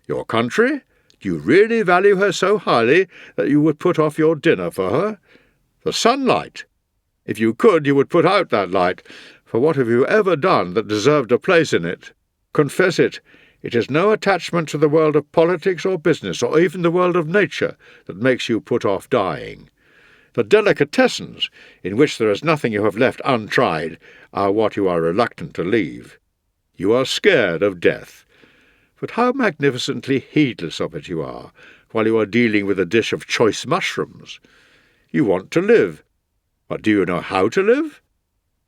Your country? Do you really value her so highly that you would put off your dinner for her? The sunlight? If you could, you would put out that light, for what have you ever done that deserved a place in it? Confess it. It is no attachment to the world of politics or business, or even the world of nature, that makes you put off dying. The delicatessens, in which there is nothing you have left untried, are what you are reluctant to leave. You are scared of death. But how magnificently heedless of it you are, while you are dealing with a dish of choice mushrooms. You want to live. But do you know how to live?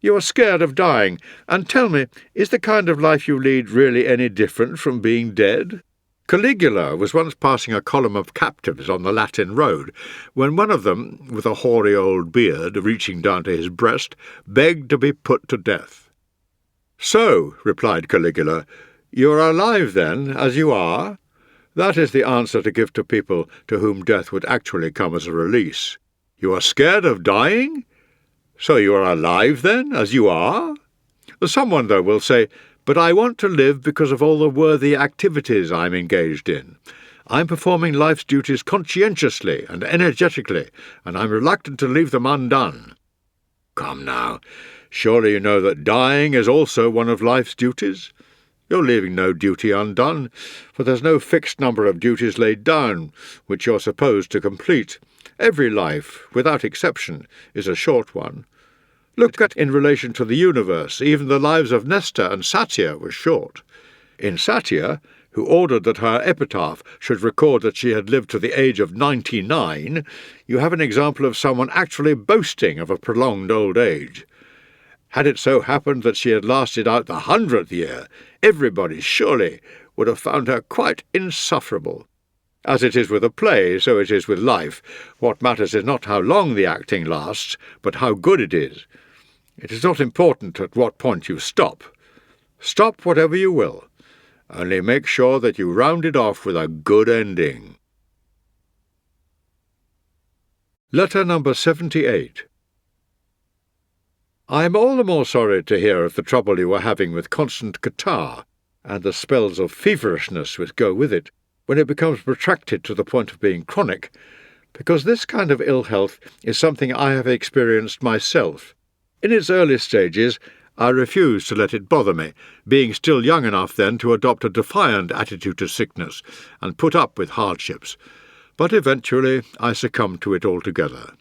You are scared of dying, and tell me, is the kind of life you lead really any different from being dead? Caligula was once passing a column of captives on the Latin road, when one of them, with a hoary old beard reaching down to his breast, begged to be put to death. "So," replied Caligula, "you are alive, then, as you are?" That is the answer to give to people to whom death would actually come as a release. You are scared of dying? So you are alive, then, as you are? Someone, though, will say, "But I want to live because of all the worthy activities I'm engaged in. I'm performing life's duties conscientiously and energetically, and I'm reluctant to leave them undone." Come now, surely you know that dying is also one of life's duties? You're leaving no duty undone, for there's no fixed number of duties laid down, which you're supposed to complete. Every life, without exception, is a short one. Look at in relation to the universe, even the lives of Nestor and Satya were short. In Satya, who ordered that her epitaph should record that she had lived to the age of 99, you have an example of someone actually boasting of a prolonged old age. Had it so happened that she had lasted out the 100th year, everybody surely would have found her quite insufferable. As it is with a play, so it is with life. What matters is not how long the acting lasts, but how good it is. It is not important at what point you stop. Stop whatever you will. Only make sure that you round it off with a good ending. Letter number 78. I am all the more sorry to hear of the trouble you are having with constant catarrh, and the spells of feverishness which go with it, when it becomes protracted to the point of being chronic, because this kind of ill health is something I have experienced myself. In its early stages, I refused to let it bother me, being still young enough then to adopt a defiant attitude to sickness and put up with hardships, but eventually I succumbed to it altogether.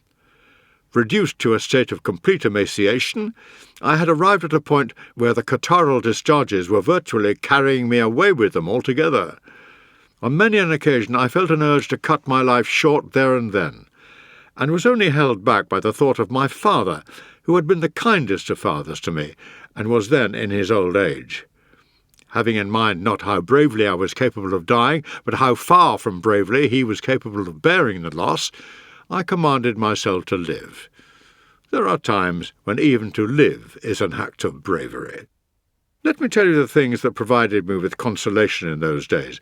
Reduced to a state of complete emaciation, I had arrived at a point where the catarrhal discharges were virtually carrying me away with them altogether. On many an occasion I felt an urge to cut my life short there and then, and was only held back by the thought of my father, who had been the kindest of fathers to me, and was then in his old age. Having in mind not how bravely I was capable of dying, but how far from bravely he was capable of bearing the loss, I commanded myself to live. There are times when even to live is an act of bravery. Let me tell you the things that provided me with consolation in those days,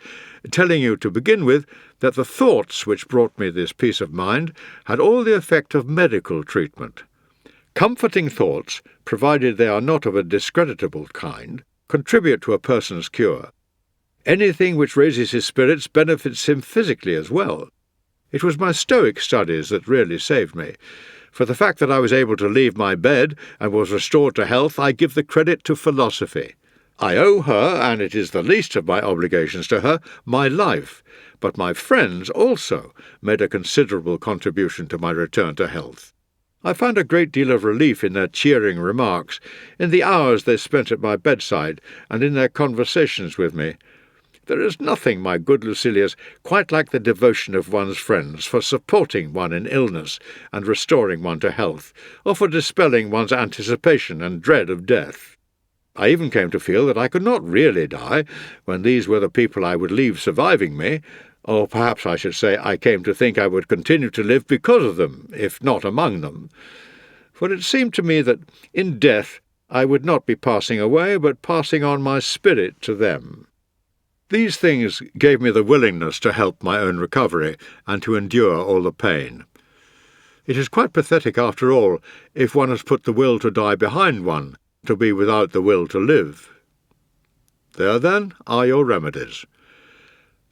telling you to begin with that the thoughts which brought me this peace of mind had all the effect of medical treatment. Comforting thoughts, provided they are not of a discreditable kind, contribute to a person's cure. Anything which raises his spirits benefits him physically as well. It was my Stoic studies that really saved me. For the fact that I was able to leave my bed and was restored to health, I give the credit to philosophy. I owe her, and it is the least of my obligations to her, my life, but my friends also made a considerable contribution to my return to health. I found a great deal of relief in their cheering remarks, in the hours they spent at my bedside, and in their conversations with me. There is nothing, my good Lucilius, quite like the devotion of one's friends for supporting one in illness and restoring one to health, or for dispelling one's anticipation and dread of death. I even came to feel that I could not really die when these were the people I would leave surviving me, or perhaps I should say I came to think I would continue to live because of them, if not among them. For it seemed to me that in death I would not be passing away, but passing on my spirit to them. These things gave me the willingness to help my own recovery and to endure all the pain. It is quite pathetic, after all, if one has put the will to die behind one, to be without the will to live. There, then, are your remedies.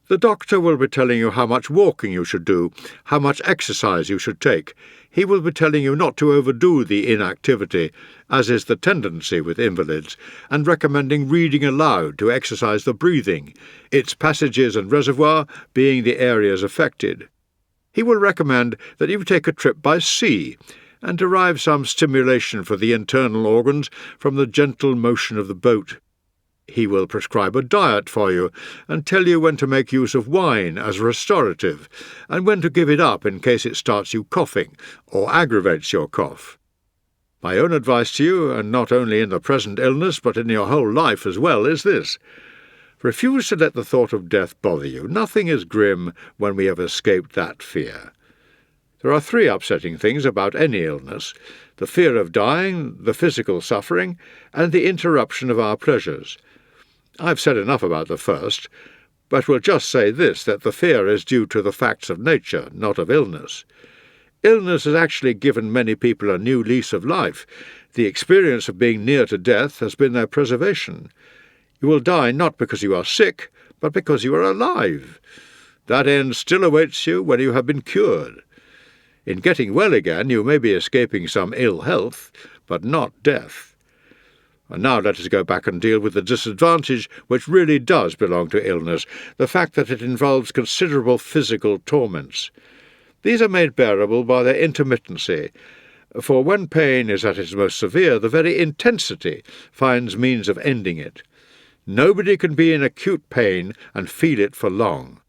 The doctor will be telling you how much walking you should do, how much exercise you should take. He will be telling you not to overdo the inactivity, as is the tendency with invalids, and recommending reading aloud to exercise the breathing, its passages and reservoir being the areas affected. He will recommend that you take a trip by sea, and derive some stimulation for the internal organs from the gentle motion of the boat. He will prescribe a diet for you, and tell you when to make use of wine as restorative, and when to give it up in case it starts you coughing, or aggravates your cough. My own advice to you, and not only in the present illness, but in your whole life as well, is this. Refuse to let the thought of death bother you. Nothing is grim when we have escaped that fear. There are 3 upsetting things about any illness: the fear of dying, the physical suffering, and the interruption of our pleasures. I've said enough about the first, but will just say this, that the fear is due to the facts of nature, not of illness. Illness has actually given many people a new lease of life. The experience of being near to death has been their preservation. You will die not because you are sick, but because you are alive. That end still awaits you when you have been cured. In getting well again, you may be escaping some ill health, but not death. And now let us go back and deal with the disadvantage which really does belong to illness, the fact that it involves considerable physical torments. These are made bearable by their intermittency, for when pain is at its most severe, the very intensity finds means of ending it. Nobody can be in acute pain and feel it for long.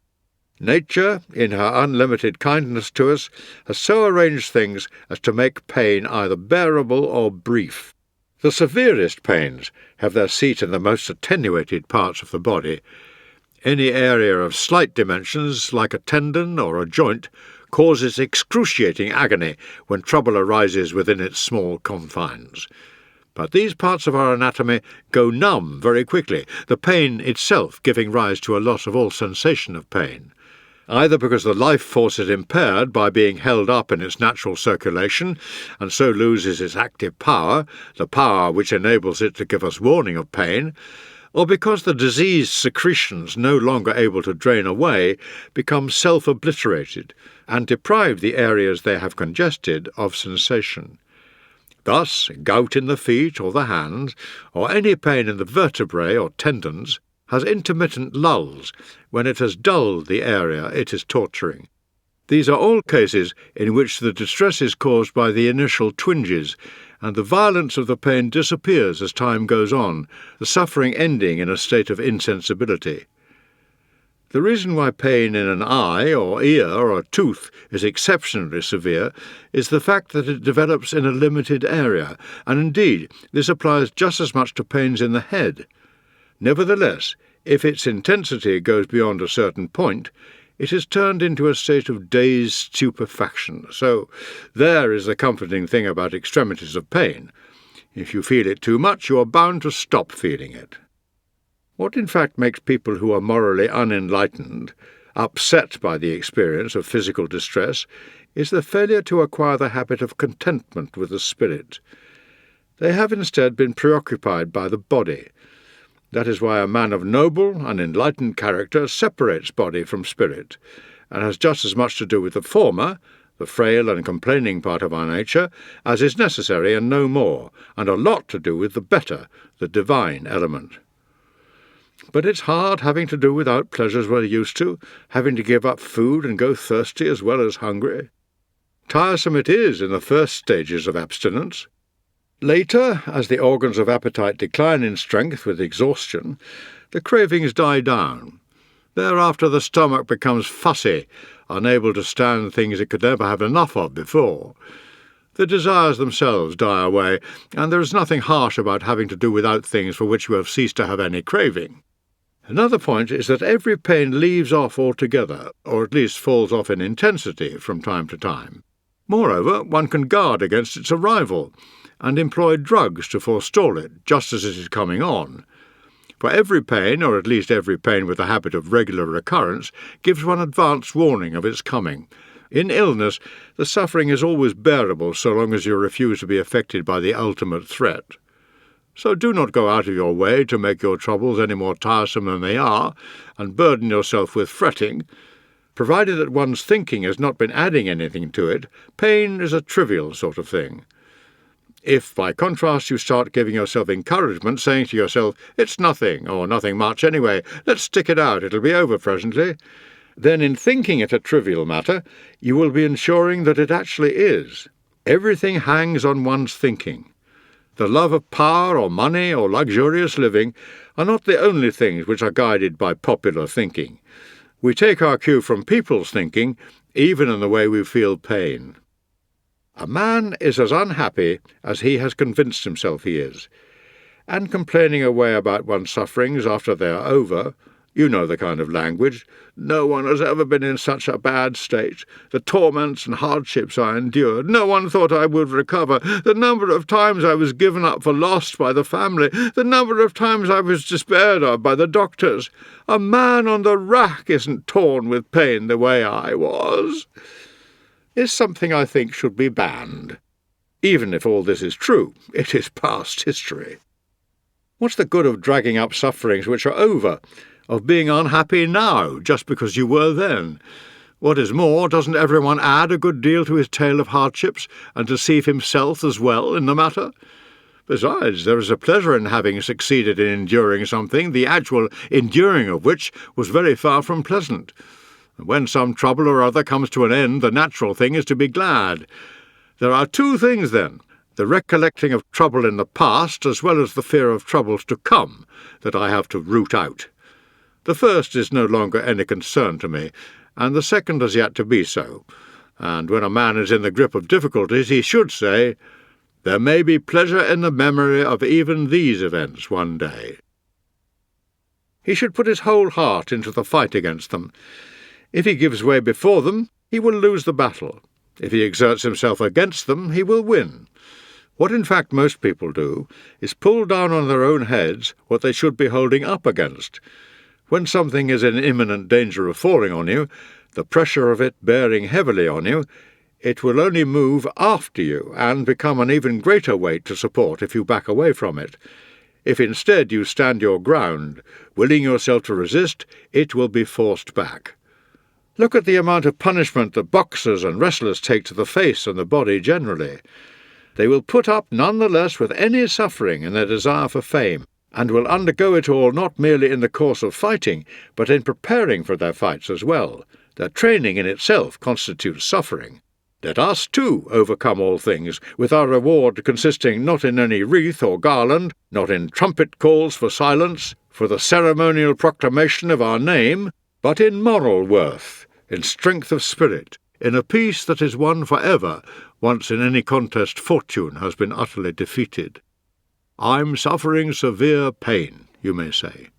Nature, in her unlimited kindness to us, has so arranged things as to make pain either bearable or brief. The severest pains have their seat in the most attenuated parts of the body. Any area of slight dimensions, like a tendon or a joint, causes excruciating agony when trouble arises within its small confines. But these parts of our anatomy go numb very quickly, the pain itself giving rise to a loss of all sensation of pain, either because the life force is impaired by being held up in its natural circulation, and so loses its active power, the power which enables it to give us warning of pain, or because the diseased secretions, no longer able to drain away, become self-obliterated, and deprive the areas they have congested of sensation. Thus, gout in the feet or the hands, or any pain in the vertebrae or tendons, has intermittent lulls when it has dulled the area it is torturing. These are all cases in which the distress is caused by the initial twinges, and the violence of the pain disappears as time goes on, the suffering ending in a state of insensibility. The reason why pain in an eye or ear or a tooth is exceptionally severe is the fact that it develops in a limited area, and indeed this applies just as much to pains in the head. Nevertheless, if its intensity goes beyond a certain point, it is turned into a state of dazed stupefaction. So there is the comforting thing about extremities of pain. If you feel it too much, you are bound to stop feeling it. What in fact makes people who are morally unenlightened upset by the experience of physical distress is the failure to acquire the habit of contentment with the spirit. They have instead been preoccupied by the body. That is why a man of noble and enlightened character separates body from spirit, and has just as much to do with the former, the frail and complaining part of our nature, as is necessary and no more, and a lot to do with the better, the divine element. But it's hard having to do without pleasures we're used to, having to give up food and go thirsty as well as hungry. Tiresome it is in the first stages of abstinence. Later, as the organs of appetite decline in strength with exhaustion, the cravings die down. Thereafter the stomach becomes fussy, unable to stand things it could never have enough of before. The desires themselves die away, and there is nothing harsh about having to do without things for which you have ceased to have any craving. Another point is that every pain leaves off altogether, or at least falls off in intensity from time to time. Moreover, one can guard against its arrival, and employ drugs to forestall it, just as it is coming on. For every pain, or at least every pain with a habit of regular recurrence, gives one advance warning of its coming. In illness, the suffering is always bearable so long as you refuse to be affected by the ultimate threat. So do not go out of your way to make your troubles any more tiresome than they are, and burden yourself with fretting. Provided that one's thinking has not been adding anything to it, pain is a trivial sort of thing. If, by contrast, you start giving yourself encouragement, saying to yourself, "It's nothing, or nothing much anyway, let's stick it out, it'll be over presently," then in thinking it a trivial matter, you will be ensuring that it actually is. Everything hangs on one's thinking. The love of power or money or luxurious living are not the only things which are guided by popular thinking. We take our cue from people's thinking, even in the way we feel pain. A man is as unhappy as he has convinced himself he is, and complaining away about one's sufferings after they are over, you know the kind of language. "No one has ever been in such a bad state. The torments and hardships I endured. No one thought I would recover. The number of times I was given up for lost by the family. The number of times I was despaired of by the doctors. A man on the rack isn't torn with pain the way I was," is something I think should be banned. Even if all this is true, it is past history. What's the good of dragging up sufferings which are over, of being unhappy now, just because you were then? What is more, doesn't everyone add a good deal to his tale of hardships, and deceive himself as well in the matter? Besides, there is a pleasure in having succeeded in enduring something, the actual enduring of which was very far from pleasant. And when some trouble or other comes to an end, the natural thing is to be glad. There are two things, then, the recollecting of trouble in the past, as well as the fear of troubles to come, that I have to root out. The first is no longer any concern to me, and the second has yet to be so. And when a man is in the grip of difficulties, he should say, "There may be pleasure in the memory of even these events one day." He should put his whole heart into the fight against them. If he gives way before them, he will lose the battle. If he exerts himself against them, he will win. What in fact most people do is pull down on their own heads what they should be holding up against. When something is in imminent danger of falling on you, the pressure of it bearing heavily on you, it will only move after you and become an even greater weight to support if you back away from it. If instead you stand your ground, willing yourself to resist, it will be forced back. Look at the amount of punishment that boxers and wrestlers take to the face and the body generally. They will put up none the less with any suffering in their desire for fame, and will undergo it all not merely in the course of fighting, but in preparing for their fights as well. Their training in itself constitutes suffering. Let us, too, overcome all things, with our reward consisting not in any wreath or garland, not in trumpet calls for silence, for the ceremonial proclamation of our name, but in moral worth, in strength of spirit, in a peace that is won for ever, once in any contest fortune has been utterly defeated. "I'm suffering severe pain," you may say.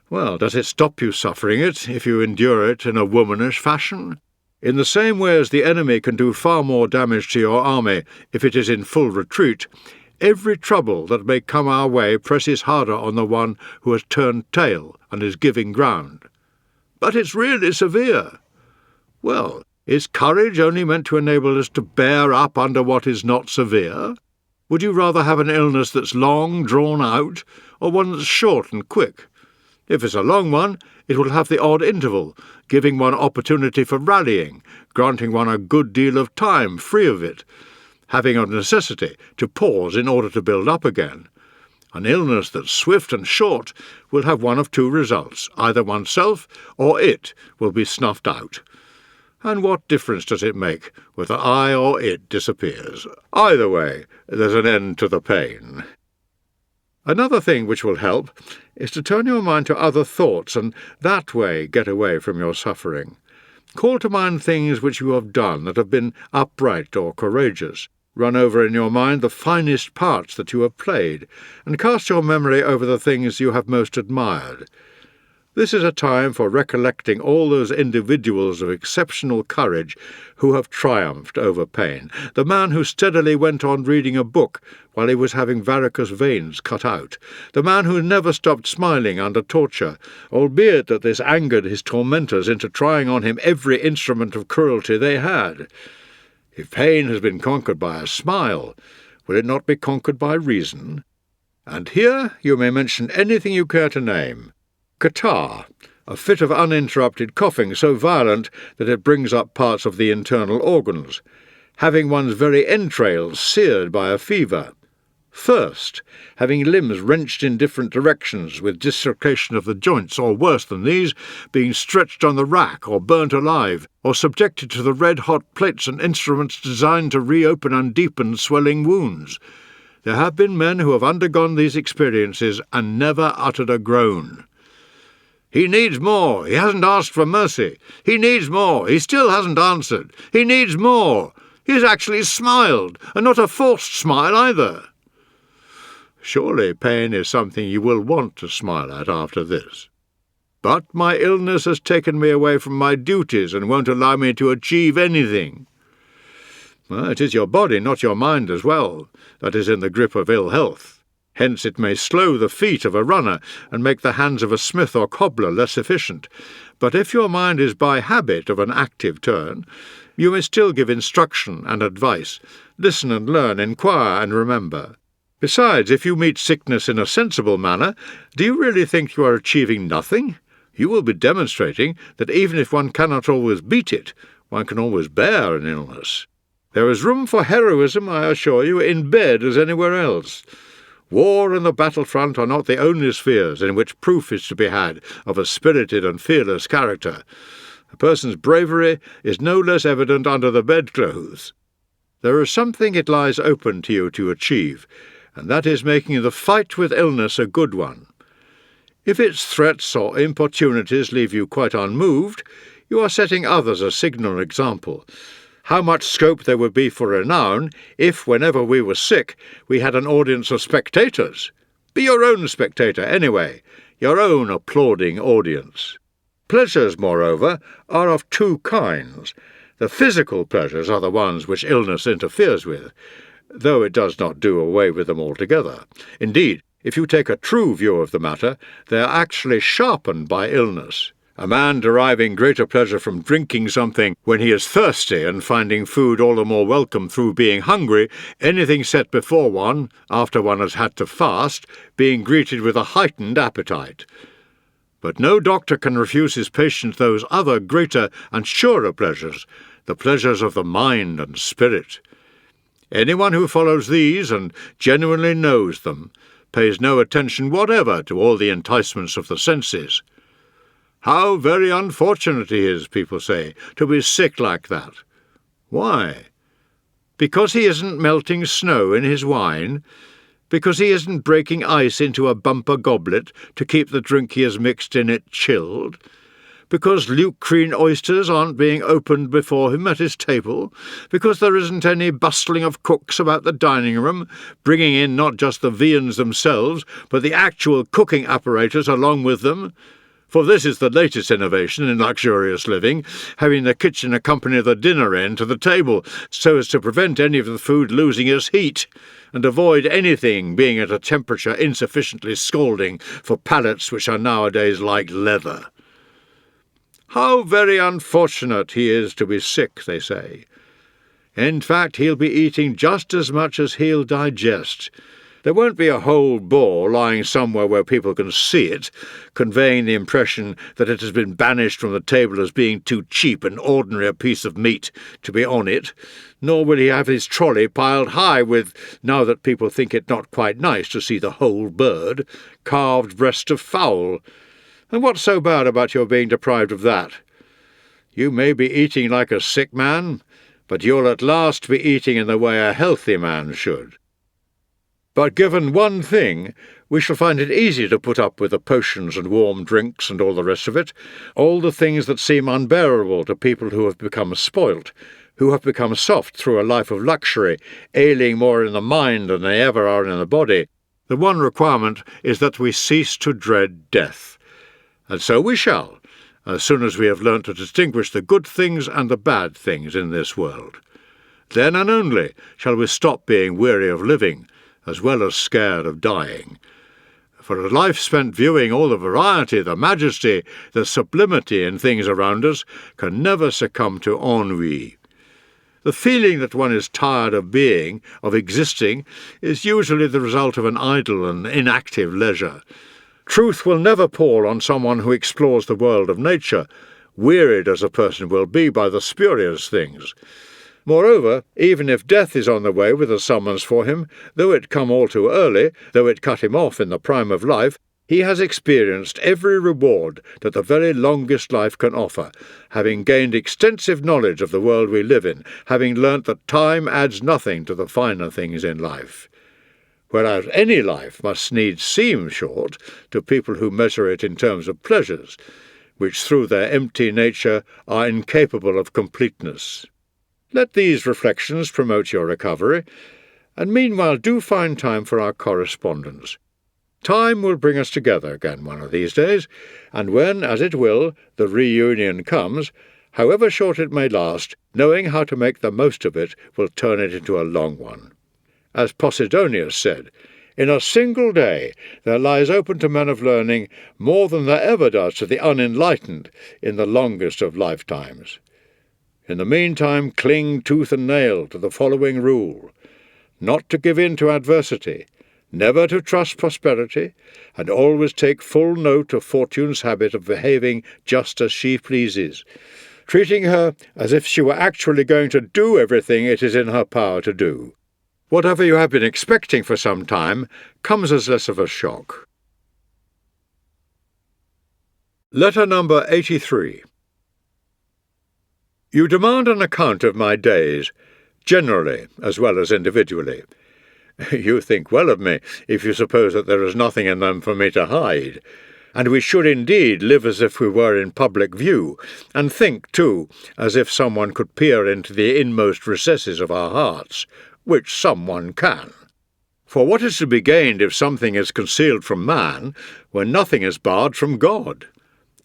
Well, does it stop you suffering it if you endure it in a womanish fashion? In the same way as the enemy can do far more damage to your army if it is in full retreat, every trouble that may come our way presses harder on the one who has turned tail and is giving ground. "But it's really severe." Well, is courage only meant to enable us to bear up under what is not severe? Would you rather have an illness that's long, drawn out, or one that's short and quick? If it's a long one, it will have the odd interval, giving one opportunity for rallying, granting one a good deal of time free of it, having of necessity to pause in order to build up again. An illness that's swift and short will have one of two results. Either oneself or it will be snuffed out. And what difference does it make whether I or it disappears? Either way, there's an end to the pain. Another thing which will help is to turn your mind to other thoughts and that way get away from your suffering. Call to mind things which you have done that have been upright or courageous. Run over in your mind the finest parts that you have played, and cast your memory over the things you have most admired. This is a time for recollecting all those individuals of exceptional courage who have triumphed over pain. The man who steadily went on reading a book while he was having varicose veins cut out. The man who never stopped smiling under torture, albeit that this angered his tormentors into trying on him every instrument of cruelty they had. If pain has been conquered by a smile, will it not be conquered by reason? And here you may mention anything you care to name. Catarrh, a fit of uninterrupted coughing so violent that it brings up parts of the internal organs. Having one's very entrails seared by a fever. Thirst, having limbs wrenched in different directions with dislocation of the joints, or worse than these, being stretched on the rack or burnt alive, or subjected to the red-hot plates and instruments designed to reopen and deepen swelling wounds. There have been men who have undergone these experiences and never uttered a groan. He needs more. He hasn't asked for mercy. He needs more. He still hasn't answered. He needs more. He's actually smiled, and not a forced smile either. Surely pain is something you will want to smile at after this. But my illness has taken me away from my duties and won't allow me to achieve anything. Well, it is your body, not your mind as well, that is in the grip of ill health. Hence it may slow the feet of a runner and make the hands of a smith or cobbler less efficient. But if your mind is by habit of an active turn, you may still give instruction and advice, listen and learn, inquire and remember. Besides, if you meet sickness in a sensible manner, do you really think you are achieving nothing? You will be demonstrating that even if one cannot always beat it, one can always bear an illness. There is room for heroism, I assure you, in bed as anywhere else. War and the battlefront are not the only spheres in which proof is to be had of a spirited and fearless character. A person's bravery is no less evident under the bedclothes. There is something it lies open to you to achieve, and that is making the fight with illness a good one. If its threats or importunities leave you quite unmoved, you are setting others a signal example. How much scope there would be for renown if, whenever we were sick, we had an audience of spectators. Be your own spectator, anyway, your own applauding audience. Pleasures, moreover, are of two kinds. The physical pleasures are the ones which illness interferes with, though it does not do away with them altogether. Indeed, if you take a true view of the matter, they are actually sharpened by illness. A man deriving greater pleasure from drinking something when he is thirsty and finding food all the more welcome through being hungry, anything set before one, after one has had to fast, being greeted with a heightened appetite. But no doctor can refuse his patient those other greater and surer pleasures, the pleasures of the mind and spirit. Anyone who follows these and genuinely knows them pays no attention whatever to all the enticements of the senses. How very unfortunate he is, people say, to be sick like that. Why? Because he isn't melting snow in his wine? Because he isn't breaking ice into a bumper goblet to keep the drink he has mixed in it chilled? Because Lucrene oysters aren't being opened before him at his table? Because there isn't any bustling of cooks about the dining room, bringing in not just the viands themselves, but the actual cooking apparatus along with them? For this is the latest innovation in luxurious living, having the kitchen accompany the dinner end to the table, so as to prevent any of the food losing its heat, and avoid anything being at a temperature insufficiently scalding for palates which are nowadays like leather. How very unfortunate he is to be sick, they say. In fact, he'll be eating just as much as he'll digest. There won't be a whole boar lying somewhere where people can see it, conveying the impression that it has been banished from the table as being too cheap and ordinary a piece of meat to be on it, nor will he have his trolley piled high with, now that people think it not quite nice to see the whole bird, carved breast of fowl. And what's so bad about your being deprived of that? You may be eating like a sick man, but you'll at last be eating in the way a healthy man should. But given one thing, we shall find it easy to put up with the potions and warm drinks and all the rest of it, all the things that seem unbearable to people who have become spoilt, who have become soft through a life of luxury, ailing more in the mind than they ever are in the body. The one requirement is that we cease to dread death. And so we shall, as soon as we have learnt to distinguish the good things and the bad things in this world. Then and only shall we stop being weary of living, as well as scared of dying. For a life spent viewing all the variety, the majesty, the sublimity in things around us can never succumb to ennui. The feeling that one is tired of being, of existing, is usually the result of an idle and inactive leisure. Truth will never pall on someone who explores the world of nature, wearied as a person will be by the spurious things. Moreover, even if death is on the way with a summons for him, though it come all too early, though it cut him off in the prime of life, he has experienced every reward that the very longest life can offer, having gained extensive knowledge of the world we live in, having learnt that time adds nothing to the finer things in life. Whereas any life must needs seem short to people who measure it in terms of pleasures, which through their empty nature are incapable of completeness. Let these reflections promote your recovery, and meanwhile do find time for our correspondence. Time will bring us together again one of these days, and when, as it will, the reunion comes, however short it may last, knowing how to make the most of it will turn it into a long one. As Posidonius said, in a single day there lies open to men of learning more than there ever does to the unenlightened in the longest of lifetimes. In the meantime, cling tooth and nail to the following rule: not to give in to adversity, never to trust prosperity, and always take full note of Fortune's habit of behaving just as she pleases, treating her as if she were actually going to do everything it is in her power to do. Whatever you have been expecting for some time comes as less of a shock. Letter number 83. You demand an account of my days, generally as well as individually. You think well of me if you suppose that there is nothing in them for me to hide, and we should indeed live as if we were in public view, and think, too, as if someone could peer into the inmost recesses of our hearts, which someone can. For what is to be gained if something is concealed from man, when nothing is barred from God?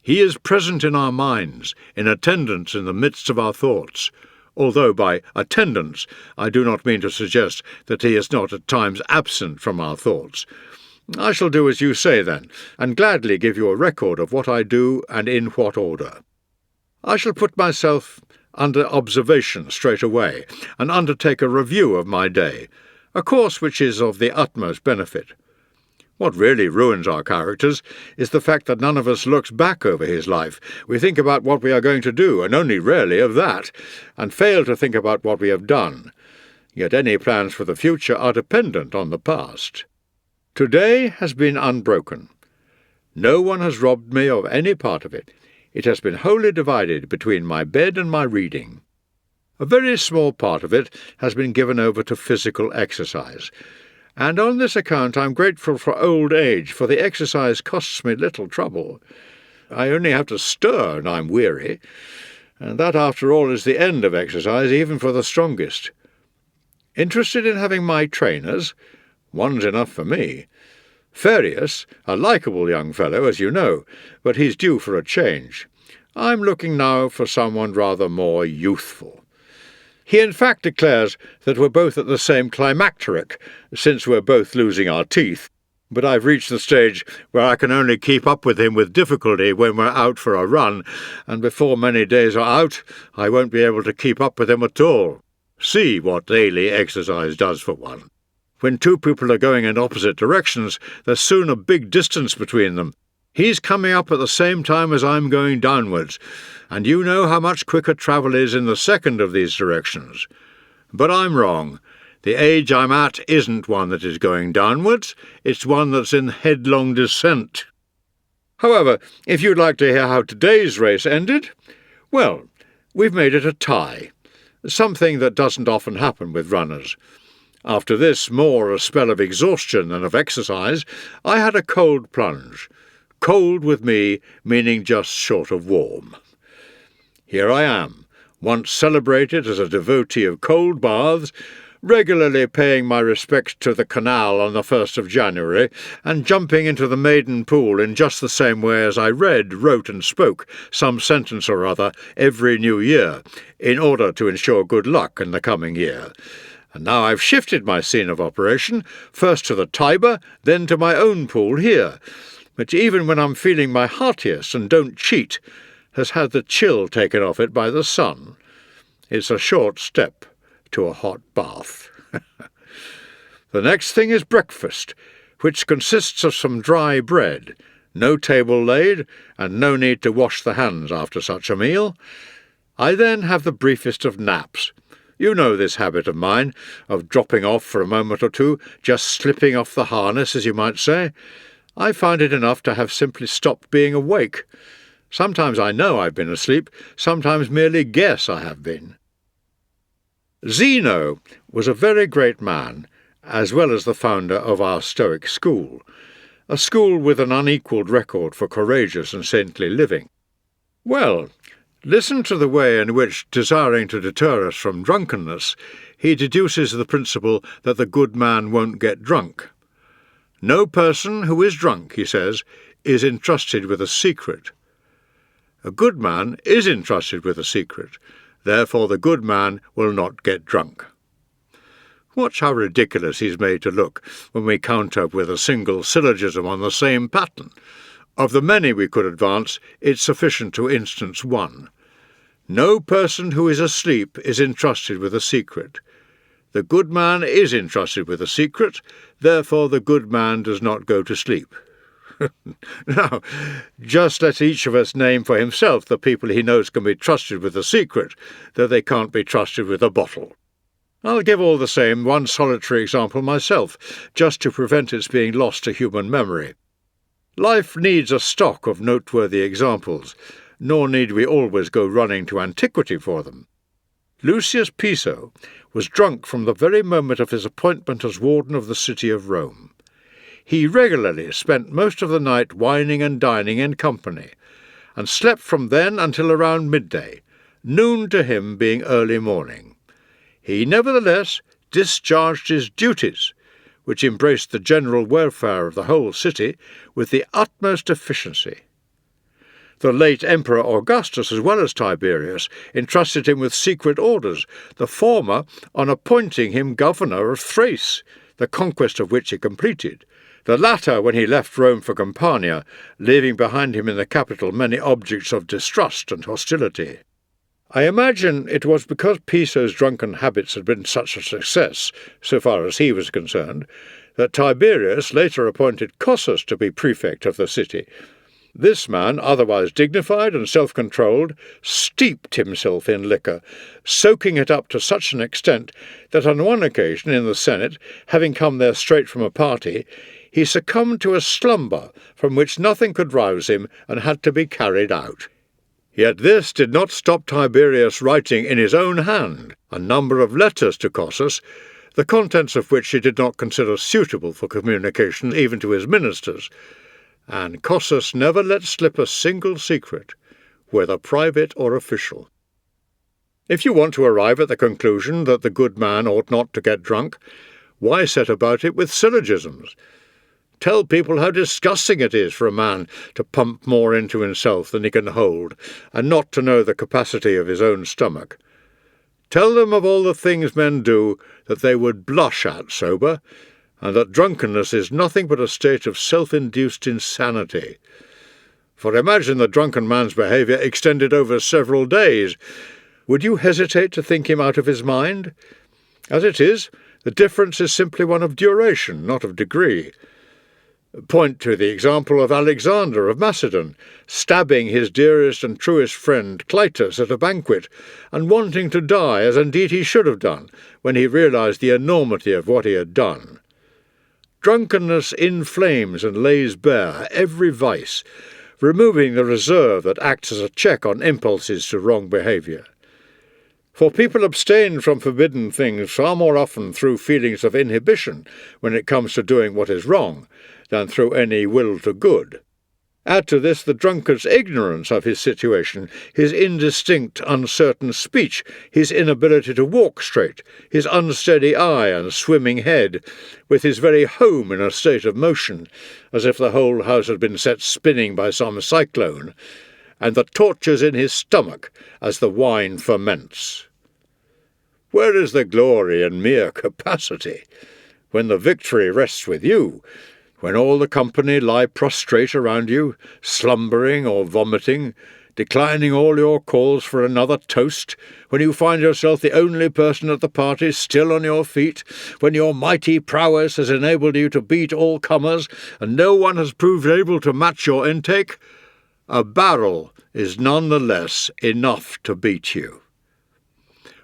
He is present in our minds, in attendance in the midst of our thoughts, although by attendance I do not mean to suggest that he is not at times absent from our thoughts. I shall do as you say, then, and gladly give you a record of what I do and in what order. I shall put myself under observation straight away, and undertake a review of my day, a course which is of the utmost benefit. What really ruins our characters is the fact that none of us looks back over his life. We think about what we are going to do, and only rarely of that, and fail to think about what we have done. Yet any plans for the future are dependent on the past. Today has been unbroken. No one has robbed me of any part of it. It has been wholly divided between my bed and my reading. A very small part of it has been given over to physical exercise, and on this account I am grateful for old age, for the exercise costs me little trouble. I only have to stir and I am weary, and that after all is the end of exercise, even for the strongest. Interested in having my trainers? One's enough for me. Farius, a likeable young fellow, as you know, but he's due for a change. I'm looking now for someone rather more youthful. He in fact declares that we're both at the same climacteric, since we're both losing our teeth, but I've reached the stage where I can only keep up with him with difficulty when we're out for a run, and before many days are out I won't be able to keep up with him at all. See what daily exercise does for one. When two people are going in opposite directions, there's soon a big distance between them. He's coming up at the same time as I'm going downwards, and you know how much quicker travel is in the second of these directions. But I'm wrong. The age I'm at isn't one that is going downwards, it's one that's in headlong descent. However, if you'd like to hear how today's race ended, well, we've made it a tie, something that doesn't often happen with runners. After this, more a spell of exhaustion than of exercise, I had a cold plunge. Cold with me meaning just short of warm. Here I am, once celebrated as a devotee of cold baths, regularly paying my respects to the canal on the 1st of January, and jumping into the maiden pool in just the same way as I read, wrote and spoke some sentence or other every new year, in order to ensure good luck in the coming year. And now I've shifted my scene of operation, first to the Tiber, then to my own pool here, which even when I'm feeling my heartiest and don't cheat, has had the chill taken off it by the sun. It's a short step to a hot bath. The next thing is breakfast, which consists of some dry bread, no table laid, and no need to wash the hands after such a meal. I then have the briefest of naps. You know this habit of mine, of dropping off for a moment or two, just slipping off the harness, as you might say. I find it enough to have simply stopped being awake. Sometimes I know I've been asleep, sometimes merely guess I have been. Zeno was a very great man, as well as the founder of our Stoic school, a school with an unequalled record for courageous and saintly living. Well, listen to the way in which, desiring to deter us from drunkenness, he deduces the principle that the good man won't get drunk. No person who is drunk, he says, is entrusted with a secret. A good man is entrusted with a secret. Therefore the good man will not get drunk. Watch how ridiculous he's made to look when we counter with a single syllogism on the same pattern. Of the many we could advance, it's sufficient to instance one. No person who is asleep is entrusted with a secret. The good man is entrusted with a secret, therefore the good man does not go to sleep. Now, just let each of us name for himself the people he knows can be trusted with a secret, though they can't be trusted with a bottle. I'll give all the same one solitary example myself, just to prevent its being lost to human memory. Life needs a stock of noteworthy examples, nor need we always go running to antiquity for them. Lucius Piso was drunk from the very moment of his appointment as warden of the city of Rome. He regularly spent most of the night wining and dining in company, and slept from then until around midday, noon to him being early morning. He nevertheless discharged his duties, which embraced the general welfare of the whole city, with the utmost efficiency. The late Emperor Augustus, as well as Tiberius, entrusted him with secret orders, the former on appointing him governor of Thrace, the conquest of which he completed, the latter when he left Rome for Campania, leaving behind him in the capital many objects of distrust and hostility. I imagine it was because Piso's drunken habits had been such a success, so far as he was concerned, that Tiberius later appointed Cossus to be prefect of the city. This man, otherwise dignified and self-controlled, steeped himself in liquor, soaking it up to such an extent that on one occasion in the Senate, having come there straight from a party, he succumbed to a slumber from which nothing could rouse him and had to be carried out. Yet this did not stop Tiberius writing in his own hand a number of letters to Cossus, the contents of which he did not consider suitable for communication even to his ministers, and Cossus never let slip a single secret, whether private or official. If you want to arrive at the conclusion that the good man ought not to get drunk, why set about it with syllogisms? Tell people how disgusting it is for a man to pump more into himself than he can hold, and not to know the capacity of his own stomach. Tell them of all the things men do that they would blush at sober, and that drunkenness is nothing but a state of self-induced insanity. For imagine the drunken man's behaviour extended over several days. Would you hesitate to think him out of his mind? As it is, the difference is simply one of duration, not of degree. Point to the example of Alexander of Macedon, stabbing his dearest and truest friend Clytus at a banquet, and wanting to die, as indeed he should have done, when he realized the enormity of what he had done. Drunkenness inflames and lays bare every vice, removing the reserve that acts as a check on impulses to wrong behaviour. For people abstain from forbidden things far more often through feelings of inhibition when it comes to doing what is wrong, than through any will to good. Add to this the drunkard's ignorance of his situation, his indistinct, uncertain speech, his inability to walk straight, his unsteady eye and swimming head, with his very home in a state of motion, as if the whole house had been set spinning by some cyclone, and the tortures in his stomach as the wine ferments. Where is the glory in mere capacity, when the victory rests with you, when all the company lie prostrate around you, slumbering or vomiting, declining all your calls for another toast, when you find yourself the only person at the party still on your feet, when your mighty prowess has enabled you to beat all comers, and no one has proved able to match your intake? A barrel is none the less enough to beat you.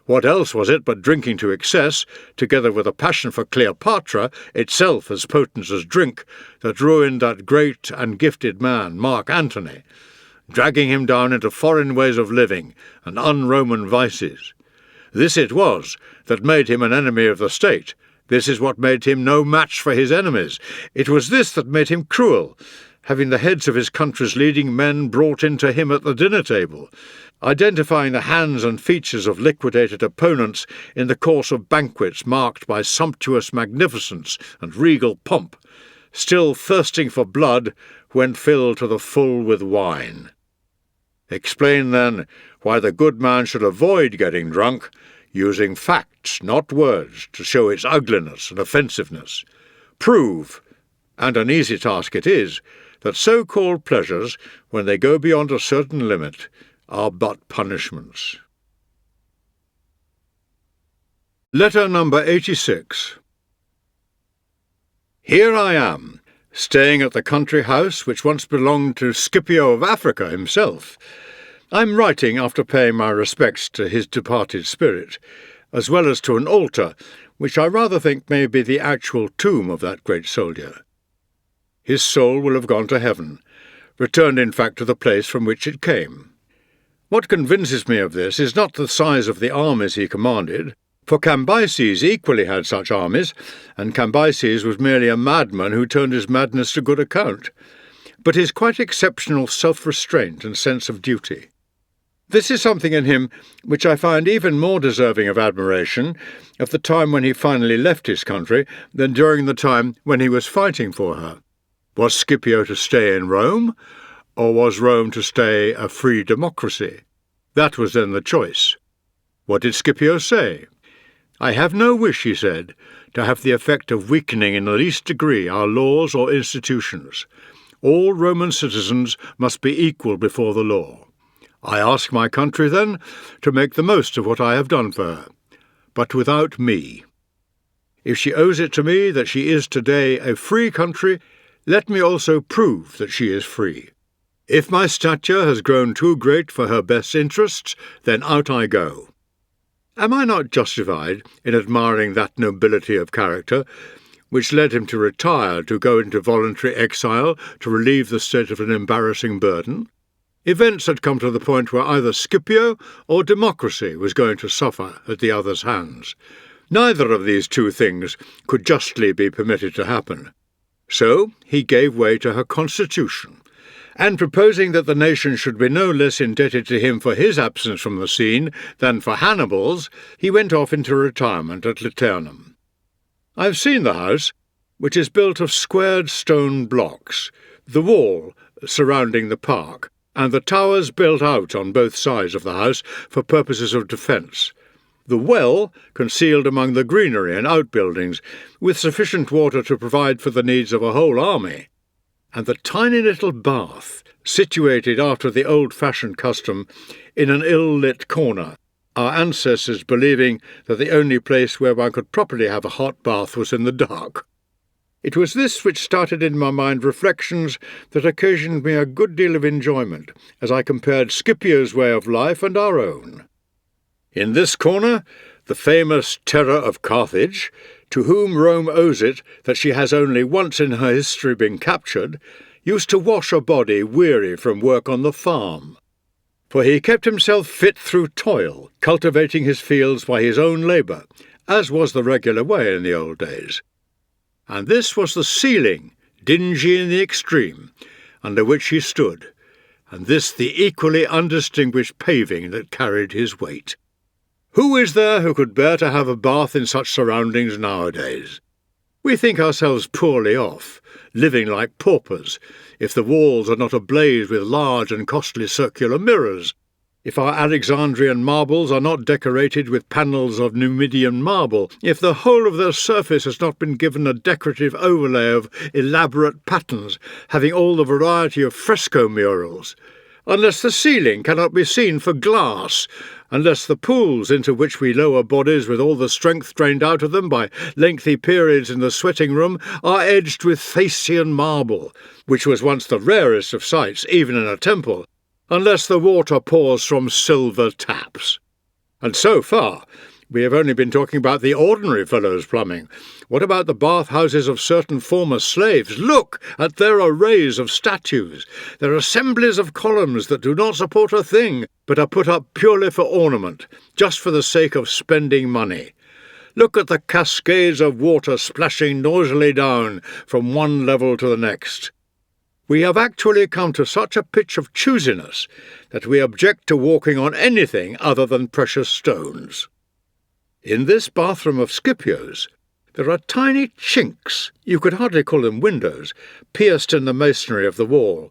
What else was it but drinking to excess, together with a passion for Cleopatra, itself as potent as drink, that ruined that great and gifted man, Mark Antony, dragging him down into foreign ways of living and un-Roman vices? This it was that made him an enemy of the state. This is what made him no match for his enemies. It was this that made him cruel, having the heads of his country's leading men brought into him at the dinner table, identifying the hands and features of liquidated opponents in the course of banquets marked by sumptuous magnificence and regal pomp, still thirsting for blood when filled to the full with wine. Explain, then, why the good man should avoid getting drunk, using facts, not words, to show its ugliness and offensiveness. Prove, and an easy task it is, that so-called pleasures, when they go beyond a certain limit, are but punishments. Letter number 86. Here I am, staying at the country house which once belonged to Scipio of Africa himself. I'm writing after paying my respects to his departed spirit, as well as to an altar, which I rather think may be the actual tomb of that great soldier. His soul will have gone to heaven, returned in fact to the place from which it came. What convinces me of this is not the size of the armies he commanded, for Cambyses equally had such armies, and Cambyses was merely a madman who turned his madness to good account, but his quite exceptional self-restraint and sense of duty. This is something in him which I find even more deserving of admiration of the time when he finally left his country than during the time when he was fighting for her. Was Scipio to stay in Rome, or was Rome to stay a free democracy? That was then the choice. What did Scipio say? I have no wish, he said, to have the effect of weakening in the least degree our laws or institutions. All Roman citizens must be equal before the law. I ask my country, then, to make the most of what I have done for her, but without me. If she owes it to me that she is today a free country, let me also prove that she is free. If my stature has grown too great for her best interests, then out I go. Am I not justified in admiring that nobility of character which led him to retire, to go into voluntary exile, to relieve the state of an embarrassing burden? Events had come to the point where either Scipio or democracy was going to suffer at the other's hands. Neither of these two things could justly be permitted to happen. So he gave way to her constitution, and proposing that the nation should be no less indebted to him for his absence from the scene than for Hannibal's, he went off into retirement at Liternum. I have seen the house, which is built of squared stone blocks, the wall surrounding the park, and the towers built out on both sides of the house for purposes of defence. The well concealed among the greenery and outbuildings, with sufficient water to provide for the needs of a whole army, and the tiny little bath, situated after the old-fashioned custom in an ill-lit corner, our ancestors believing that the only place where one could properly have a hot bath was in the dark. It was this which started in my mind reflections that occasioned me a good deal of enjoyment as I compared Scipio's way of life and our own. In this corner, the famous terror of Carthage, to whom Rome owes it that she has only once in her history been captured, used to wash a body weary from work on the farm. for he kept himself fit through toil, cultivating his fields by his own labour, as was the regular way in the old days. And this was the ceiling, dingy in the extreme, under which he stood, and this the equally undistinguished paving that carried his weight. Who is there who could bear to have a bath in such surroundings nowadays? We think ourselves poorly off, living like paupers, if the walls are not ablaze with large and costly circular mirrors, if our Alexandrian marbles are not decorated with panels of Numidian marble, if the whole of their surface has not been given a decorative overlay of elaborate patterns, having all the variety of fresco murals, unless the ceiling cannot be seen for glass, unless the pools into which we lower bodies with all the strength drained out of them by lengthy periods in the sweating room are edged with Thasian marble, which was once the rarest of sights even in a temple, unless the water pours from silver taps. And so far, we have only been talking about the ordinary fellow's plumbing. What about the bathhouses of certain former slaves? Look at their arrays of statues, their assemblies of columns that do not support a thing, but are put up purely for ornament, just for the sake of spending money. Look at the cascades of water splashing noisily down from one level to the next. We have actually come to such a pitch of choosiness that we object to walking on anything other than precious stones. In this bathroom of Scipio's, there are tiny chinks, you could hardly call them windows, pierced in the masonry of the wall,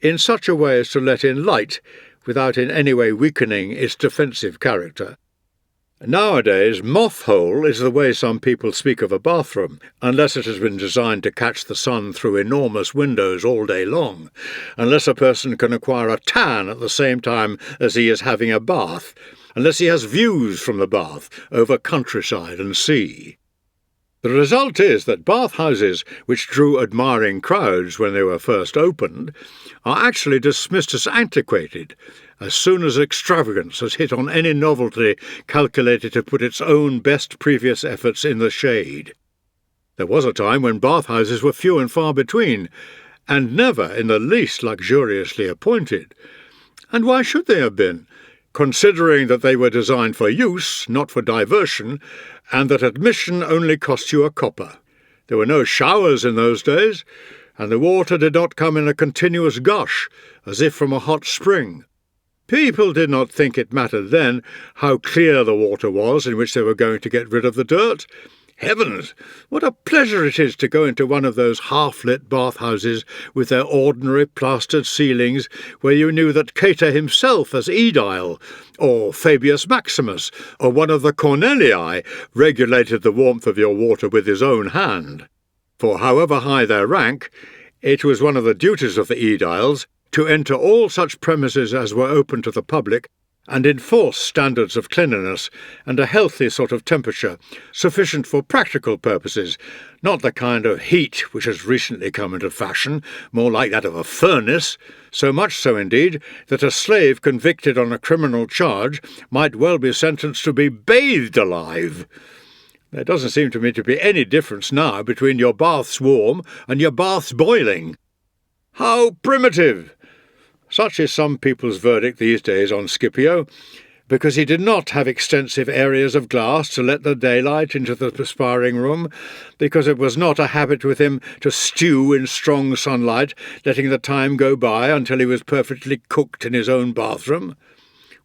in such a way as to let in light without in any way weakening its defensive character. Nowadays, moth-hole is the way some people speak of a bathroom, unless it has been designed to catch the sun through enormous windows all day long, unless a person can acquire a tan at the same time as he is having a bath, unless he has views from the bath over countryside and sea. The result is that bathhouses, which drew admiring crowds when they were first opened, are actually dismissed as antiquated as soon as extravagance has hit on any novelty calculated to put its own best previous efforts in the shade. There was a time when bathhouses were few and far between, and never in the least luxuriously appointed. And why should they have been, considering that they were designed for use, not for diversion, and that admission only cost you a copper? There were no showers in those days, and the water did not come in a continuous gush, as if from a hot spring. People did not think it mattered then how clear the water was in which they were going to get rid of the dirt. Heavens, what a pleasure it is to go into one of those half-lit bathhouses with their ordinary plastered ceilings, where you knew that Cato himself as aedile, or Fabius Maximus, or one of the Cornelii, regulated the warmth of your water with his own hand. For however high their rank, it was one of the duties of the aediles to enter all such premises as were open to the public, and enforce standards of cleanliness and a healthy sort of temperature, sufficient for practical purposes, not the kind of heat which has recently come into fashion, more like that of a furnace, so much so indeed that a slave convicted on a criminal charge might well be sentenced to be bathed alive. There doesn't seem to me to be any difference now between your baths warm and your baths boiling. How primitive! Such is some people's verdict these days on Scipio, because he did not have extensive areas of glass to let the daylight into the perspiring room, because it was not a habit with him to stew in strong sunlight, letting the time go by until he was perfectly cooked in his own bathroom.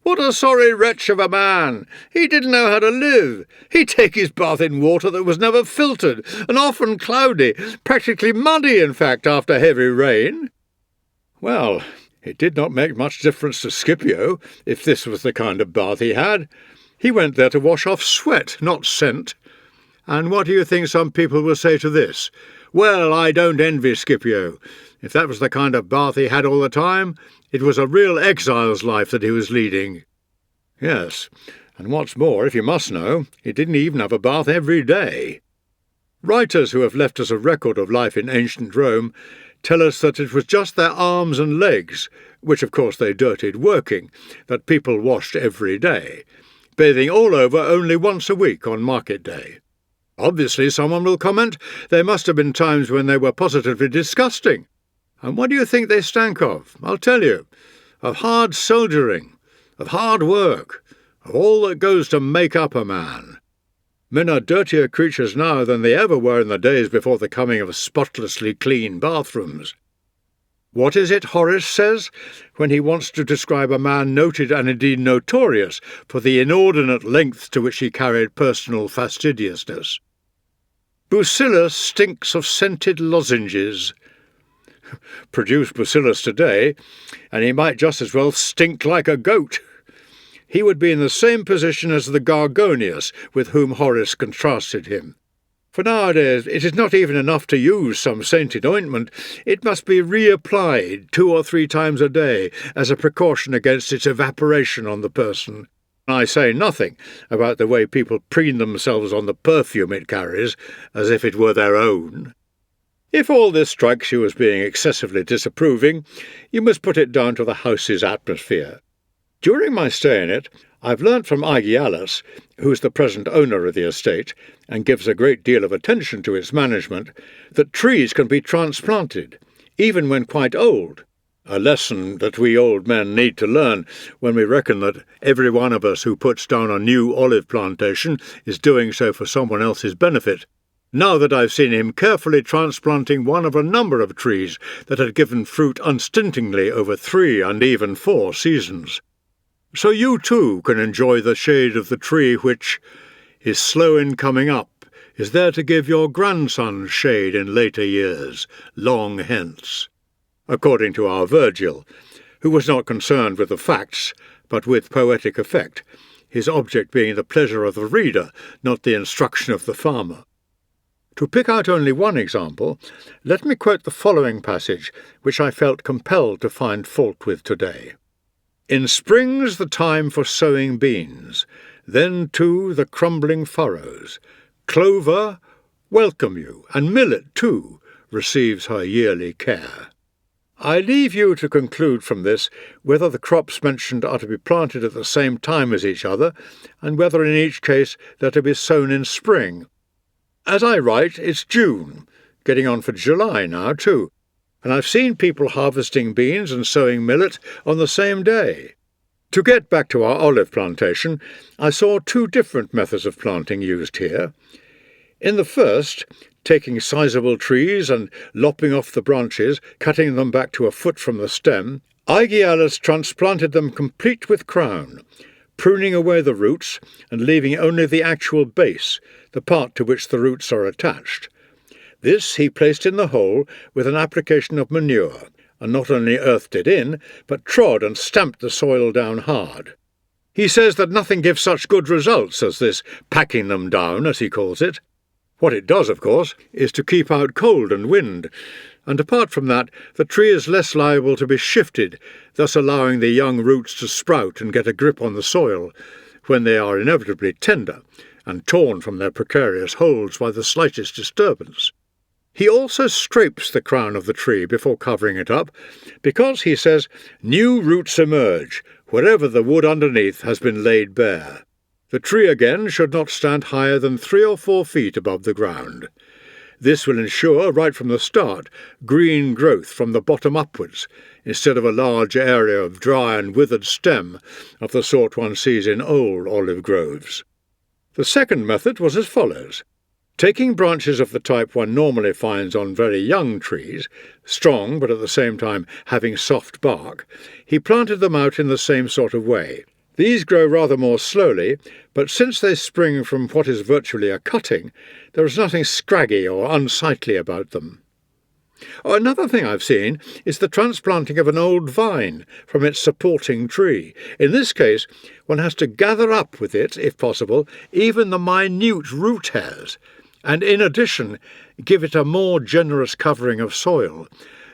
What a sorry wretch of a man! He didn't know how to live. He'd take his bath in water that was never filtered, and often cloudy, practically muddy, in fact, after heavy rain. Well, it did not make much difference to Scipio if this was the kind of bath he had. He went there to wash off sweat, not scent. And what do you think some people will say to this? Well, I don't envy Scipio. If that was the kind of bath he had all the time, it was a real exile's life that he was leading. Yes, and what's more, if you must know, he didn't even have a bath every day. Writers who have left us a record of life in ancient Rome tell us that it was just their arms and legs, which of course they dirtied working, that people washed every day, bathing all over only once a week on market day. Obviously, someone will comment, there must have been times when they were positively disgusting. And what do you think they stank of? I'll tell you. of hard soldiering, of hard work, of all that goes to make up a man. Men are dirtier creatures now than they ever were in the days before the coming of spotlessly clean bathrooms. What is it Horace says when he wants to describe a man noted and indeed notorious for the inordinate lengths to which he carried personal fastidiousness? Bucillus stinks of scented lozenges. Produce Bucillus today, and he might just as well stink like a goat. He would be in the same position as the Gorgonius with whom Horace contrasted him. For nowadays it is not even enough to use some scented ointment, it must be reapplied 2 or 3 times a day as a precaution against its evaporation on the person. I say nothing about the way people preen themselves on the perfume it carries, as if it were their own. If all this strikes you as being excessively disapproving, you must put it down to the house's atmosphere. During my stay in it, I've learnt from Aegialus, who is the present owner of the estate and gives a great deal of attention to its management, that trees can be transplanted, even when quite old, a lesson that we old men need to learn when we reckon that every one of us who puts down a new olive plantation is doing so for someone else's benefit. Now that I've seen him carefully transplanting one of a number of trees that had given fruit unstintingly over 3 and even 4 seasons. So you too can enjoy the shade of the tree which is slow in coming up, is there to give your grandsons shade in later years, long hence, according to our Virgil, who was not concerned with the facts, but with poetic effect, his object being the pleasure of the reader, not the instruction of the farmer. To pick out only one example, let me quote the following passage, which I felt compelled to find fault with today. In spring's the time for sowing beans, then too the crumbling furrows. Clover, welcome you, and millet too, receives her yearly care. I leave you to conclude from this whether the crops mentioned are to be planted at the same time as each other, and whether in each case they're to be sown in spring. As I write, it's June, getting on for July now too, and I've seen people harvesting beans and sowing millet on the same day. To get back to our olive plantation, I saw 2 different methods of planting used here. In the first, taking sizable trees and lopping off the branches, cutting them back to a foot from the stem, Aegialus transplanted them complete with crown, pruning away the roots and leaving only the actual base, the part to which the roots are attached. This he placed in the hole with an application of manure, and not only earthed it in, but trod and stamped the soil down hard. He says that nothing gives such good results as this packing them down, as he calls it. What it does, of course, is to keep out cold and wind, and apart from that, the tree is less liable to be shifted, thus allowing the young roots to sprout and get a grip on the soil, when they are inevitably tender, and torn from their precarious holds by the slightest disturbance. He also scrapes the crown of the tree before covering it up, because, he says, new roots emerge wherever the wood underneath has been laid bare. The tree again should not stand higher than 3 or 4 feet above the ground. This will ensure, right from the start, green growth from the bottom upwards, instead of a large area of dry and withered stem of the sort one sees in old olive groves. The second method was as follows. Taking branches of the type one normally finds on very young trees, strong but at the same time having soft bark, he planted them out in the same sort of way. These grow rather more slowly, but since they spring from what is virtually a cutting, there is nothing scraggy or unsightly about them. Another thing I've seen is the transplanting of an old vine from its supporting tree. In this case, one has to gather up with it, if possible, even the minute root hairs, and in addition give it a more generous covering of soil,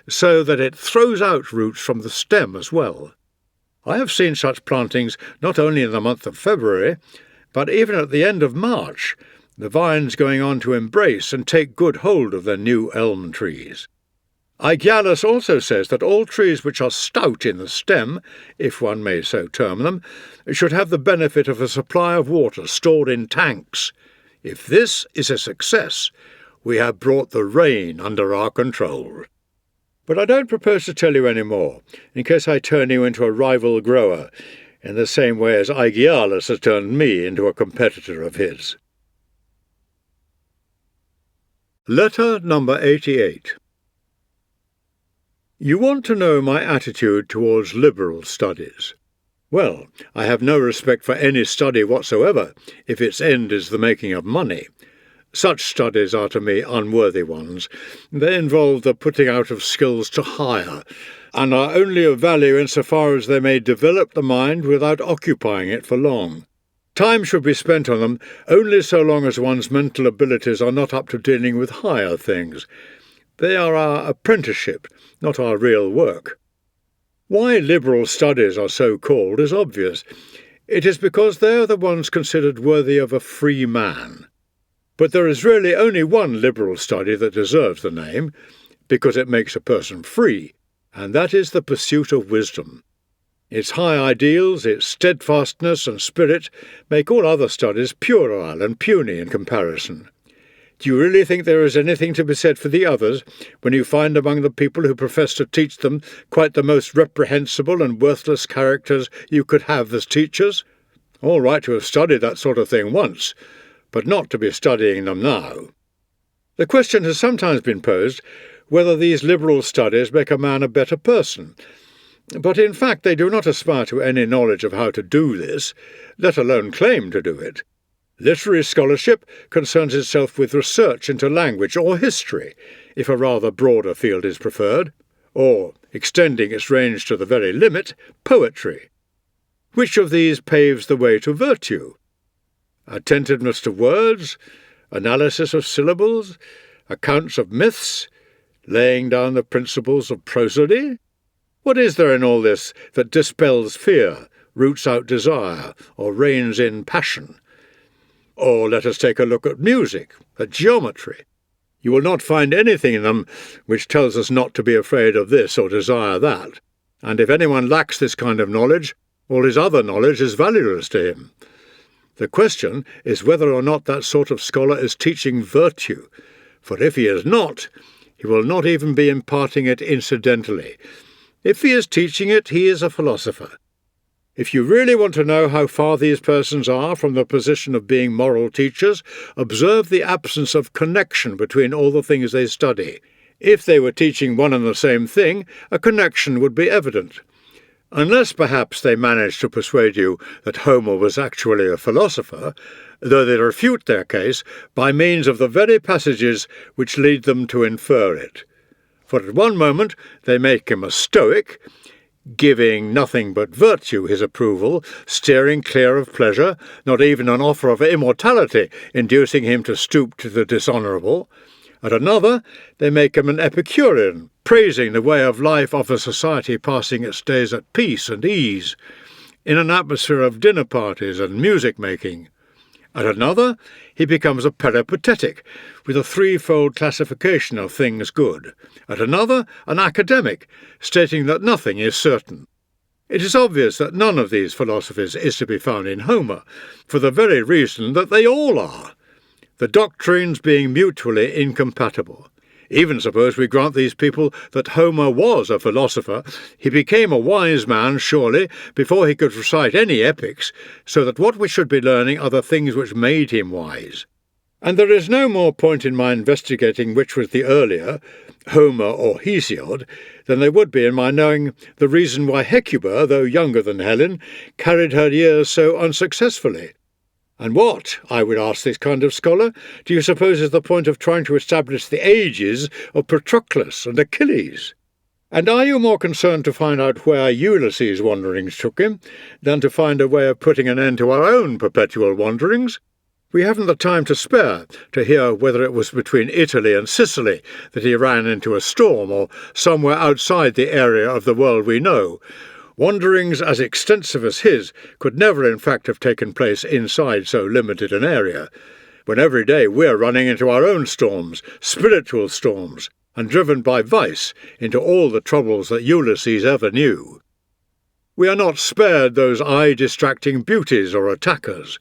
so that it throws out roots from the stem as well. I have seen such plantings not only in the month of February, but even at the end of March, the vines going on to embrace and take good hold of their new elm trees. Aegialus also says that all trees which are stout in the stem, if one may so term them, should have the benefit of a supply of water stored in tanks. If this is a success, we have brought the rain under our control. But I don't propose to tell you any more, in case I turn you into a rival grower, in the same way as Aegialus has turned me into a competitor of his. Letter number 88. You want to know my attitude towards liberal studies. Well, I have no respect for any study whatsoever, if its end is the making of money. Such studies are to me unworthy ones. They involve the putting out of skills to hire, and are only of value insofar as they may develop the mind without occupying it for long. Time should be spent on them only so long as one's mental abilities are not up to dealing with higher things. They are our apprenticeship, not our real work. Why liberal studies are so called is obvious. It is because they are the ones considered worthy of a free man. But there is really only one liberal study that deserves the name, because it makes a person free, and that is the pursuit of wisdom. Its high ideals, its steadfastness and spirit make all other studies puerile and puny in comparison. Do you really think there is anything to be said for the others, when you find among the people who profess to teach them quite the most reprehensible and worthless characters you could have as teachers? All right to have studied that sort of thing once, but not to be studying them now. The question has sometimes been posed whether these liberal studies make a man a better person, but in fact they do not aspire to any knowledge of how to do this, let alone claim to do it. Literary scholarship concerns itself with research into language or history, if a rather broader field is preferred, or, extending its range to the very limit, poetry. Which of these paves the way to virtue? Attentiveness to words, analysis of syllables, accounts of myths, laying down the principles of prosody? What is there in all this that dispels fear, roots out desire, or reins in passion? Or let us take a look at music, at geometry. You will not find anything in them which tells us not to be afraid of this or desire that, and if anyone lacks this kind of knowledge, all his other knowledge is valueless to him. The question is whether or not that sort of scholar is teaching virtue, for if he is not, he will not even be imparting it incidentally. If he is teaching it, he is a philosopher. If you really want to know how far these persons are from the position of being moral teachers, observe the absence of connection between all the things they study. If they were teaching one and the same thing, a connection would be evident. Unless perhaps they manage to persuade you that Homer was actually a philosopher, though they refute their case by means of the very passages which lead them to infer it. For at one moment they make him a Stoic, giving nothing but virtue his approval, steering clear of pleasure, not even an offer of immortality inducing him to stoop to the dishonourable. At another, they make him an Epicurean, praising the way of life of a society passing its days at peace and ease, in an atmosphere of dinner parties and music-making. At another, he becomes a peripatetic, with a threefold classification of things good. At another, an academic, stating that nothing is certain. It is obvious that none of these philosophies is to be found in Homer, for the very reason that they all are, the doctrines being mutually incompatible. Even suppose we grant these people that Homer was a philosopher, he became a wise man, surely, before he could recite any epics, so that what we should be learning are the things which made him wise. And there is no more point in my investigating which was the earlier, Homer or Hesiod, than there would be in my knowing the reason why Hecuba, though younger than Helen, carried her years so unsuccessfully. And what, I would ask this kind of scholar, do you suppose is the point of trying to establish the ages of Patroclus and Achilles? And are you more concerned to find out where Ulysses' wanderings took him, than to find a way of putting an end to our own perpetual wanderings? We haven't the time to spare to hear whether it was between Italy and Sicily that he ran into a storm, or somewhere outside the area of the world we know. Wanderings as extensive as his could never in fact have taken place inside so limited an area, when every day we're running into our own storms, spiritual storms, and driven by vice into all the troubles that Ulysses ever knew. We are not spared those eye-distracting beauties or attackers.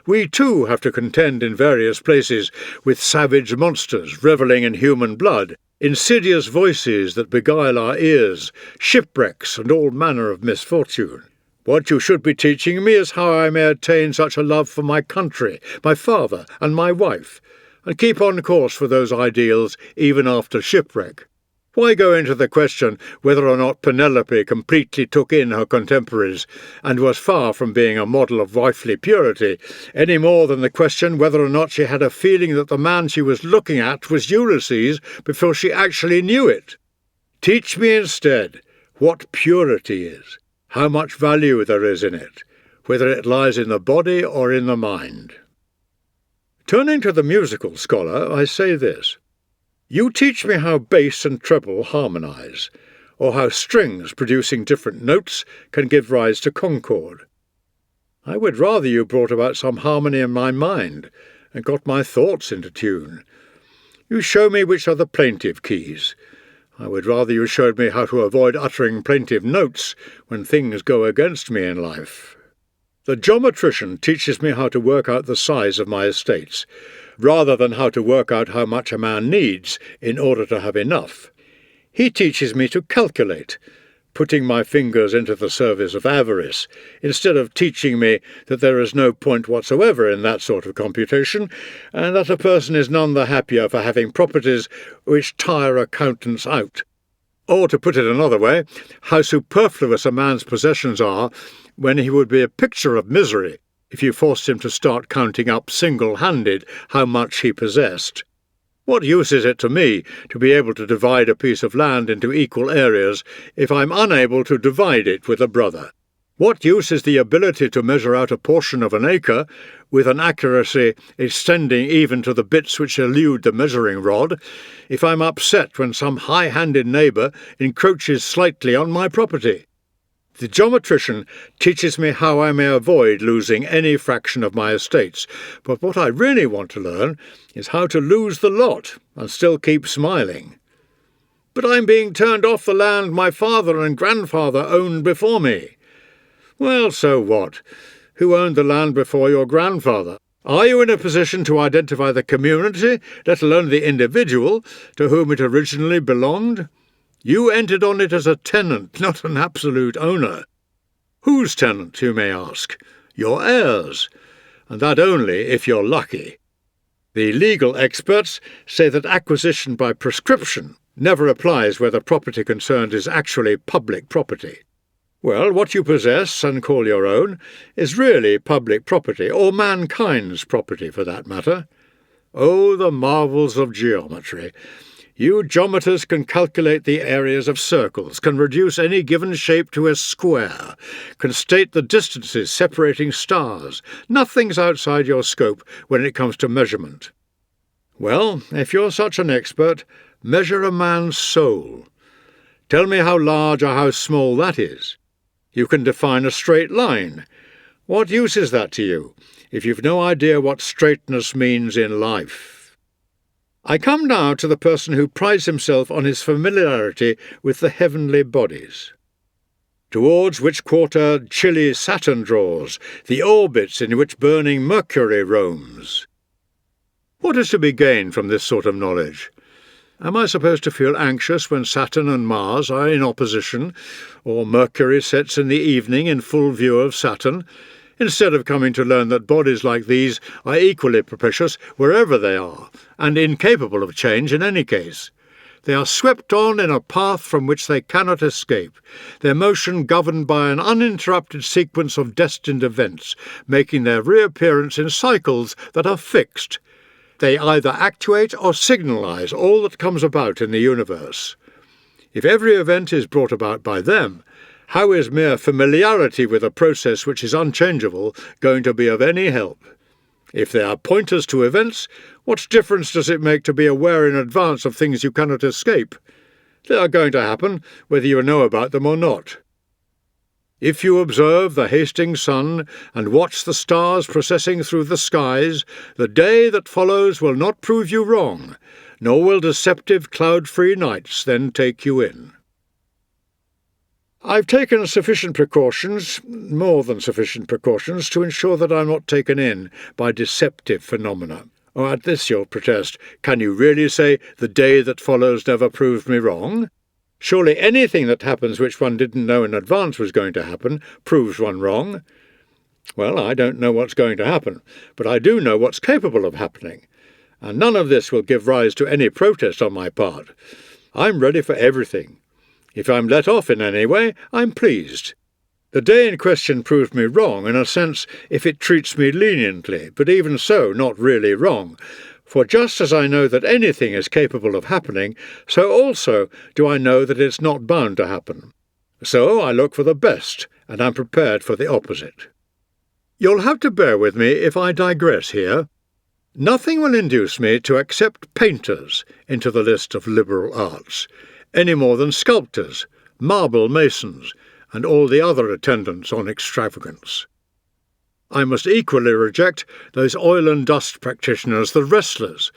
We too have to contend in various places with savage monsters revelling in human blood, insidious voices that beguile our ears, shipwrecks and all manner of misfortune. What you should be teaching me is how I may attain such a love for my country, my father, and my wife, and keep on course for those ideals even after shipwreck. Why go into the question whether or not Penelope completely took in her contemporaries and was far from being a model of wifely purity, any more than the question whether or not she had a feeling that the man she was looking at was Ulysses before she actually knew it? Teach me instead what purity is, how much value there is in it, whether it lies in the body or in the mind. Turning to the musical scholar, I say this. You teach me how bass and treble harmonize, or how strings producing different notes can give rise to concord. I would rather you brought about some harmony in my mind and got my thoughts into tune. You show me which are the plaintive keys. I would rather you showed me how to avoid uttering plaintive notes when things go against me in life. The geometrician teaches me how to work out the size of my estates, rather than how to work out how much a man needs in order to have enough. He teaches me to calculate, putting my fingers into the service of avarice, instead of teaching me that there is no point whatsoever in that sort of computation, and that a person is none the happier for having properties which tire accountants out. Or, to put it another way, how superfluous a man's possessions are when he would be a picture of misery if you forced him to start counting up single-handed how much he possessed. What use is it to me to be able to divide a piece of land into equal areas if I'm unable to divide it with a brother? What use is the ability to measure out a portion of an acre with an accuracy extending even to the bits which elude the measuring rod if I'm upset when some high-handed neighbour encroaches slightly on my property? The geometrician teaches me how I may avoid losing any fraction of my estates, but what I really want to learn is how to lose the lot and still keep smiling. But I'm being turned off the land my father and grandfather owned before me. Well, so what? Who owned the land before your grandfather? Are you in a position to identify the community, let alone the individual, to whom it originally belonged? You entered on it as a tenant, not an absolute owner. Whose tenant, you may ask? Your heirs, and that only if you're lucky. The legal experts say that acquisition by prescription never applies where the property concerned is actually public property. Well, what you possess and call your own is really public property, or mankind's property for that matter. Oh, the marvels of geometry! You geometers can calculate the areas of circles, can reduce any given shape to a square, can state the distances separating stars. Nothing's outside your scope when it comes to measurement. Well, if you're such an expert, measure a man's soul. Tell me how large or how small that is. You can define a straight line. What use is that to you, if you've no idea what straightness means in life? I come now to the person who prides himself on his familiarity with the heavenly bodies. Towards which quarter chilly Saturn draws, the orbits in which burning Mercury roams. What is to be gained from this sort of knowledge? Am I supposed to feel anxious when Saturn and Mars are in opposition, or Mercury sets in the evening in full view of Saturn, instead of coming to learn that bodies like these are equally propitious wherever they are, and incapable of change in any case? They are swept on in a path from which they cannot escape, their motion governed by an uninterrupted sequence of destined events, making their reappearance in cycles that are fixed. They either actuate or signalise all that comes about in the universe. If every event is brought about by them, how is mere familiarity with a process which is unchangeable going to be of any help? If they are pointers to events, what difference does it make to be aware in advance of things you cannot escape? They are going to happen, whether you know about them or not. If you observe the hasting sun and watch the stars processing through the skies, the day that follows will not prove you wrong, nor will deceptive cloud-free nights then take you in. I've taken sufficient precautions, more than sufficient precautions, to ensure that I'm not taken in by deceptive phenomena. Or at this you'll protest, can you really say the day that follows never proved me wrong? Surely anything that happens which one didn't know in advance was going to happen proves one wrong. Well, I don't know what's going to happen, but I do know what's capable of happening, and none of this will give rise to any protest on my part. I'm ready for everything. If I'm let off in any way, I'm pleased. The day in question proved me wrong, in a sense, if it treats me leniently, but even so, not really wrong. For just as I know that anything is capable of happening, so also do I know that it's not bound to happen. So I look for the best, and am prepared for the opposite. You'll have to bear with me if I digress here. Nothing will induce me to accept painters into the list of liberal arts, any more than sculptors, marble masons, and all the other attendants on extravagance. I must equally reject those oil and dust practitioners, the wrestlers,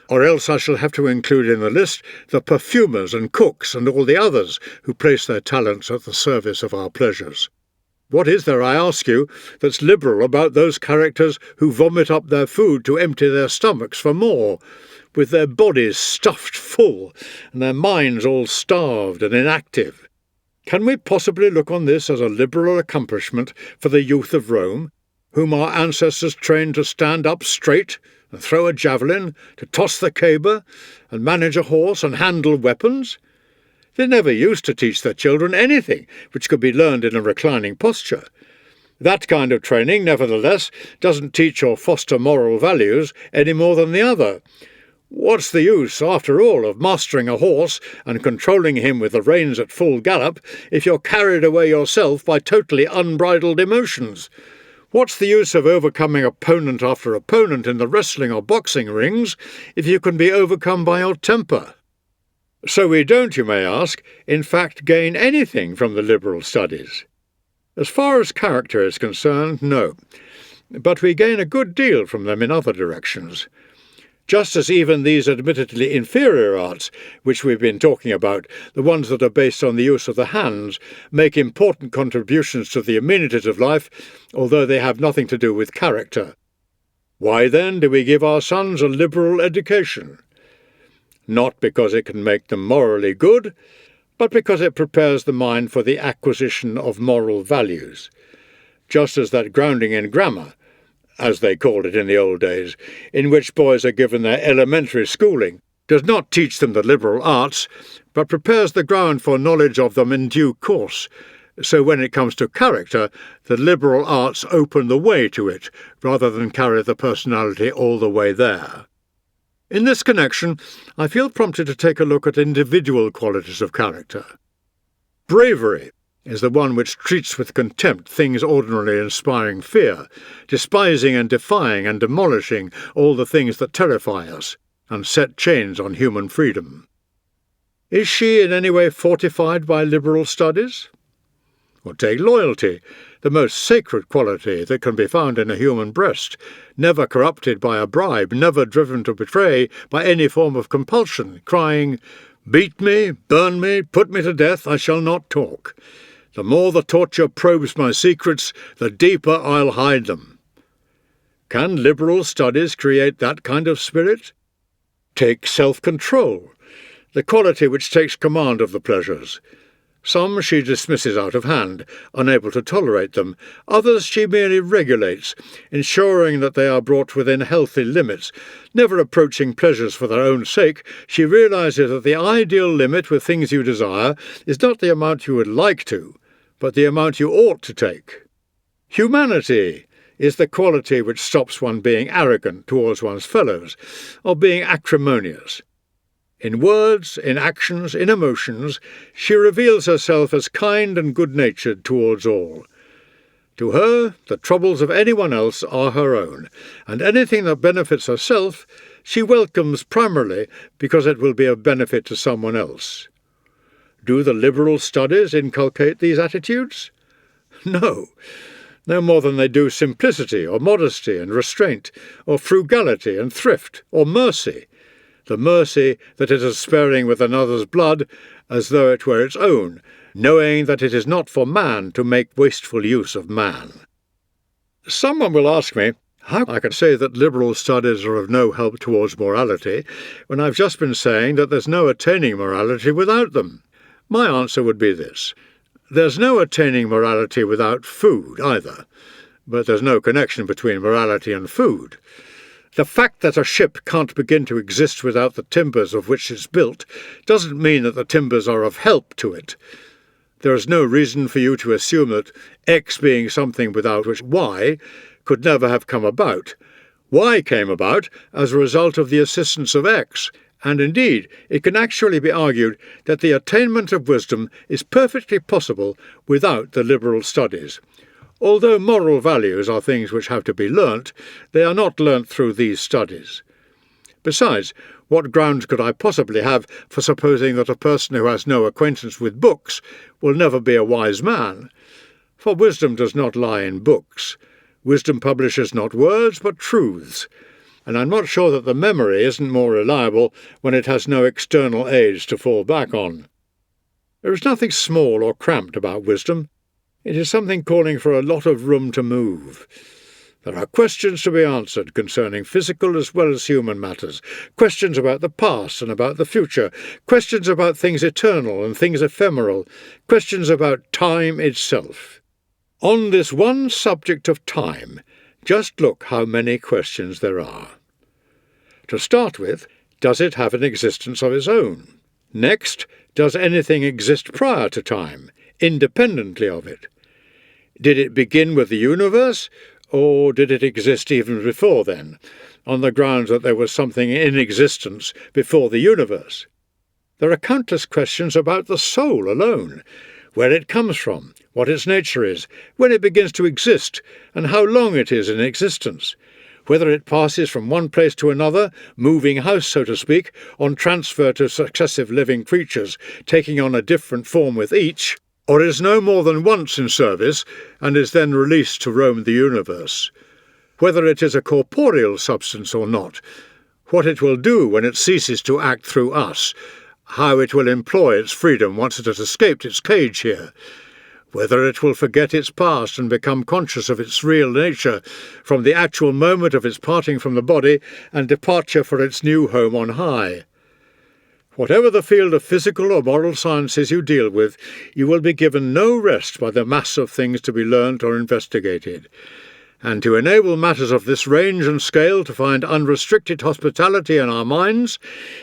or else I shall have to include in the list the perfumers and cooks and all the others who place their talents at the service of our pleasures. What is there, I ask you, that's liberal about those characters who vomit up their food to empty their stomachs for more, with their bodies stuffed full and their minds all starved and inactive? Can we possibly look on this as a liberal accomplishment for the youth of Rome, whom our ancestors trained to stand up straight and throw a javelin, to toss the caber, and manage a horse and handle weapons? They never used to teach their children anything which could be learned in a reclining posture. That kind of training, nevertheless, doesn't teach or foster moral values any more than the other. What's the use, after all, of mastering a horse and controlling him with the reins at full gallop if you're carried away yourself by totally unbridled emotions? What's the use of overcoming opponent after opponent in the wrestling or boxing rings if you can be overcome by your temper? So we don't, you may ask, in fact gain anything from the liberal studies. As far as character is concerned, no, but we gain a good deal from them in other directions. Just as even these admittedly inferior arts, which we've been talking about, the ones that are based on the use of the hands, make important contributions to the amenities of life, although they have nothing to do with character. Why then do we give our sons a liberal education? Not because it can make them morally good, but because it prepares the mind for the acquisition of moral values, just as that grounding in grammar, as they called it in the old days, in which boys are given their elementary schooling, does not teach them the liberal arts, but prepares the ground for knowledge of them in due course. So when it comes to character, the liberal arts open the way to it, rather than carry the personality all the way there. In this connection, I feel prompted to take a look at individual qualities of character. Bravery is the one which treats with contempt things ordinarily inspiring fear, despising and defying and demolishing all the things that terrify us, and set chains on human freedom. Is she in any way fortified by liberal studies? Or take loyalty, the most sacred quality that can be found in a human breast, never corrupted by a bribe, never driven to betray by any form of compulsion, crying, "Beat me, burn me, put me to death, I shall not talk. The more the torture probes my secrets, the deeper I'll hide them." Can liberal studies create that kind of spirit? Take self-control, the quality which takes command of the pleasures. Some she dismisses out of hand, unable to tolerate them. Others she merely regulates, ensuring that they are brought within healthy limits. Never approaching pleasures for their own sake, she realizes that the ideal limit with things you desire is not the amount you would like to, but the amount you ought to take. Humanity is the quality which stops one being arrogant towards one's fellows, or being acrimonious. In words, in actions, in emotions, she reveals herself as kind and good-natured towards all. To her, the troubles of anyone else are her own, and anything that benefits herself she welcomes primarily because it will be of benefit to someone else. Do the liberal studies inculcate these attitudes? No more than they do simplicity or modesty and restraint, or frugality and thrift, or mercy. The mercy that it is sparing with another's blood as though it were its own, knowing that it is not for man to make wasteful use of man. Someone will ask me, How I can say that liberal studies are of no help towards morality when I've just been saying that there's no attaining morality without them? My answer would be this. There's no attaining morality without food either, but there's no connection between morality and food. The fact that a ship can't begin to exist without the timbers of which it's built doesn't mean that the timbers are of help to it. There is no reason for you to assume that X being something without which Y could never have come about. Y came about as a result of the assistance of X, and indeed it can actually be argued that the attainment of wisdom is perfectly possible without the liberal studies. Although moral values are things which have to be learnt, they are not learnt through these studies. Besides, what grounds could I possibly have for supposing that a person who has no acquaintance with books will never be a wise man? For wisdom does not lie in books. Wisdom publishes not words, but truths. And I'm not sure that the memory isn't more reliable when it has no external aids to fall back on. There is nothing small or cramped about wisdom. It is something calling for a lot of room to move. There are questions to be answered concerning physical as well as human matters, questions about the past and about the future, questions about things eternal and things ephemeral, questions about time itself. On this one subject of time, just look how many questions there are. To start with, does it have an existence of its own? Next, does anything exist prior to time, independently of it? Did it begin with the universe, or did it exist even before then, on the grounds that there was something in existence before the universe? There are countless questions about the soul alone, where it comes from, what its nature is, when it begins to exist, and how long it is in existence, whether it passes from one place to another, moving house, so to speak, on transfer to successive living creatures, taking on a different form with each, or is no more than once in service, and is then released to roam the universe. Whether it is a corporeal substance or not, what it will do when it ceases to act through us, how it will employ its freedom once it has escaped its cage here, whether it will forget its past and become conscious of its real nature from the actual moment of its parting from the body and departure for its new home on high. Whatever the field of physical or moral sciences you deal with, you will be given no rest by the mass of things to be learnt or investigated. And to enable matters of this range and scale to find unrestricted hospitality in our minds,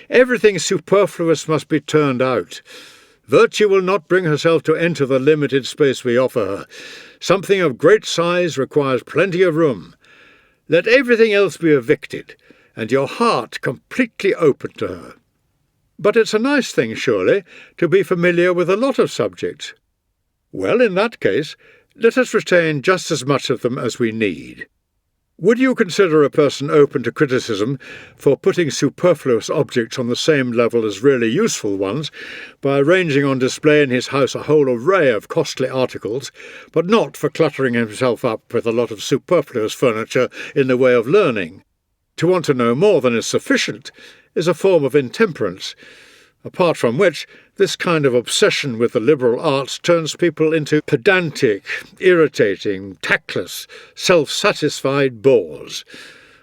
everything superfluous must be turned out. Virtue will not bring herself to enter the limited space we offer her. Something of great size requires plenty of room. Let everything else be evicted, and your heart completely open to her. But it's a nice thing, surely, to be familiar with a lot of subjects. Well, in that case, let us retain just as much of them as we need. Would you consider a person open to criticism for putting superfluous objects on the same level as really useful ones by arranging on display in his house a whole array of costly articles, but not for cluttering himself up with a lot of superfluous furniture in the way of learning? To want to know more than is sufficient is a form of intemperance, apart from which this kind of obsession with the liberal arts turns people into pedantic, irritating, tactless, self-satisfied bores,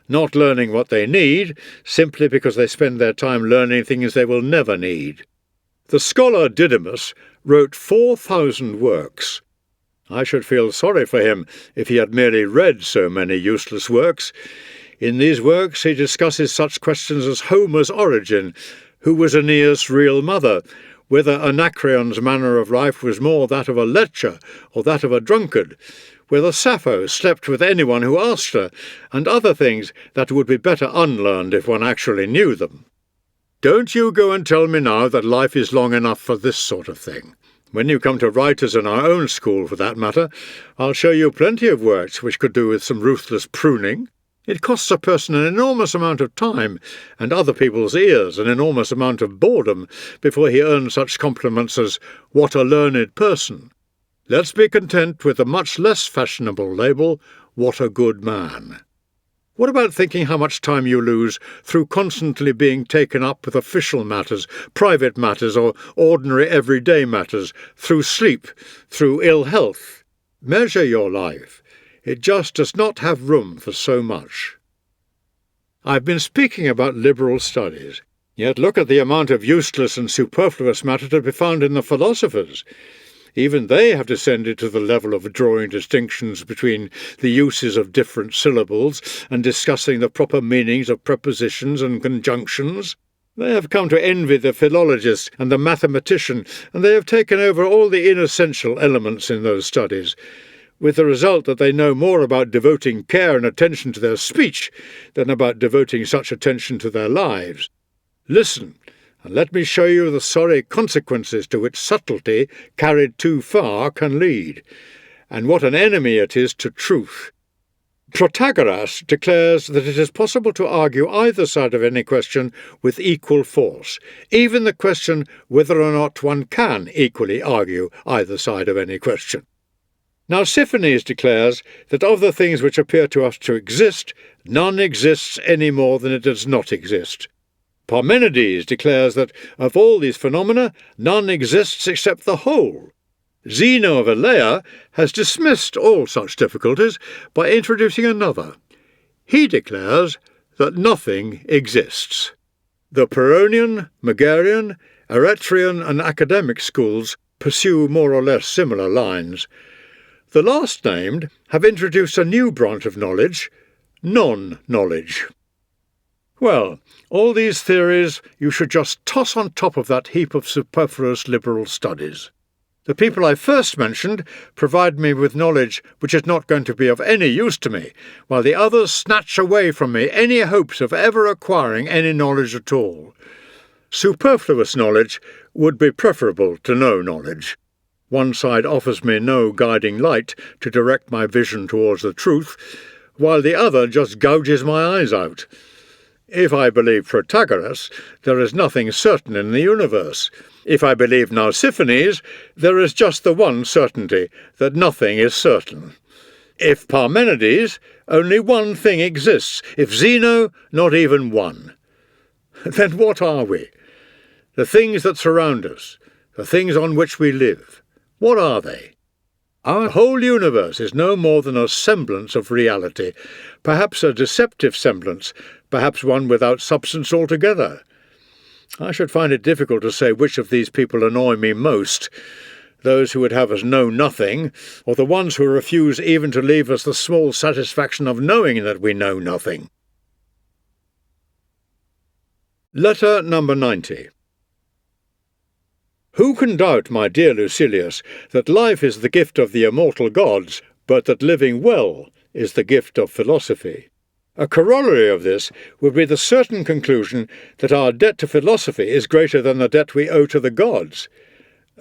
not learning what they need simply because they spend their time learning things they will never need. The scholar Didymus wrote 4,000 works. I should feel sorry for him if he had merely read so many useless works. In these works he discusses such questions as Homer's origin, who was Aeneas' real mother, whether Anacreon's manner of life was more that of a lecher or that of a drunkard, whether Sappho slept with anyone who asked her, and other things that would be better unlearned if one actually knew them. Don't you go and tell me now that life is long enough for this sort of thing. When you come to writers in our own school, for that matter, I'll show you plenty of works which could do with some ruthless pruning. It costs a person an enormous amount of time, and other people's ears an enormous amount of boredom, before he earns such compliments as, "What a learned person." Let's be content with the much less fashionable label, "What a good man." What about thinking how much time you lose through constantly being taken up with official matters, private matters, or ordinary everyday matters, through sleep, through ill health? Measure your life. It just does not have room for so much. I've been speaking about liberal studies, yet look at the amount of useless and superfluous matter to be found in the philosophers. Even they have descended to the level of drawing distinctions between the uses of different syllables and discussing the proper meanings of prepositions and conjunctions. They have come to envy the philologist and the mathematician, and they have taken over all the inessential elements in those studies, with the result that they know more about devoting care and attention to their speech than about devoting such attention to their lives. Listen, and let me show you the sorry consequences to which subtlety, carried too far, can lead, and what an enemy it is to truth. Protagoras declares that it is possible to argue either side of any question with equal force, even the question whether or not one can equally argue either side of any question. Now Siphones declares that of the things which appear to us to exist, none exists any more than it does not exist. Parmenides declares that of all these phenomena, none exists except the whole. Zeno of Elea has dismissed all such difficulties by introducing another. He declares that nothing exists. The Pyrrhonian, Megarian, Eretrian and academic schools pursue more or less similar lines. The last named have introduced a new branch of knowledge, non-knowledge. Well, all these theories you should just toss on top of that heap of superfluous liberal studies. The people I first mentioned provide me with knowledge which is not going to be of any use to me, while the others snatch away from me any hopes of ever acquiring any knowledge at all. Superfluous knowledge would be preferable to no knowledge. One side offers me no guiding light to direct my vision towards the truth, while the other just gouges my eyes out. If I believe Protagoras, there is nothing certain in the universe. If I believe Nausiphones, there is just the one certainty, that nothing is certain. If Parmenides, only one thing exists. If Zeno, not even one. Then what are we? The things that surround us, the things on which we live, what are they? Our whole universe is no more than a semblance of reality, perhaps a deceptive semblance, perhaps one without substance altogether. I should find it difficult to say which of these people annoy me most, those who would have us know nothing, or the ones who refuse even to leave us the small satisfaction of knowing that we know nothing. Letter number 90. Who can doubt, my dear Lucilius, that life is the gift of the immortal gods, but that living well is the gift of philosophy? A corollary of this would be the certain conclusion that our debt to philosophy is greater than the debt we owe to the gods,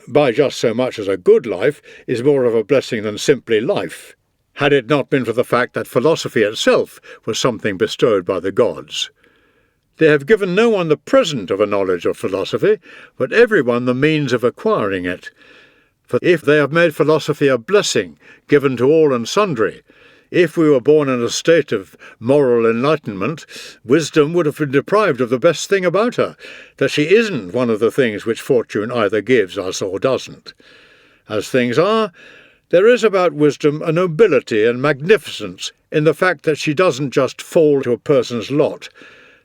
by just so much as a good life is more of a blessing than simply life, had it not been for the fact that philosophy itself was something bestowed by the gods. They have given no one the present of a knowledge of philosophy, but every one the means of acquiring it. For if they have made philosophy a blessing given to all and sundry, if we were born in a state of moral enlightenment, wisdom would have been deprived of the best thing about her, that she isn't one of the things which fortune either gives us or doesn't. As things are, there is about wisdom a nobility and magnificence in the fact that she doesn't just fall to a person's lot,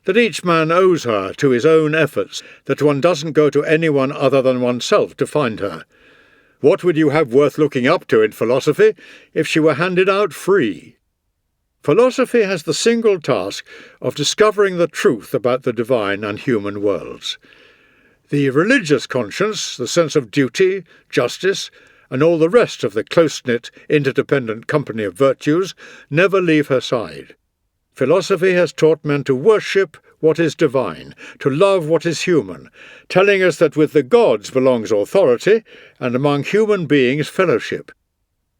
that each man owes her to his own efforts, that one doesn't go to anyone other than oneself to find her. What would you have worth looking up to in philosophy if she were handed out free? Philosophy has the single task of discovering the truth about the divine and human worlds. The religious conscience, the sense of duty, justice, and all the rest of the close-knit, interdependent company of virtues never leave her side. Philosophy has taught men to worship what is divine, to love what is human, telling us that with the gods belongs authority, and among human beings fellowship.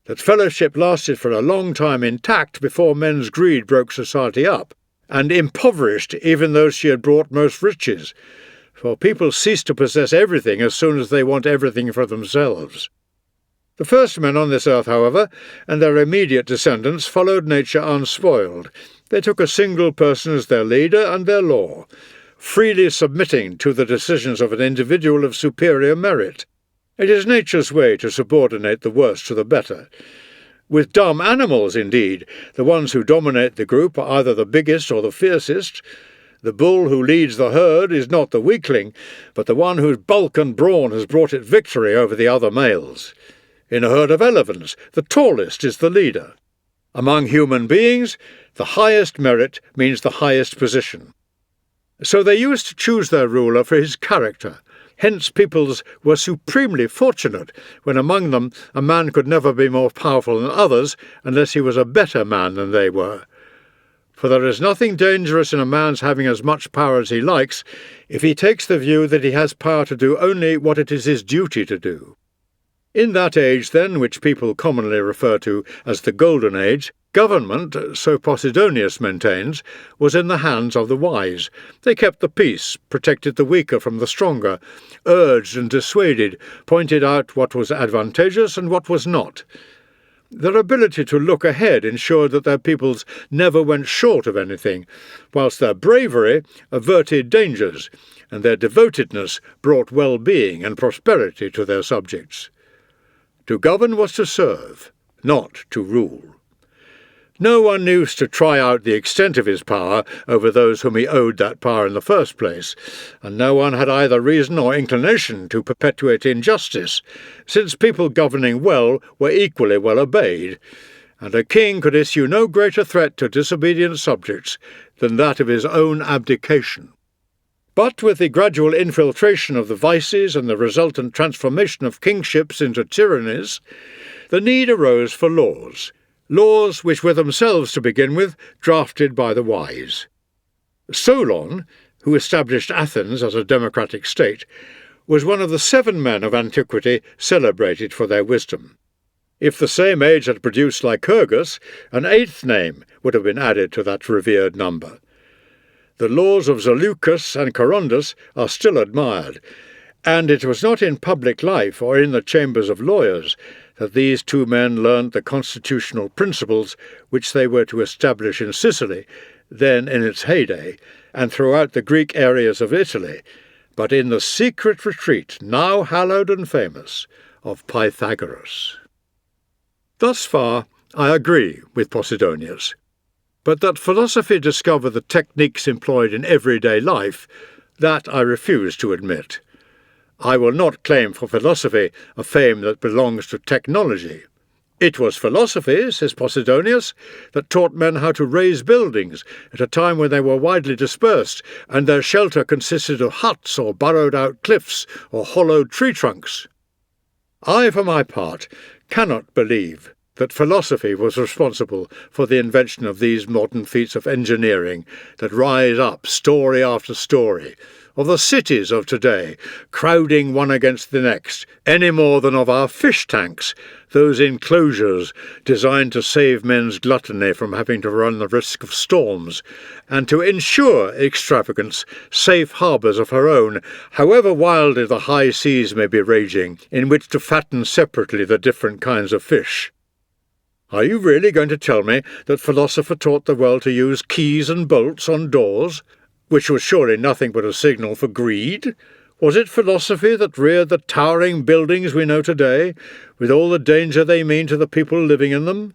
That fellowship lasted for a long time intact before men's greed broke society up, and impoverished even those she had brought most riches, for people cease to possess everything as soon as they want everything for themselves. The first men on this earth, however, and their immediate descendants, followed nature unspoiled. They took a single person as their leader and their law, freely submitting to the decisions of an individual of superior merit. It is nature's way to subordinate the worse to the better. With dumb animals, indeed, the ones who dominate the group are either the biggest or the fiercest. The bull who leads the herd is not the weakling, but the one whose bulk and brawn has brought it victory over the other males. In a herd of elephants, the tallest is the leader. Among human beings, the highest merit means the highest position. So they used to choose their ruler for his character. Hence peoples were supremely fortunate when among them a man could never be more powerful than others unless he was a better man than they were. For there is nothing dangerous in a man's having as much power as he likes if he takes the view that he has power to do only what it is his duty to do. In that age, then, which people commonly refer to as the Golden Age, government, so Posidonius maintains, was in the hands of the wise. They kept the peace, protected the weaker from the stronger, urged and dissuaded, pointed out what was advantageous and what was not. Their ability to look ahead ensured that their peoples never went short of anything, whilst their bravery averted dangers, and their devotedness brought well-being and prosperity to their subjects. To govern was to serve, not to rule. No one used to try out the extent of his power over those whom he owed that power in the first place, and no one had either reason or inclination to perpetuate injustice, since people governing well were equally well obeyed, and a king could issue no greater threat to disobedient subjects than that of his own abdication. But with the gradual infiltration of the vices and the resultant transformation of kingships into tyrannies, the need arose for laws which were themselves, to begin with, drafted by the wise. Solon, who established Athens as a democratic state, was one of the 7 men of antiquity celebrated for their wisdom. If the same age had produced Lycurgus, an 8th name would have been added to that revered number. The laws of Zaleucus and Corundus are still admired, and it was not in public life or in the chambers of lawyers that these 2 men learnt the constitutional principles which they were to establish in Sicily, then in its heyday, and throughout the Greek areas of Italy, but in the secret retreat, now hallowed and famous, of Pythagoras. Thus far I agree with Posidonius. But that philosophy discovered the techniques employed in everyday life, that I refuse to admit. I will not claim for philosophy a fame that belongs to technology. It was philosophy, says Posidonius, that taught men how to raise buildings at a time when they were widely dispersed, and their shelter consisted of huts or burrowed-out cliffs or hollowed tree trunks. I, for my part, cannot believe that philosophy was responsible for the invention of these modern feats of engineering that rise up story after story, of the cities of today, crowding one against the next, any more than of our fish tanks, those enclosures designed to save men's gluttony from having to run the risk of storms, and to ensure extravagance safe harbours of her own, however wildly the high seas may be raging, in which to fatten separately the different kinds of fish. Are you really going to tell me that philosophy taught the world to use keys and bolts on doors, which was surely nothing but a signal for greed? Was it philosophy that reared the towering buildings we know today, with all the danger they mean to the people living in them?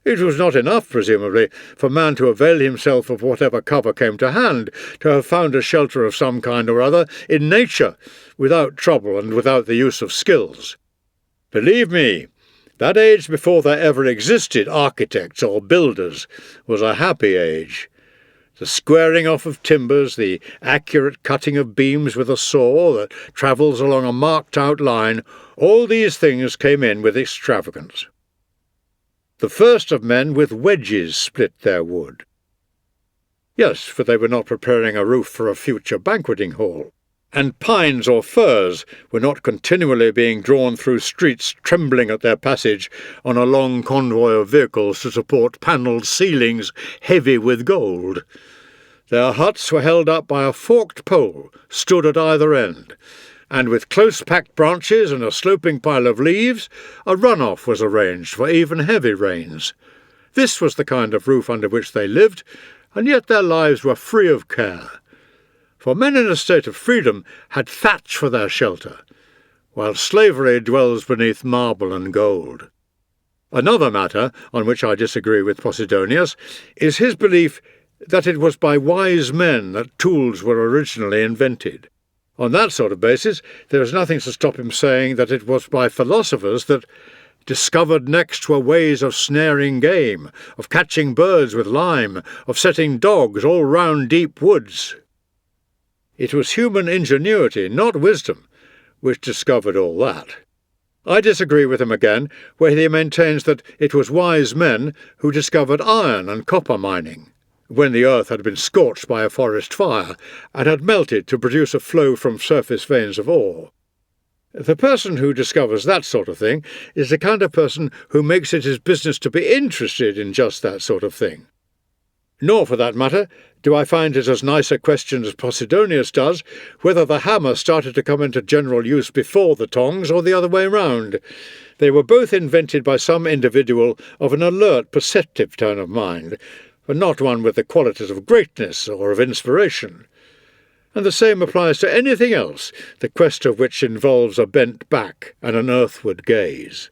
It was not enough, presumably, for man to avail himself of whatever cover came to hand, to have found a shelter of some kind or other in nature, without trouble and without the use of skills. Believe me, that age before there ever existed architects or builders was a happy age. The squaring off of timbers, the accurate cutting of beams with a saw that travels along a marked-out line, all these things came in with extravagance. The first of men with wedges split their wood. Yes, for they were not preparing a roof for a future banqueting hall. And pines or firs were not continually being drawn through streets trembling at their passage on a long convoy of vehicles to support panelled ceilings heavy with gold. Their huts were held up by a forked pole, stood at either end, and with close-packed branches and a sloping pile of leaves, a run-off was arranged for even heavy rains. This was the kind of roof under which they lived, and yet their lives were free of care. For men in a state of freedom had thatch for their shelter, while slavery dwells beneath marble and gold. Another matter on which I disagree with Posidonius is his belief that it was by wise men that tools were originally invented. On that sort of basis, there is nothing to stop him saying that it was by philosophers that discovered next were ways of snaring game, of catching birds with lime, of setting dogs all round deep woods. It was human ingenuity, not wisdom, which discovered all that. I disagree with him again, where he maintains that it was wise men who discovered iron and copper mining, when the earth had been scorched by a forest fire and had melted to produce a flow from surface veins of ore. The person who discovers that sort of thing is the kind of person who makes it his business to be interested in just that sort of thing. Nor, for that matter, do I find it as nice a question as Posidonius does whether the hammer started to come into general use before the tongs or the other way round. They were both invented by some individual of an alert, perceptive turn of mind, but not one with the qualities of greatness or of inspiration. And the same applies to anything else, the quest of which involves a bent back and an earthward gaze.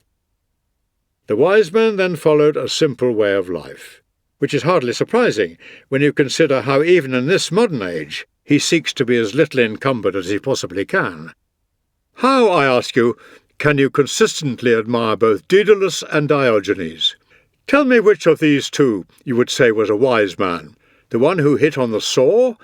The wise men then followed a simple way of life, which is hardly surprising when you consider how even in this modern age he seeks to be as little encumbered as he possibly can. How, I ask you, can you consistently admire both Daedalus and Diogenes? Tell me which of these two you would say was a wise man, the one who hit on the saw,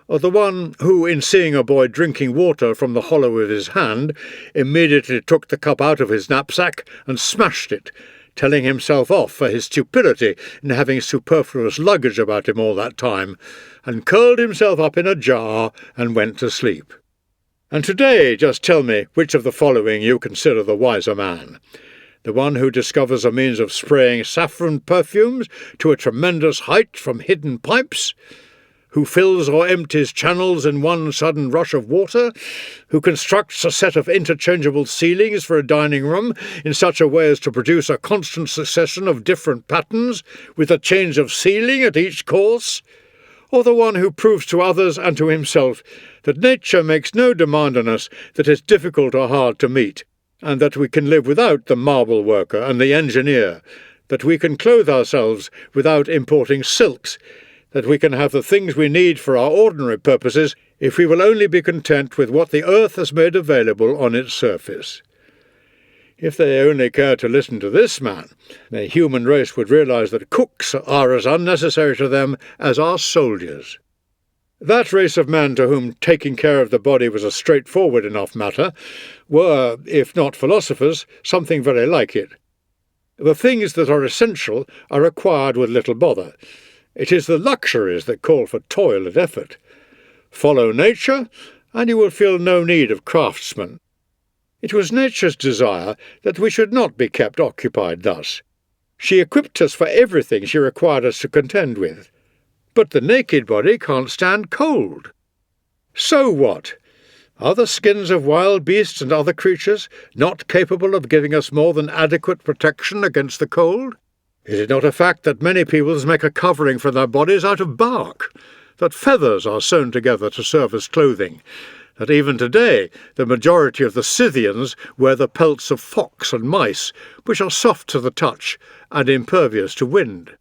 or the one who, in seeing a boy drinking water from the hollow of his hand, immediately took the cup out of his knapsack and smashed it, telling himself off for his stupidity in having superfluous luggage about him all that time, and curled himself up in a jar and went to sleep? And today, just tell me which of the following you consider the wiser man. The one who discovers a means of spraying saffron perfumes to a tremendous height from hidden pipes, who fills or empties channels in one sudden rush of water, who constructs a set of interchangeable ceilings for a dining room in such a way as to produce a constant succession of different patterns, with a change of ceiling at each course, or the one who proves to others and to himself that nature makes no demand on us that is difficult or hard to meet, and that we can live without the marble worker and the engineer, that we can clothe ourselves without importing silks, that we can have the things we need for our ordinary purposes if we will only be content with what the earth has made available on its surface. If they only cared to listen to this man, the human race would realize that cooks are as unnecessary to them as are soldiers. That race of men to whom taking care of the body was a straightforward enough matter were, if not philosophers, something very like it. The things that are essential are acquired with little bother. It is the luxuries that call for toil and effort. Follow nature, and you will feel no need of craftsmen. It was nature's desire that we should not be kept occupied thus. She equipped us for everything she required us to contend with. But the naked body can't stand cold. So what? Are the skins of wild beasts and other creatures not capable of giving us more than adequate protection against the cold? Is it not a fact that many peoples make a covering for their bodies out of bark, that feathers are sewn together to serve as clothing, that even today the majority of the Scythians wear the pelts of fox and mice, which are soft to the touch and impervious to wind?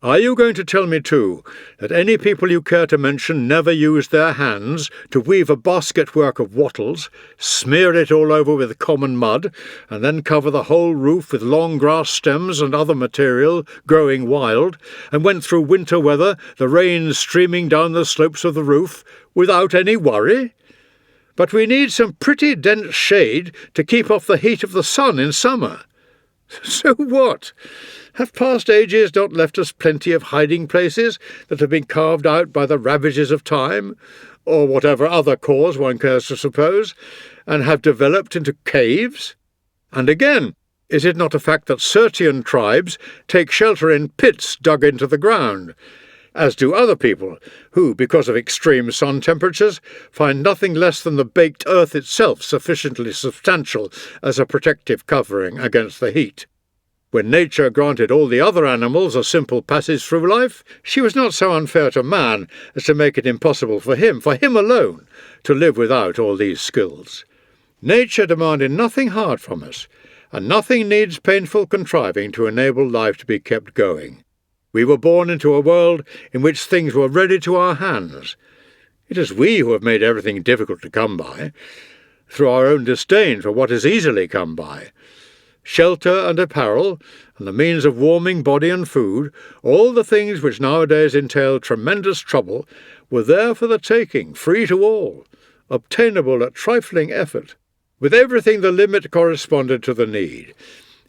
Are you going to tell me, too, that any people you care to mention never used their hands to weave a basket-work of wattles, smear it all over with common mud, and then cover the whole roof with long grass stems and other material growing wild, and went through winter weather, the rain streaming down the slopes of the roof, without any worry? But we need some pretty dense shade to keep off the heat of the sun in summer. So what? Have past ages not left us plenty of hiding places that have been carved out by the ravages of time, or whatever other cause one cares to suppose, and have developed into caves? And again, is it not a fact that Sirtian tribes take shelter in pits dug into the ground, as do other people who, because of extreme sun temperatures, find nothing less than the baked earth itself sufficiently substantial as a protective covering against the heat? When nature granted all the other animals a simple passage through life, she was not so unfair to man as to make it impossible for him alone, to live without all these skills. Nature demanded nothing hard from us, and nothing needs painful contriving to enable life to be kept going. We were born into a world in which things were ready to our hands. It is we who have made everything difficult to come by, through our own disdain for what is easily come by. Shelter and apparel, and the means of warming body and food, all the things which nowadays entail tremendous trouble, were there for the taking, free to all, obtainable at trifling effort, with everything the limit corresponded to the need.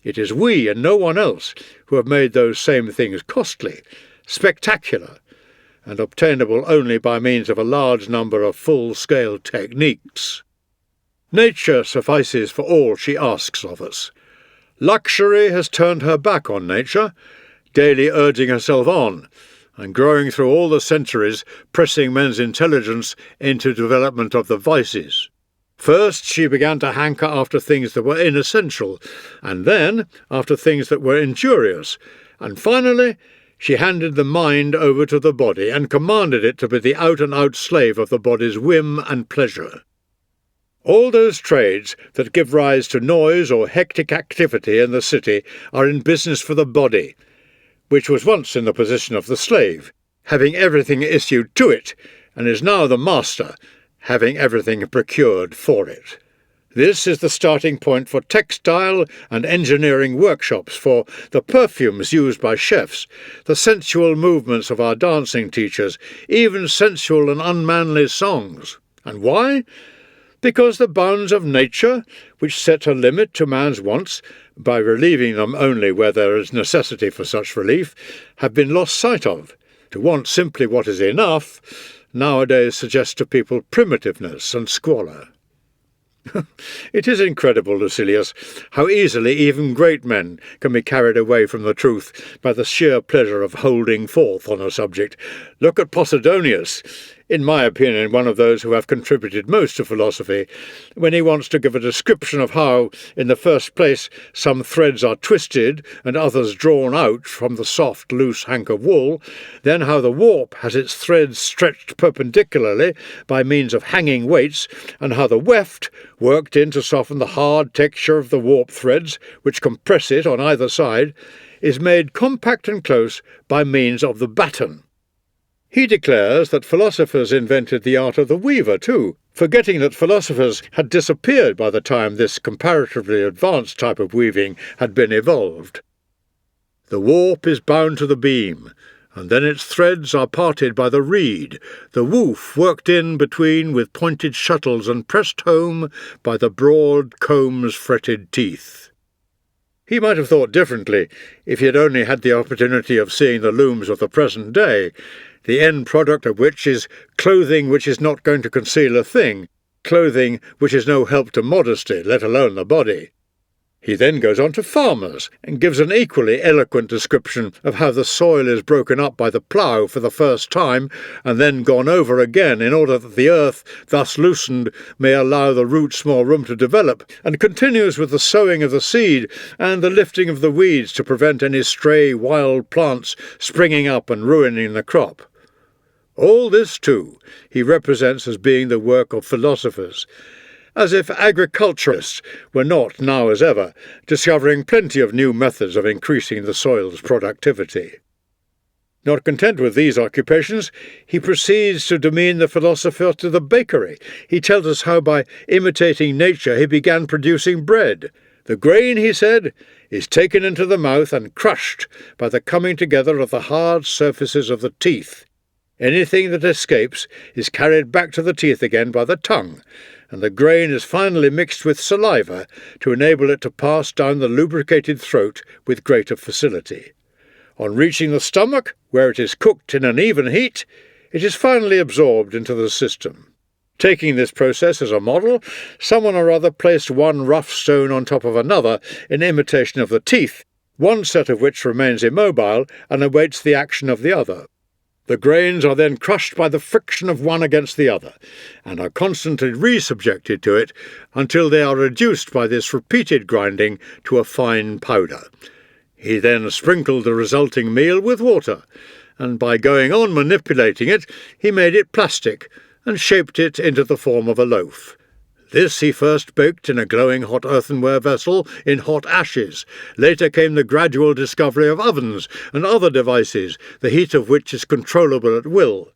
It is we and no one else who have made those same things costly, spectacular, and obtainable only by means of a large number of full-scale techniques. Nature suffices for all she asks of us. Luxury has turned her back on nature, daily urging herself on, and growing through all the centuries, pressing men's intelligence into development of the vices. First she began to hanker after things that were inessential, and then after things that were injurious, and finally she handed the mind over to the body and commanded it to be the out-and-out slave of the body's whim and pleasure. All those trades that give rise to noise or hectic activity in the city are in business for the body, which was once in the position of the slave, having everything issued to it, and is now the master, having everything procured for it. This is the starting point for textile and engineering workshops, for the perfumes used by chefs, the sensual movements of our dancing teachers, even sensual and unmanly songs. And why? Because the bounds of nature, which set a limit to man's wants, by relieving them only where there is necessity for such relief, have been lost sight of. To want simply what is enough nowadays suggests to people primitiveness and squalor. It is incredible, Lucilius, how easily even great men can be carried away from the truth by the sheer pleasure of holding forth on a subject. Look at Posidonius, in my opinion one of those who have contributed most to philosophy, when he wants to give a description of how, in the first place, some threads are twisted and others drawn out from the soft, loose hank of wool, then how the warp has its threads stretched perpendicularly by means of hanging weights, and how the weft, worked in to soften the hard texture of the warp threads, which compress it on either side, is made compact and close by means of the batten. He declares that philosophers invented the art of the weaver too, forgetting that philosophers had disappeared by the time this comparatively advanced type of weaving had been evolved. The warp is bound to the beam, and then its threads are parted by the reed, the woof worked in between with pointed shuttles and pressed home by the broad comb's fretted teeth. He might have thought differently if he had only had the opportunity of seeing the looms of the present day, the end product of which is clothing which is not going to conceal a thing, clothing which is no help to modesty, let alone the body. He then goes on to farmers, and gives an equally eloquent description of how the soil is broken up by the plough for the first time, and then gone over again in order that the earth, thus loosened, may allow the roots more room to develop, and continues with the sowing of the seed and the lifting of the weeds to prevent any stray wild plants springing up and ruining the crop. All this, too, he represents as being the work of philosophers, as if agriculturists were not, now as ever, discovering plenty of new methods of increasing the soil's productivity. Not content with these occupations, he proceeds to demean the philosopher to the bakery. He tells us how by imitating nature he began producing bread. The grain, he said, is taken into the mouth and crushed by the coming together of the hard surfaces of the teeth. Anything that escapes is carried back to the teeth again by the tongue, and the grain is finally mixed with saliva to enable it to pass down the lubricated throat with greater facility. On reaching the stomach, where it is cooked in an even heat, it is finally absorbed into the system. Taking this process as a model, someone or other placed one rough stone on top of another in imitation of the teeth, one set of which remains immobile and awaits the action of the other. The grains are then crushed by the friction of one against the other, and are constantly re-subjected to it until they are reduced by this repeated grinding to a fine powder. He then sprinkled the resulting meal with water, and by going on manipulating it, he made it plastic and shaped it into the form of a loaf. This he first baked in a glowing hot earthenware vessel in hot ashes. Later came the gradual discovery of ovens and other devices, the heat of which is controllable at will.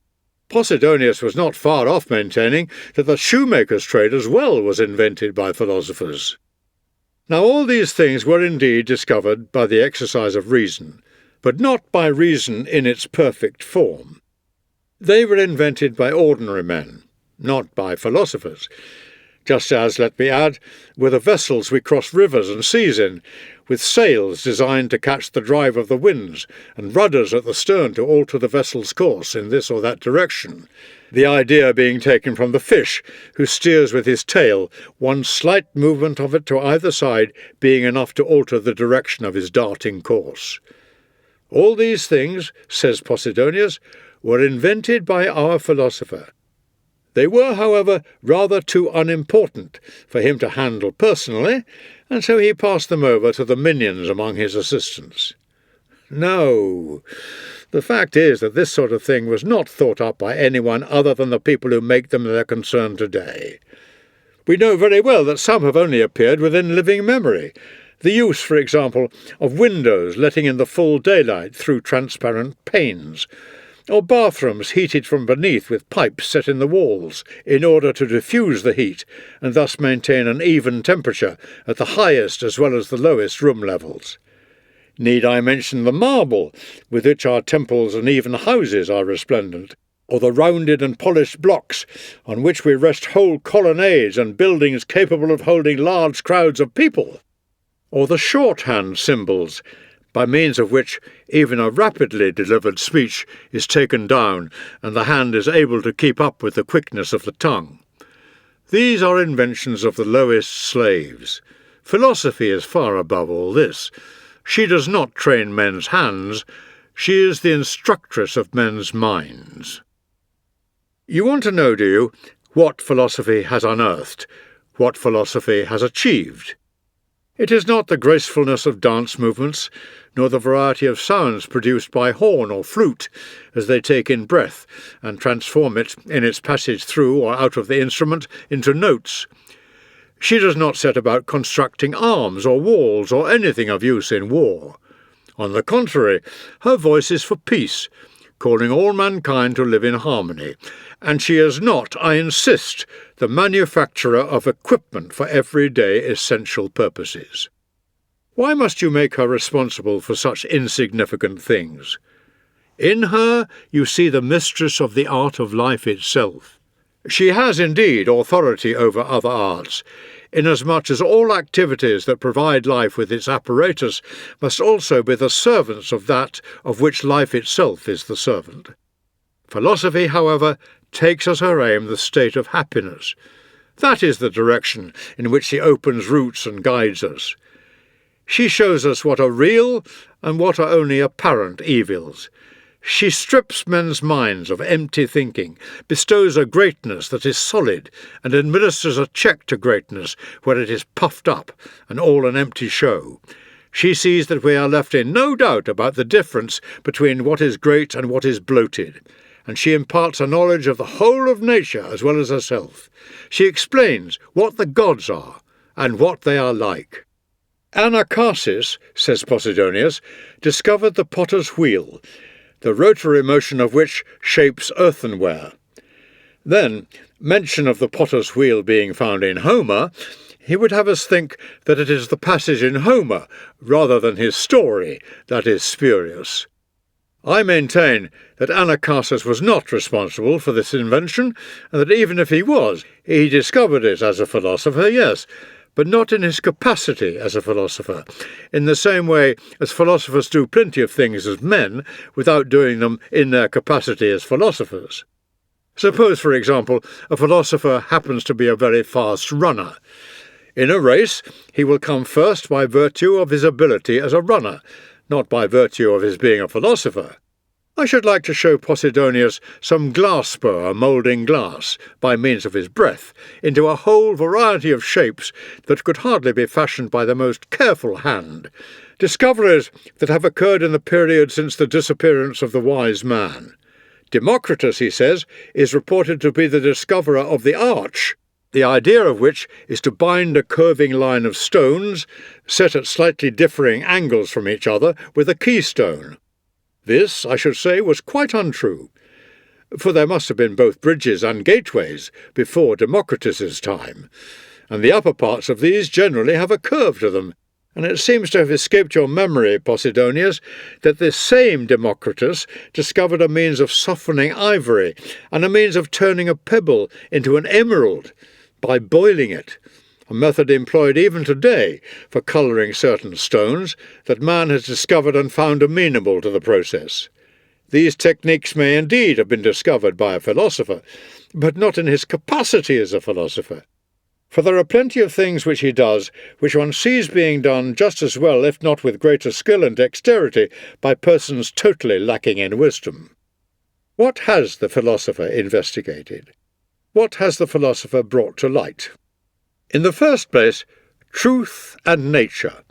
Posidonius was not far off maintaining that the shoemaker's trade as well was invented by philosophers. Now all these things were indeed discovered by the exercise of reason, but not by reason in its perfect form. They were invented by ordinary men, not by philosophers. Just as, let me add, were the vessels we cross rivers and seas in, with sails designed to catch the drive of the winds, and rudders at the stern to alter the vessel's course in this or that direction, the idea being taken from the fish, who steers with his tail, one slight movement of it to either side being enough to alter the direction of his darting course. All these things, says Posidonius, were invented by our philosopher. They were, however, rather too unimportant for him to handle personally, and so he passed them over to the minions among his assistants. No, the fact is that this sort of thing was not thought up by anyone other than the people who make them their concern today. We know very well that some have only appeared within living memory. The use, for example, of windows letting in the full daylight through transparent panes, or bathrooms heated from beneath with pipes set in the walls in order to diffuse the heat and thus maintain an even temperature at the highest as well as the lowest room levels. Need I mention the marble with which our temples and even houses are resplendent, or the rounded and polished blocks on which we rest whole colonnades and buildings capable of holding large crowds of people, or the shorthand symbols by means of which even a rapidly delivered speech is taken down and the hand is able to keep up with the quickness of the tongue. These are inventions of the lowest slaves. Philosophy is far above all this. She does not train men's hands. She is the instructress of men's minds. You want to know, do you, what philosophy has unearthed, what philosophy has achieved? It is not the gracefulness of dance movements, nor the variety of sounds produced by horn or flute as they take in breath and transform it, in its passage through or out of the instrument, into notes. She does not set about constructing arms or walls or anything of use in war. On the contrary, her voice is for peace, calling all mankind to live in harmony, and she is not, I insist, the manufacturer of equipment for everyday essential purposes. Why must you make her responsible for such insignificant things? In her you see the mistress of the art of life itself. She has indeed authority over other arts, inasmuch as all activities that provide life with its apparatus must also be the servants of that of which life itself is the servant. Philosophy, however, takes as her aim the state of happiness. That is the direction in which she opens routes and guides us. She shows us what are real and what are only apparent evils. She strips men's minds of empty thinking, bestows a greatness that is solid, and administers a check to greatness where it is puffed up and all an empty show. She sees that we are left in no doubt about the difference between what is great and what is bloated, and she imparts a knowledge of the whole of nature as well as herself. She explains what the gods are and what they are like. Anacharsis, says Posidonius, discovered the potter's wheel, the rotary motion of which shapes earthenware. Then, mention of the potter's wheel being found in Homer, he would have us think that it is the passage in Homer, rather than his story, that is spurious. I maintain that Anacharsis was not responsible for this invention, and that even if he was, he discovered it as a philosopher, yes, but not in his capacity as a philosopher, in the same way as philosophers do plenty of things as men without doing them in their capacity as philosophers. Suppose, for example, a philosopher happens to be a very fast runner. In a race, he will come first by virtue of his ability as a runner, not by virtue of his being a philosopher. I should like to show Posidonius some glass spur moulding glass, by means of his breath, into a whole variety of shapes that could hardly be fashioned by the most careful hand, discoveries that have occurred in the period since the disappearance of the wise man. Democritus, he says, is reported to be the discoverer of the arch, the idea of which is to bind a curving line of stones, set at slightly differing angles from each other, with a keystone. This, I should say, was quite untrue, for there must have been both bridges and gateways before Democritus's time, and the upper parts of these generally have a curve to them, and it seems to have escaped your memory, Posidonius, that this same Democritus discovered a means of softening ivory and a means of turning a pebble into an emerald by boiling it, a method employed even today for colouring certain stones that man has discovered and found amenable to the process. These techniques may indeed have been discovered by a philosopher, but not in his capacity as a philosopher. For there are plenty of things which he does which one sees being done just as well, if not with greater skill and dexterity, by persons totally lacking in wisdom. What has the philosopher investigated? What has the philosopher brought to light? In the first place, truth and nature,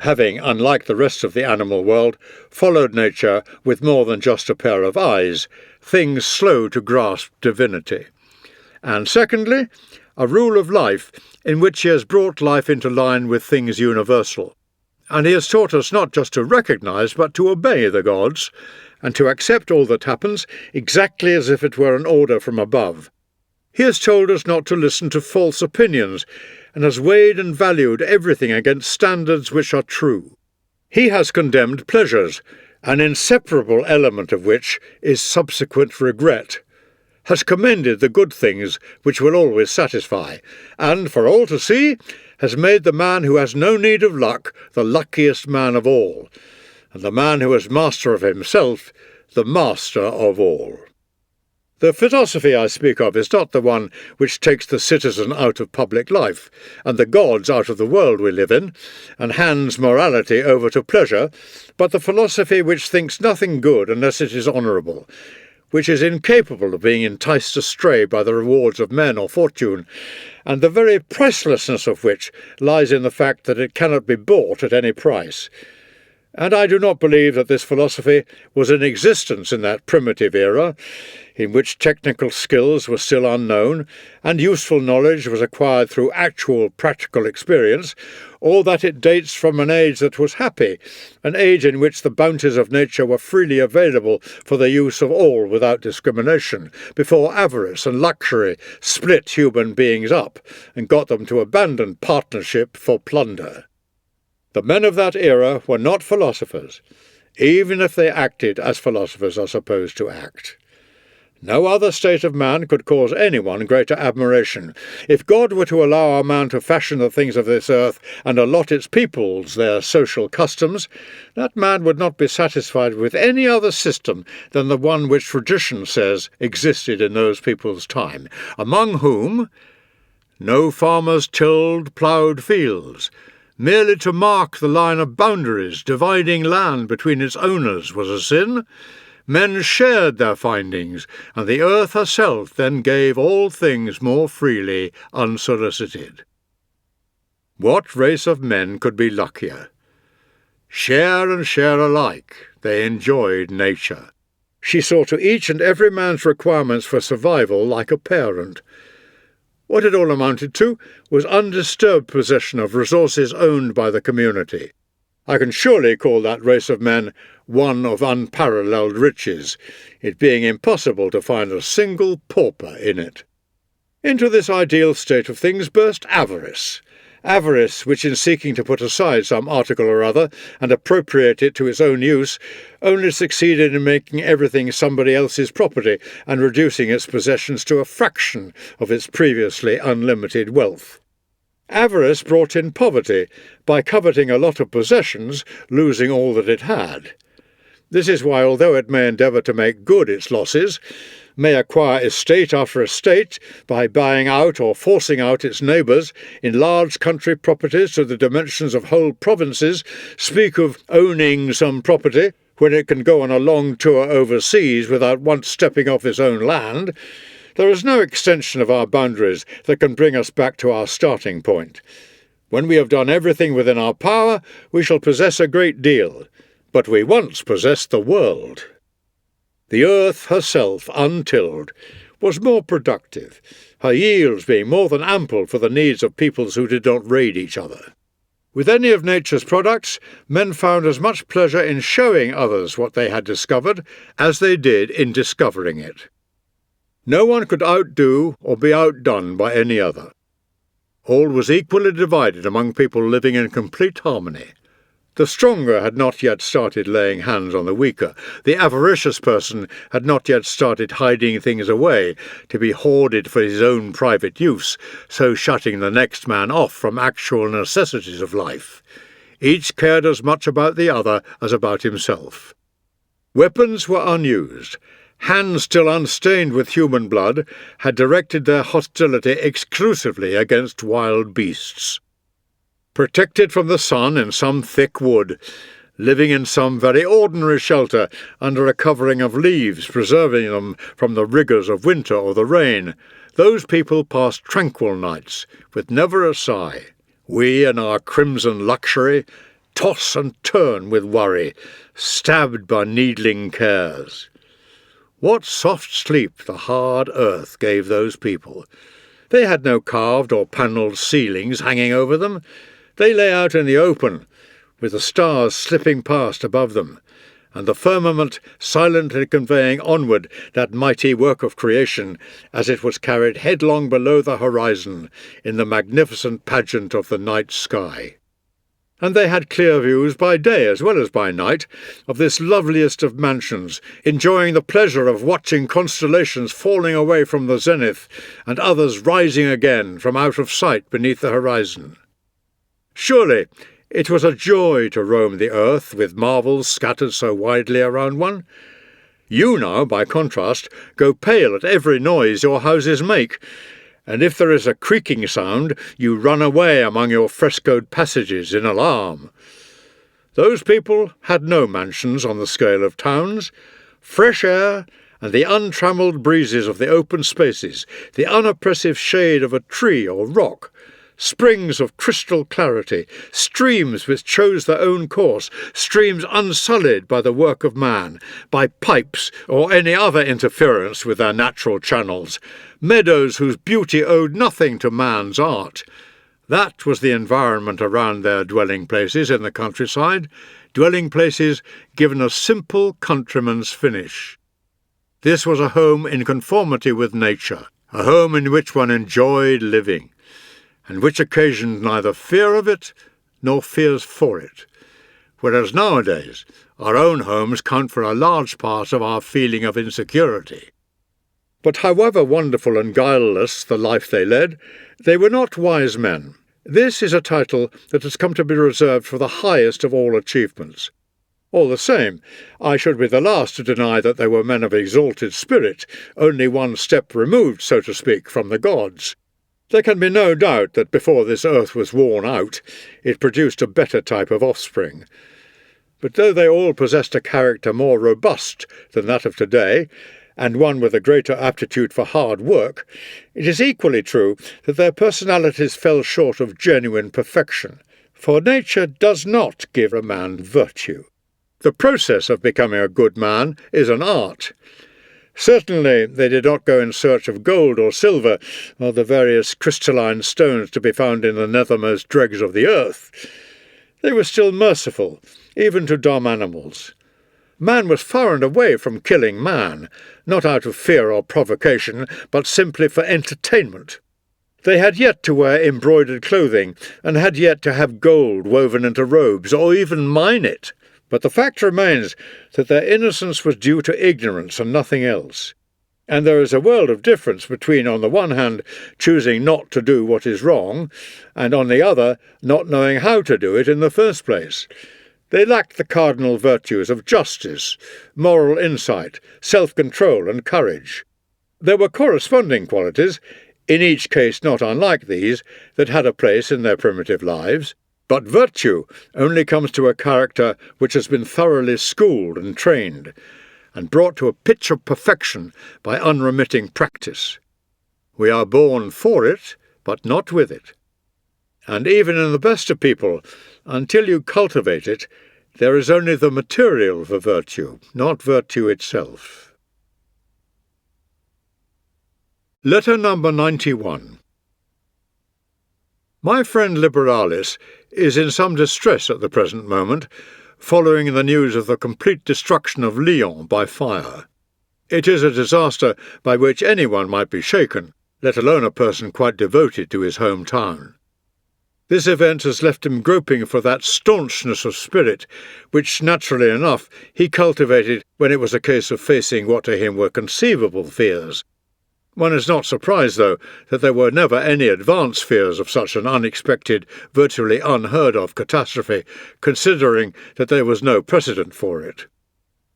having, unlike the rest of the animal world, followed nature with more than just a pair of eyes, things slow to grasp divinity. And secondly, a rule of life in which he has brought life into line with things universal. And he has taught us not just to recognise but to obey the gods, and to accept all that happens exactly as if it were an order from above. He has told us not to listen to false opinions, and has weighed and valued everything against standards which are true. He has condemned pleasures, an inseparable element of which is subsequent regret, has commended the good things which will always satisfy, and, for all to see, has made the man who has no need of luck the luckiest man of all, and the man who is master of himself the master of all. The philosophy I speak of is not the one which takes the citizen out of public life, and the gods out of the world we live in, and hands morality over to pleasure, but the philosophy which thinks nothing good unless it is honourable, which is incapable of being enticed astray by the rewards of men or fortune, and the very pricelessness of which lies in the fact that it cannot be bought at any price. And I do not believe that this philosophy was in existence in that primitive era, in which technical skills were still unknown, and useful knowledge was acquired through actual practical experience, or that it dates from an age that was happy, an age in which the bounties of nature were freely available for the use of all without discrimination, before avarice and luxury split human beings up and got them to abandon partnership for plunder. The men of that era were not philosophers, even if they acted as philosophers are supposed to act. No other state of man could cause anyone greater admiration. If God were to allow a man to fashion the things of this earth and allot its peoples their social customs, that man would not be satisfied with any other system than the one which tradition says existed in those people's time, among whom no farmers tilled ploughed fields. Merely to mark the line of boundaries dividing land between its owners was a sin. Men shared their findings, and the earth herself then gave all things more freely, unsolicited. What race of men could be luckier? Share and share alike, they enjoyed nature. She saw to each and every man's requirements for survival like a parent. What it all amounted to was undisturbed possession of resources owned by the community. I can surely call that race of men one of unparalleled riches, it being impossible to find a single pauper in it. Into this ideal state of things burst avarice. Avarice, which in seeking to put aside some article or other and appropriate it to its own use, only succeeded in making everything somebody else's property and reducing its possessions to a fraction of its previously unlimited wealth. Avarice brought in poverty by coveting a lot of possessions, losing all that it had. This is why, although it may endeavour to make good its losses, may acquire estate after estate by buying out or forcing out its neighbours, enlarge country properties to the dimensions of whole provinces, speak of owning some property when it can go on a long tour overseas without once stepping off its own land, there is no extension of our boundaries that can bring us back to our starting point. When we have done everything within our power, we shall possess a great deal, but we once possessed the world. The earth herself, untilled, was more productive, her yields being more than ample for the needs of peoples who did not raid each other. With any of nature's products, men found as much pleasure in showing others what they had discovered as they did in discovering it. No one could outdo or be outdone by any other. All was equally divided among people living in complete harmony. The stronger had not yet started laying hands on the weaker. The avaricious person had not yet started hiding things away to be hoarded for his own private use, so shutting the next man off from actual necessities of life. Each cared as much about the other as about himself. Weapons were unused. Hands still unstained with human blood had directed their hostility exclusively against wild beasts. Protected from the sun in some thick wood, living in some very ordinary shelter under a covering of leaves preserving them from the rigours of winter or the rain, those people passed tranquil nights, with never a sigh. We, in our crimson luxury, toss and turn with worry, stabbed by needling cares. What soft sleep the hard earth gave those people! They had no carved or panelled ceilings hanging over them. They lay out in the open, with the stars slipping past above them, and the firmament silently conveying onward that mighty work of creation as it was carried headlong below the horizon in the magnificent pageant of the night sky. And they had clear views by day as well as by night of this loveliest of mansions, enjoying the pleasure of watching constellations falling away from the zenith and others rising again from out of sight beneath the horizon. Surely it was a joy to roam the earth with marvels scattered so widely around one. You now, by contrast, go pale at every noise your houses make, and if there is a creaking sound, you run away among your frescoed passages in alarm. Those people had no mansions on the scale of towns. Fresh air and the untrammelled breezes of the open spaces, the unoppressive shade of a tree or rock, springs of crystal clarity, streams which chose their own course, streams unsullied by the work of man, by pipes or any other interference with their natural channels, meadows whose beauty owed nothing to man's art. That was the environment around their dwelling places in the countryside, dwelling places given a simple countryman's finish. This was a home in conformity with nature, a home in which one enjoyed living, and which occasioned neither fear of it nor fears for it, whereas nowadays our own homes count for a large part of our feeling of insecurity. But however wonderful and guileless the life they led, they were not wise men. This is a title that has come to be reserved for the highest of all achievements. All the same, I should be the last to deny that they were men of exalted spirit, only one step removed, so to speak, from the gods. There can be no doubt that before this earth was worn out, it produced a better type of offspring. But though they all possessed a character more robust than that of today, and one with a greater aptitude for hard work, it is equally true that their personalities fell short of genuine perfection, for nature does not give a man virtue. The process of becoming a good man is an art. Certainly they did not go in search of gold or silver, or the various crystalline stones to be found in the nethermost dregs of the earth. They were still merciful, even to dumb animals. Man was far and away from killing man, not out of fear or provocation, but simply for entertainment. They had yet to wear embroidered clothing, and had yet to have gold woven into robes, or even mine it. But the fact remains that their innocence was due to ignorance and nothing else. And there is a world of difference between, on the one hand, choosing not to do what is wrong, and on the other, not knowing how to do it in the first place. They lacked the cardinal virtues of justice, moral insight, self-control, and courage. There were corresponding qualities, in each case not unlike these, that had a place in their primitive lives. But virtue only comes to a character which has been thoroughly schooled and trained, and brought to a pitch of perfection by unremitting practice. We are born for it, but not with it. And even in the best of people, until you cultivate it, there is only the material for virtue, not virtue itself. Letter number 91. My friend Liberalis is in some distress at the present moment, following the news of the complete destruction of Lyon by fire. It is a disaster by which anyone might be shaken, let alone a person quite devoted to his hometown. This event has left him groping for that staunchness of spirit which, naturally enough, he cultivated when it was a case of facing what to him were conceivable fears. One is not surprised, though, that there were never any advance fears of such an unexpected, virtually unheard-of catastrophe, considering that there was no precedent for it.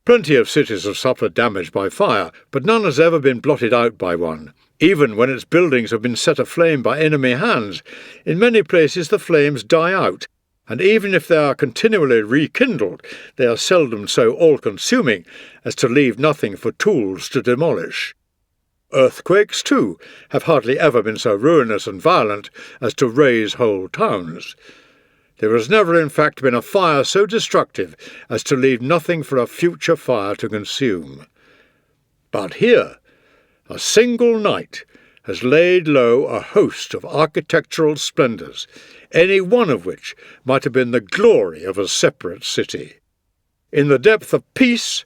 Plenty of cities have suffered damage by fire, but none has ever been blotted out by one. Even when its buildings have been set aflame by enemy hands, in many places the flames die out, and even if they are continually rekindled, they are seldom so all-consuming as to leave nothing for tools to demolish. Earthquakes, too, have hardly ever been so ruinous and violent as to raze whole towns. There has never, in fact, been a fire so destructive as to leave nothing for a future fire to consume. But here, a single night has laid low a host of architectural splendours, any one of which might have been the glory of a separate city. In the depth of peace,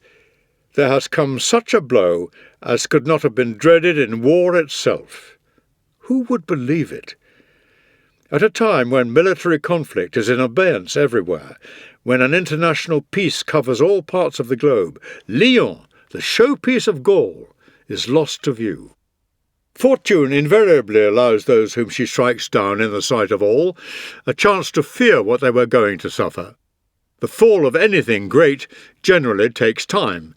there has come such a blow as could not have been dreaded in war itself. Who would believe it? At a time when military conflict is in abeyance everywhere, when an international peace covers all parts of the globe, Lyon, the showpiece of Gaul, is lost to view. Fortune invariably allows those whom she strikes down in the sight of all a chance to fear what they were going to suffer. The fall of anything great generally takes time,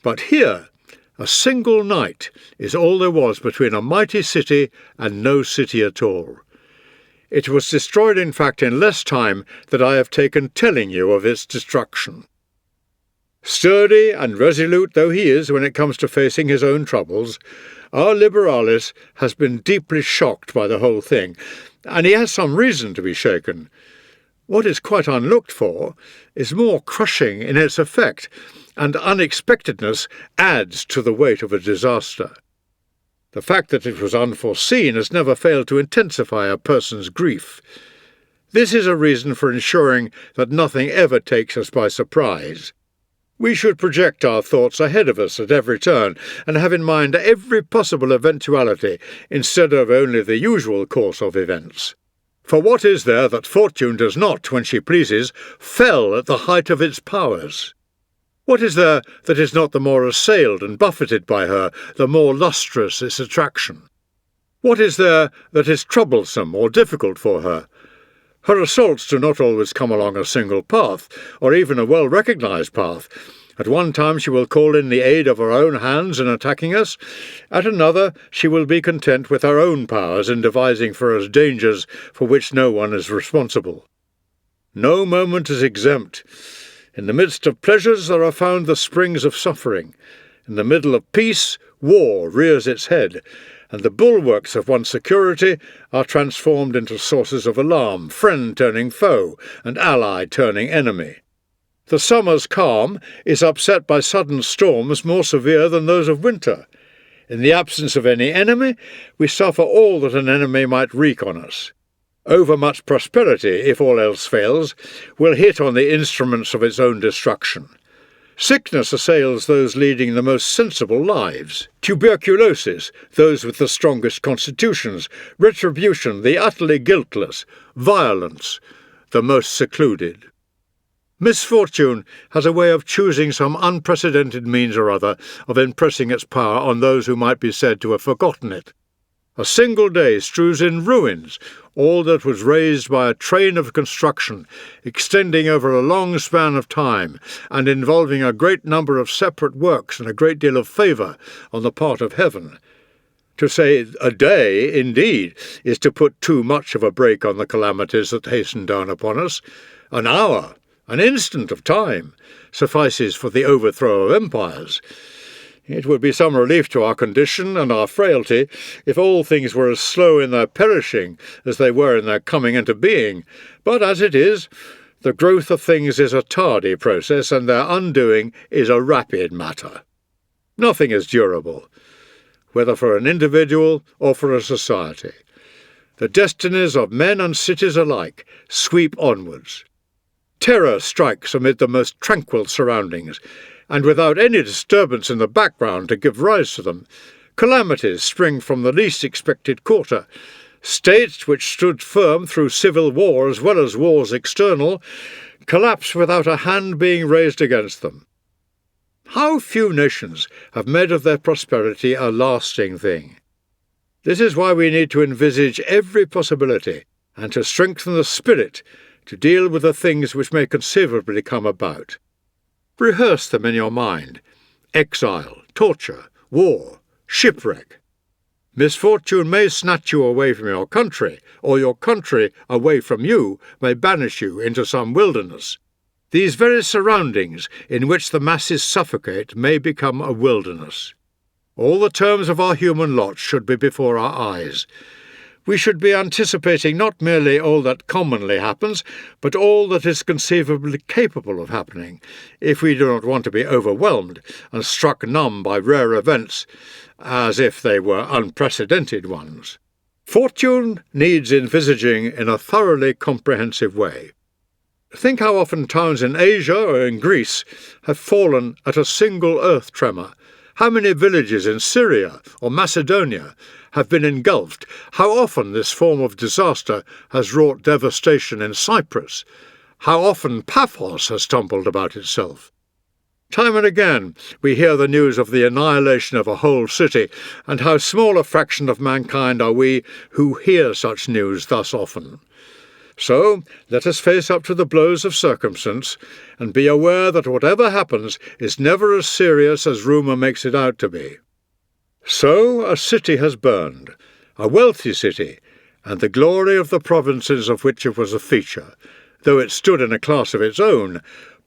but here a single night is all there was between a mighty city and no city at all. It was destroyed, in fact, in less time than I have taken telling you of its destruction. Sturdy and resolute though he is when it comes to facing his own troubles, our Liberalis has been deeply shocked by the whole thing, and he has some reason to be shaken. What is quite unlooked for is more crushing in its effect, and unexpectedness adds to the weight of a disaster. The fact that it was unforeseen has never failed to intensify a person's grief. This is a reason for ensuring that nothing ever takes us by surprise. We should project our thoughts ahead of us at every turn and have in mind every possible eventuality instead of only the usual course of events. For what is there that fortune does not, when she pleases, fell at the height of its powers? What is there that is not the more assailed and buffeted by her, the more lustrous its attraction? What is there that is troublesome or difficult for her? Her assaults do not always come along a single path, or even a well-recognized path. At one time she will call in the aid of her own hands in attacking us. At another she will be content with her own powers in devising for us dangers for which no one is responsible. No moment is exempt. In the midst of pleasures there are found the springs of suffering. In the middle of peace, war rears its head, and the bulwarks of one's security are transformed into sources of alarm, friend turning foe, and ally turning enemy. The summer's calm is upset by sudden storms more severe than those of winter. In the absence of any enemy, we suffer all that an enemy might wreak on us. Overmuch prosperity, if all else fails, will hit on the instruments of its own destruction. Sickness assails those leading the most sensible lives. Tuberculosis, those with the strongest constitutions. Retribution, the utterly guiltless. Violence, the most secluded. Misfortune has a way of choosing some unprecedented means or other of impressing its power on those who might be said to have forgotten it. A single day strews in ruins all that was raised by a train of construction, extending over a long span of time, and involving a great number of separate works and a great deal of favour on the part of heaven. To say a day, indeed, is to put too much of a brake on the calamities that hasten down upon us. An hour, an instant of time, suffices for the overthrow of empires. It would be some relief to our condition and our frailty if all things were as slow in their perishing as they were in their coming into being, but as it is, the growth of things is a tardy process, and their undoing is a rapid matter. Nothing is durable. whether for an individual or for a society. The destinies of men and cities alike sweep onwards. Terror strikes amid the most tranquil surroundings, and without any disturbance in the background to give rise to them. Calamities spring from the least expected quarter. States which stood firm through civil war as well as wars external collapse without a hand being raised against them. How few nations have made of their prosperity a lasting thing. This is why we need to envisage every possibility and to strengthen the spirit to deal with the things which may conceivably come about. Rehearse them in your mind: exile, torture, war, shipwreck. Misfortune may snatch you away from your country, or your country away from you may banish you into some wilderness. These very surroundings in which the masses suffocate may become a wilderness. All the terms of our human lot should be before our eyes. We should be anticipating not merely all that commonly happens, but all that is conceivably capable of happening, if we do not want to be overwhelmed and struck numb by rare events, as if they were unprecedented ones. Fortune needs envisaging in a thoroughly comprehensive way. Think how often towns in Asia or in Greece have fallen at a single earth tremor. How many villages in Syria or Macedonia have been engulfed? How often this form of disaster has wrought devastation in Cyprus? How often Paphos has tumbled about itself? Time and again we hear the news of the annihilation of a whole city, and how small a fraction of mankind are we who hear such news thus often. So let us face up to the blows of circumstance, and be aware that whatever happens is never as serious as rumour makes it out to be. So a city has burned, a wealthy city, and the glory of the provinces of which it was a feature, though it stood in a class of its own,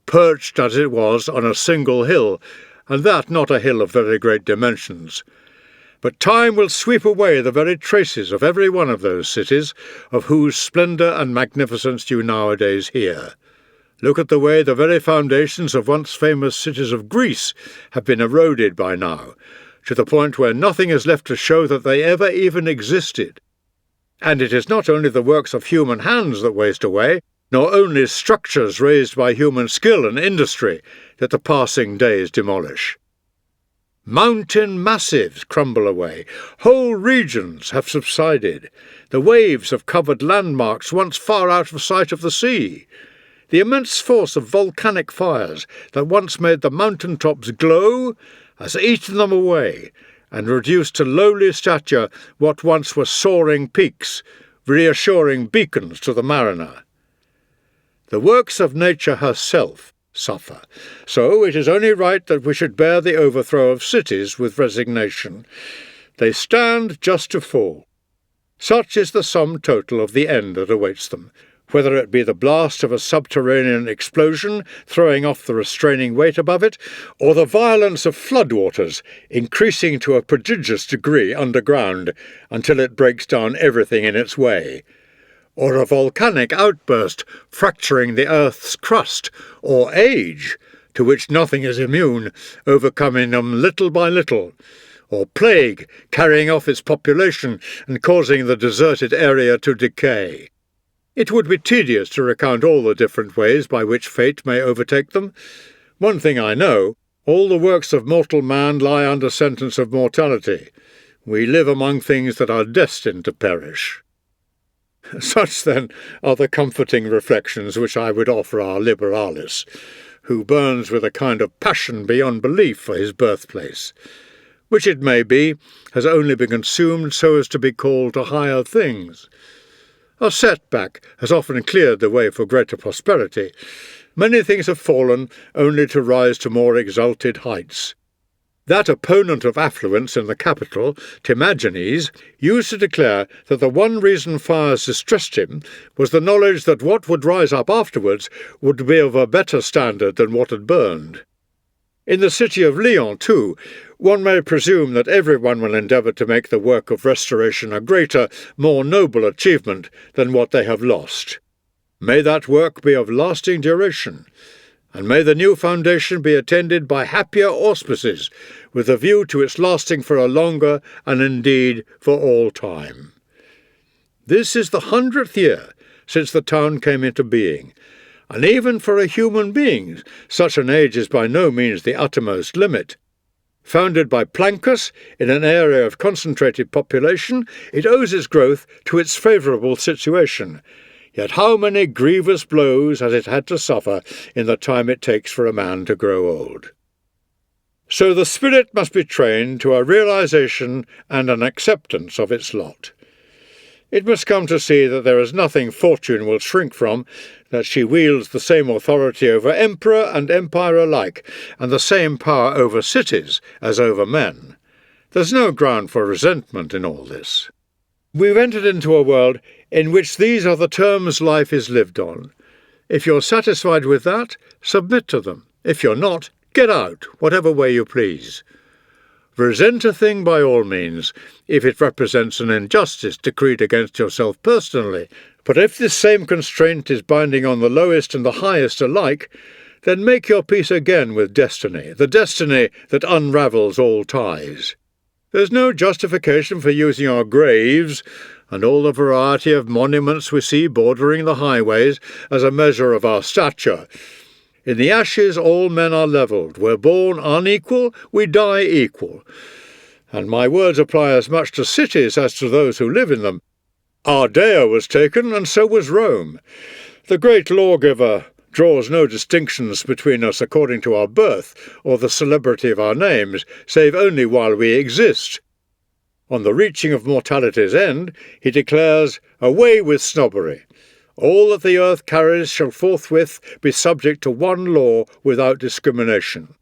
perched as it was on a single hill, and that not a hill of very great dimensions. But time will sweep away the very traces of every one of those cities, of whose splendour and magnificence you nowadays hear. Look at the way the very foundations of once famous cities of Greece have been eroded by now, to the point where nothing is left to show that they ever even existed. And it is not only the works of human hands that waste away, nor only structures raised by human skill and industry that the passing days demolish. Mountain massives crumble away. Whole regions have subsided. The waves have covered landmarks once far out of sight of the sea. The immense force of volcanic fires that once made the mountain tops glow has eaten them away, and reduced to lowly stature what once were soaring peaks, reassuring beacons to the mariner. The works of nature herself suffer, so it is only right that we should bear the overthrow of cities with resignation. They stand just to fall. Such is the sum total of the end that awaits them, whether it be the blast of a subterranean explosion throwing off the restraining weight above it, or the violence of floodwaters increasing to a prodigious degree underground until it breaks down everything in its way, or a volcanic outburst fracturing the earth's crust, or age, to which nothing is immune, overcoming them little by little, or plague carrying off its population and causing the deserted area to decay. It would be tedious to recount all the different ways by which fate may overtake them. One thing I know, all the works of mortal man lie under sentence of mortality. We live among things that are destined to perish. Such, then, are the comforting reflections which I would offer our liberalis, who burns with a kind of passion beyond belief for his birthplace, which, it may be, has only been consumed so as to be called to higher things. A setback has often cleared the way for greater prosperity. Many things have fallen only to rise to more exalted heights. That opponent of affluence in the capital, Timagenes, used to declare that the one reason fires distressed him was the knowledge that what would rise up afterwards would be of a better standard than what had burned. In the city of Lyon, too, one may presume that everyone will endeavour to make the work of restoration a greater, more noble achievement than what they have lost. May that work be of lasting duration, and may the new foundation be attended by happier auspices, with a view to its lasting for a longer and indeed for all time. This is the 100th year since the town came into being, and even for a human being, such an age is by no means the uttermost limit. Founded by Plancus in an area of concentrated population, it owes its growth to its favourable situation. Yet how many grievous blows has it had to suffer in the time it takes for a man to grow old? So the spirit must be trained to a realization and an acceptance of its lot. It must come to see that there is nothing fortune will shrink from, that she wields the same authority over emperor and empire alike, and the same power over cities as over men. There's no ground for resentment in all this. We've entered into a world in which these are the terms life is lived on. If you're satisfied with that, submit to them. If you're not, get out, whatever way you please. Resent a thing by all means, if it represents an injustice decreed against yourself personally, but if this same constraint is binding on the lowest and the highest alike, then make your peace again with destiny, the destiny that unravels all ties. There's no justification for using our graves, and all the variety of monuments we see bordering the highways, as a measure of our stature. In the ashes all men are levelled. We're born unequal, we die equal. And my words apply as much to cities as to those who live in them. Ardea was taken, and so was Rome. The great lawgiver draws no distinctions between us according to our birth or the celebrity of our names, save only while we exist. On the reaching of mortality's end, he declares, "Away with snobbery! All that the earth carries shall forthwith be subject to one law without discrimination."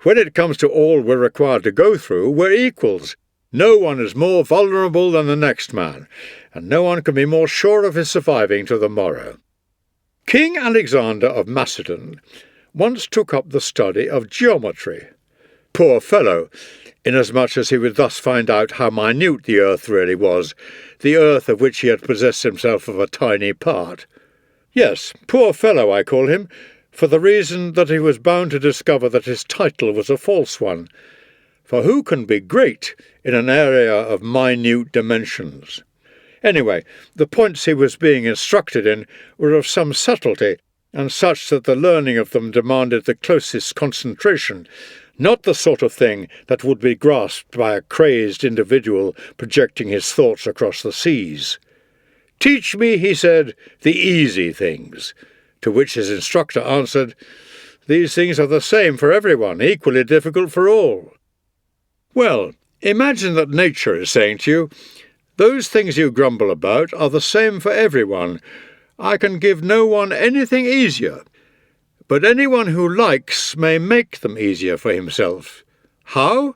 When it comes to all we're required to go through, we're equals. No one is more vulnerable than the next man, and no one can be more sure of his surviving to the morrow. King Alexander of Macedon once took up the study of geometry. Poor fellow, inasmuch as he would thus find out how minute the earth really was, the earth of which he had possessed himself of a tiny part. Yes, poor fellow I call him, for the reason that he was bound to discover that his title was a false one. For who can be great in an area of minute dimensions? Anyway, the points he was being instructed in were of some subtlety, and such that the learning of them demanded the closest concentration, not the sort of thing that would be grasped by a crazed individual projecting his thoughts across the seas. "Teach me," he said, "the easy things," to which his instructor answered, "These things are the same for everyone, equally difficult for all." Well, imagine that nature is saying to you, "Those things you grumble about are the same for everyone. I can give no one anything easier. But anyone who likes may make them easier for himself. How?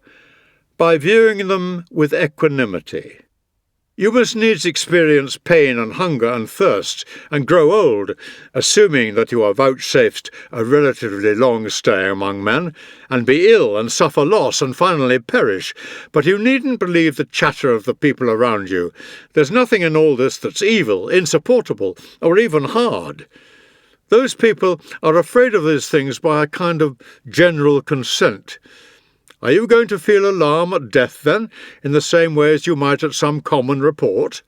By viewing them with equanimity. You must needs experience pain and hunger and thirst, and grow old, assuming that you are vouchsafed a relatively long stay among men, and be ill and suffer loss and finally perish. But you needn't believe the chatter of the people around you. There's nothing in all this that's evil, insupportable, or even hard. Those people are afraid of these things by a kind of general consent. Are you going to feel alarm at death, then, in the same way as you might at some common report?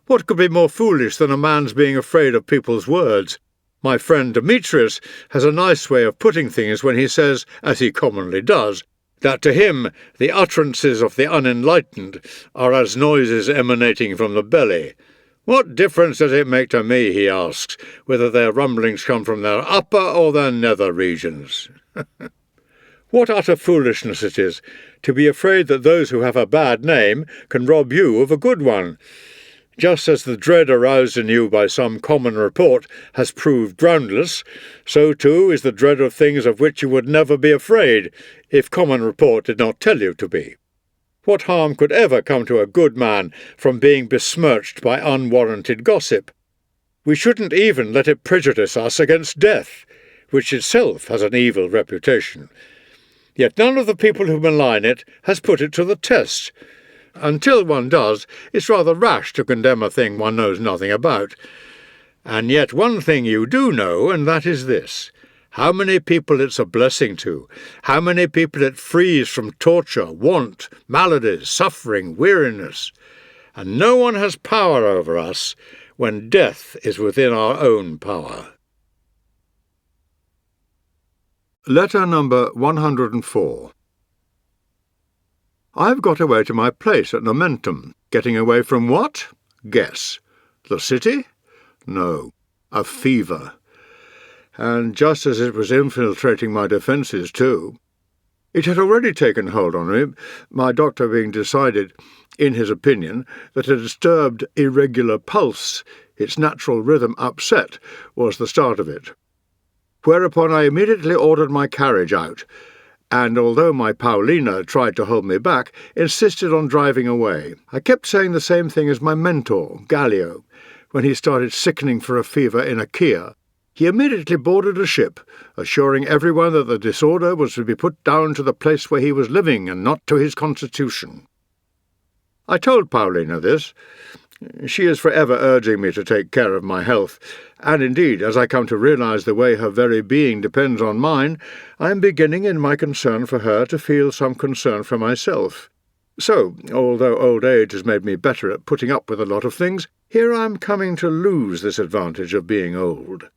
What could be more foolish than a man's being afraid of people's words? My friend Demetrius has a nice way of putting things when he says, as he commonly does, that to him the utterances of the unenlightened are as noises emanating from the belly. What difference does it make to me, he asks, whether their rumblings come from their upper or their nether regions? What utter foolishness it is to be afraid that those who have a bad name can rob you of a good one. Just as the dread aroused in you by some common report has proved groundless, so too is the dread of things of which you would never be afraid, if common report did not tell you to be. What harm could ever come to a good man from being besmirched by unwarranted gossip? We shouldn't even let it prejudice us against death, which itself has an evil reputation. Yet none of the people who malign it has put it to the test. Until one does, it's rather rash to condemn a thing one knows nothing about. And yet one thing you do know, and that is this. How many people it's a blessing to, how many people it frees from torture, want, maladies, suffering, weariness. And no one has power over us when death is within our own power. Letter number 104. I've got away to my place at Nomentum. Getting away from what? Guess. The city? No. A fever. And just as it was infiltrating my defences too. It had already taken hold on me, my doctor being decided, in his opinion, that a disturbed irregular pulse, its natural rhythm upset, was the start of it. Whereupon I immediately ordered my carriage out, and although my Paulina tried to hold me back, insisted on driving away. I kept saying the same thing as my mentor, Gallio, when he started sickening for a fever in Achaia. He immediately boarded a ship, assuring everyone that the disorder was to be put down to the place where he was living and not to his constitution. I told Paulina this. She is forever urging me to take care of my health, and indeed, as I come to realize the way her very being depends on mine, I am beginning in my concern for her to feel some concern for myself. So, although old age has made me better at putting up with a lot of things, here I am coming to lose this advantage of being old.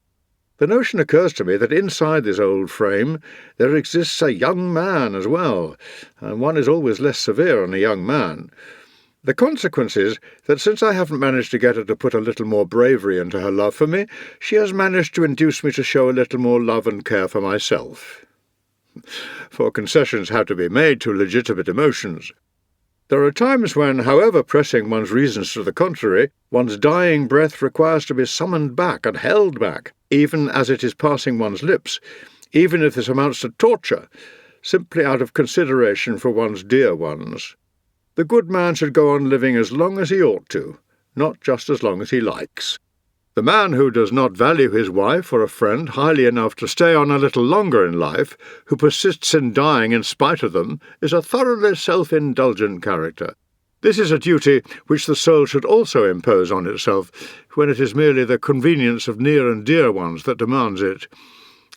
The notion occurs to me that inside this old frame there exists a young man as well, and one is always less severe on a young man. The consequence is that since I haven't managed to get her to put a little more bravery into her love for me, she has managed to induce me to show a little more love and care for myself. For concessions have to be made to legitimate emotions. There are times when, however pressing one's reasons to the contrary, one's dying breath requires to be summoned back and held back, even as it is passing one's lips, even if this amounts to torture, simply out of consideration for one's dear ones. The good man should go on living as long as he ought to, not just as long as he likes. The man who does not value his wife or a friend highly enough to stay on a little longer in life, who persists in dying in spite of them, is a thoroughly self-indulgent character. This is a duty which the soul should also impose on itself, when it is merely the convenience of near and dear ones that demands it,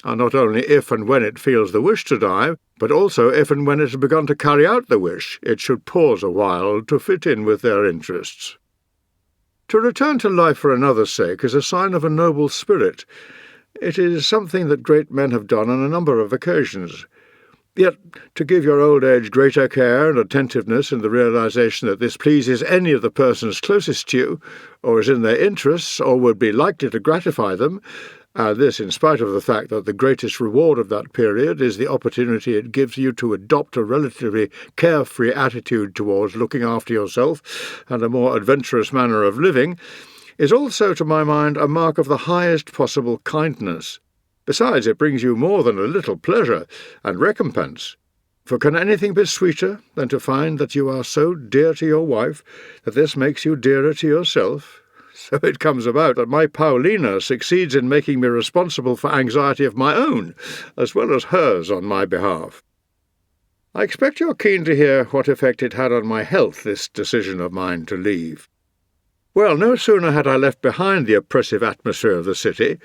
and not only if and when it feels the wish to die, but also if and when it has begun to carry out the wish, it should pause a while to fit in with their interests. To return to life for another's sake is a sign of a noble spirit. It is something that great men have done on a number of occasions. Yet, to give your old age greater care and attentiveness in the realization that this pleases any of the persons closest to you, or is in their interests, or would be likely to gratify them, and this in spite of the fact that the greatest reward of that period is the opportunity it gives you to adopt a relatively carefree attitude towards looking after yourself and a more adventurous manner of living, is also, to my mind, a mark of the highest possible kindness. Besides, it brings you more than a little pleasure and recompense. For can anything be sweeter than to find that you are so dear to your wife that this makes you dearer to yourself? So it comes about that my Paulina succeeds in making me responsible for anxiety of my own, as well as hers on my behalf. I expect you're keen to hear what effect it had on my health, this decision of mine to leave. Well, no sooner had I left behind the oppressive atmosphere of the city,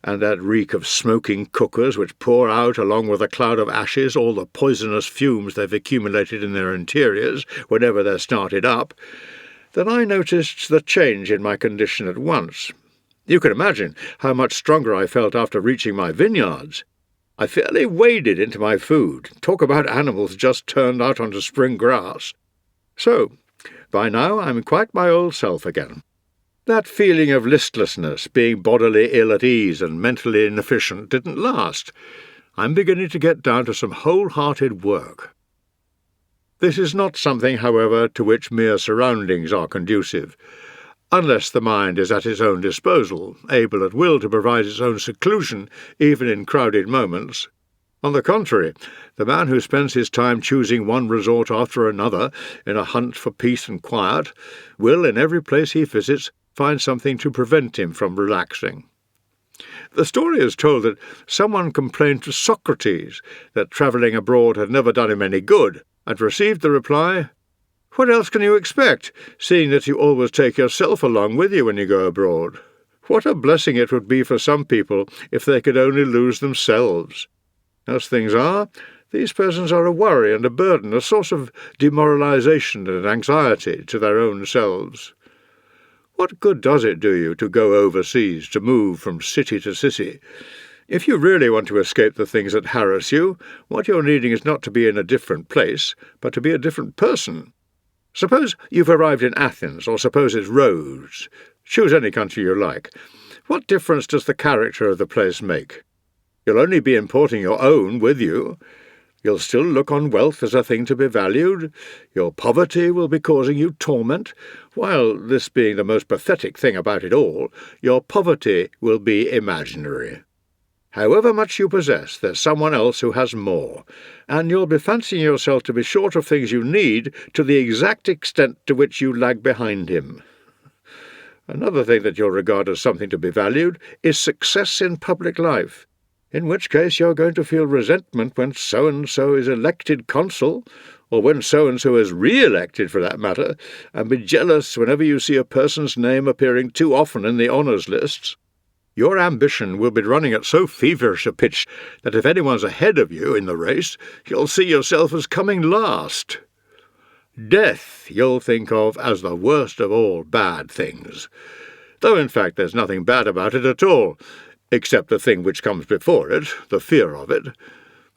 and that reek of smoking cookers which pour out along with a cloud of ashes all the poisonous fumes they've accumulated in their interiors whenever they're started up, then I noticed the change in my condition at once. You can imagine how much stronger I felt after reaching my vineyards. I fairly waded into my food. Talk about animals just turned out onto spring grass. So, by now I'm quite my old self again. That feeling of listlessness, being bodily ill at ease and mentally inefficient, didn't last. I'm beginning to get down to some wholehearted work. This is not something, however, to which mere surroundings are conducive, unless the mind is at its own disposal, able at will to provide its own seclusion, even in crowded moments. On the contrary, the man who spends his time choosing one resort after another in a hunt for peace and quiet will, in every place he visits, find something to prevent him from relaxing. The story is told that someone complained to Socrates that travelling abroad had never done him any good, and received the reply, "What else can you expect, seeing that you always take yourself along with you when you go abroad?" What a blessing it would be for some people if they could only lose themselves. As things are, these persons are a worry and a burden, a source of demoralization and anxiety to their own selves. What good does it do you to go overseas, to move from city to city? If you really want to escape the things that harass you, what you're needing is not to be in a different place, but to be a different person. Suppose you've arrived in Athens, or suppose it's Rhodes. Choose any country you like. What difference does the character of the place make? You'll only be importing your own with you. You'll still look on wealth as a thing to be valued. Your poverty will be causing you torment, while, this being the most pathetic thing about it all, your poverty will be imaginary. However much you possess, there's someone else who has more, and you'll be fancying yourself to be short of things you need to the exact extent to which you lag behind him. Another thing that you'll regard as something to be valued is success in public life, in which case you're going to feel resentment when so-and-so is elected consul, or when so-and-so is re-elected for that matter, and be jealous whenever you see a person's name appearing too often in the honours lists. Your ambition will be running at so feverish a pitch that if anyone's ahead of you in the race, you'll see yourself as coming last. Death you'll think of as the worst of all bad things, though in fact there's nothing bad about it at all, except the thing which comes before it, the fear of it.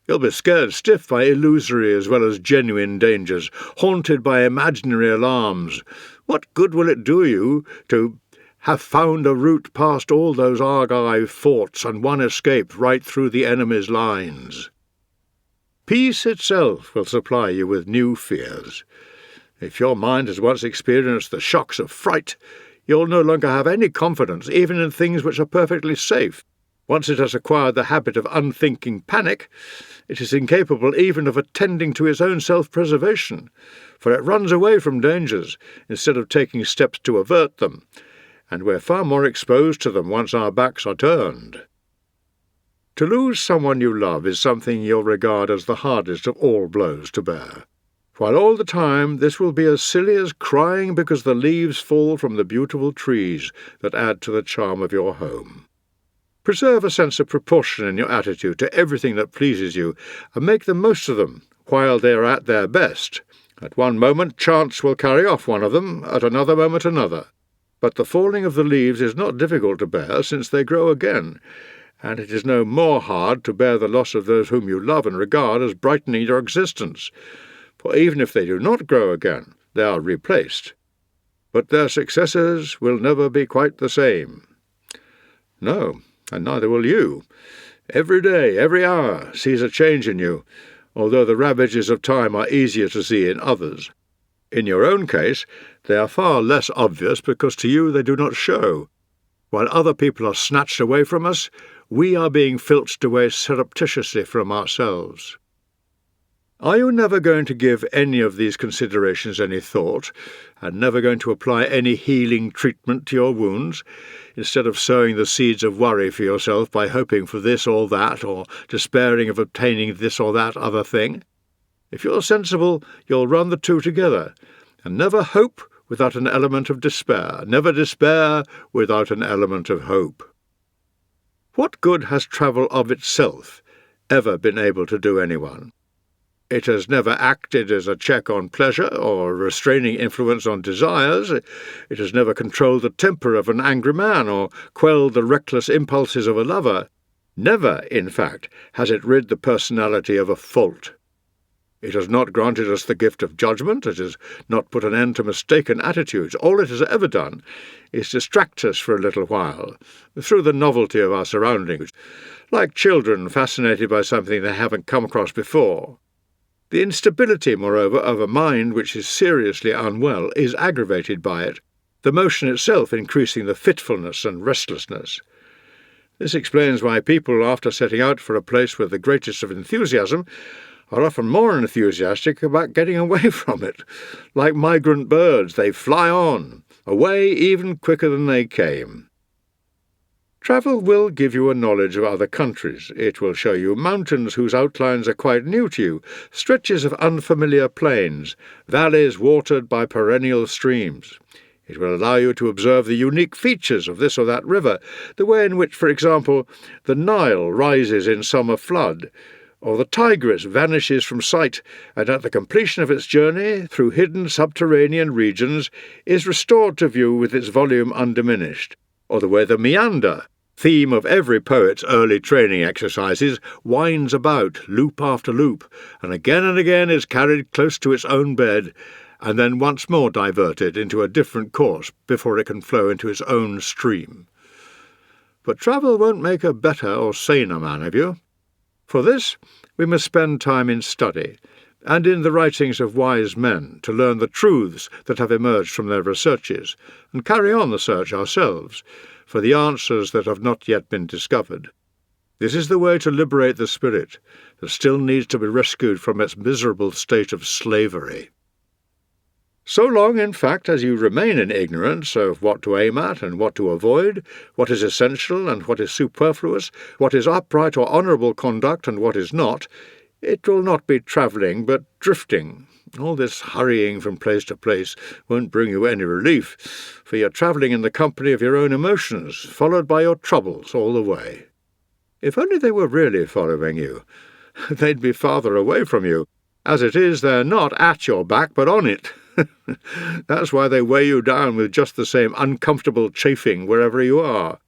You'll be scared stiff by illusory as well as genuine dangers, haunted by imaginary alarms. What good will it do you to have found a route past all those Argive forts and one escape right through the enemy's lines? Peace itself will supply you with new fears. If your mind has once experienced the shocks of fright, you'll no longer have any confidence even in things which are perfectly safe. Once it has acquired the habit of unthinking panic, it is incapable even of attending to its own self-preservation, for it runs away from dangers instead of taking steps to avert them, and we're far more exposed to them once our backs are turned. To lose someone you love is something you'll regard as the hardest of all blows to bear, while all the time this will be as silly as crying because the leaves fall from the beautiful trees that add to the charm of your home. Preserve a sense of proportion in your attitude to everything that pleases you, and make the most of them while they are at their best. At one moment chance will carry off one of them, at another moment another. But the falling of the leaves is not difficult to bear, since they grow again, and it is no more hard to bear the loss of those whom you love and regard as brightening your existence, for even if they do not grow again, they are replaced. But their successors will never be quite the same. No, and neither will you. Every day, every hour, sees a change in you, although the ravages of time are easier to see in others. In your own case, they are far less obvious because to you they do not show. While other people are snatched away from us, we are being filched away surreptitiously from ourselves. Are you never going to give any of these considerations any thought, and never going to apply any healing treatment to your wounds, instead of sowing the seeds of worry for yourself by hoping for this or that, or despairing of obtaining this or that other thing? If you're sensible, you'll run the two together, and never hope without an element of despair, never despair without an element of hope. What good has travel of itself ever been able to do anyone? It has never acted as a check on pleasure or a restraining influence on desires. It has never controlled the temper of an angry man or quelled the reckless impulses of a lover. Never, in fact, has it rid the personality of a fault. It has not granted us the gift of judgment. It has not put an end to mistaken attitudes. All it has ever done is distract us for a little while, through the novelty of our surroundings, like children fascinated by something they haven't come across before. The instability, moreover, of a mind which is seriously unwell is aggravated by it, the motion itself increasing the fitfulness and restlessness. This explains why people, after setting out for a place with the greatest of enthusiasm, are often more enthusiastic about getting away from it. Like migrant birds, they fly on, away even quicker than they came. Travel will give you a knowledge of other countries. It will show you mountains whose outlines are quite new to you, stretches of unfamiliar plains, valleys watered by perennial streams. It will allow you to observe the unique features of this or that river, the way in which, for example, the Nile rises in summer flood, or the Tigris vanishes from sight and at the completion of its journey through hidden subterranean regions is restored to view with its volume undiminished, or the way the meander, theme of every poet's early training exercises, winds about, loop after loop, and again is carried close to its own bed, and then once more diverted into a different course before it can flow into its own stream. But travel won't make a better or saner man of you. For this, we must spend time in study, and in the writings of wise men, to learn the truths that have emerged from their researches, and carry on the search ourselves, for the answers that have not yet been discovered. This is the way to liberate the spirit that still needs to be rescued from its miserable state of slavery. So long, in fact, as you remain in ignorance of what to aim at and what to avoid, what is essential and what is superfluous, what is upright or honourable conduct and what is not, it will not be travelling but drifting. All this hurrying from place to place won't bring you any relief, for you're travelling in the company of your own emotions, followed by your troubles all the way. If only they were really following you, they'd be farther away from you. As it is, they're not at your back, but on it. That's why they weigh you down with just the same uncomfortable chafing wherever you are.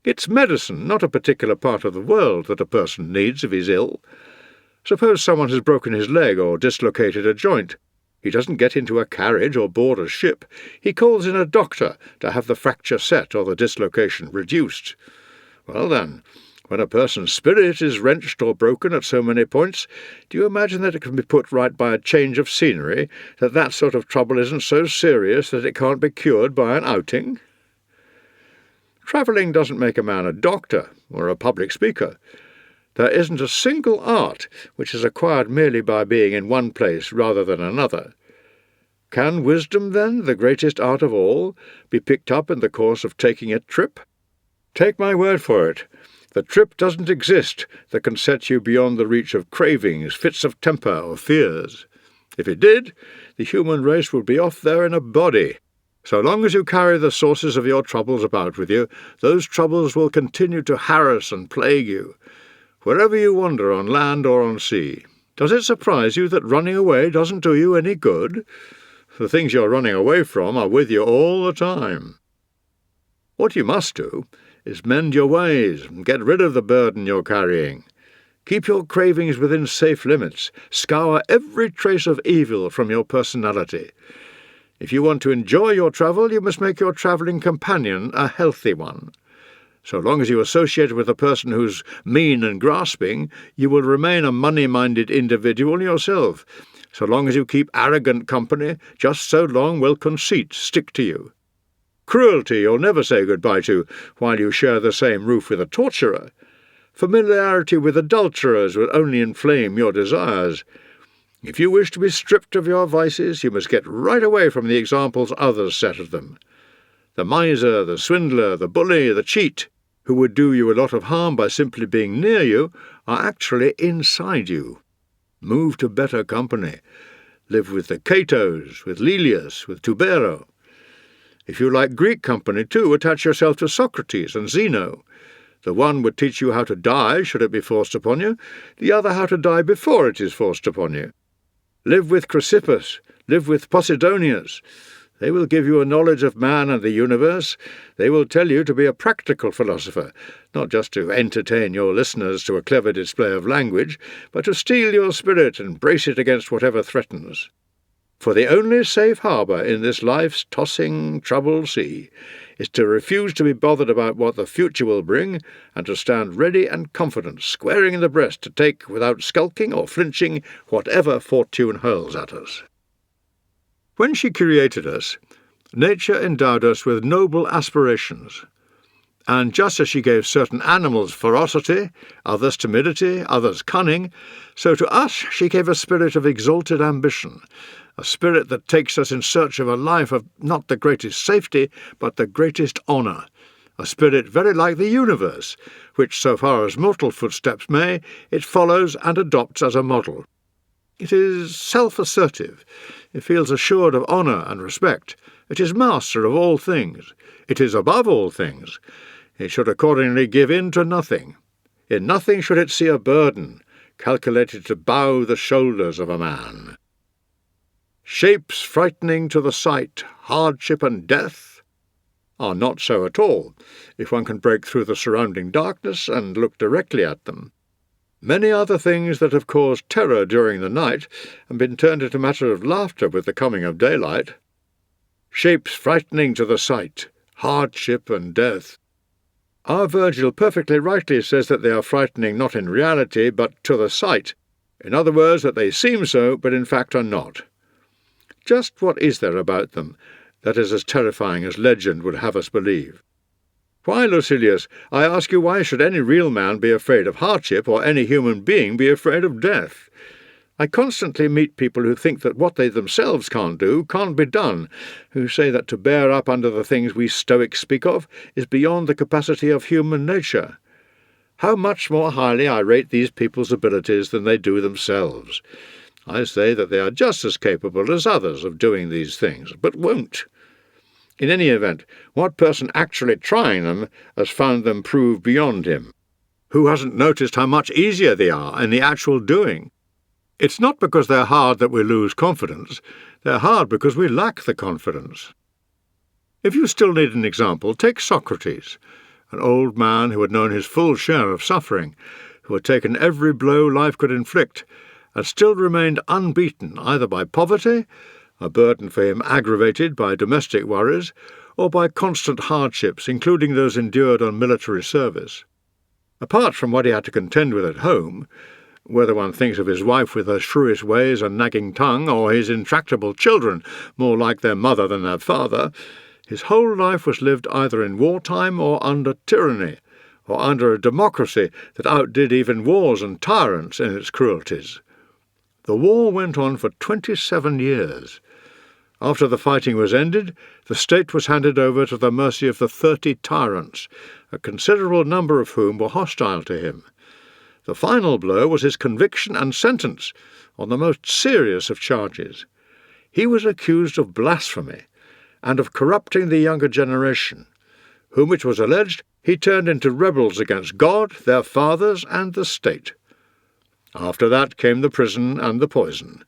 It's medicine, not a particular part of the world, that a person needs if he's ill. Suppose someone has broken his leg or dislocated a joint. He doesn't get into a carriage or board a ship. He calls in a doctor to have the fracture set or the dislocation reduced. Well then, when a person's spirit is wrenched or broken at so many points, do you imagine that it can be put right by a change of scenery, that sort of trouble isn't so serious that it can't be cured by an outing? Travelling doesn't make a man a doctor or a public speaker. There isn't a single art which is acquired merely by being in one place rather than another. Can wisdom, then, the greatest art of all, be picked up in the course of taking a trip? Take my word for it. The trip doesn't exist that can set you beyond the reach of cravings, fits of temper, or fears. If it did, the human race would be off there in a body. So long as you carry the sources of your troubles about with you, those troubles will continue to harass and plague you, wherever you wander on land or on sea. Does it surprise you that running away doesn't do you any good? The things you're running away from are with you all the time. What you must do is mend your ways and get rid of the burden you're carrying. Keep your cravings within safe limits. Scour every trace of evil from your personality. If you want to enjoy your travel, you must make your travelling companion a healthy one. So long as you associate with a person who's mean and grasping, you will remain a money-minded individual yourself. So long as you keep arrogant company, just so long will conceit stick to you. Cruelty you'll never say goodbye to while you share the same roof with a torturer. Familiarity with adulterers will only inflame your desires. If you wish to be stripped of your vices, you must get right away from the examples others set of them. The miser, the swindler, the bully, the cheat, who would do you a lot of harm by simply being near you, are actually inside you. Move to better company. Live with the Catos, with Lelius, with Tubero. If you like Greek company too, attach yourself to Socrates and Zeno. The one would teach you how to die, should it be forced upon you, the other how to die before it is forced upon you. Live with Chrysippus, live with Posidonius. They will give you a knowledge of man and the universe. They will tell you to be a practical philosopher, not just to entertain your listeners to a clever display of language, but to steel your spirit and brace it against whatever threatens. For the only safe harbour in this life's tossing, troubled sea is to refuse to be bothered about what the future will bring, and to stand ready and confident, squaring in the breast to take, without skulking or flinching, whatever fortune hurls at us. When she created us, nature endowed us with noble aspirations, and just as she gave certain animals ferocity, others timidity, others cunning, so to us she gave a spirit of exalted ambition, a spirit that takes us in search of a life of not the greatest safety, but the greatest honour, a spirit very like the universe, which, so far as mortal footsteps may, it follows and adopts as a model. It is self-assertive. It feels assured of honour and respect, It is master of all things. It is above all things. It should accordingly give in to nothing. In nothing should it see a burden, calculated to bow the shoulders of a man. Shapes frightening to the sight, hardship and death, are not so at all, if one can break through the surrounding darkness and look directly at them. Many other things that have caused terror during the night and been turned into matter of laughter with the coming of daylight. Shapes frightening to the sight, hardship and death. Our Virgil perfectly rightly says that they are frightening not in reality, but to the sight. In other words, that they seem so, but in fact are not. Just what is there about them that is as terrifying as legend would have us believe? Why, Lucilius, I ask you, why should any real man be afraid of hardship, or any human being be afraid of death? I constantly meet people who think that what they themselves can't do can't be done, who say that to bear up under the things we Stoics speak of is beyond the capacity of human nature. How much more highly I rate these people's abilities than they do themselves. I say that they are just as capable as others of doing these things, but won't. In any event, what person actually trying them has found them prove beyond him? Who hasn't noticed how much easier they are in the actual doing? It's not because they're hard that we lose confidence. They're hard because we lack the confidence. If you still need an example, take Socrates, an old man who had known his full share of suffering, who had taken every blow life could inflict, and still remained unbeaten either by poverty, a burden for him aggravated by domestic worries, or by constant hardships, including those endured on military service. Apart from what he had to contend with at home, whether one thinks of his wife with her shrewish ways and nagging tongue, or his intractable children, more like their mother than their father, his whole life was lived either in wartime or under tyranny, or under a democracy that outdid even wars and tyrants in its cruelties. The war went on for 27 years. After the fighting was ended, the state was handed over to the mercy of the 30 tyrants, a considerable number of whom were hostile to him. The final blow was his conviction and sentence on the most serious of charges. He was accused of blasphemy and of corrupting the younger generation, whom it was alleged he turned into rebels against God, their fathers, and the state. After that came the prison and the poison.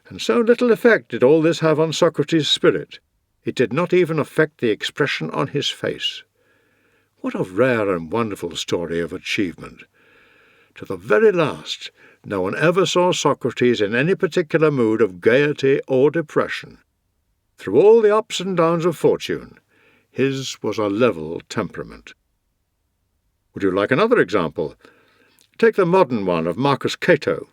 And so little effect did all this have on Socrates' spirit. It did not even affect the expression on his face. What a rare and wonderful story of achievement! To the very last, no one ever saw Socrates in any particular mood of gaiety or depression. Through all the ups and downs of fortune, his was a level temperament. Would you like another example? Take the modern one of Marcus Cato,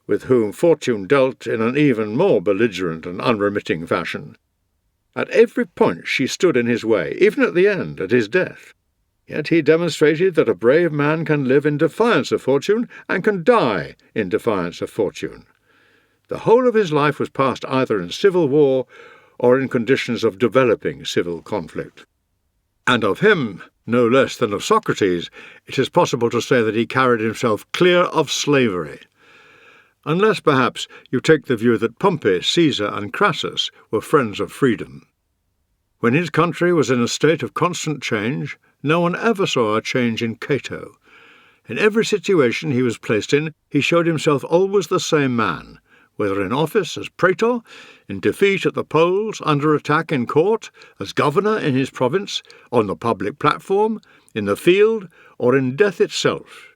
with whom fortune dealt in an even more belligerent and unremitting fashion. At every point she stood in his way, even at the end, at his death. Yet he demonstrated that a brave man can live in defiance of fortune and can die in defiance of fortune. The whole of his life was passed either in civil war or in conditions of developing civil conflict. And of him, no less than of Socrates, it is possible to say that he carried himself clear of slavery. Unless, perhaps, you take the view that Pompey, Caesar, and Crassus were friends of freedom. When his country was in a state of constant change, no one ever saw a change in Cato. In every situation he was placed in, he showed himself always the same man, whether in office as praetor, in defeat at the polls, under attack in court, as governor in his province, on the public platform, in the field, or in death itself.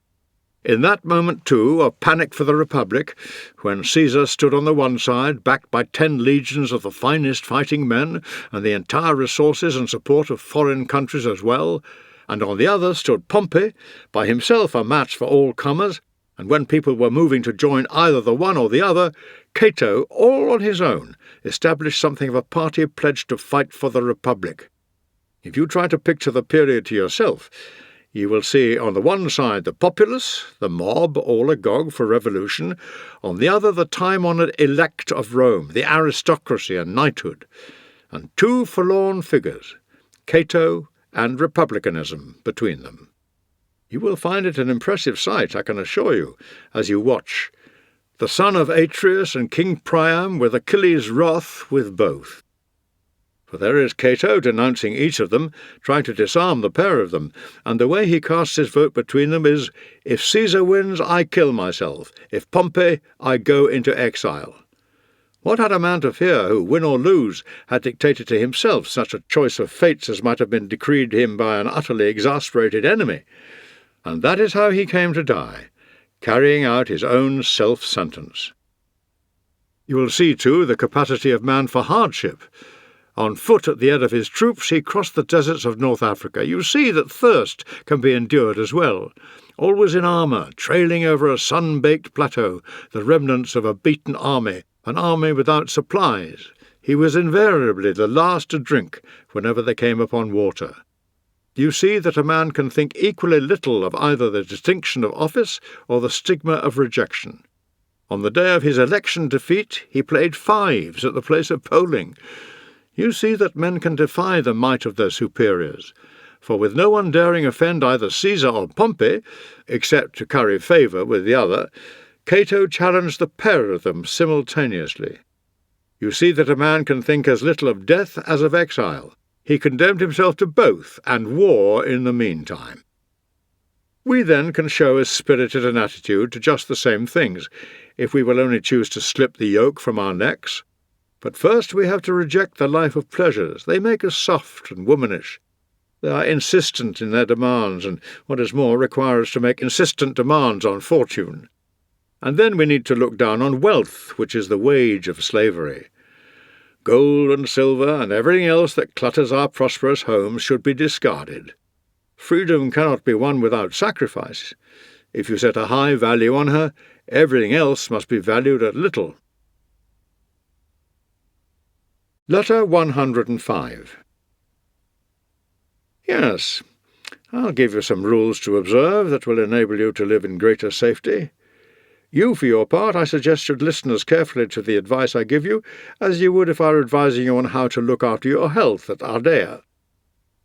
In that moment, too, of panic for the Republic, when Caesar stood on the one side, backed by 10 legions of the finest fighting men, and the entire resources and support of foreign countries as well, and on the other stood Pompey, by himself a match for all comers, and when people were moving to join either the one or the other, Cato, all on his own, established something of a party pledged to fight for the Republic. If you try to picture the period to yourself, you will see on the one side the populace, the mob, all agog for revolution, on the other the time-honoured elect of Rome, the aristocracy and knighthood, and 2 forlorn figures, Cato and republicanism, between them. You will find it an impressive sight, I can assure you, as you watch. The son of Atreus and King Priam with Achilles wrath with both. For there is Cato denouncing each of them, trying to disarm the pair of them, and the way he casts his vote between them is, if Caesar wins, I kill myself. If Pompey, I go into exile. What had a man to fear who, win or lose, had dictated to himself such a choice of fates as might have been decreed him by an utterly exasperated enemy? And that is how he came to die, carrying out his own self-sentence. You will see, too, the capacity of man for hardship. On foot at the head of his troops, he crossed the deserts of North Africa. You see that thirst can be endured as well. Always in armour, trailing over a sun-baked plateau, the remnants of a beaten army, an army without supplies. He was invariably the last to drink whenever they came upon water. You see that a man can think equally little of either the distinction of office or the stigma of rejection. On the day of his election defeat, he played fives at the place of polling. You see that men can defy the might of their superiors, for with no one daring offend either Caesar or Pompey, except to curry favour with the other, Cato challenged the pair of them simultaneously. You see that a man can think as little of death as of exile. He condemned himself to both, and war in the meantime. We then can show as spirited an attitude to just the same things, if we will only choose to slip the yoke from our necks. But first we have to reject the life of pleasures. They make us soft and womanish. They are insistent in their demands, and, what is more, require us to make insistent demands on fortune. And then we need to look down on wealth, which is the wage of slavery. Gold and silver and everything else that clutters our prosperous homes should be discarded. Freedom cannot be won without sacrifice. If you set a high value on her, everything else must be valued at little. Letter 105. Yes, I'll give you some rules to observe that will enable you to live in greater safety. You, for your part, I suggest should listen as carefully to the advice I give you as you would if I were advising you on how to look after your health at Ardea.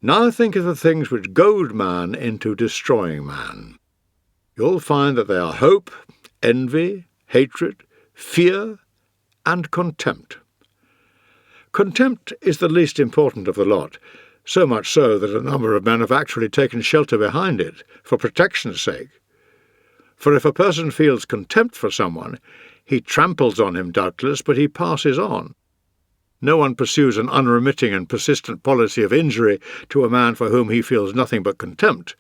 Now think of the things which goad man into destroying man. You'll find that they are hope, envy, hatred, fear, and contempt. Contempt is the least important of the lot, so much so that a number of men have actually taken shelter behind it, for protection's sake. For if a person feels contempt for someone, he tramples on him doubtless, but he passes on. No one pursues an unremitting and persistent policy of injury to a man for whom he feels nothing but contempt.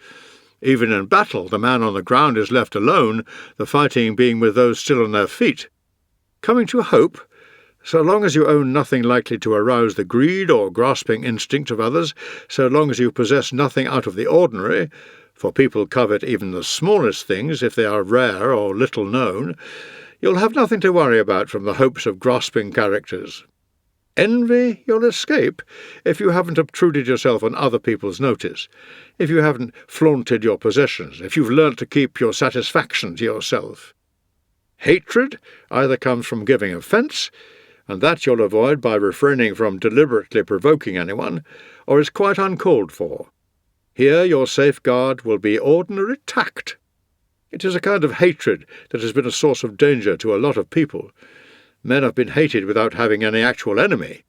Even in battle, the man on the ground is left alone, the fighting being with those still on their feet. Coming to hope, so long as you own nothing likely to arouse the greed or grasping instinct of others, so long as you possess nothing out of the ordinary, for people covet even the smallest things if they are rare or little known, you'll have nothing to worry about from the hopes of grasping characters. Envy you'll escape if you haven't obtruded yourself on other people's notice, if you haven't flaunted your possessions, if you've learnt to keep your satisfaction to yourself. Hatred either comes from giving offence, and that you'll avoid by refraining from deliberately provoking anyone, or is quite uncalled for. Here your safeguard will be ordinary tact. It is a kind of hatred that has been a source of danger to a lot of people. Men have been hated without having any actual enemy.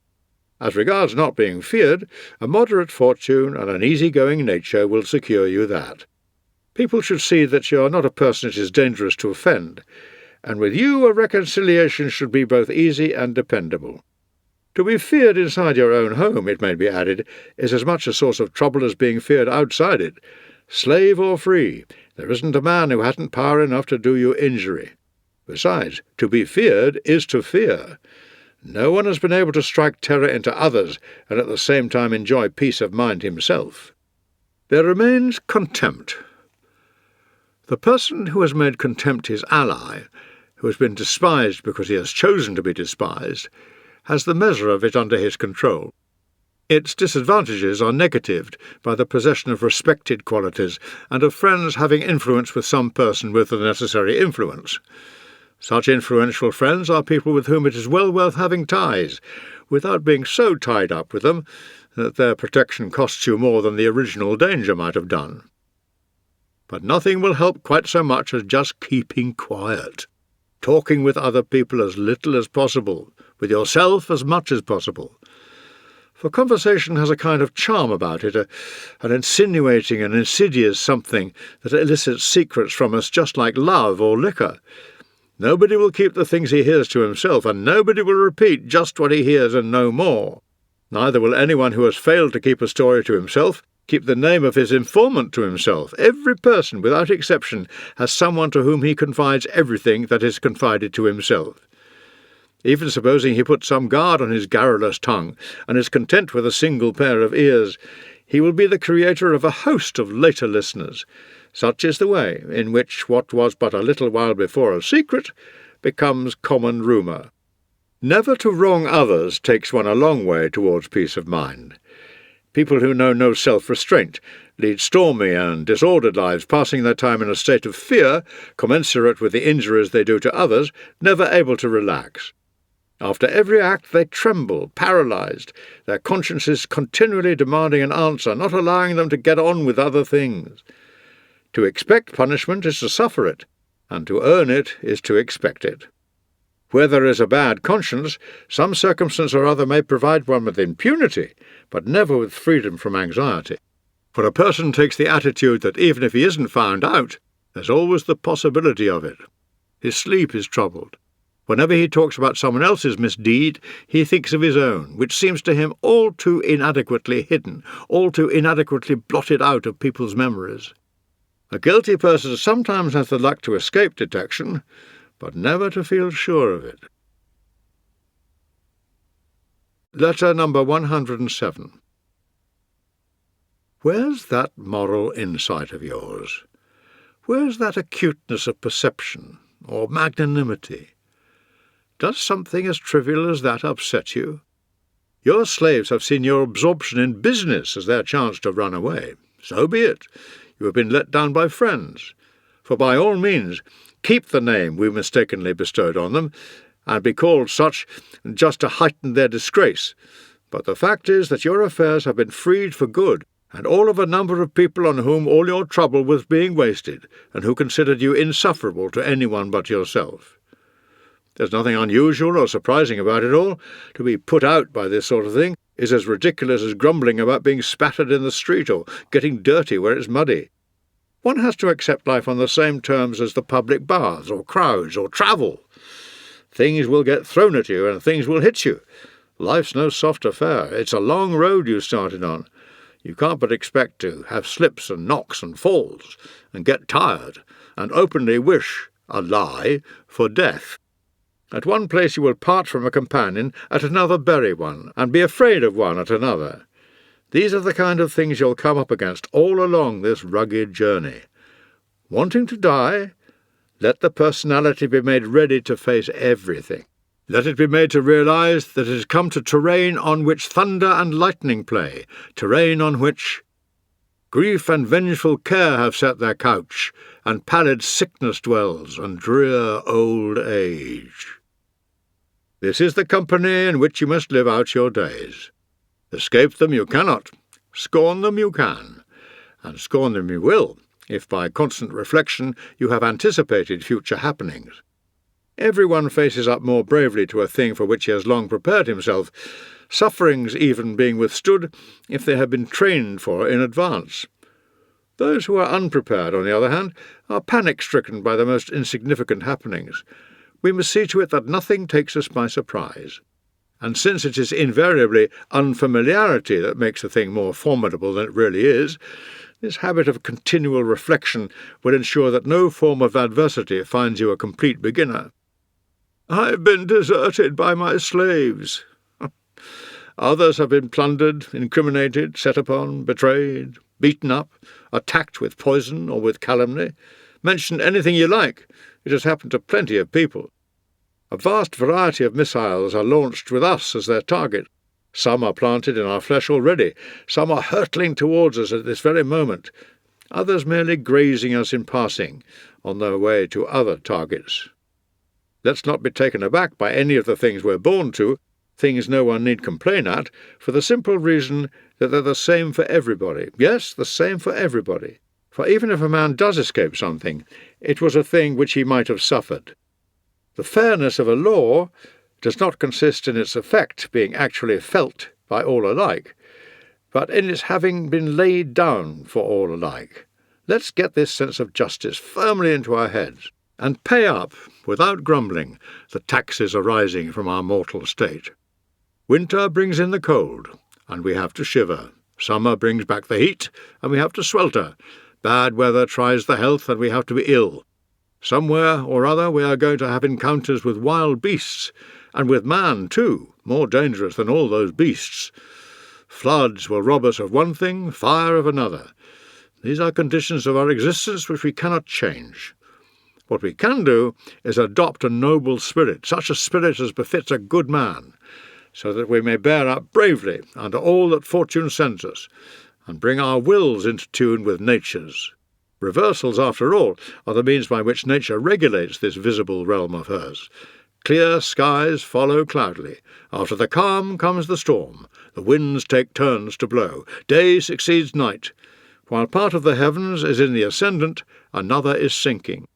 As regards not being feared, a moderate fortune and an easy-going nature will secure you that. People should see that you are not a person it is dangerous to offend, and with you a reconciliation should be both easy and dependable. To be feared inside your own home, it may be added, is as much a source of trouble as being feared outside it. Slave or free, there isn't a man who hasn't power enough to do you injury. Besides, to be feared is to fear. No one has been able to strike terror into others and at the same time enjoy peace of mind himself. There remains contempt. The person who has made contempt his ally, who has been despised because he has chosen to be despised, has the measure of it under his control. Its disadvantages are negatived by the possession of respected qualities and of friends having influence with some person with the necessary influence. Such influential friends are people with whom it is well worth having ties, without being so tied up with them that their protection costs you more than the original danger might have done. But nothing will help quite so much as just keeping quiet, talking with other people as little as possible, with yourself as much as possible. For conversation has a kind of charm about it, an insinuating and insidious something that elicits secrets from us just like love or liquor. Nobody will keep the things he hears to himself, and nobody will repeat just what he hears and no more. Neither will anyone who has failed to keep a story to himself keep the name of his informant to himself. Every person, without exception, has someone to whom he confides everything that is confided to himself. Even supposing he puts some guard on his garrulous tongue, and is content with a single pair of ears, he will be the creator of a host of later listeners. Such is the way in which what was but a little while before a secret becomes common rumour. Never to wrong others takes one a long way towards peace of mind. People who know no self-restraint lead stormy and disordered lives, passing their time in a state of fear, commensurate with the injuries they do to others, never able to relax. After every act they tremble, paralysed, their consciences continually demanding an answer, not allowing them to get on with other things. To expect punishment is to suffer it, and to earn it is to expect it. Where there is a bad conscience, some circumstance or other may provide one with impunity, but never with freedom from anxiety. For a person takes the attitude that even if he isn't found out, there's always the possibility of it. His sleep is troubled. Whenever he talks about someone else's misdeed, he thinks of his own, which seems to him all too inadequately hidden, all too inadequately blotted out of people's memories. A guilty person sometimes has the luck to escape detection, but never to feel sure of it. Letter number 107. Where's that moral insight of yours? Where's that acuteness of perception, or magnanimity? Does something as trivial as that upset you? Your slaves have seen your absorption in business as their chance to run away. So be it. You have been let down by friends. For by all means, keep the name we mistakenly bestowed on them, and be called such just to heighten their disgrace. But the fact is that your affairs have been freed for good, and all of a number of people on whom all your trouble was being wasted, and who considered you insufferable to anyone but yourself. There's nothing unusual or surprising about it all. To be put out by this sort of thing is as ridiculous as grumbling about being spattered in the street or getting dirty where it's muddy. One has to accept life on the same terms as the public baths or crowds or travel. Things will get thrown at you and things will hit you. Life's no soft affair. It's a long road you started on. You can't but expect to have slips and knocks and falls, and get tired, and openly wish, a lie, for death. At one place you will part from a companion, at another bury one, and be afraid of one at another. These are the kind of things you'll come up against all along this rugged journey. Wanting to die? Let the personality be made ready to face everything. Let it be made to realize that it has come to terrain on which thunder and lightning play, terrain on which grief and vengeful care have set their couch, and pallid sickness dwells, and drear old age. This is the company in which you must live out your days. Escape them you cannot, scorn them you can, and scorn them you will, if by constant reflection you have anticipated future happenings. Everyone faces up more bravely to a thing for which he has long prepared himself, sufferings even being withstood if they have been trained for in advance. Those who are unprepared, on the other hand, are panic-stricken by the most insignificant happenings. We must see to it that nothing takes us by surprise. And since it is invariably unfamiliarity that makes a thing more formidable than it really is, this habit of continual reflection will ensure that no form of adversity finds you a complete beginner. I've been deserted by my slaves. Others have been plundered, incriminated, set upon, betrayed, beaten up, attacked with poison or with calumny. Mention anything you like. It has happened to plenty of people. A vast variety of missiles are launched with us as their target. Some are planted in our flesh already. Some are hurtling towards us at this very moment. Others merely grazing us in passing, on their way to other targets. Let's not be taken aback by any of the things we're born to, things no one need complain at, for the simple reason that they're the same for everybody. Yes, the same for everybody. For even if a man does escape something, it was a thing which he might have suffered. The fairness of a law does not consist in its effect being actually felt by all alike, but in its having been laid down for all alike. Let's get this sense of justice firmly into our heads, and pay up, without grumbling, the taxes arising from our mortal state. Winter brings in the cold, and we have to shiver. Summer brings back the heat, and we have to swelter. Bad weather tries the health, and we have to be ill. Somewhere or other we are going to have encounters with wild beasts, and with man, too, more dangerous than all those beasts. Floods will rob us of one thing, fire of another. These are conditions of our existence which we cannot change. What we can do is adopt a noble spirit, such a spirit as befits a good man, so that we may bear up bravely under all that fortune sends us, and bring our wills into tune with nature's. Reversals, after all, are the means by which nature regulates this visible realm of hers. Clear skies follow cloudily. After the calm comes the storm. The winds take turns to blow. Day succeeds night. While part of the heavens is in the ascendant, another is sinking.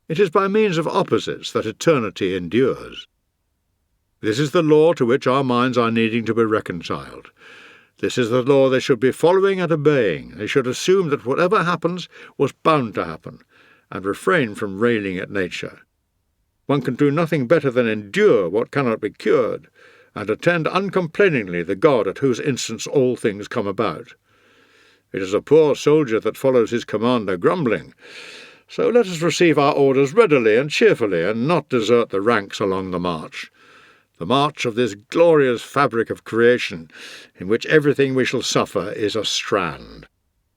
It is by means of opposites that eternity endures. This is the law to which our minds are needing to be reconciled. This is the law they should be following and obeying. They should assume that whatever happens was bound to happen, and refrain from railing at nature. One can do nothing better than endure what cannot be cured, and attend uncomplainingly the God at whose instance all things come about. It is a poor soldier that follows his commander grumbling. So let us receive our orders readily and cheerfully, and not desert the ranks along the march of this glorious fabric of creation, in which everything we shall suffer is a strand.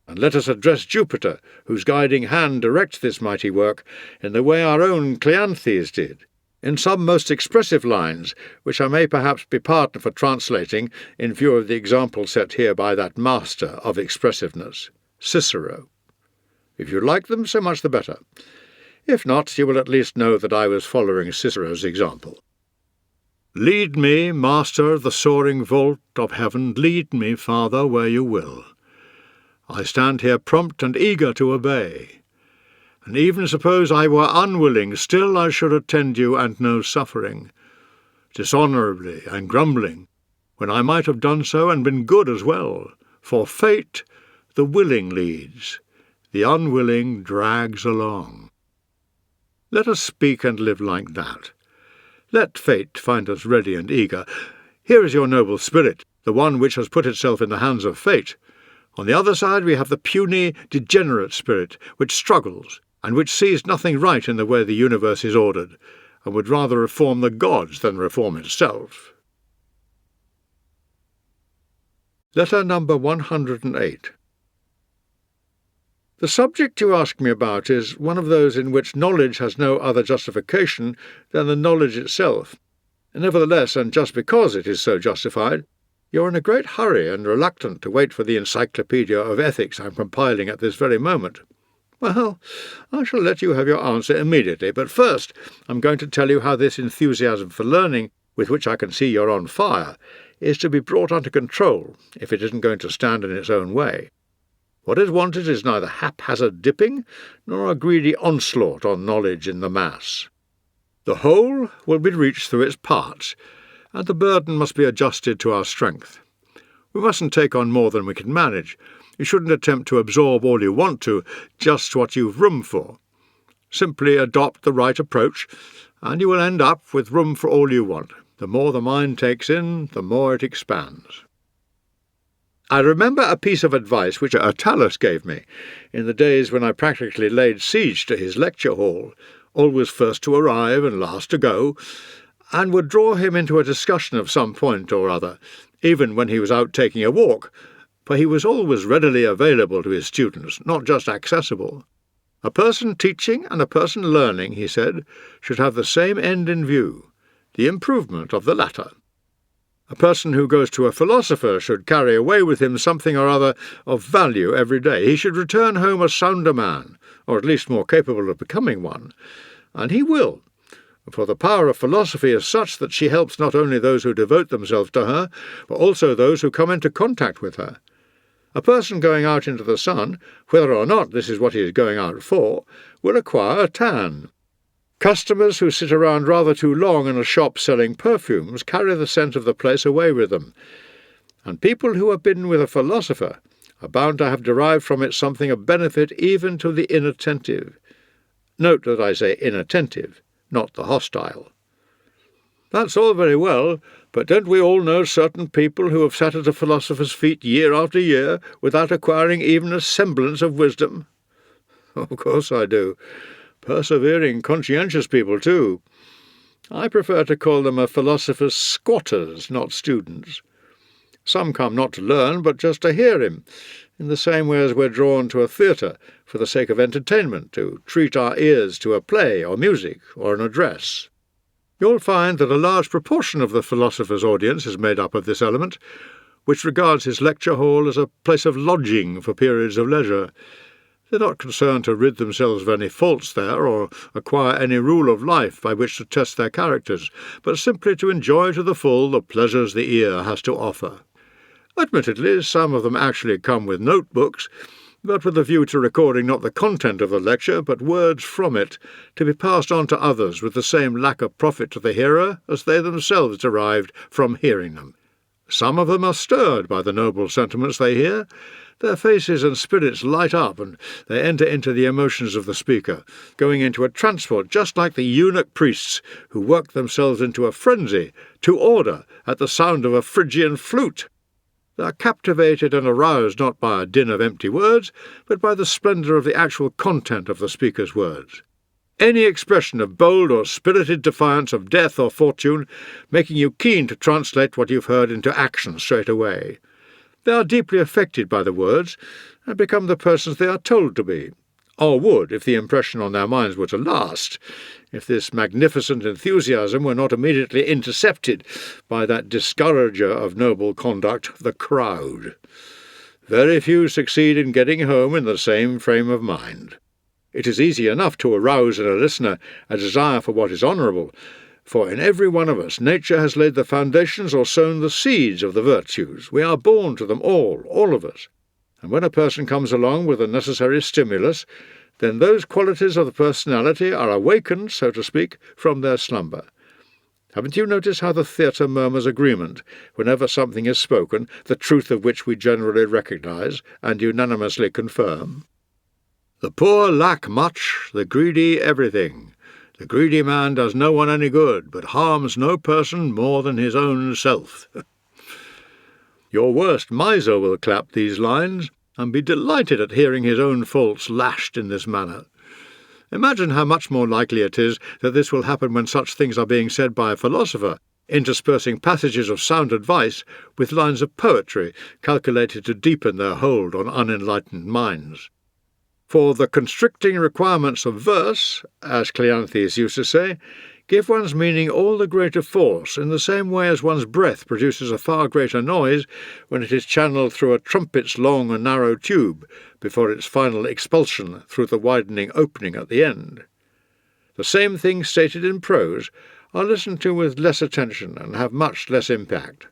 And let us address Jupiter, whose guiding hand directs this mighty work, in the way our own Cleanthes did, in some most expressive lines, which I may perhaps be pardoned for translating in view of the example set here by that master of expressiveness, Cicero. If you like them, so much the better. If not, you will at least know that I was following Cicero's example. Lead me, Master of the soaring vault of heaven, lead me, Father, where you will. I stand here prompt and eager to obey. And even suppose I were unwilling, still I should attend you and know suffering, dishonourably and grumbling, when I might have done so and been good as well. For fate, the willing leads, the unwilling drags along. Let us speak and live like that. Let fate find us ready and eager. Here is your noble spirit, the one which has put itself in the hands of fate. On the other side we have the puny, degenerate spirit, which struggles, and which sees nothing right in the way the universe is ordered, and would rather reform the gods than reform itself. Letter number 108. The subject you ask me about is one of those in which knowledge has no other justification than the knowledge itself. And nevertheless, and just because it is so justified, you are in a great hurry and reluctant to wait for the encyclopedia of ethics I am compiling at this very moment. Well, I shall let you have your answer immediately, but first I am going to tell you how this enthusiasm for learning, with which I can see you're on fire, is to be brought under control, if it isn't going to stand in its own way. What is wanted is neither haphazard dipping nor a greedy onslaught on knowledge in the mass. The whole will be reached through its parts, and the burden must be adjusted to our strength. We mustn't take on more than we can manage. You shouldn't attempt to absorb all you want to, just what you've room for. Simply adopt the right approach, and you will end up with room for all you want. The more the mind takes in, the more it expands. I remember a piece of advice which Attalus gave me in the days when I practically laid siege to his lecture hall, always first to arrive and last to go, and would draw him into a discussion of some point or other, even when he was out taking a walk, for he was always readily available to his students, not just accessible. A person teaching and a person learning, he said, should have the same end in view, the improvement of the latter. A person who goes to a philosopher should carry away with him something or other of value every day. He should return home a sounder man, or at least more capable of becoming one. And he will, for the power of philosophy is such that she helps not only those who devote themselves to her, but also those who come into contact with her. A person going out into the sun, whether or not this is what he is going out for, will acquire a tan. Customers who sit around rather too long in a shop selling perfumes carry the scent of the place away with them. and people who have been with a philosopher are bound to have derived from it something of benefit even to the inattentive. Note that I say inattentive, not the hostile. That's all very well, but don't we all know certain people who have sat at a philosopher's feet year after year without acquiring even a semblance of wisdom? Of course I do. Persevering, conscientious people, too. I prefer to call them a philosopher's squatters, not students. Some come not to learn, but just to hear him, in the same way as we're drawn to a theatre for the sake of entertainment, to treat our ears to a play or music or an address. You'll find that a large proportion of the philosopher's audience is made up of this element, which regards his lecture hall as a place of lodging for periods of leisure. They're not concerned to rid themselves of any faults there, or acquire any rule of life by which to test their characters, but simply to enjoy to the full the pleasures the ear has to offer. Admittedly, some of them actually come with notebooks, but with a view to recording not the content of the lecture, but words from it, to be passed on to others with the same lack of profit to the hearer as they themselves derived from hearing them. Some of them are stirred by the noble sentiments they hear. Their faces and spirits light up, and they enter into the emotions of the speaker, going into a transport just like the eunuch priests who work themselves into a frenzy to order at the sound of a Phrygian flute. They are captivated and aroused not by a din of empty words, but by the splendour of the actual content of the speaker's words. Any expression of bold or spirited defiance of death or fortune, making you keen to translate what you've heard into action straight away. They are deeply affected by the words, and become the persons they are told to be, or would if the impression on their minds were to last, if this magnificent enthusiasm were not immediately intercepted by that discourager of noble conduct, the crowd. Very few succeed in getting home in the same frame of mind. It is easy enough to arouse in a listener a desire for what is honourable, for in every one of us nature has laid the foundations or sown the seeds of the virtues. We are born to them all of us. And when a person comes along with the necessary stimulus, then those qualities of the personality are awakened, so to speak, from their slumber. Haven't you noticed how the theatre murmurs agreement whenever something is spoken, the truth of which we generally recognise and unanimously confirm? The poor lack much, the greedy everything. The greedy man does no one any good, but harms no person more than his own self. Your worst miser will clap these lines, and be delighted at hearing his own faults lashed in this manner. Imagine how much more likely it is that this will happen when such things are being said by a philosopher, interspersing passages of sound advice with lines of poetry calculated to deepen their hold on unenlightened minds. For the constricting requirements of verse, as Cleanthes used to say, give one's meaning all the greater force, in the same way as one's breath produces a far greater noise when it is channelled through a trumpet's long and narrow tube before its final expulsion through the widening opening at the end. The same things stated in prose are listened to with less attention and have much less impact.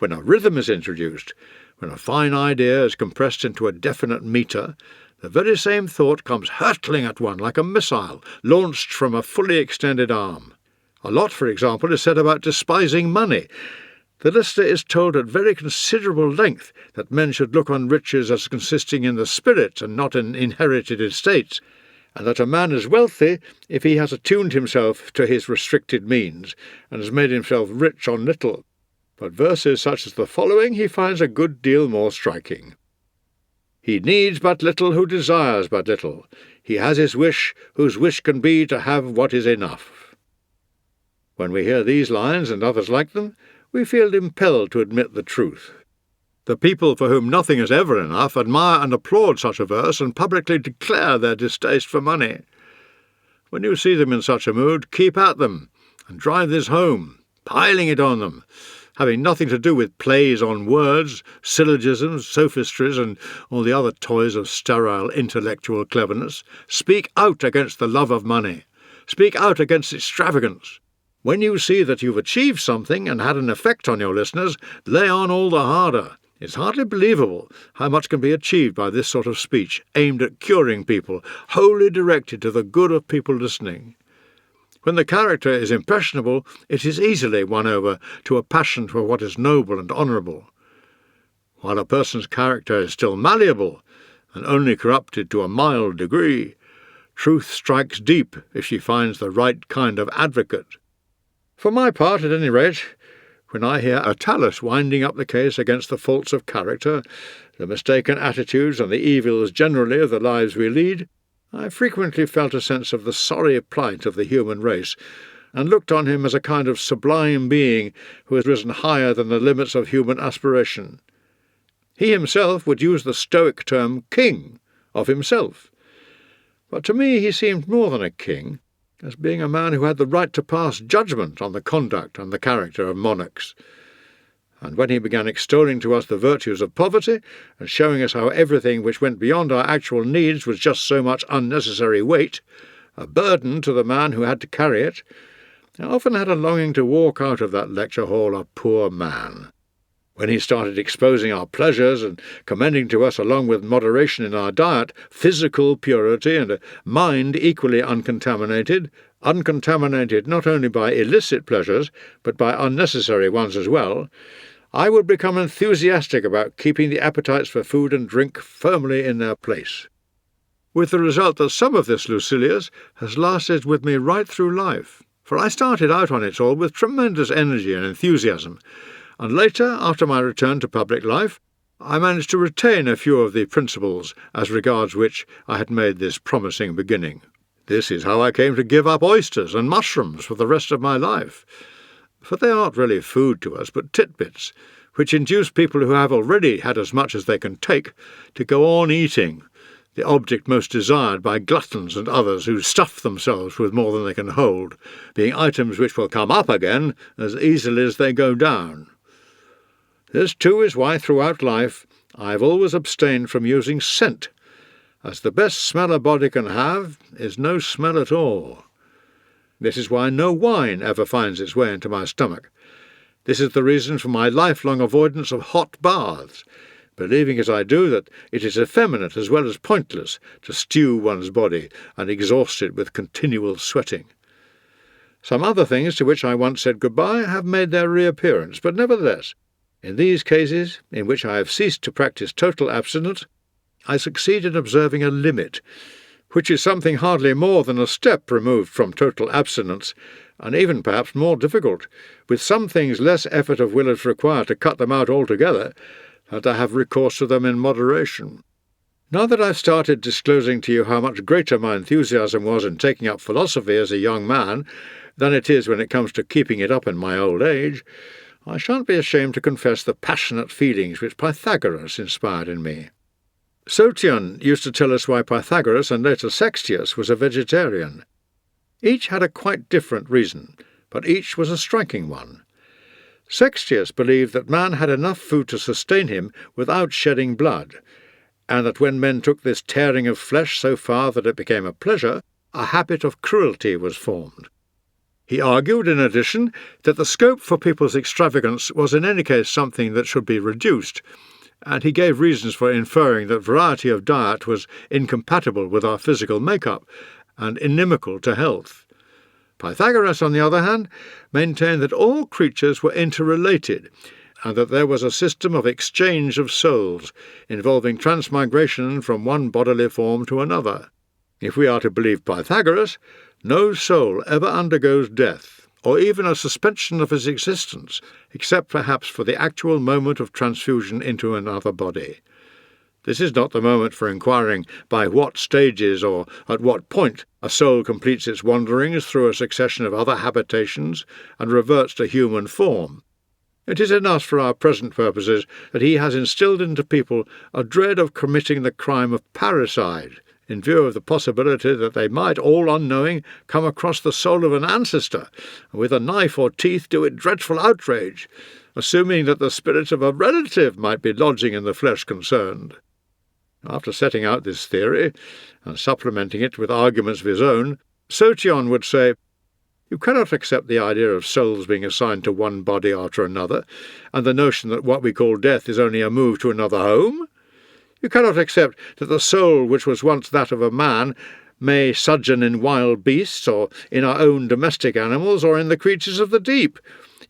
When a rhythm is introduced, when a fine idea is compressed into a definite metre, the very same thought comes hurtling at one like a missile launched from a fully extended arm. A lot, for example, is said about despising money. The listener is told at very considerable length that men should look on riches as consisting in the spirit and not in inherited estates, and that a man is wealthy if he has attuned himself to his restricted means and has made himself rich on little. But verses such as the following he finds a good deal more striking. He needs but little who desires but little. He has his wish whose wish can be to have what is enough. When we hear these lines and others like them, we feel impelled to admit the truth. The people for whom nothing is ever enough admire and applaud such a verse and publicly declare their distaste for money. When you see them in such a mood, keep at them and drive this home, piling it on them, having nothing to do with plays on words, syllogisms, sophistries, and all the other toys of sterile intellectual cleverness. Speak out against the love of money. Speak out against extravagance. When you see that you've achieved something and had an effect on your listeners, lay on all the harder. It's hardly believable how much can be achieved by this sort of speech, aimed at curing people, wholly directed to the good of people listening. When the character is impressionable, it is easily won over to a passion for what is noble and honourable. While a person's character is still malleable and only corrupted to a mild degree, truth strikes deep if she finds the right kind of advocate. For my part, at any rate, when I hear Attalus winding up the case against the faults of character, the mistaken attitudes and the evils generally of the lives we lead, I frequently felt a sense of the sorry plight of the human race, and looked on him as a kind of sublime being who has risen higher than the limits of human aspiration. He himself would use the Stoic term king of himself. But to me he seemed more than a king, as being a man who had the right to pass judgment on the conduct and the character of monarchs. And when he began extolling to us the virtues of poverty, and showing us how everything which went beyond our actual needs was just so much unnecessary weight, a burden to the man who had to carry it, I often had a longing to walk out of that lecture hall a poor man. When he started exposing our pleasures and commending to us, along with moderation in our diet, physical purity and a mind equally uncontaminated not only by illicit pleasures, but by unnecessary ones as well, I would become enthusiastic about keeping the appetites for food and drink firmly in their place. With the result that some of this Lucilius has lasted with me right through life, for I started out on it all with tremendous energy and enthusiasm, and later, after my return to public life, I managed to retain a few of the principles as regards which I had made this promising beginning. This is how I came to give up oysters and mushrooms for the rest of my life, for they aren't really food to us, but titbits, which induce people who have already had as much as they can take to go on eating, the object most desired by gluttons and others who stuff themselves with more than they can hold, being items which will come up again as easily as they go down. This, too, is why throughout life I have always abstained from using scent, as the best smell a body can have is no smell at all. This is why no wine ever finds its way into my stomach. This is the reason for my lifelong avoidance of hot baths, believing as I do that it is effeminate as well as pointless to stew one's body and exhaust it with continual sweating. Some other things to which I once said goodbye have made their reappearance, but nevertheless, in these cases, in which I have ceased to practice total abstinence, I succeed in observing a limit, which is something hardly more than a step removed from total abstinence, and even perhaps more difficult. With some things less effort of will is required to cut them out altogether, that I have recourse to them in moderation. Now that I've started disclosing to you how much greater my enthusiasm was in taking up philosophy as a young man than it is when it comes to keeping it up in my old age, I shan't be ashamed to confess the passionate feelings which Pythagoras inspired in me. Sotion used to tell us why Pythagoras and later Sextius was a vegetarian. Each had a quite different reason, but each was a striking one. Sextius believed that man had enough food to sustain him without shedding blood, and that when men took this tearing of flesh so far that it became a pleasure, a habit of cruelty was formed. He argued, in addition, that the scope for people's extravagance was in any case something that should be reduced, and he gave reasons for inferring that variety of diet was incompatible with our physical make-up and inimical to health. Pythagoras, on the other hand, maintained that all creatures were interrelated, and that there was a system of exchange of souls, involving transmigration from one bodily form to another. If we are to believe Pythagoras, no soul ever undergoes death, or even a suspension of its existence, except perhaps for the actual moment of transfusion into another body. This is not the moment for inquiring by what stages or at what point a soul completes its wanderings through a succession of other habitations and reverts to human form. It is enough for our present purposes that he has instilled into people a dread of committing the crime of parricide, in view of the possibility that they might, all unknowing, come across the soul of an ancestor, and with a knife or teeth do it dreadful outrage, assuming that the spirit of a relative might be lodging in the flesh concerned. After setting out this theory, and supplementing it with arguments of his own, Sotion would say, "You cannot accept the idea of souls being assigned to one body after another, and the notion that what we call death is only a move to another home. You cannot accept that the soul which was once that of a man may sojourn in wild beasts, or in our own domestic animals, or in the creatures of the deep.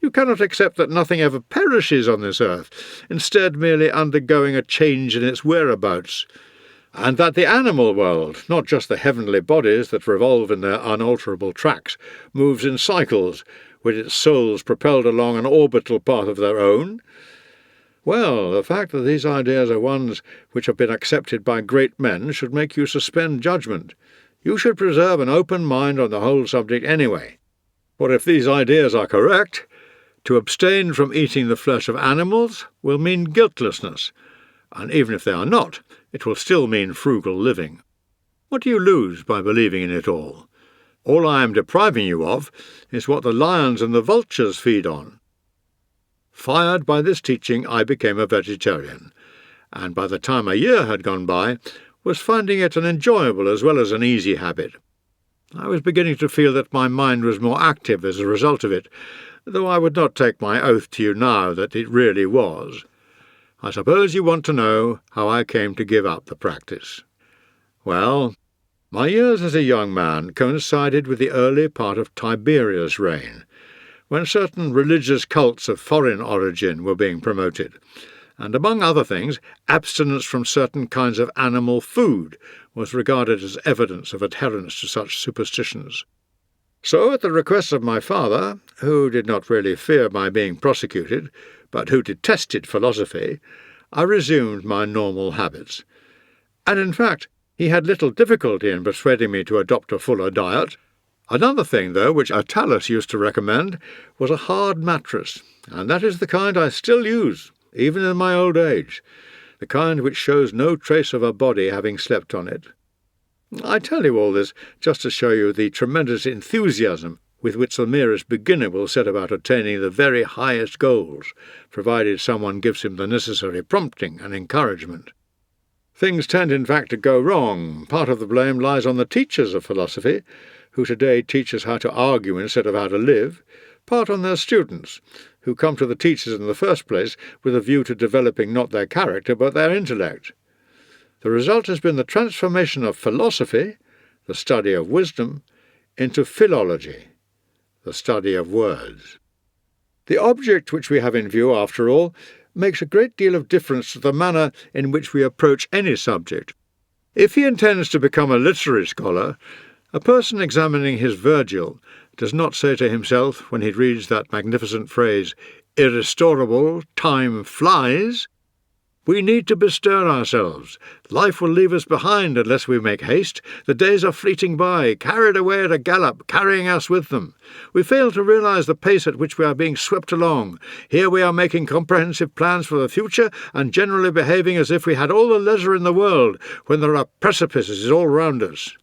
You cannot accept that nothing ever perishes on this earth, instead merely undergoing a change in its whereabouts, and that the animal world, not just the heavenly bodies that revolve in their unalterable tracks, moves in cycles, with its souls propelled along an orbital path of their own. Well, the fact that these ideas are ones which have been accepted by great men should make you suspend judgment. You should preserve an open mind on the whole subject anyway. For if these ideas are correct, to abstain from eating the flesh of animals will mean guiltlessness, and even if they are not, it will still mean frugal living. What do you lose by believing in it all? All I am depriving you of is what the lions and the vultures feed on. Fired by this teaching, I became a vegetarian, and by the time a year had gone by, was finding it an enjoyable as well as an easy habit. I was beginning to feel that my mind was more active as a result of it, though I would not take my oath to you now that it really was. I suppose you want to know how I came to give up the practice. Well, my years as a young man coincided with the early part of Tiberius' reign, when certain religious cults of foreign origin were being promoted, and among other things, abstinence from certain kinds of animal food was regarded as evidence of adherence to such superstitions. So, at the request of my father, who did not really fear my being prosecuted, but who detested philosophy, I resumed my normal habits. And in fact, he had little difficulty in persuading me to adopt a fuller diet. Another thing, though, which Attalus used to recommend, was a hard mattress, and that is the kind I still use, even in my old age, the kind which shows no trace of a body having slept on it. I tell you all this just to show you the tremendous enthusiasm with which the merest beginner will set about attaining the very highest goals, provided someone gives him the necessary prompting and encouragement. Things tend, in fact, to go wrong. Part of the blame lies on the teachers of philosophy, who today teach us how to argue instead of how to live, part on their students, who come to the teachers in the first place with a view to developing not their character but their intellect. The result has been the transformation of philosophy, the study of wisdom, into philology, the study of words. The object which we have in view, after all, makes a great deal of difference to the manner in which we approach any subject. If he intends to become a literary scholar, a person examining his Virgil does not say to himself, when he reads that magnificent phrase, "Irrestorable, time flies," "We need to bestir ourselves. Life will leave us behind unless we make haste. The days are fleeting by, carried away at a gallop, carrying us with them. We fail to realize the pace at which we are being swept along. Here we are making comprehensive plans for the future and generally behaving as if we had all the leisure in the world when there are precipices all round us."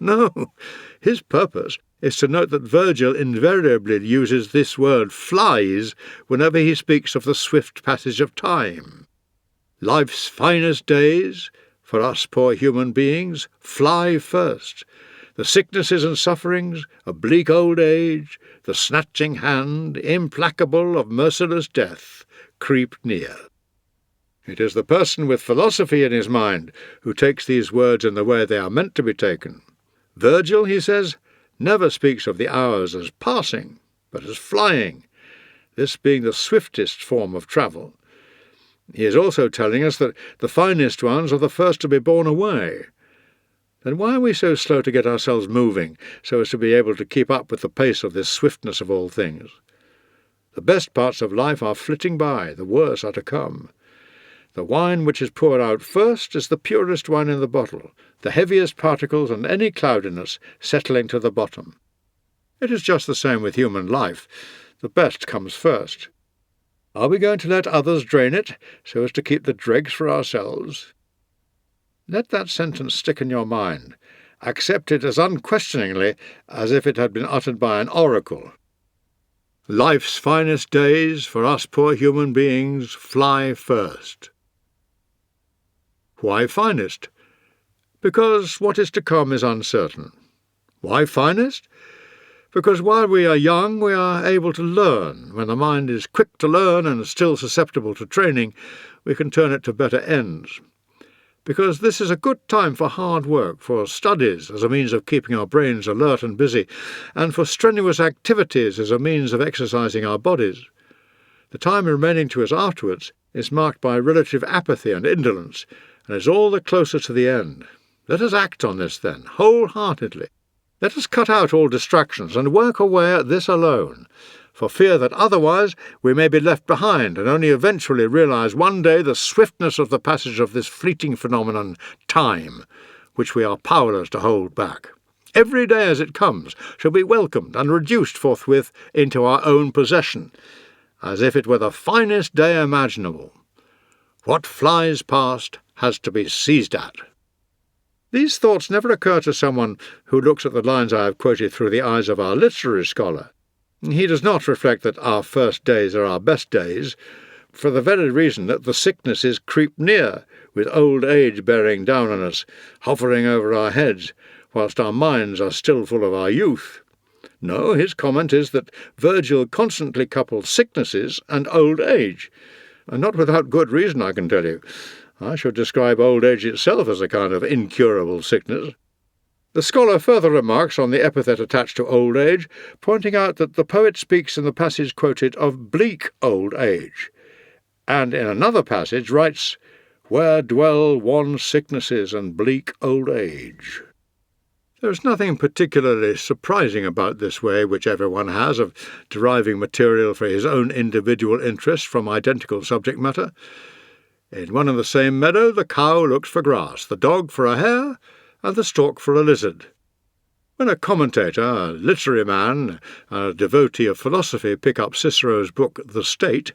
No, his purpose is to note that Virgil invariably uses this word "flies" whenever he speaks of the swift passage of time. Life's finest days, for us poor human beings, fly first. The sicknesses and sufferings, a bleak old age, the snatching hand, implacable of merciless death, creep near. It is the person with philosophy in his mind who takes these words in the way they are meant to be taken. Virgil, he says, never speaks of the hours as passing, but as flying, this being the swiftest form of travel. He is also telling us that the finest ones are the first to be borne away. Then why are we so slow to get ourselves moving, so as to be able to keep up with the pace of this swiftness of all things? The best parts of life are flitting by, the worst are to come. The wine which is poured out first is the purest wine in the bottle, the heaviest particles and any cloudiness settling to the bottom. It is just the same with human life. The best comes first. Are we going to let others drain it, so as to keep the dregs for ourselves? Let that sentence stick in your mind. Accept it as unquestioningly as if it had been uttered by an oracle. Life's finest days, for us poor human beings, fly first. Why finest? Because what is to come is uncertain. Why finest? Because while we are young, we are able to learn. When the mind is quick to learn and still susceptible to training, we can turn it to better ends. because this is a good time for hard work, for studies as a means of keeping our brains alert and busy, and for strenuous activities as a means of exercising our bodies. The time remaining to us afterwards is marked by relative apathy and indolence, and is all the closer to the end. Let us act on this, then, wholeheartedly. Let us cut out all distractions and work away at this alone, for fear that otherwise we may be left behind and only eventually realize one day the swiftness of the passage of this fleeting phenomenon, time, which we are powerless to hold back. Every day as it comes shall be welcomed and reduced forthwith into our own possession, as if it were the finest day imaginable. What flies past has to be seized at. These thoughts never occur to someone who looks at the lines I have quoted through the eyes of our literary scholar. He does not reflect that our first days are our best days, for the very reason that the sicknesses creep near, with old age bearing down on us, hovering over our heads, whilst our minds are still full of our youth. No, his comment is that Virgil constantly couples sicknesses and old age, and not without good reason, I can tell you. I should describe old age itself as a kind of incurable sickness. The scholar further remarks on the epithet attached to old age, pointing out that the poet speaks in the passage quoted of bleak old age, and in another passage writes, "Where dwell wan sicknesses and bleak old age." There is nothing particularly surprising about this way which everyone has of deriving material for his own individual interest from identical subject matter. In one and the same meadow the cow looks for grass, the dog for a hare, and the stork for a lizard. When a commentator, a literary man, and a devotee of philosophy pick up Cicero's book The State,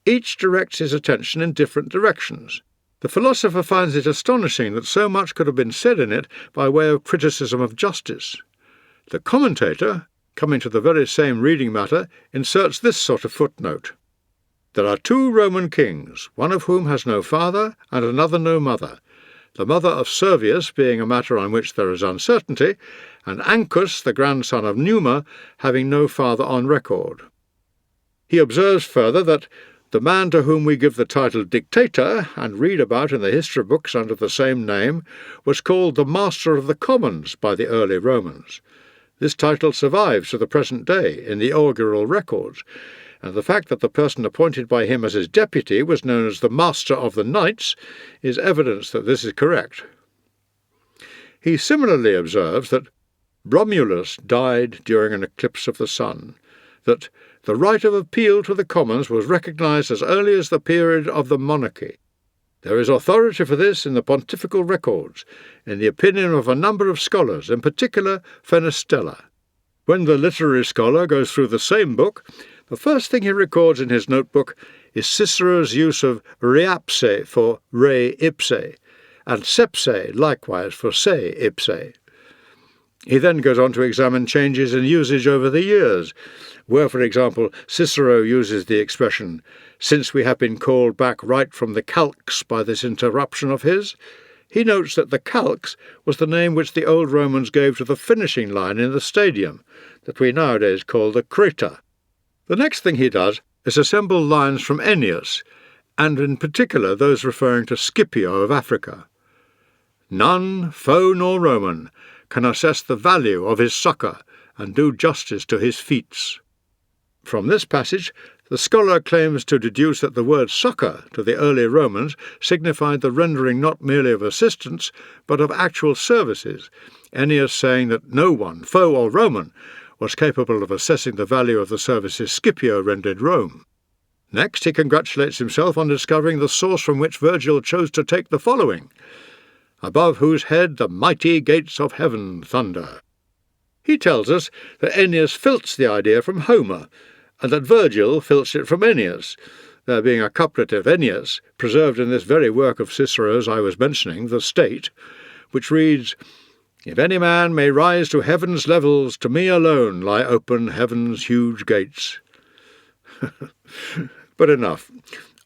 each directs his attention in different directions. The philosopher finds it astonishing that so much could have been said in it by way of criticism of justice. The commentator, coming to the very same reading matter, inserts this sort of footnote. There are 2 Roman kings, one of whom has no father and another no mother, the mother of Servius being a matter on which there is uncertainty, and Ancus, the grandson of Numa, having no father on record. He observes further that the man to whom we give the title dictator, and read about in the history books under the same name, was called the Master of the Commons by the early Romans. This title survives to the present day in the augural records, and the fact that the person appointed by him as his deputy was known as the Master of the Knights is evidence that this is correct. He similarly observes that Romulus died during an eclipse of the sun, that the right of appeal to the commons was recognized as early as the period of the monarchy. There is authority for this in the pontifical records, in the opinion of a number of scholars, in particular Fenestella. When the literary scholar goes through the same book, the first thing he records in his notebook is Cicero's use of reapse for re ipse, and sepse likewise for se ipse. He then goes on to examine changes in usage over the years, where, for example, Cicero uses the expression, "since we have been called back right from the calx by this interruption of his." He notes that the calx was the name which the old Romans gave to the finishing line in the stadium, that we nowadays call the creta. The next thing he does is assemble lines from Ennius, and in particular those referring to Scipio of Africa. "None, foe nor Roman, can assess the value of his succour and do justice to his feats." From this passage, the scholar claims to deduce that the word succour to the early Romans signified the rendering not merely of assistance, but of actual services, Ennius saying that no one, foe or Roman, was capable of assessing the value of the services Scipio rendered Rome. Next, he congratulates himself on discovering the source from which Virgil chose to take the following, "above whose head the mighty gates of heaven thunder." He tells us that Ennius filched the idea from Homer, and that Virgil filched it from Ennius, there being a couplet of Ennius, preserved in this very work of Cicero's I was mentioning, The State, which reads, "If any man may rise to heaven's levels, to me alone lie open heaven's huge gates." But enough.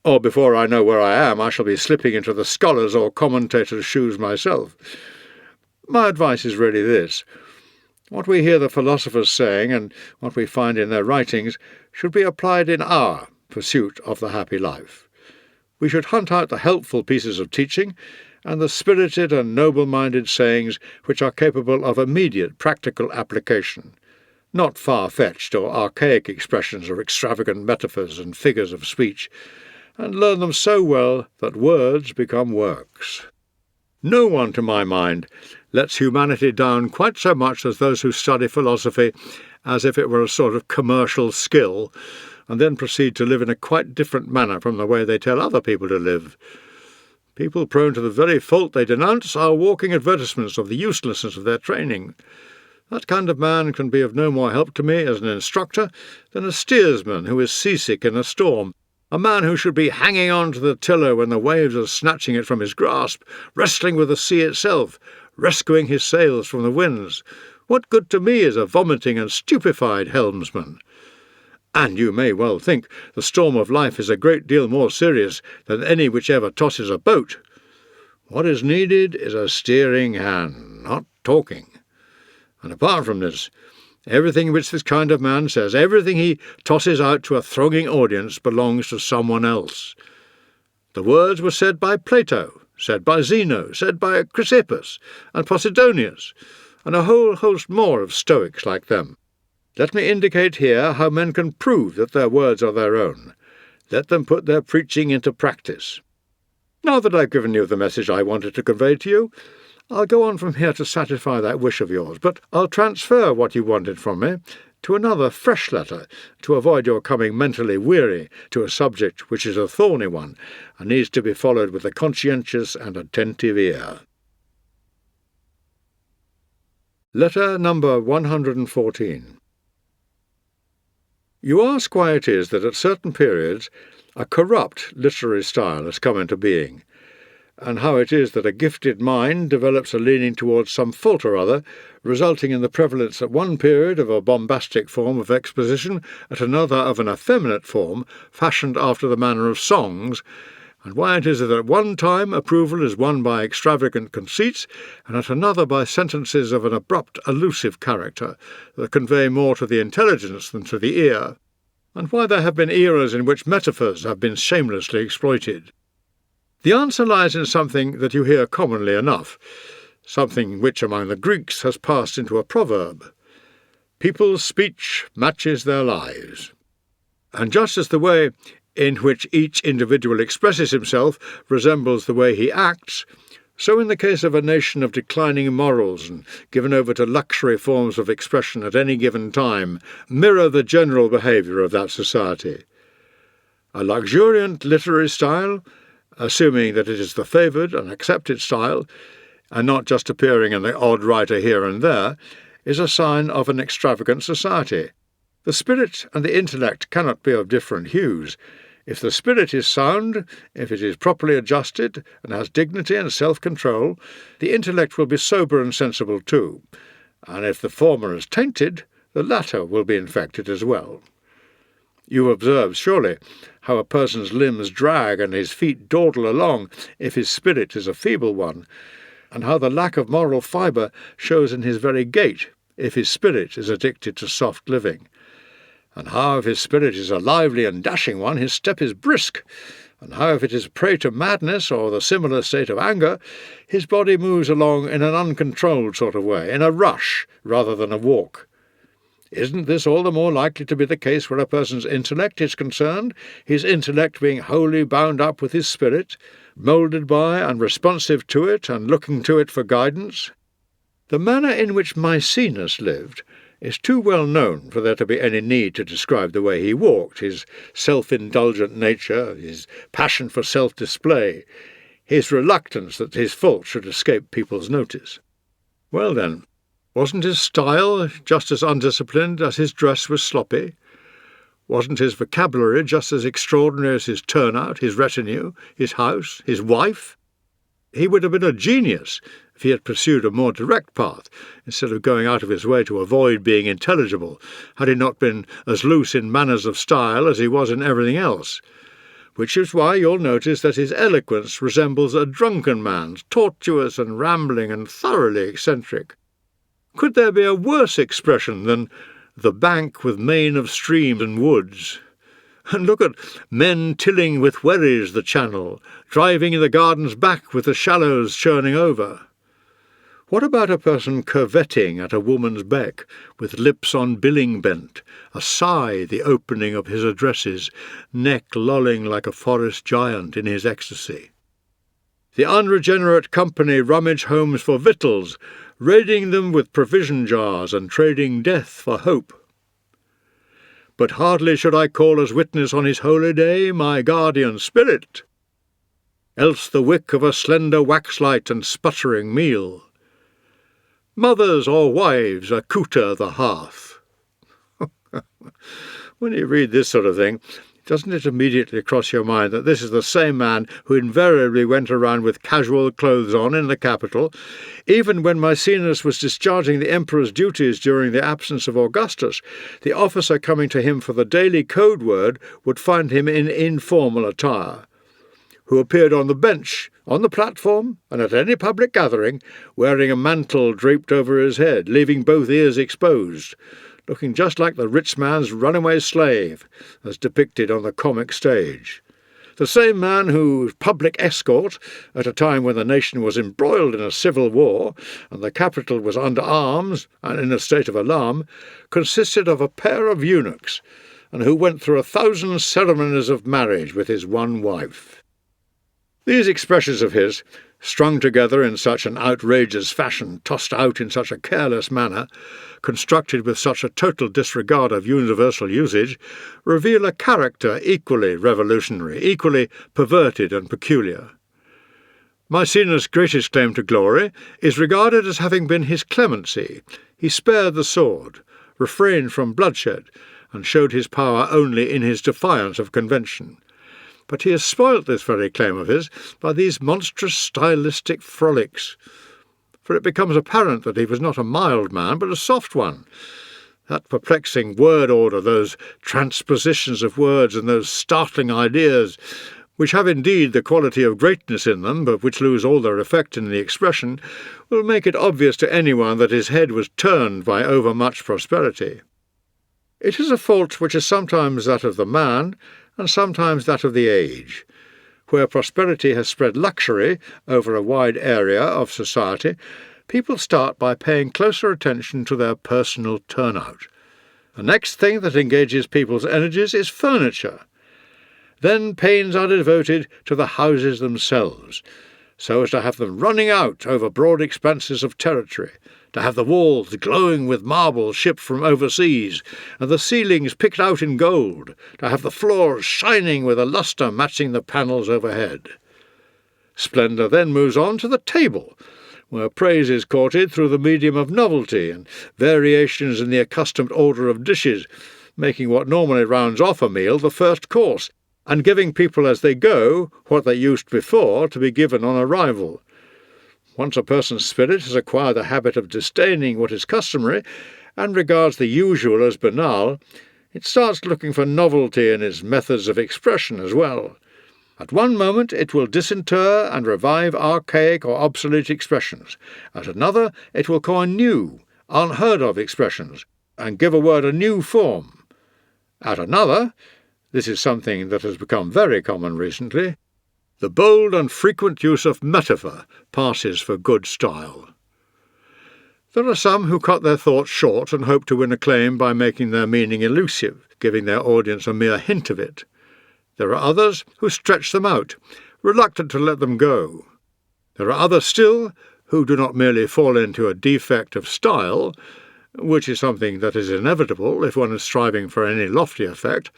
Or before I know where I am, I shall be slipping into the scholar's or commentator's shoes myself. My advice is really this. What we hear the philosophers saying, and what we find in their writings, should be applied in our pursuit of the happy life. We should hunt out the helpful pieces of teaching, and the spirited and noble-minded sayings which are capable of immediate practical application, not far-fetched or archaic expressions or extravagant metaphors and figures of speech, and learn them so well that words become works. No one, to my mind, lets humanity down quite so much as those who study philosophy as if it were a sort of commercial skill, and then proceed to live in a quite different manner from the way they tell other people to live. People prone to the very fault they denounce are walking advertisements of the uselessness of their training. That kind of man can be of no more help to me as an instructor than a steersman who is seasick in a storm, a man who should be hanging on to the tiller when the waves are snatching it from his grasp, wrestling with the sea itself, rescuing his sails from the winds. What good to me is a vomiting and stupefied helmsman? And you may well think the storm of life is a great deal more serious than any which ever tosses a boat. What is needed is a steering hand, not talking. And apart from this, everything which this kind of man says, everything he tosses out to a thronging audience, belongs to someone else. The words were said by Plato, said by Zeno, said by Chrysippus and Posidonius, and a whole host more of Stoics like them. Let me indicate here how men can prove that their words are their own. Let them put their preaching into practice. Now that I've given you the message I wanted to convey to you, I'll go on from here to satisfy that wish of yours, but I'll transfer what you wanted from me to another fresh letter, to avoid your coming mentally weary to a subject which is a thorny one, and needs to be followed with a conscientious and attentive ear. Letter number 114. You ask why it is that at certain periods a corrupt literary style has come into being, and how it is that a gifted mind develops a leaning towards some fault or other, resulting in the prevalence at one period of a bombastic form of exposition, at another of an effeminate form, fashioned after the manner of songs, and why it is that at one time approval is won by extravagant conceits, and at another by sentences of an abrupt, allusive character, that convey more to the intelligence than to the ear, and why there have been eras in which metaphors have been shamelessly exploited. The answer lies in something that you hear commonly enough, something which among the Greeks has passed into a proverb. People's speech matches their lives. And just as the way in which each individual expresses himself resembles the way he acts, so in the case of a nation of declining morals and given over to luxury forms of expression at any given time, mirror the general behaviour of that society. A luxuriant literary style, assuming that it is the favoured and accepted style, and not just appearing in the odd writer here and there, is a sign of an extravagant society. The spirit and the intellect cannot be of different hues. If the spirit is sound, if it is properly adjusted and has dignity and self-control, the intellect will be sober and sensible too, and if the former is tainted, the latter will be infected as well. You observe, surely, how a person's limbs drag and his feet dawdle along if his spirit is a feeble one, and how the lack of moral fibre shows in his very gait if his spirit is addicted to soft living, and how if his spirit is a lively and dashing one, his step is brisk, and how if it is prey to madness or the similar state of anger, his body moves along in an uncontrolled sort of way, in a rush rather than a walk. Isn't this all the more likely to be the case where a person's intellect is concerned, his intellect being wholly bound up with his spirit, moulded by and responsive to it and looking to it for guidance? The manner in which Maecenas lived is too well known for there to be any need to describe the way he walked, his self-indulgent nature, his passion for self-display, his reluctance that his fault should escape people's notice. Well then, wasn't his style just as undisciplined as his dress was sloppy? Wasn't his vocabulary just as extraordinary as his turnout, his retinue, his house, his wife? He would have been a genius if he had pursued a more direct path, instead of going out of his way to avoid being intelligible, had he not been as loose in manners of style as he was in everything else. Which is why you'll notice that his eloquence resembles a drunken man's, tortuous and rambling and thoroughly eccentric. Could there be a worse expression than the bank with mane of streams and woods? And look at men tilling with wherries the channel, driving in the gardens back with the shallows churning over. What about a person curvetting at a woman's beck, with lips on billing bent, a sigh the opening of his addresses, neck lolling like a forest giant in his ecstasy? The unregenerate company rummage homes for victuals, raiding them with provision jars and trading death for hope. But hardly should I call as witness on his holy day my guardian spirit, else the wick of a slender waxlight and sputtering meal. Mothers or wives accoutre the hearth. When you read this sort of thing, doesn't it immediately cross your mind that this is the same man who invariably went around with casual clothes on in the capital, even when Maecenas was discharging the emperor's duties during the absence of Augustus? The officer coming to him for the daily code word would find him in informal attire, who appeared on the bench, on the platform, and at any public gathering, wearing a mantle draped over his head, leaving both ears exposed, looking just like the rich man's runaway slave, as depicted on the comic stage. The same man whose public escort, at a time when the nation was embroiled in a civil war, and the capital was under arms and in a state of alarm, consisted of a pair of eunuchs, and who went through 1,000 ceremonies of marriage with his one wife. These expressions of his, strung together in such an outrageous fashion, tossed out in such a careless manner, constructed with such a total disregard of universal usage, reveal a character equally revolutionary, equally perverted and peculiar. Maecenas' greatest claim to glory is regarded as having been his clemency. He spared the sword, refrained from bloodshed, and showed his power only in his defiance of convention. But he has spoilt this very claim of his by these monstrous stylistic frolics, for it becomes apparent that he was not a mild man, but a soft one. That perplexing word order, those transpositions of words and those startling ideas, which have indeed the quality of greatness in them, but which lose all their effect in the expression, will make it obvious to anyone that his head was turned by overmuch prosperity. It is a fault which is sometimes that of the man, and sometimes that of the age. Where prosperity has spread luxury over a wide area of society, people start by paying closer attention to their personal turnout. The next thing that engages people's energies is furniture. Then pains are devoted to the houses themselves, so as to have them running out over broad expanses of territory, to have the walls glowing with marble shipped from overseas, and the ceilings picked out in gold, to have the floors shining with a lustre matching the panels overhead. Splendour then moves on to the table, where praise is courted through the medium of novelty and variations in the accustomed order of dishes, making what normally rounds off a meal the first course, and giving people as they go what they used before to be given on arrival. Once a person's spirit has acquired the habit of disdaining what is customary, and regards the usual as banal, it starts looking for novelty in its methods of expression as well. At one moment it will disinter and revive archaic or obsolete expressions. At another it will coin new, unheard-of expressions, and give a word a new form. At another, this is something that has become very common recently, the bold and frequent use of metaphor passes for good style. There are some who cut their thoughts short and hope to win acclaim by making their meaning elusive, giving their audience a mere hint of it. There are others who stretch them out, reluctant to let them go. There are others still who do not merely fall into a defect of style, which is something that is inevitable if one is striving for any lofty effect,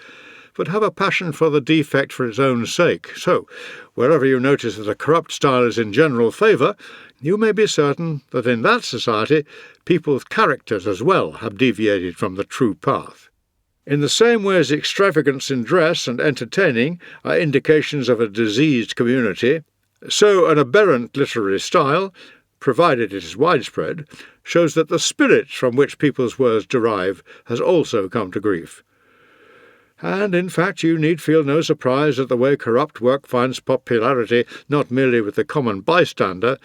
but have a passion for the defect for its own sake. So, wherever you notice that a corrupt style is in general favour, you may be certain that in that society people's characters as well have deviated from the true path. In the same way as extravagance in dress and entertaining are indications of a diseased community, so an aberrant literary style, provided it is widespread, shows that the spirit from which people's words derive has also come to grief. And, in fact, you need feel no surprise at the way corrupt work finds popularity not merely with the common bystander,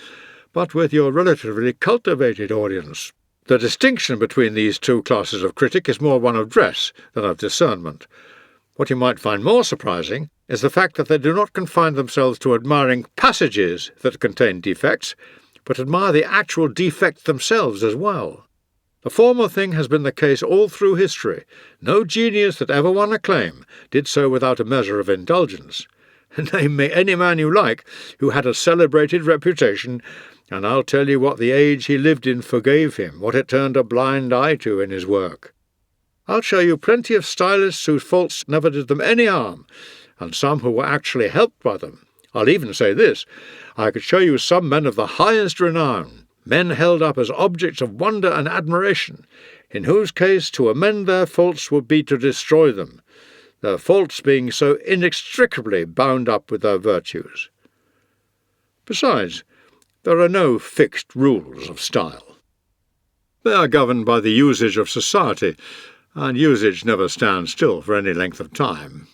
but with your relatively cultivated audience. The distinction between these two classes of critic is more one of dress than of discernment. What you might find more surprising is the fact that they do not confine themselves to admiring passages that contain defects, but admire the actual defects themselves as well. The former thing has been the case all through history. No genius that ever won acclaim did so without a measure of indulgence. Name me any man you like who had a celebrated reputation, and I'll tell you what the age he lived in forgave him, what it turned a blind eye to in his work. I'll show you plenty of stylists whose faults never did them any harm, and some who were actually helped by them. I'll even say this, I could show you some men of the highest renown, men held up as objects of wonder and admiration, in whose case to amend their faults would be to destroy them, their faults being so inextricably bound up with their virtues. Besides, there are no fixed rules of style. They are governed by the usage of society, and usage never stands still for any length of time.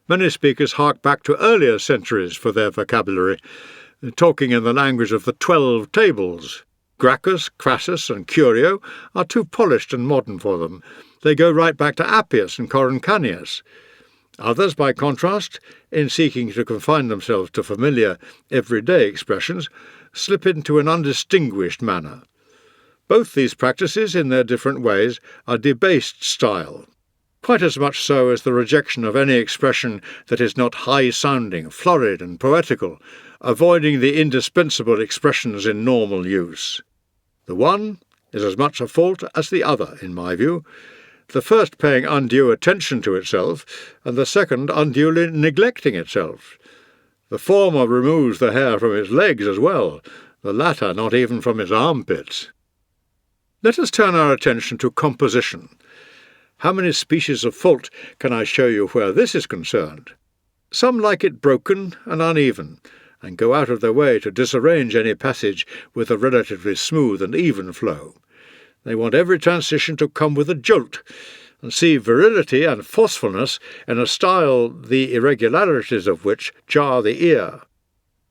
Many speakers hark back to earlier centuries for their vocabulary, talking in the language of the 12 tables. Gracchus, Crassus, and Curio are too polished and modern for them. They go right back to Appius and Coruncanius. Others, by contrast, in seeking to confine themselves to familiar, everyday expressions, slip into an undistinguished manner. Both these practices, in their different ways, are debased style, quite as much so as the rejection of any expression that is not high-sounding, florid, and poetical, avoiding the indispensable expressions in normal use. The one is as much a fault as the other, in my view, the first paying undue attention to itself, and the second unduly neglecting itself. The former removes the hair from its legs as well, the latter not even from its armpits. Let us turn our attention to composition. How many species of fault can I show you where this is concerned? Some like it broken and uneven, and go out of their way to disarrange any passage with a relatively smooth and even flow. They want every transition to come with a jolt, and see virility and forcefulness in a style the irregularities of which jar the ear.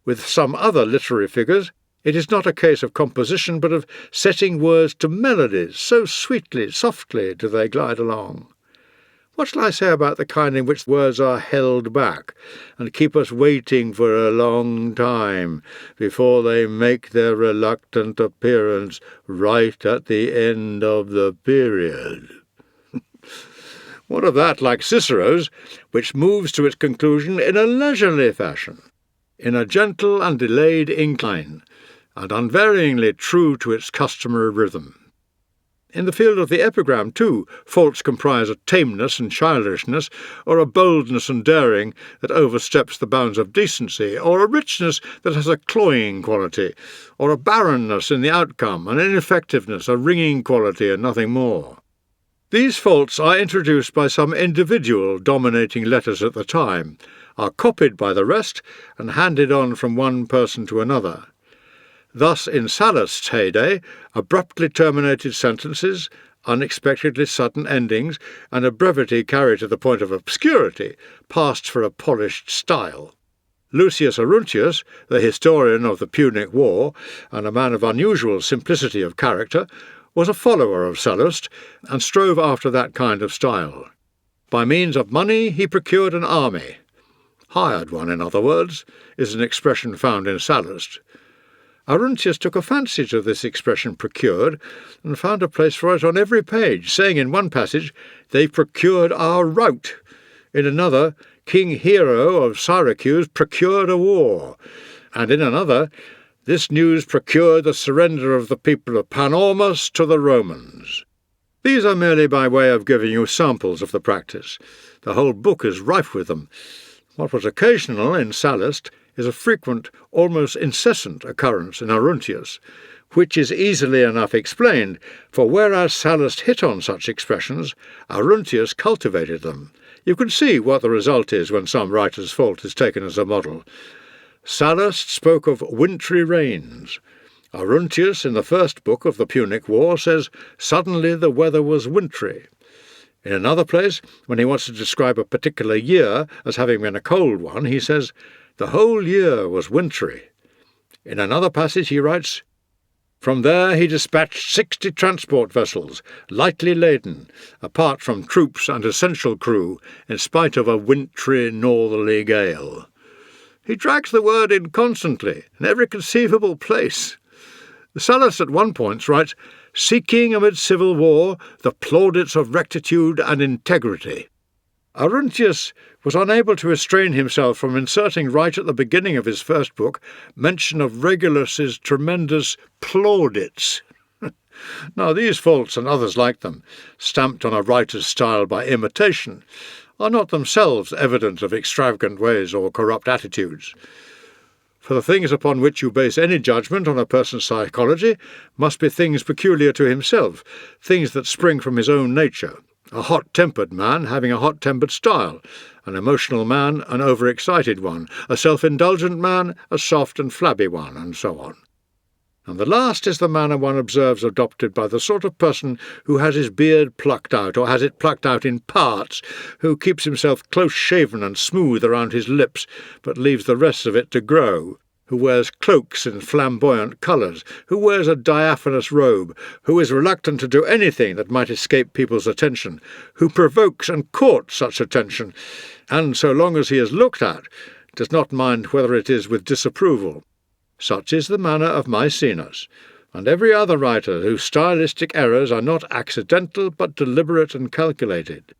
With some other literary figures, it is not a case of composition, but of setting words to melodies, so sweetly, softly do they glide along. What shall I say about the kind in which words are held back, and keep us waiting for a long time before they make their reluctant appearance right at the end of the period? What of that like Cicero's, which moves to its conclusion in a leisurely fashion, in a gentle and delayed incline, and unvaryingly true to its customary rhythm? In the field of the epigram, too, faults comprise a tameness and childishness, or a boldness and daring that oversteps the bounds of decency, or a richness that has a cloying quality, or a barrenness in the outcome, an ineffectiveness, a ringing quality, and nothing more. These faults are introduced by some individual dominating letters at the time, are copied by the rest, and handed on from one person to another. Thus, in Sallust's heyday, abruptly terminated sentences, unexpectedly sudden endings, and a brevity carried to the point of obscurity passed for a polished style. Lucius Arruntius, the historian of the Punic War, and a man of unusual simplicity of character, was a follower of Sallust, and strove after that kind of style. By means of money he procured an army. Hired one, in other words, is an expression found in Sallust. Arruntius took a fancy to this expression procured, and found a place for it on every page, saying in one passage, "They procured our rout." In another, King Hero of Syracuse procured a war. And in another, this news procured the surrender of the people of Panormus to the Romans. These are merely by way of giving you samples of the practice. The whole book is rife with them. What was occasional in Sallust is a frequent, almost incessant occurrence in Arruntius, which is easily enough explained, for whereas Sallust hit on such expressions, Arruntius cultivated them. You can see what the result is when some writer's fault is taken as a model. Sallust spoke of wintry rains. Arruntius, in the first book of the Punic War, says, "Suddenly the weather was wintry." In another place, when he wants to describe a particular year as having been a cold one, he says, "The whole year was wintry." In another passage he writes, From there he dispatched 60 transport vessels, lightly laden, apart from troops and essential crew, in spite of a wintry northerly gale. He drags the word in constantly, in every conceivable place. Sallust at one point writes, "seeking amid civil war the plaudits of rectitude and integrity." Aruntius was unable to restrain himself from inserting right at the beginning of his first book mention of Regulus's tremendous plaudits. Now these faults and others like them, stamped on a writer's style by imitation, are not themselves evidence of extravagant ways or corrupt attitudes. For the things upon which you base any judgment on a person's psychology must be things peculiar to himself, things that spring from his own nature. A hot-tempered man having a hot-tempered style, an emotional man an overexcited one, a self-indulgent man a soft and flabby one, and so on. And the last is the manner one observes adopted by the sort of person who has his beard plucked out, or has it plucked out in parts, who keeps himself close-shaven and smooth around his lips, but leaves the rest of it to grow, who wears cloaks in flamboyant colours, who wears a diaphanous robe, who is reluctant to do anything that might escape people's attention, who provokes and courts such attention, and, so long as he is looked at, does not mind whether it is with disapproval. Such is the manner of Maecenas, and every other writer whose stylistic errors are not accidental but deliberate and calculated.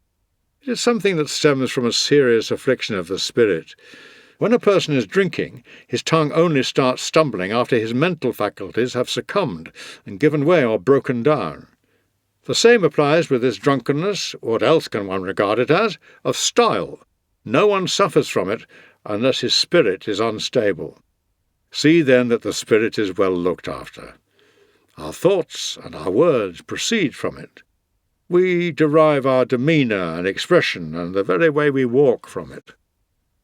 It is something that stems from a serious affliction of the spirit. When a person is drinking, his tongue only starts stumbling after his mental faculties have succumbed and given way or broken down. The same applies with this drunkenness, what else can one regard it as, of style. No one suffers from it unless his spirit is unstable. See then that the spirit is well looked after. Our thoughts and our words proceed from it. We derive our demeanour and expression and the very way we walk from it.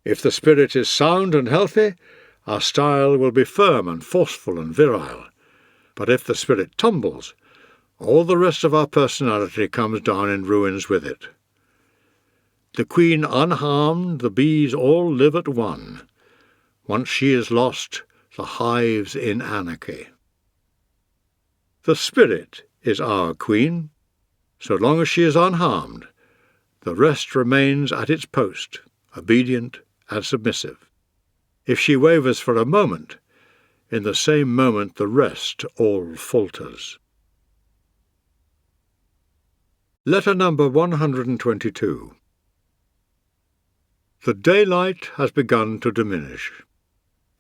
If the spirit is sound and healthy, our style will be firm and forceful and virile. But if the spirit tumbles, all the rest of our personality comes down in ruins with it. The queen unharmed, the bees all live at one. Once she is lost, the hive's in anarchy. The spirit is our queen. So long as she is unharmed, the rest remains at its post, obedient and submissive. If she wavers for a moment, in the same moment the rest all falters. Letter number 122. The daylight has begun to diminish.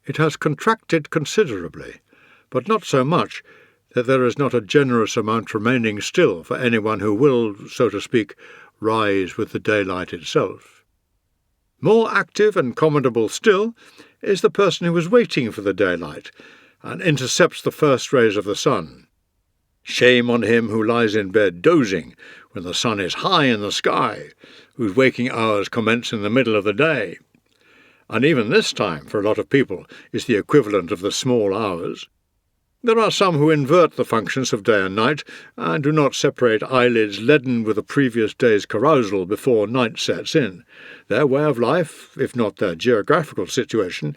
It has contracted considerably, but not so much that there is not a generous amount remaining still for anyone who will, so to speak, rise with the daylight itself. More active and commendable still is the person who is waiting for the daylight and intercepts the first rays of the sun. Shame on him who lies in bed dozing when the sun is high in the sky, whose waking hours commence in the middle of the day. And even this time, for a lot of people, is the equivalent of the small hours. There are some who invert the functions of day and night, and do not separate eyelids leaden with the previous day's carousal before night sets in. Their way of life, if not their geographical situation,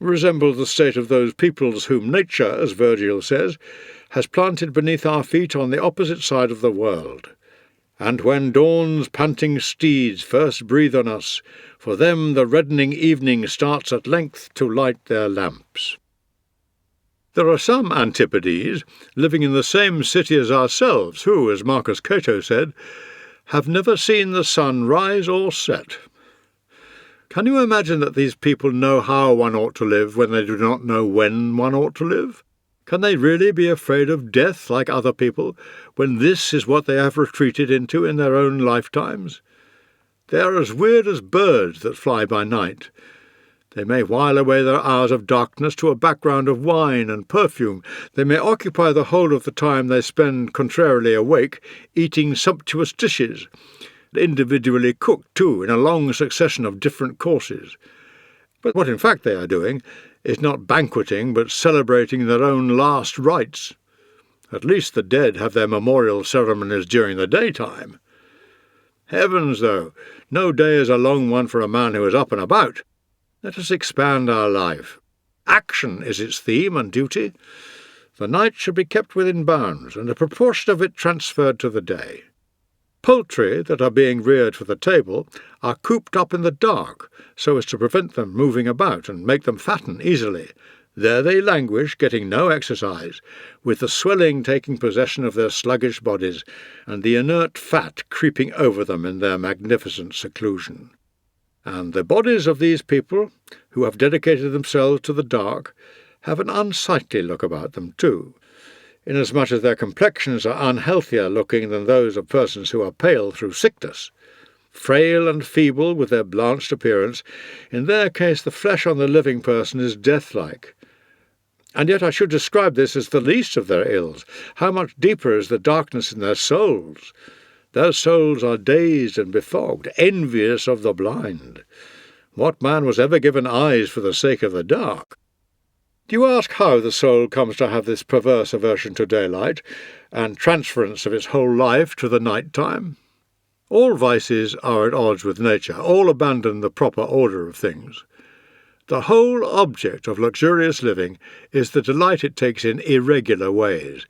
resembles the state of those peoples whom nature, as Virgil says, has planted beneath our feet on the opposite side of the world. And when dawn's panting steeds first breathe on us, for them the reddening evening starts at length to light their lamps. There are some Antipodes living in the same city as ourselves who, as Marcus Cato said, have never seen the sun rise or set. Can you imagine that these people know how one ought to live when they do not know when one ought to live? Can they really be afraid of death like other people, when this is what they have retreated into in their own lifetimes? They are as weird as birds that fly by night. They may while away their hours of darkness to a background of wine and perfume. They may occupy the whole of the time they spend contrarily awake, eating sumptuous dishes, individually cooked, too, in a long succession of different courses. But what in fact they are doing is not banqueting, but celebrating their own last rites. At least the dead have their memorial ceremonies during the daytime. Heavens, though, no day is a long one for a man who is up and about. Let us expand our life. Action is its theme and duty. The night should be kept within bounds, and a proportion of it transferred to the day. Poultry that are being reared for the table are cooped up in the dark, so as to prevent them moving about and make them fatten easily. There they languish, getting no exercise, with the swelling taking possession of their sluggish bodies, and the inert fat creeping over them in their magnificent seclusion. And the bodies of these people, who have dedicated themselves to the dark, have an unsightly look about them too, inasmuch as their complexions are unhealthier looking than those of persons who are pale through sickness. Frail and feeble with their blanched appearance, in their case the flesh on the living person is death-like. And yet I should describe this as the least of their ills. How much deeper is the darkness in their souls! Their souls are dazed and befogged, envious of the blind. What man was ever given eyes for the sake of the dark? Do you ask how the soul comes to have this perverse aversion to daylight, and transference of its whole life to the night-time? All vices are at odds with nature, all abandon the proper order of things. The whole object of luxurious living is the delight it takes in irregular ways,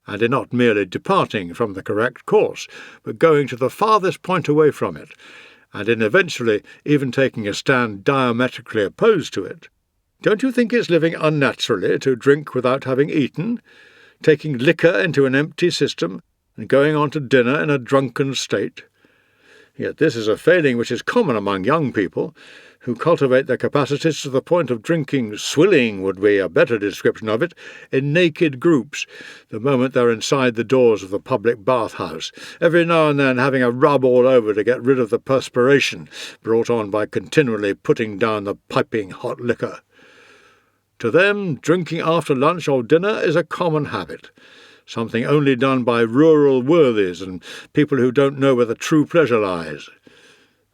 and in not merely departing from the correct course, but going to the farthest point away from it, and in eventually even taking a stand diametrically opposed to it. Don't you think it's living unnaturally to drink without having eaten, taking liquor into an empty system, and going on to dinner in a drunken state? Yet this is a failing which is common among young people, who cultivate their capacities to the point of drinking, swilling would be a better description of it, in naked groups, the moment they're inside the doors of the public bath-house, every now and then having a rub all over to get rid of the perspiration brought on by continually putting down the piping hot liquor. To them, drinking after lunch or dinner is a common habit, something only done by rural worthies and people who don't know where the true pleasure lies.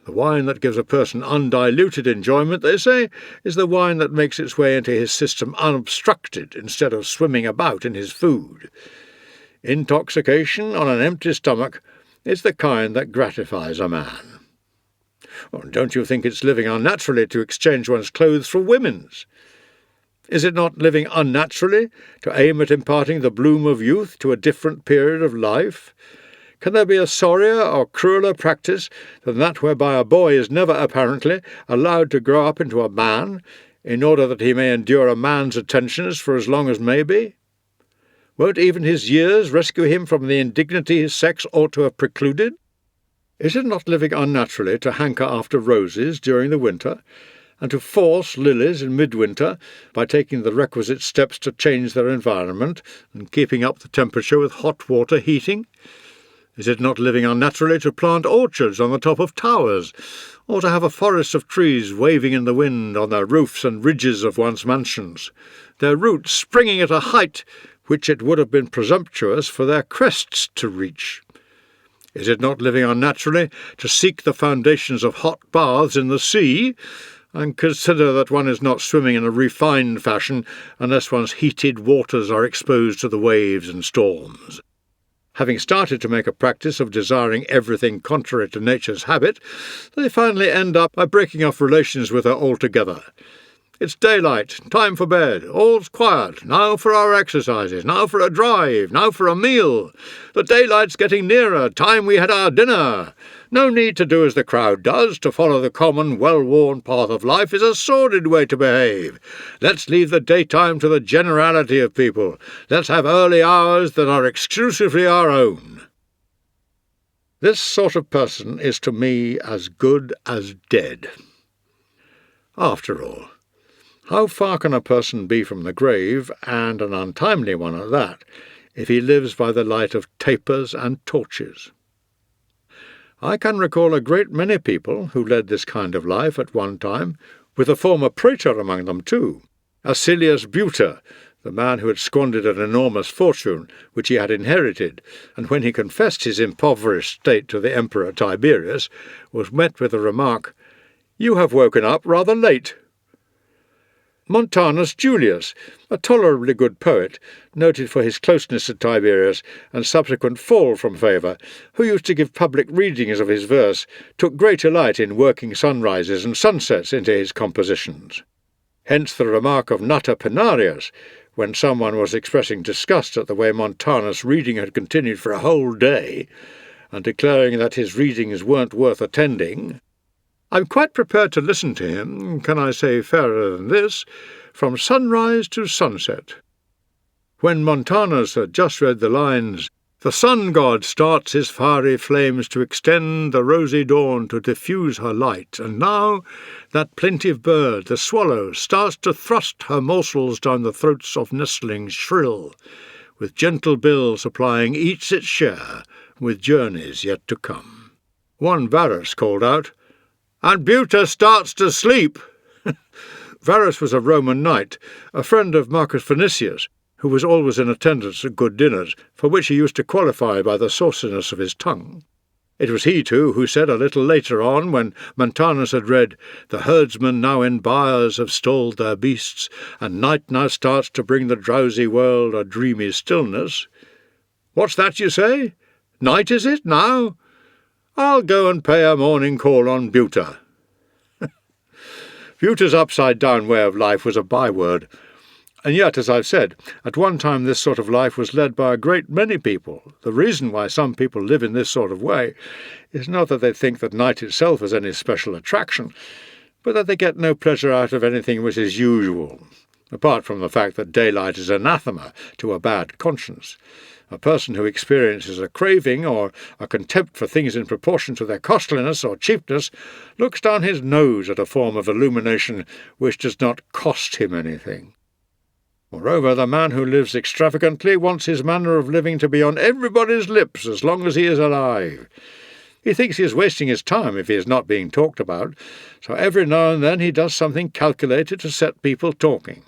The wine that gives a person undiluted enjoyment, they say, is the wine that makes its way into his system unobstructed instead of swimming about in his food. Intoxication on an empty stomach is the kind that gratifies a man. Well, don't you think it's living unnaturally to exchange one's clothes for women's? Is it not living unnaturally to aim at imparting the bloom of youth to a different period of life? Can there be a sorrier or crueler practice than that whereby a boy is never, apparently, allowed to grow up into a man, in order that he may endure a man's attentions for as long as may be? Won't even his years rescue him from the indignity his sex ought to have precluded? Is it not living unnaturally to hanker after roses during the winter, and to force lilies in midwinter by taking the requisite steps to change their environment and keeping up the temperature with hot water heating? Is it not living unnaturally to plant orchards on the top of towers, or to have a forest of trees waving in the wind on the roofs and ridges of one's mansions, their roots springing at a height which it would have been presumptuous for their crests to reach? Is it not living unnaturally to seek the foundations of hot baths in the sea, and consider that one is not swimming in a refined fashion unless one's heated waters are exposed to the waves and storms? Having started to make a practice of desiring everything contrary to nature's habit, they finally end up by breaking off relations with her altogether. It's daylight, time for bed, all's quiet, now for our exercises, now for a drive, now for a meal. The daylight's getting nearer, time we had our dinner. No need to do as the crowd does, to follow the common, well-worn path of life is a sordid way to behave. Let's leave the daytime to the generality of people. Let's have early hours that are exclusively our own. This sort of person is to me as good as dead. After all, how far can a person be from the grave, and an untimely one at that, if he lives by the light of tapers and torches? I can recall a great many people who led this kind of life at one time, with a former praetor among them too, Acilius Buter, the man who had squandered an enormous fortune which he had inherited, and when he confessed his impoverished state to the Emperor Tiberius, was met with the remark, "You have woken up rather late." Montanus Julius, a tolerably good poet, noted for his closeness to Tiberius and subsequent fall from favour, who used to give public readings of his verse, took great delight in working sunrises and sunsets into his compositions. Hence the remark of Nutter Pinarius, when someone was expressing disgust at the way Montanus' reading had continued for a whole day, and declaring that his readings weren't worth attending. I'm quite prepared to listen to him, can I say fairer than this, from sunrise to sunset. When Montanus had just read the lines, "The sun-god starts his fiery flames to extend the rosy dawn to diffuse her light, and now that plaintive bird, the swallow, starts to thrust her morsels down the throats of nestlings shrill, with gentle bill supplying each its share, with journeys yet to come." One Varus called out, "And Buta starts to sleep." Varus was a Roman knight, a friend of Marcus Vinicius, who was always in attendance at good dinners, for which he used to qualify by the sauciness of his tongue. It was he, too, who said a little later on, when Montanus had read, "The herdsmen now in byres have stalled their beasts, and night now starts to bring the drowsy world a dreamy stillness. What's that you say? Night is it now? I'll go and pay a morning call on Buta." Buta's upside-down way of life was a byword, and yet, as I've said, at one time this sort of life was led by a great many people. The reason why some people live in this sort of way is not that they think that night itself has any special attraction, but that they get no pleasure out of anything which is usual, apart from the fact that daylight is anathema to a bad conscience. A person who experiences a craving or a contempt for things in proportion to their costliness or cheapness looks down his nose at a form of illumination which does not cost him anything. Moreover, the man who lives extravagantly wants his manner of living to be on everybody's lips as long as he is alive. He thinks he is wasting his time if he is not being talked about, so every now and then he does something calculated to set people talking.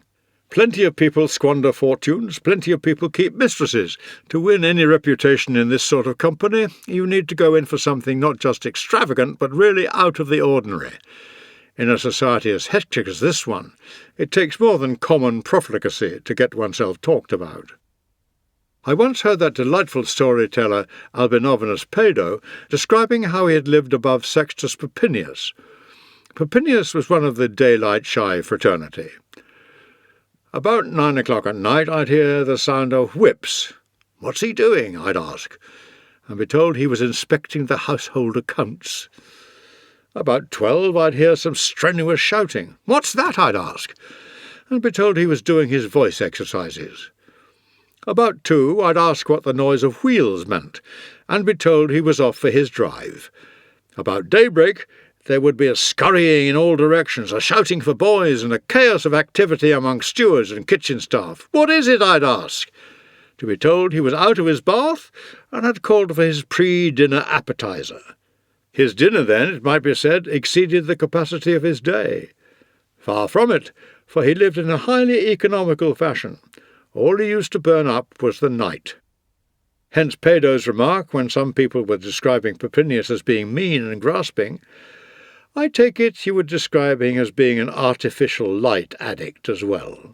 Plenty of people squander fortunes, plenty of people keep mistresses. To win any reputation in this sort of company, you need to go in for something not just extravagant, but really out of the ordinary. In a society as hectic as this one, it takes more than common profligacy to get oneself talked about. I once heard that delightful storyteller Albinovanus Pedo describing how he had lived above Sextus Popinius. Popinius was one of the daylight-shy fraternity. About 9 o'clock at night I'd hear the sound of whips. "What's he doing?" I'd ask, and be told he was inspecting the household accounts. About 12 I'd hear some strenuous shouting. "What's that?" I'd ask, and be told he was doing his voice exercises. About 2 I'd ask what the noise of wheels meant, and be told he was off for his drive. About daybreak there would be a scurrying in all directions, a shouting for boys, and a chaos of activity among stewards and kitchen staff. "What is it?" I'd ask, to be told he was out of his bath and had called for his pre-dinner appetizer. His dinner, then, it might be said, exceeded the capacity of his day. Far from it, for he lived in a highly economical fashion. All he used to burn up was the night. Hence Pedo's remark, when some people were describing Popinius as being mean and grasping, I take it you would describe him as being an artificial light addict as well.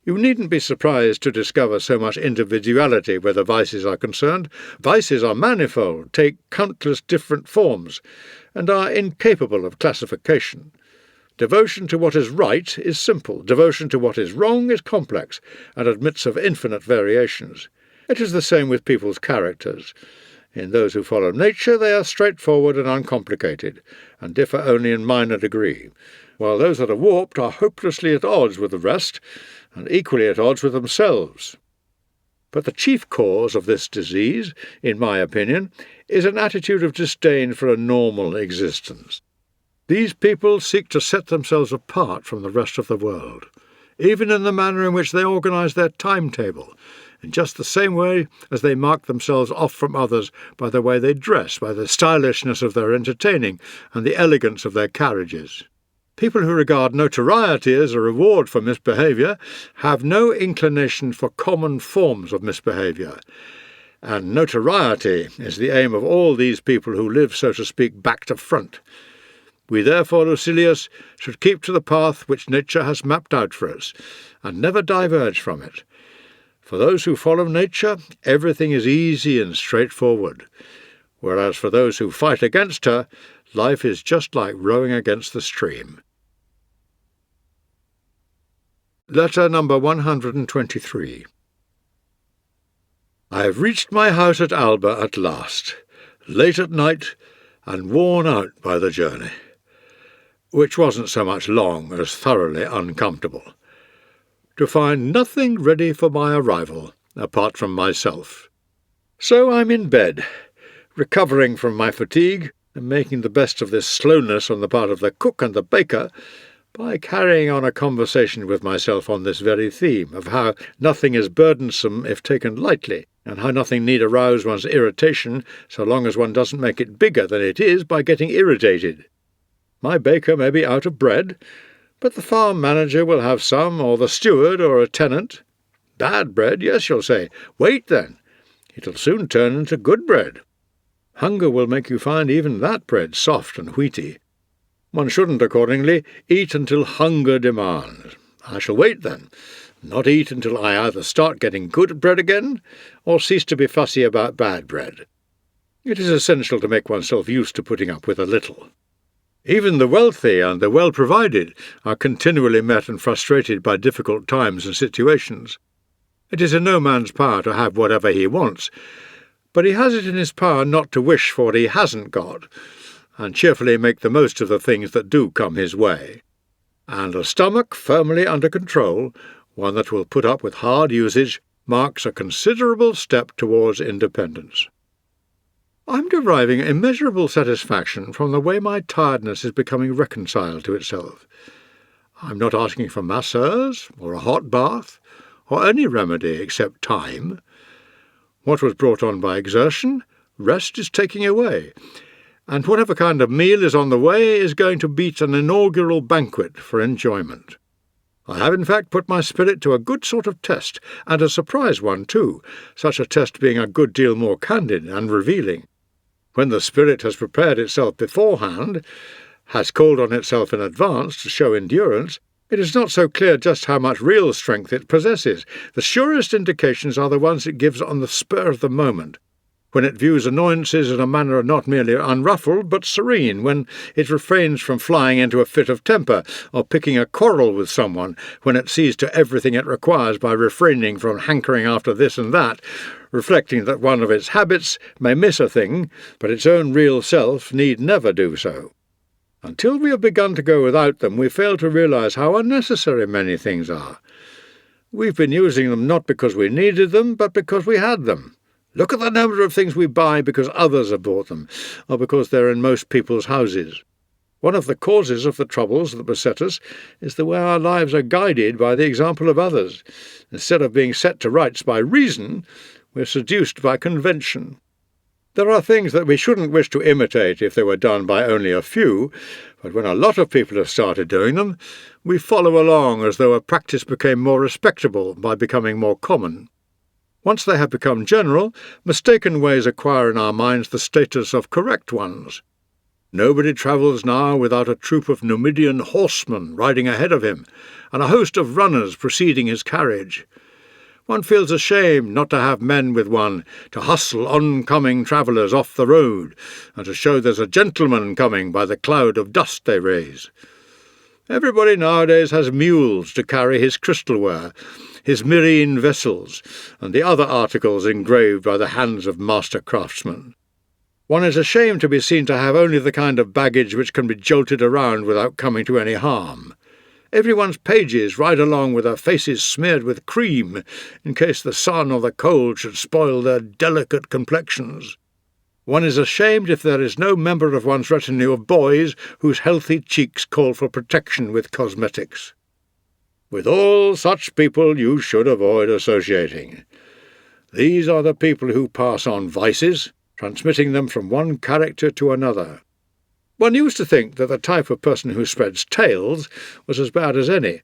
You needn't be surprised to discover so much individuality where the vices are concerned. Vices are manifold, take countless different forms, and are incapable of classification. Devotion to what is right is simple. Devotion to what is wrong is complex, and admits of infinite variations. It is the same with people's characters. In those who follow nature, they are straightforward and uncomplicated, and differ only in minor degree, while those that are warped are hopelessly at odds with the rest, and equally at odds with themselves. But the chief cause of this disease, in my opinion, is an attitude of disdain for a normal existence. These people seek to set themselves apart from the rest of the world, even in the manner in which they organize their timetable, in just the same way as they mark themselves off from others by the way they dress, by the stylishness of their entertaining, and the elegance of their carriages. People who regard notoriety as a reward for misbehaviour have no inclination for common forms of misbehaviour, and notoriety is the aim of all these people who live, so to speak, back to front. We therefore, Lucilius, should keep to the path which nature has mapped out for us, and never diverge from it. For those who follow nature, everything is easy and straightforward, whereas for those who fight against her, life is just like rowing against the stream. Letter number 123. I have reached my house at Alba at last, late at night and worn out by the journey, which wasn't so much long as thoroughly uncomfortable, to find nothing ready for my arrival apart from myself. So I'm in bed, recovering from my fatigue and making the best of this slowness on the part of the cook and the baker by carrying on a conversation with myself on this very theme of how nothing is burdensome if taken lightly, and how nothing need arouse one's irritation so long as one doesn't make it bigger than it is by getting irritated. My baker may be out of bread, but the farm manager will have some, or the steward, or a tenant. Bad bread, yes, you'll say. Wait, then. It'll soon turn into good bread. Hunger will make you find even that bread soft and wheaty. One shouldn't, accordingly, eat until hunger demands. I shall wait, then, not eat until I either start getting good bread again, or cease to be fussy about bad bread. It is essential to make oneself used to putting up with a little. Even the wealthy and the well-provided are continually met and frustrated by difficult times and situations. It is in no man's power to have whatever he wants, but he has it in his power not to wish for what he hasn't got, and cheerfully make the most of the things that do come his way. And a stomach firmly under control, one that will put up with hard usage, marks a considerable step towards independence. I'm deriving immeasurable satisfaction from the way my tiredness is becoming reconciled to itself. I'm not asking for masseurs, or a hot bath, or any remedy except time. What was brought on by exertion, rest is taking away, and whatever kind of meal is on the way is going to beat an inaugural banquet for enjoyment. I have in fact put my spirit to a good sort of test, and a surprise one too, such a test being a good deal more candid and revealing. When the spirit has prepared itself beforehand, has called on itself in advance to show endurance, it is not so clear just how much real strength it possesses. The surest indications are the ones it gives on the spur of the moment, when it views annoyances in a manner not merely unruffled but serene, when it refrains from flying into a fit of temper or picking a quarrel with someone, when it sees to everything it requires by refraining from hankering after this and that, reflecting that one of its habits may miss a thing, but its own real self need never do so. Until we have begun to go without them, we fail to realize how unnecessary many things are. We've been using them not because we needed them, but because we had them. Look at the number of things we buy because others have bought them, or because they're in most people's houses. One of the causes of the troubles that beset us is the way our lives are guided by the example of others. Instead of being set to rights by reason, we're seduced by convention. There are things that we shouldn't wish to imitate if they were done by only a few, but when a lot of people have started doing them, we follow along as though a practice became more respectable by becoming more common. Once they have become general, mistaken ways acquire in our minds the status of correct ones. Nobody travels now without a troop of Numidian horsemen riding ahead of him, and a host of runners preceding his carriage. One feels ashamed not to have men with one, to hustle oncoming travellers off the road, and to show there's a gentleman coming by the cloud of dust they raise. Everybody nowadays has mules to carry his crystalware, his myrrhine vessels, and the other articles engraved by the hands of master craftsmen. One is ashamed to be seen to have only the kind of baggage which can be jolted around without coming to any harm. Everyone's pages ride along with their faces smeared with cream, in case the sun or the cold should spoil their delicate complexions. One is ashamed if there is no member of one's retinue of boys whose healthy cheeks call for protection with cosmetics. With all such people you should avoid associating. These are the people who pass on vices, transmitting them from one character to another. One used to think that the type of person who spreads tales was as bad as any,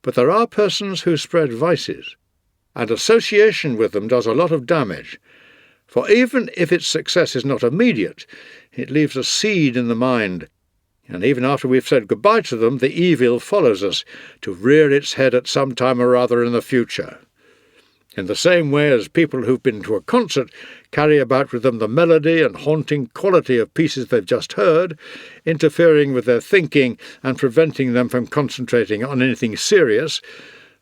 but there are persons who spread vices, and association with them does a lot of damage, for even if its success is not immediate, it leaves a seed in the mind, and even after we've said goodbye to them, the evil follows us, to rear its head at some time or other in the future. In the same way as people who've been to a concert carry about with them the melody and haunting quality of pieces they've just heard, interfering with their thinking and preventing them from concentrating on anything serious,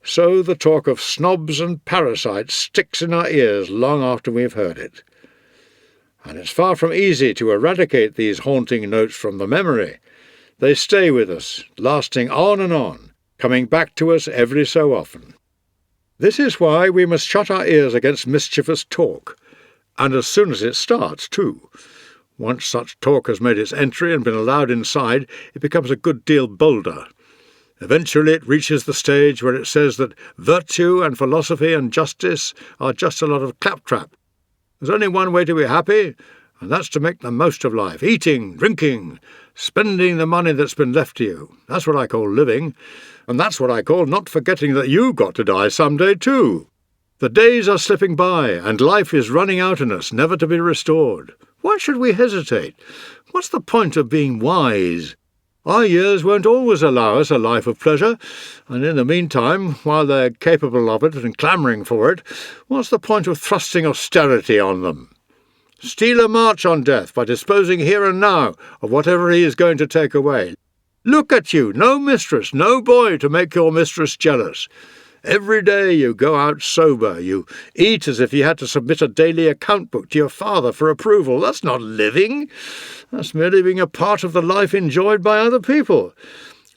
So the talk of snobs and parasites sticks in our ears long after we've heard it. And it's far from easy to eradicate these haunting notes from the memory. They stay with us, lasting on and on, coming back to us every so often. This is why we must shut our ears against mischievous talk, and as soon as it starts, too. Once such talk has made its entry and been allowed inside, it becomes a good deal bolder. Eventually it reaches the stage where it says that virtue and philosophy and justice are just a lot of claptrap. There's only one way to be happy, and that's to make the most of life, eating, drinking, spending the money that's been left to you. That's what I call living, and that's what I call not forgetting that you've got to die someday too. The days are slipping by, and life is running out in us, never to be restored. Why should we hesitate? What's the point of being wise? Our years won't always allow us a life of pleasure, and in the meantime, while they're capable of it and clamouring for it, what's the point of thrusting austerity on them? Steal a march on death by disposing here and now of whatever he is going to take away. Look at you, no mistress, no boy to make your mistress jealous. Every day you go out sober, you eat as if you had to submit a daily account book to your father for approval. That's not living. That's merely being a part of the life enjoyed by other people.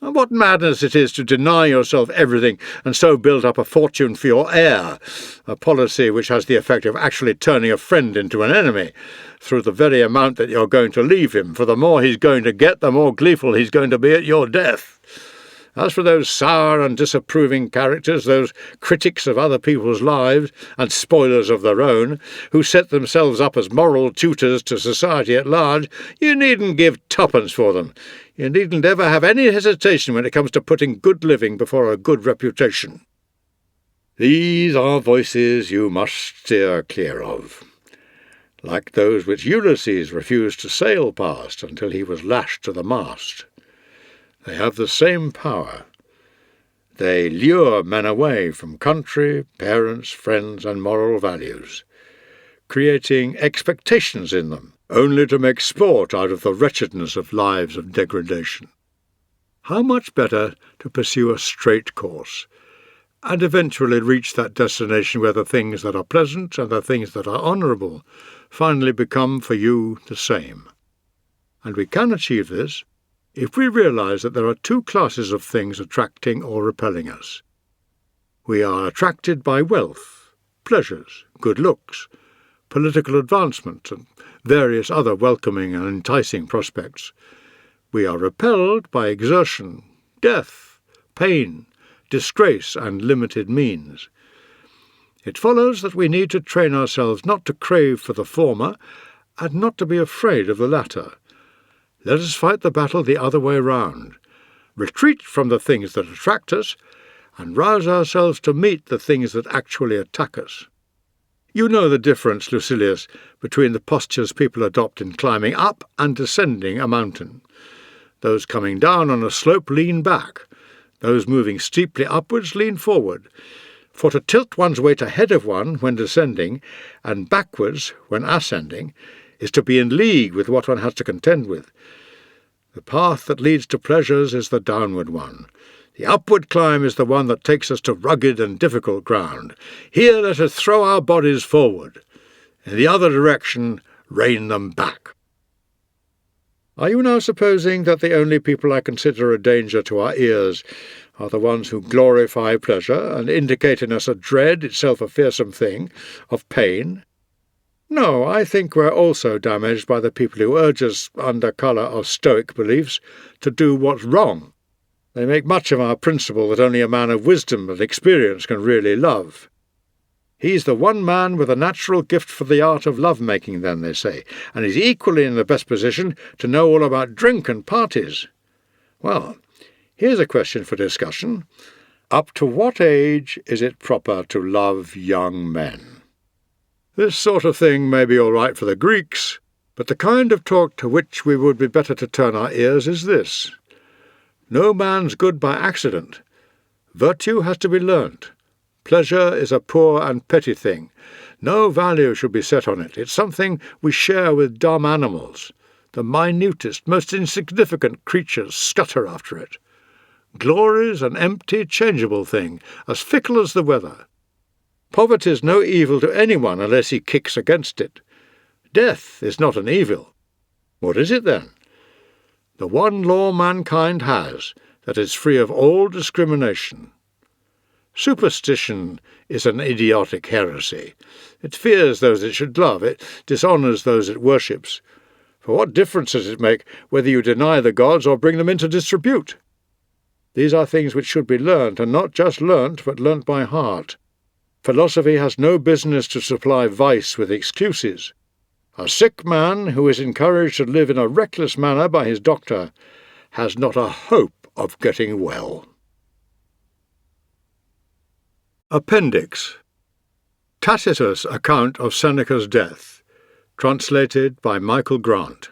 And what madness it is to deny yourself everything and so build up a fortune for your heir, a policy which has the effect of actually turning a friend into an enemy, through the very amount that you're going to leave him, for the more he's going to get, the more gleeful he's going to be at your death. As for those sour and disapproving characters, those critics of other people's lives and spoilers of their own, who set themselves up as moral tutors to society at large, you needn't give twopence for them. You needn't ever have any hesitation when it comes to putting good living before a good reputation. These are voices you must steer clear of, like those which Ulysses refused to sail past until he was lashed to the mast. They have the same power. They lure men away from country, parents, friends, and moral values, creating expectations in them, only to make sport out of the wretchedness of lives of degradation. How much better to pursue a straight course, and eventually reach that destination where the things that are pleasant and the things that are honourable finally become for you the same. And we can achieve this if we realise that there are two classes of things attracting or repelling us. We are attracted by wealth, pleasures, good looks, political advancement, and various other welcoming and enticing prospects. We are repelled by exertion, death, pain, disgrace, and limited means. It follows that we need to train ourselves not to crave for the former, and not to be afraid of the latter. Let us fight the battle the other way round. Retreat from the things that attract us, and rouse ourselves to meet the things that actually attack us. You know the difference, Lucilius, between the postures people adopt in climbing up and descending a mountain. Those coming down on a slope lean back. Those moving steeply upwards lean forward. For to tilt one's weight ahead of one when descending, and backwards when ascending, is to be in league with what one has to contend with. The path that leads to pleasures is the downward one. The upward climb is the one that takes us to rugged and difficult ground. Here let us throw our bodies forward. In the other direction, rein them back. Are you now supposing that the only people I consider a danger to our ears are the ones who glorify pleasure and indicate in us a dread, itself a fearsome thing, of pain? No, I think we're also damaged by the people who urge us, under colour of Stoic beliefs, to do what's wrong. They make much of our principle that only a man of wisdom and experience can really love. He's the one man with a natural gift for the art of love-making, then, they say, and he's equally in the best position to know all about drink and parties. Well, here's a question for discussion. Up to what age is it proper to love young men? This sort of thing may be all right for the Greeks, but the kind of talk to which we would be better to turn our ears is this. No man's good by accident. Virtue has to be learnt. Pleasure is a poor and petty thing. No value should be set on it. It's something we share with dumb animals. The minutest, most insignificant creatures scutter after it. Glory's an empty, changeable thing, as fickle as the weather. Poverty's no evil to anyone unless he kicks against it. Death is not an evil. What is it then? The one law mankind has, that is free of all discrimination. Superstition is an idiotic heresy. It fears those it should love, it dishonours those it worships. For what difference does it make whether you deny the gods or bring them into disrepute? These are things which should be learnt, and not just learnt, but learnt by heart. Philosophy has no business to supply vice with excuses. A sick man who is encouraged to live in a reckless manner by his doctor has not a hope of getting well. Appendix. Tacitus' account of Seneca's death, translated by Michael Grant.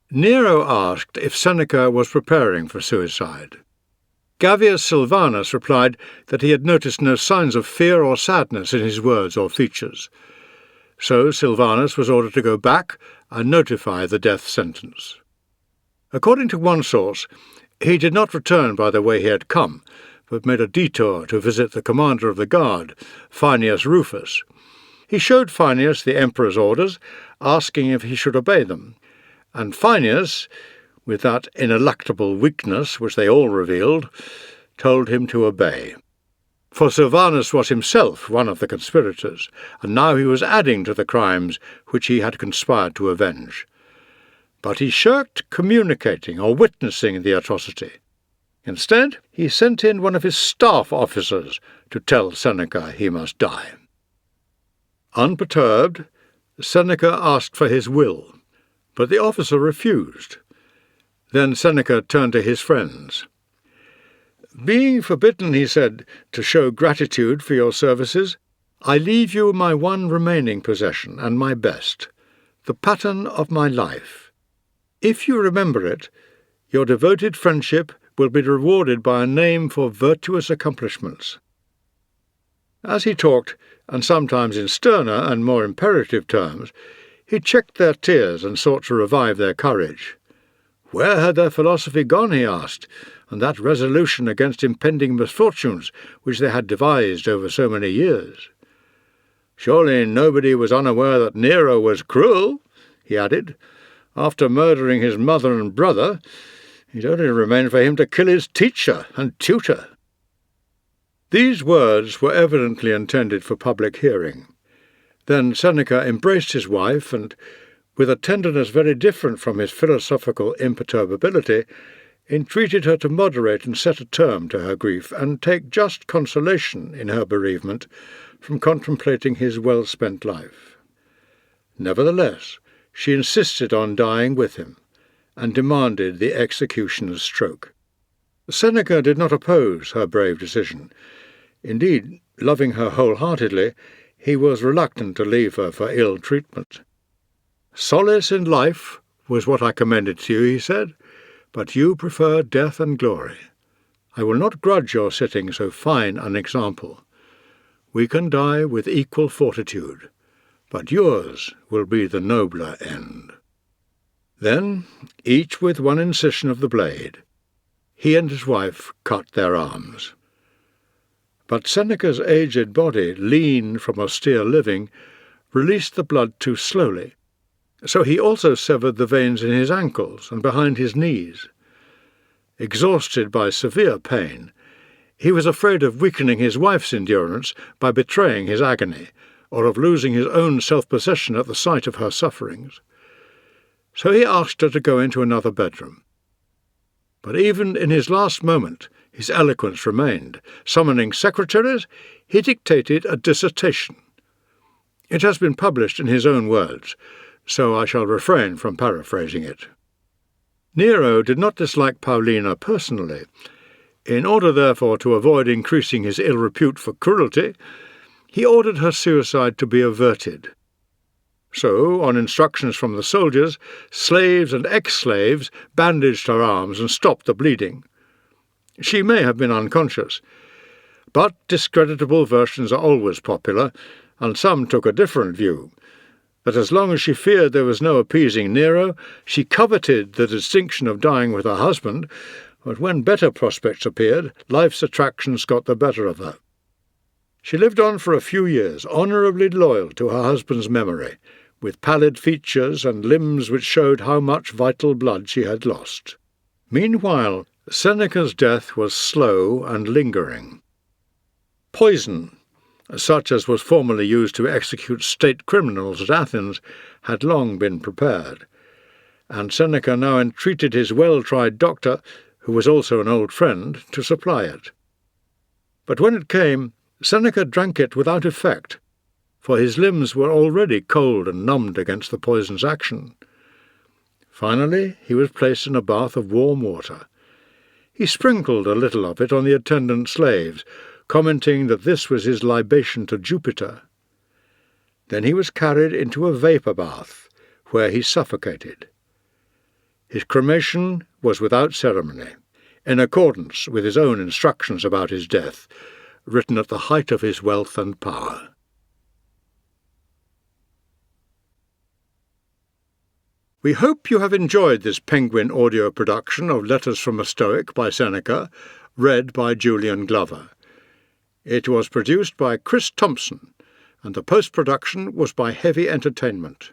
Nero asked if Seneca was preparing for suicide. Gavius Silvanus replied that he had noticed no signs of fear or sadness in his words or features. So Silvanus was ordered to go back and notify the death sentence. According to one source, he did not return by the way he had come, but made a detour to visit the commander of the guard, Finius Rufus. He showed Finius the emperor's orders, asking if he should obey them, and Finius, with that ineluctable weakness which they all revealed, told him to obey. For Silvanus was himself one of the conspirators, and now he was adding to the crimes which he had conspired to avenge. But he shirked communicating or witnessing the atrocity. Instead, he sent in one of his staff officers to tell Seneca he must die. Unperturbed, Seneca asked for his will, but the officer refused. Then Seneca turned to his friends. "Being forbidden," he said, "to show gratitude for your services, I leave you my one remaining possession and my best, the pattern of my life. If you remember it, your devoted friendship will be rewarded by a name for virtuous accomplishments." As he talked, and sometimes in sterner and more imperative terms, he checked their tears and sought to revive their courage. Where had their philosophy gone, he asked, and that resolution against impending misfortunes which they had devised over so many years? Surely nobody was unaware that Nero was cruel, he added. After murdering his mother and brother, it only remained for him to kill his teacher and tutor. These words were evidently intended for public hearing. Then Seneca embraced his wife and, with a tenderness very different from his philosophical imperturbability, entreated her to moderate and set a term to her grief, and take just consolation in her bereavement from contemplating his well-spent life. Nevertheless, she insisted on dying with him, and demanded the executioner's stroke. Seneca did not oppose her brave decision. Indeed, loving her wholeheartedly, he was reluctant to leave her for ill treatment. "Solace in life was what I commended to you," he said, "but you prefer death and glory. I will not grudge your setting so fine an example. We can die with equal fortitude, but yours will be the nobler end." Then, each with one incision of the blade, he and his wife cut their arms. But Seneca's aged body, lean from austere living, released the blood too slowly, so he also severed the veins in his ankles and behind his knees. Exhausted by severe pain, he was afraid of weakening his wife's endurance by betraying his agony, or of losing his own self-possession at the sight of her sufferings. So he asked her to go into another bedroom. But even in his last moment, his eloquence remained. Summoning secretaries, he dictated a dissertation. It has been published in his own words, so I shall refrain from paraphrasing it. Nero did not dislike Paulina personally. In order, therefore, to avoid increasing his ill repute for cruelty, he ordered her suicide to be averted. So, on instructions from the soldiers, slaves and ex-slaves bandaged her arms and stopped the bleeding. She may have been unconscious, but discreditable versions are always popular, and some took a different view, that as long as she feared there was no appeasing Nero, she coveted the distinction of dying with her husband, but when better prospects appeared, life's attractions got the better of her. She lived on for a few years, honourably loyal to her husband's memory, with pallid features and limbs which showed how much vital blood she had lost. Meanwhile, Seneca's death was slow and lingering. Poison, such as was formerly used to execute state criminals at Athens, had long been prepared, and Seneca now entreated his well-tried doctor, who was also an old friend, to supply it. But when it came, Seneca drank it without effect, for his limbs were already cold and numbed against the poison's action. Finally, he was placed in a bath of warm water. He sprinkled a little of it on the attendant slaves, commenting that this was his libation to Jupiter. Then he was carried into a vapour bath, where he suffocated. His cremation was without ceremony, in accordance with his own instructions about his death, written at the height of his wealth and power. We hope you have enjoyed this Penguin audio production of Letters from a Stoic by Seneca, read by Julian Glover. It was produced by Chris Thompson, and the post-production was by Heavy Entertainment.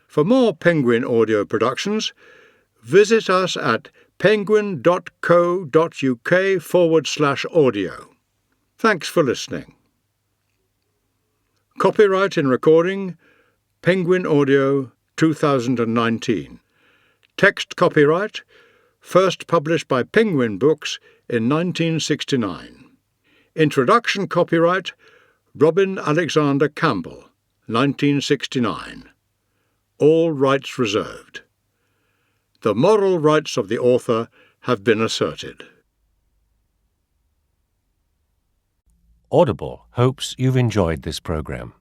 For more Penguin audio productions, visit us at penguin.co.uk/audio. Thanks for listening. Copyright in recording, Penguin Audio 2019. Text copyright, first published by Penguin Books in 1969. Introduction copyright, Robin Alexander Campbell, 1969. All rights reserved. The moral rights of the author have been asserted. Audible hopes you've enjoyed this program.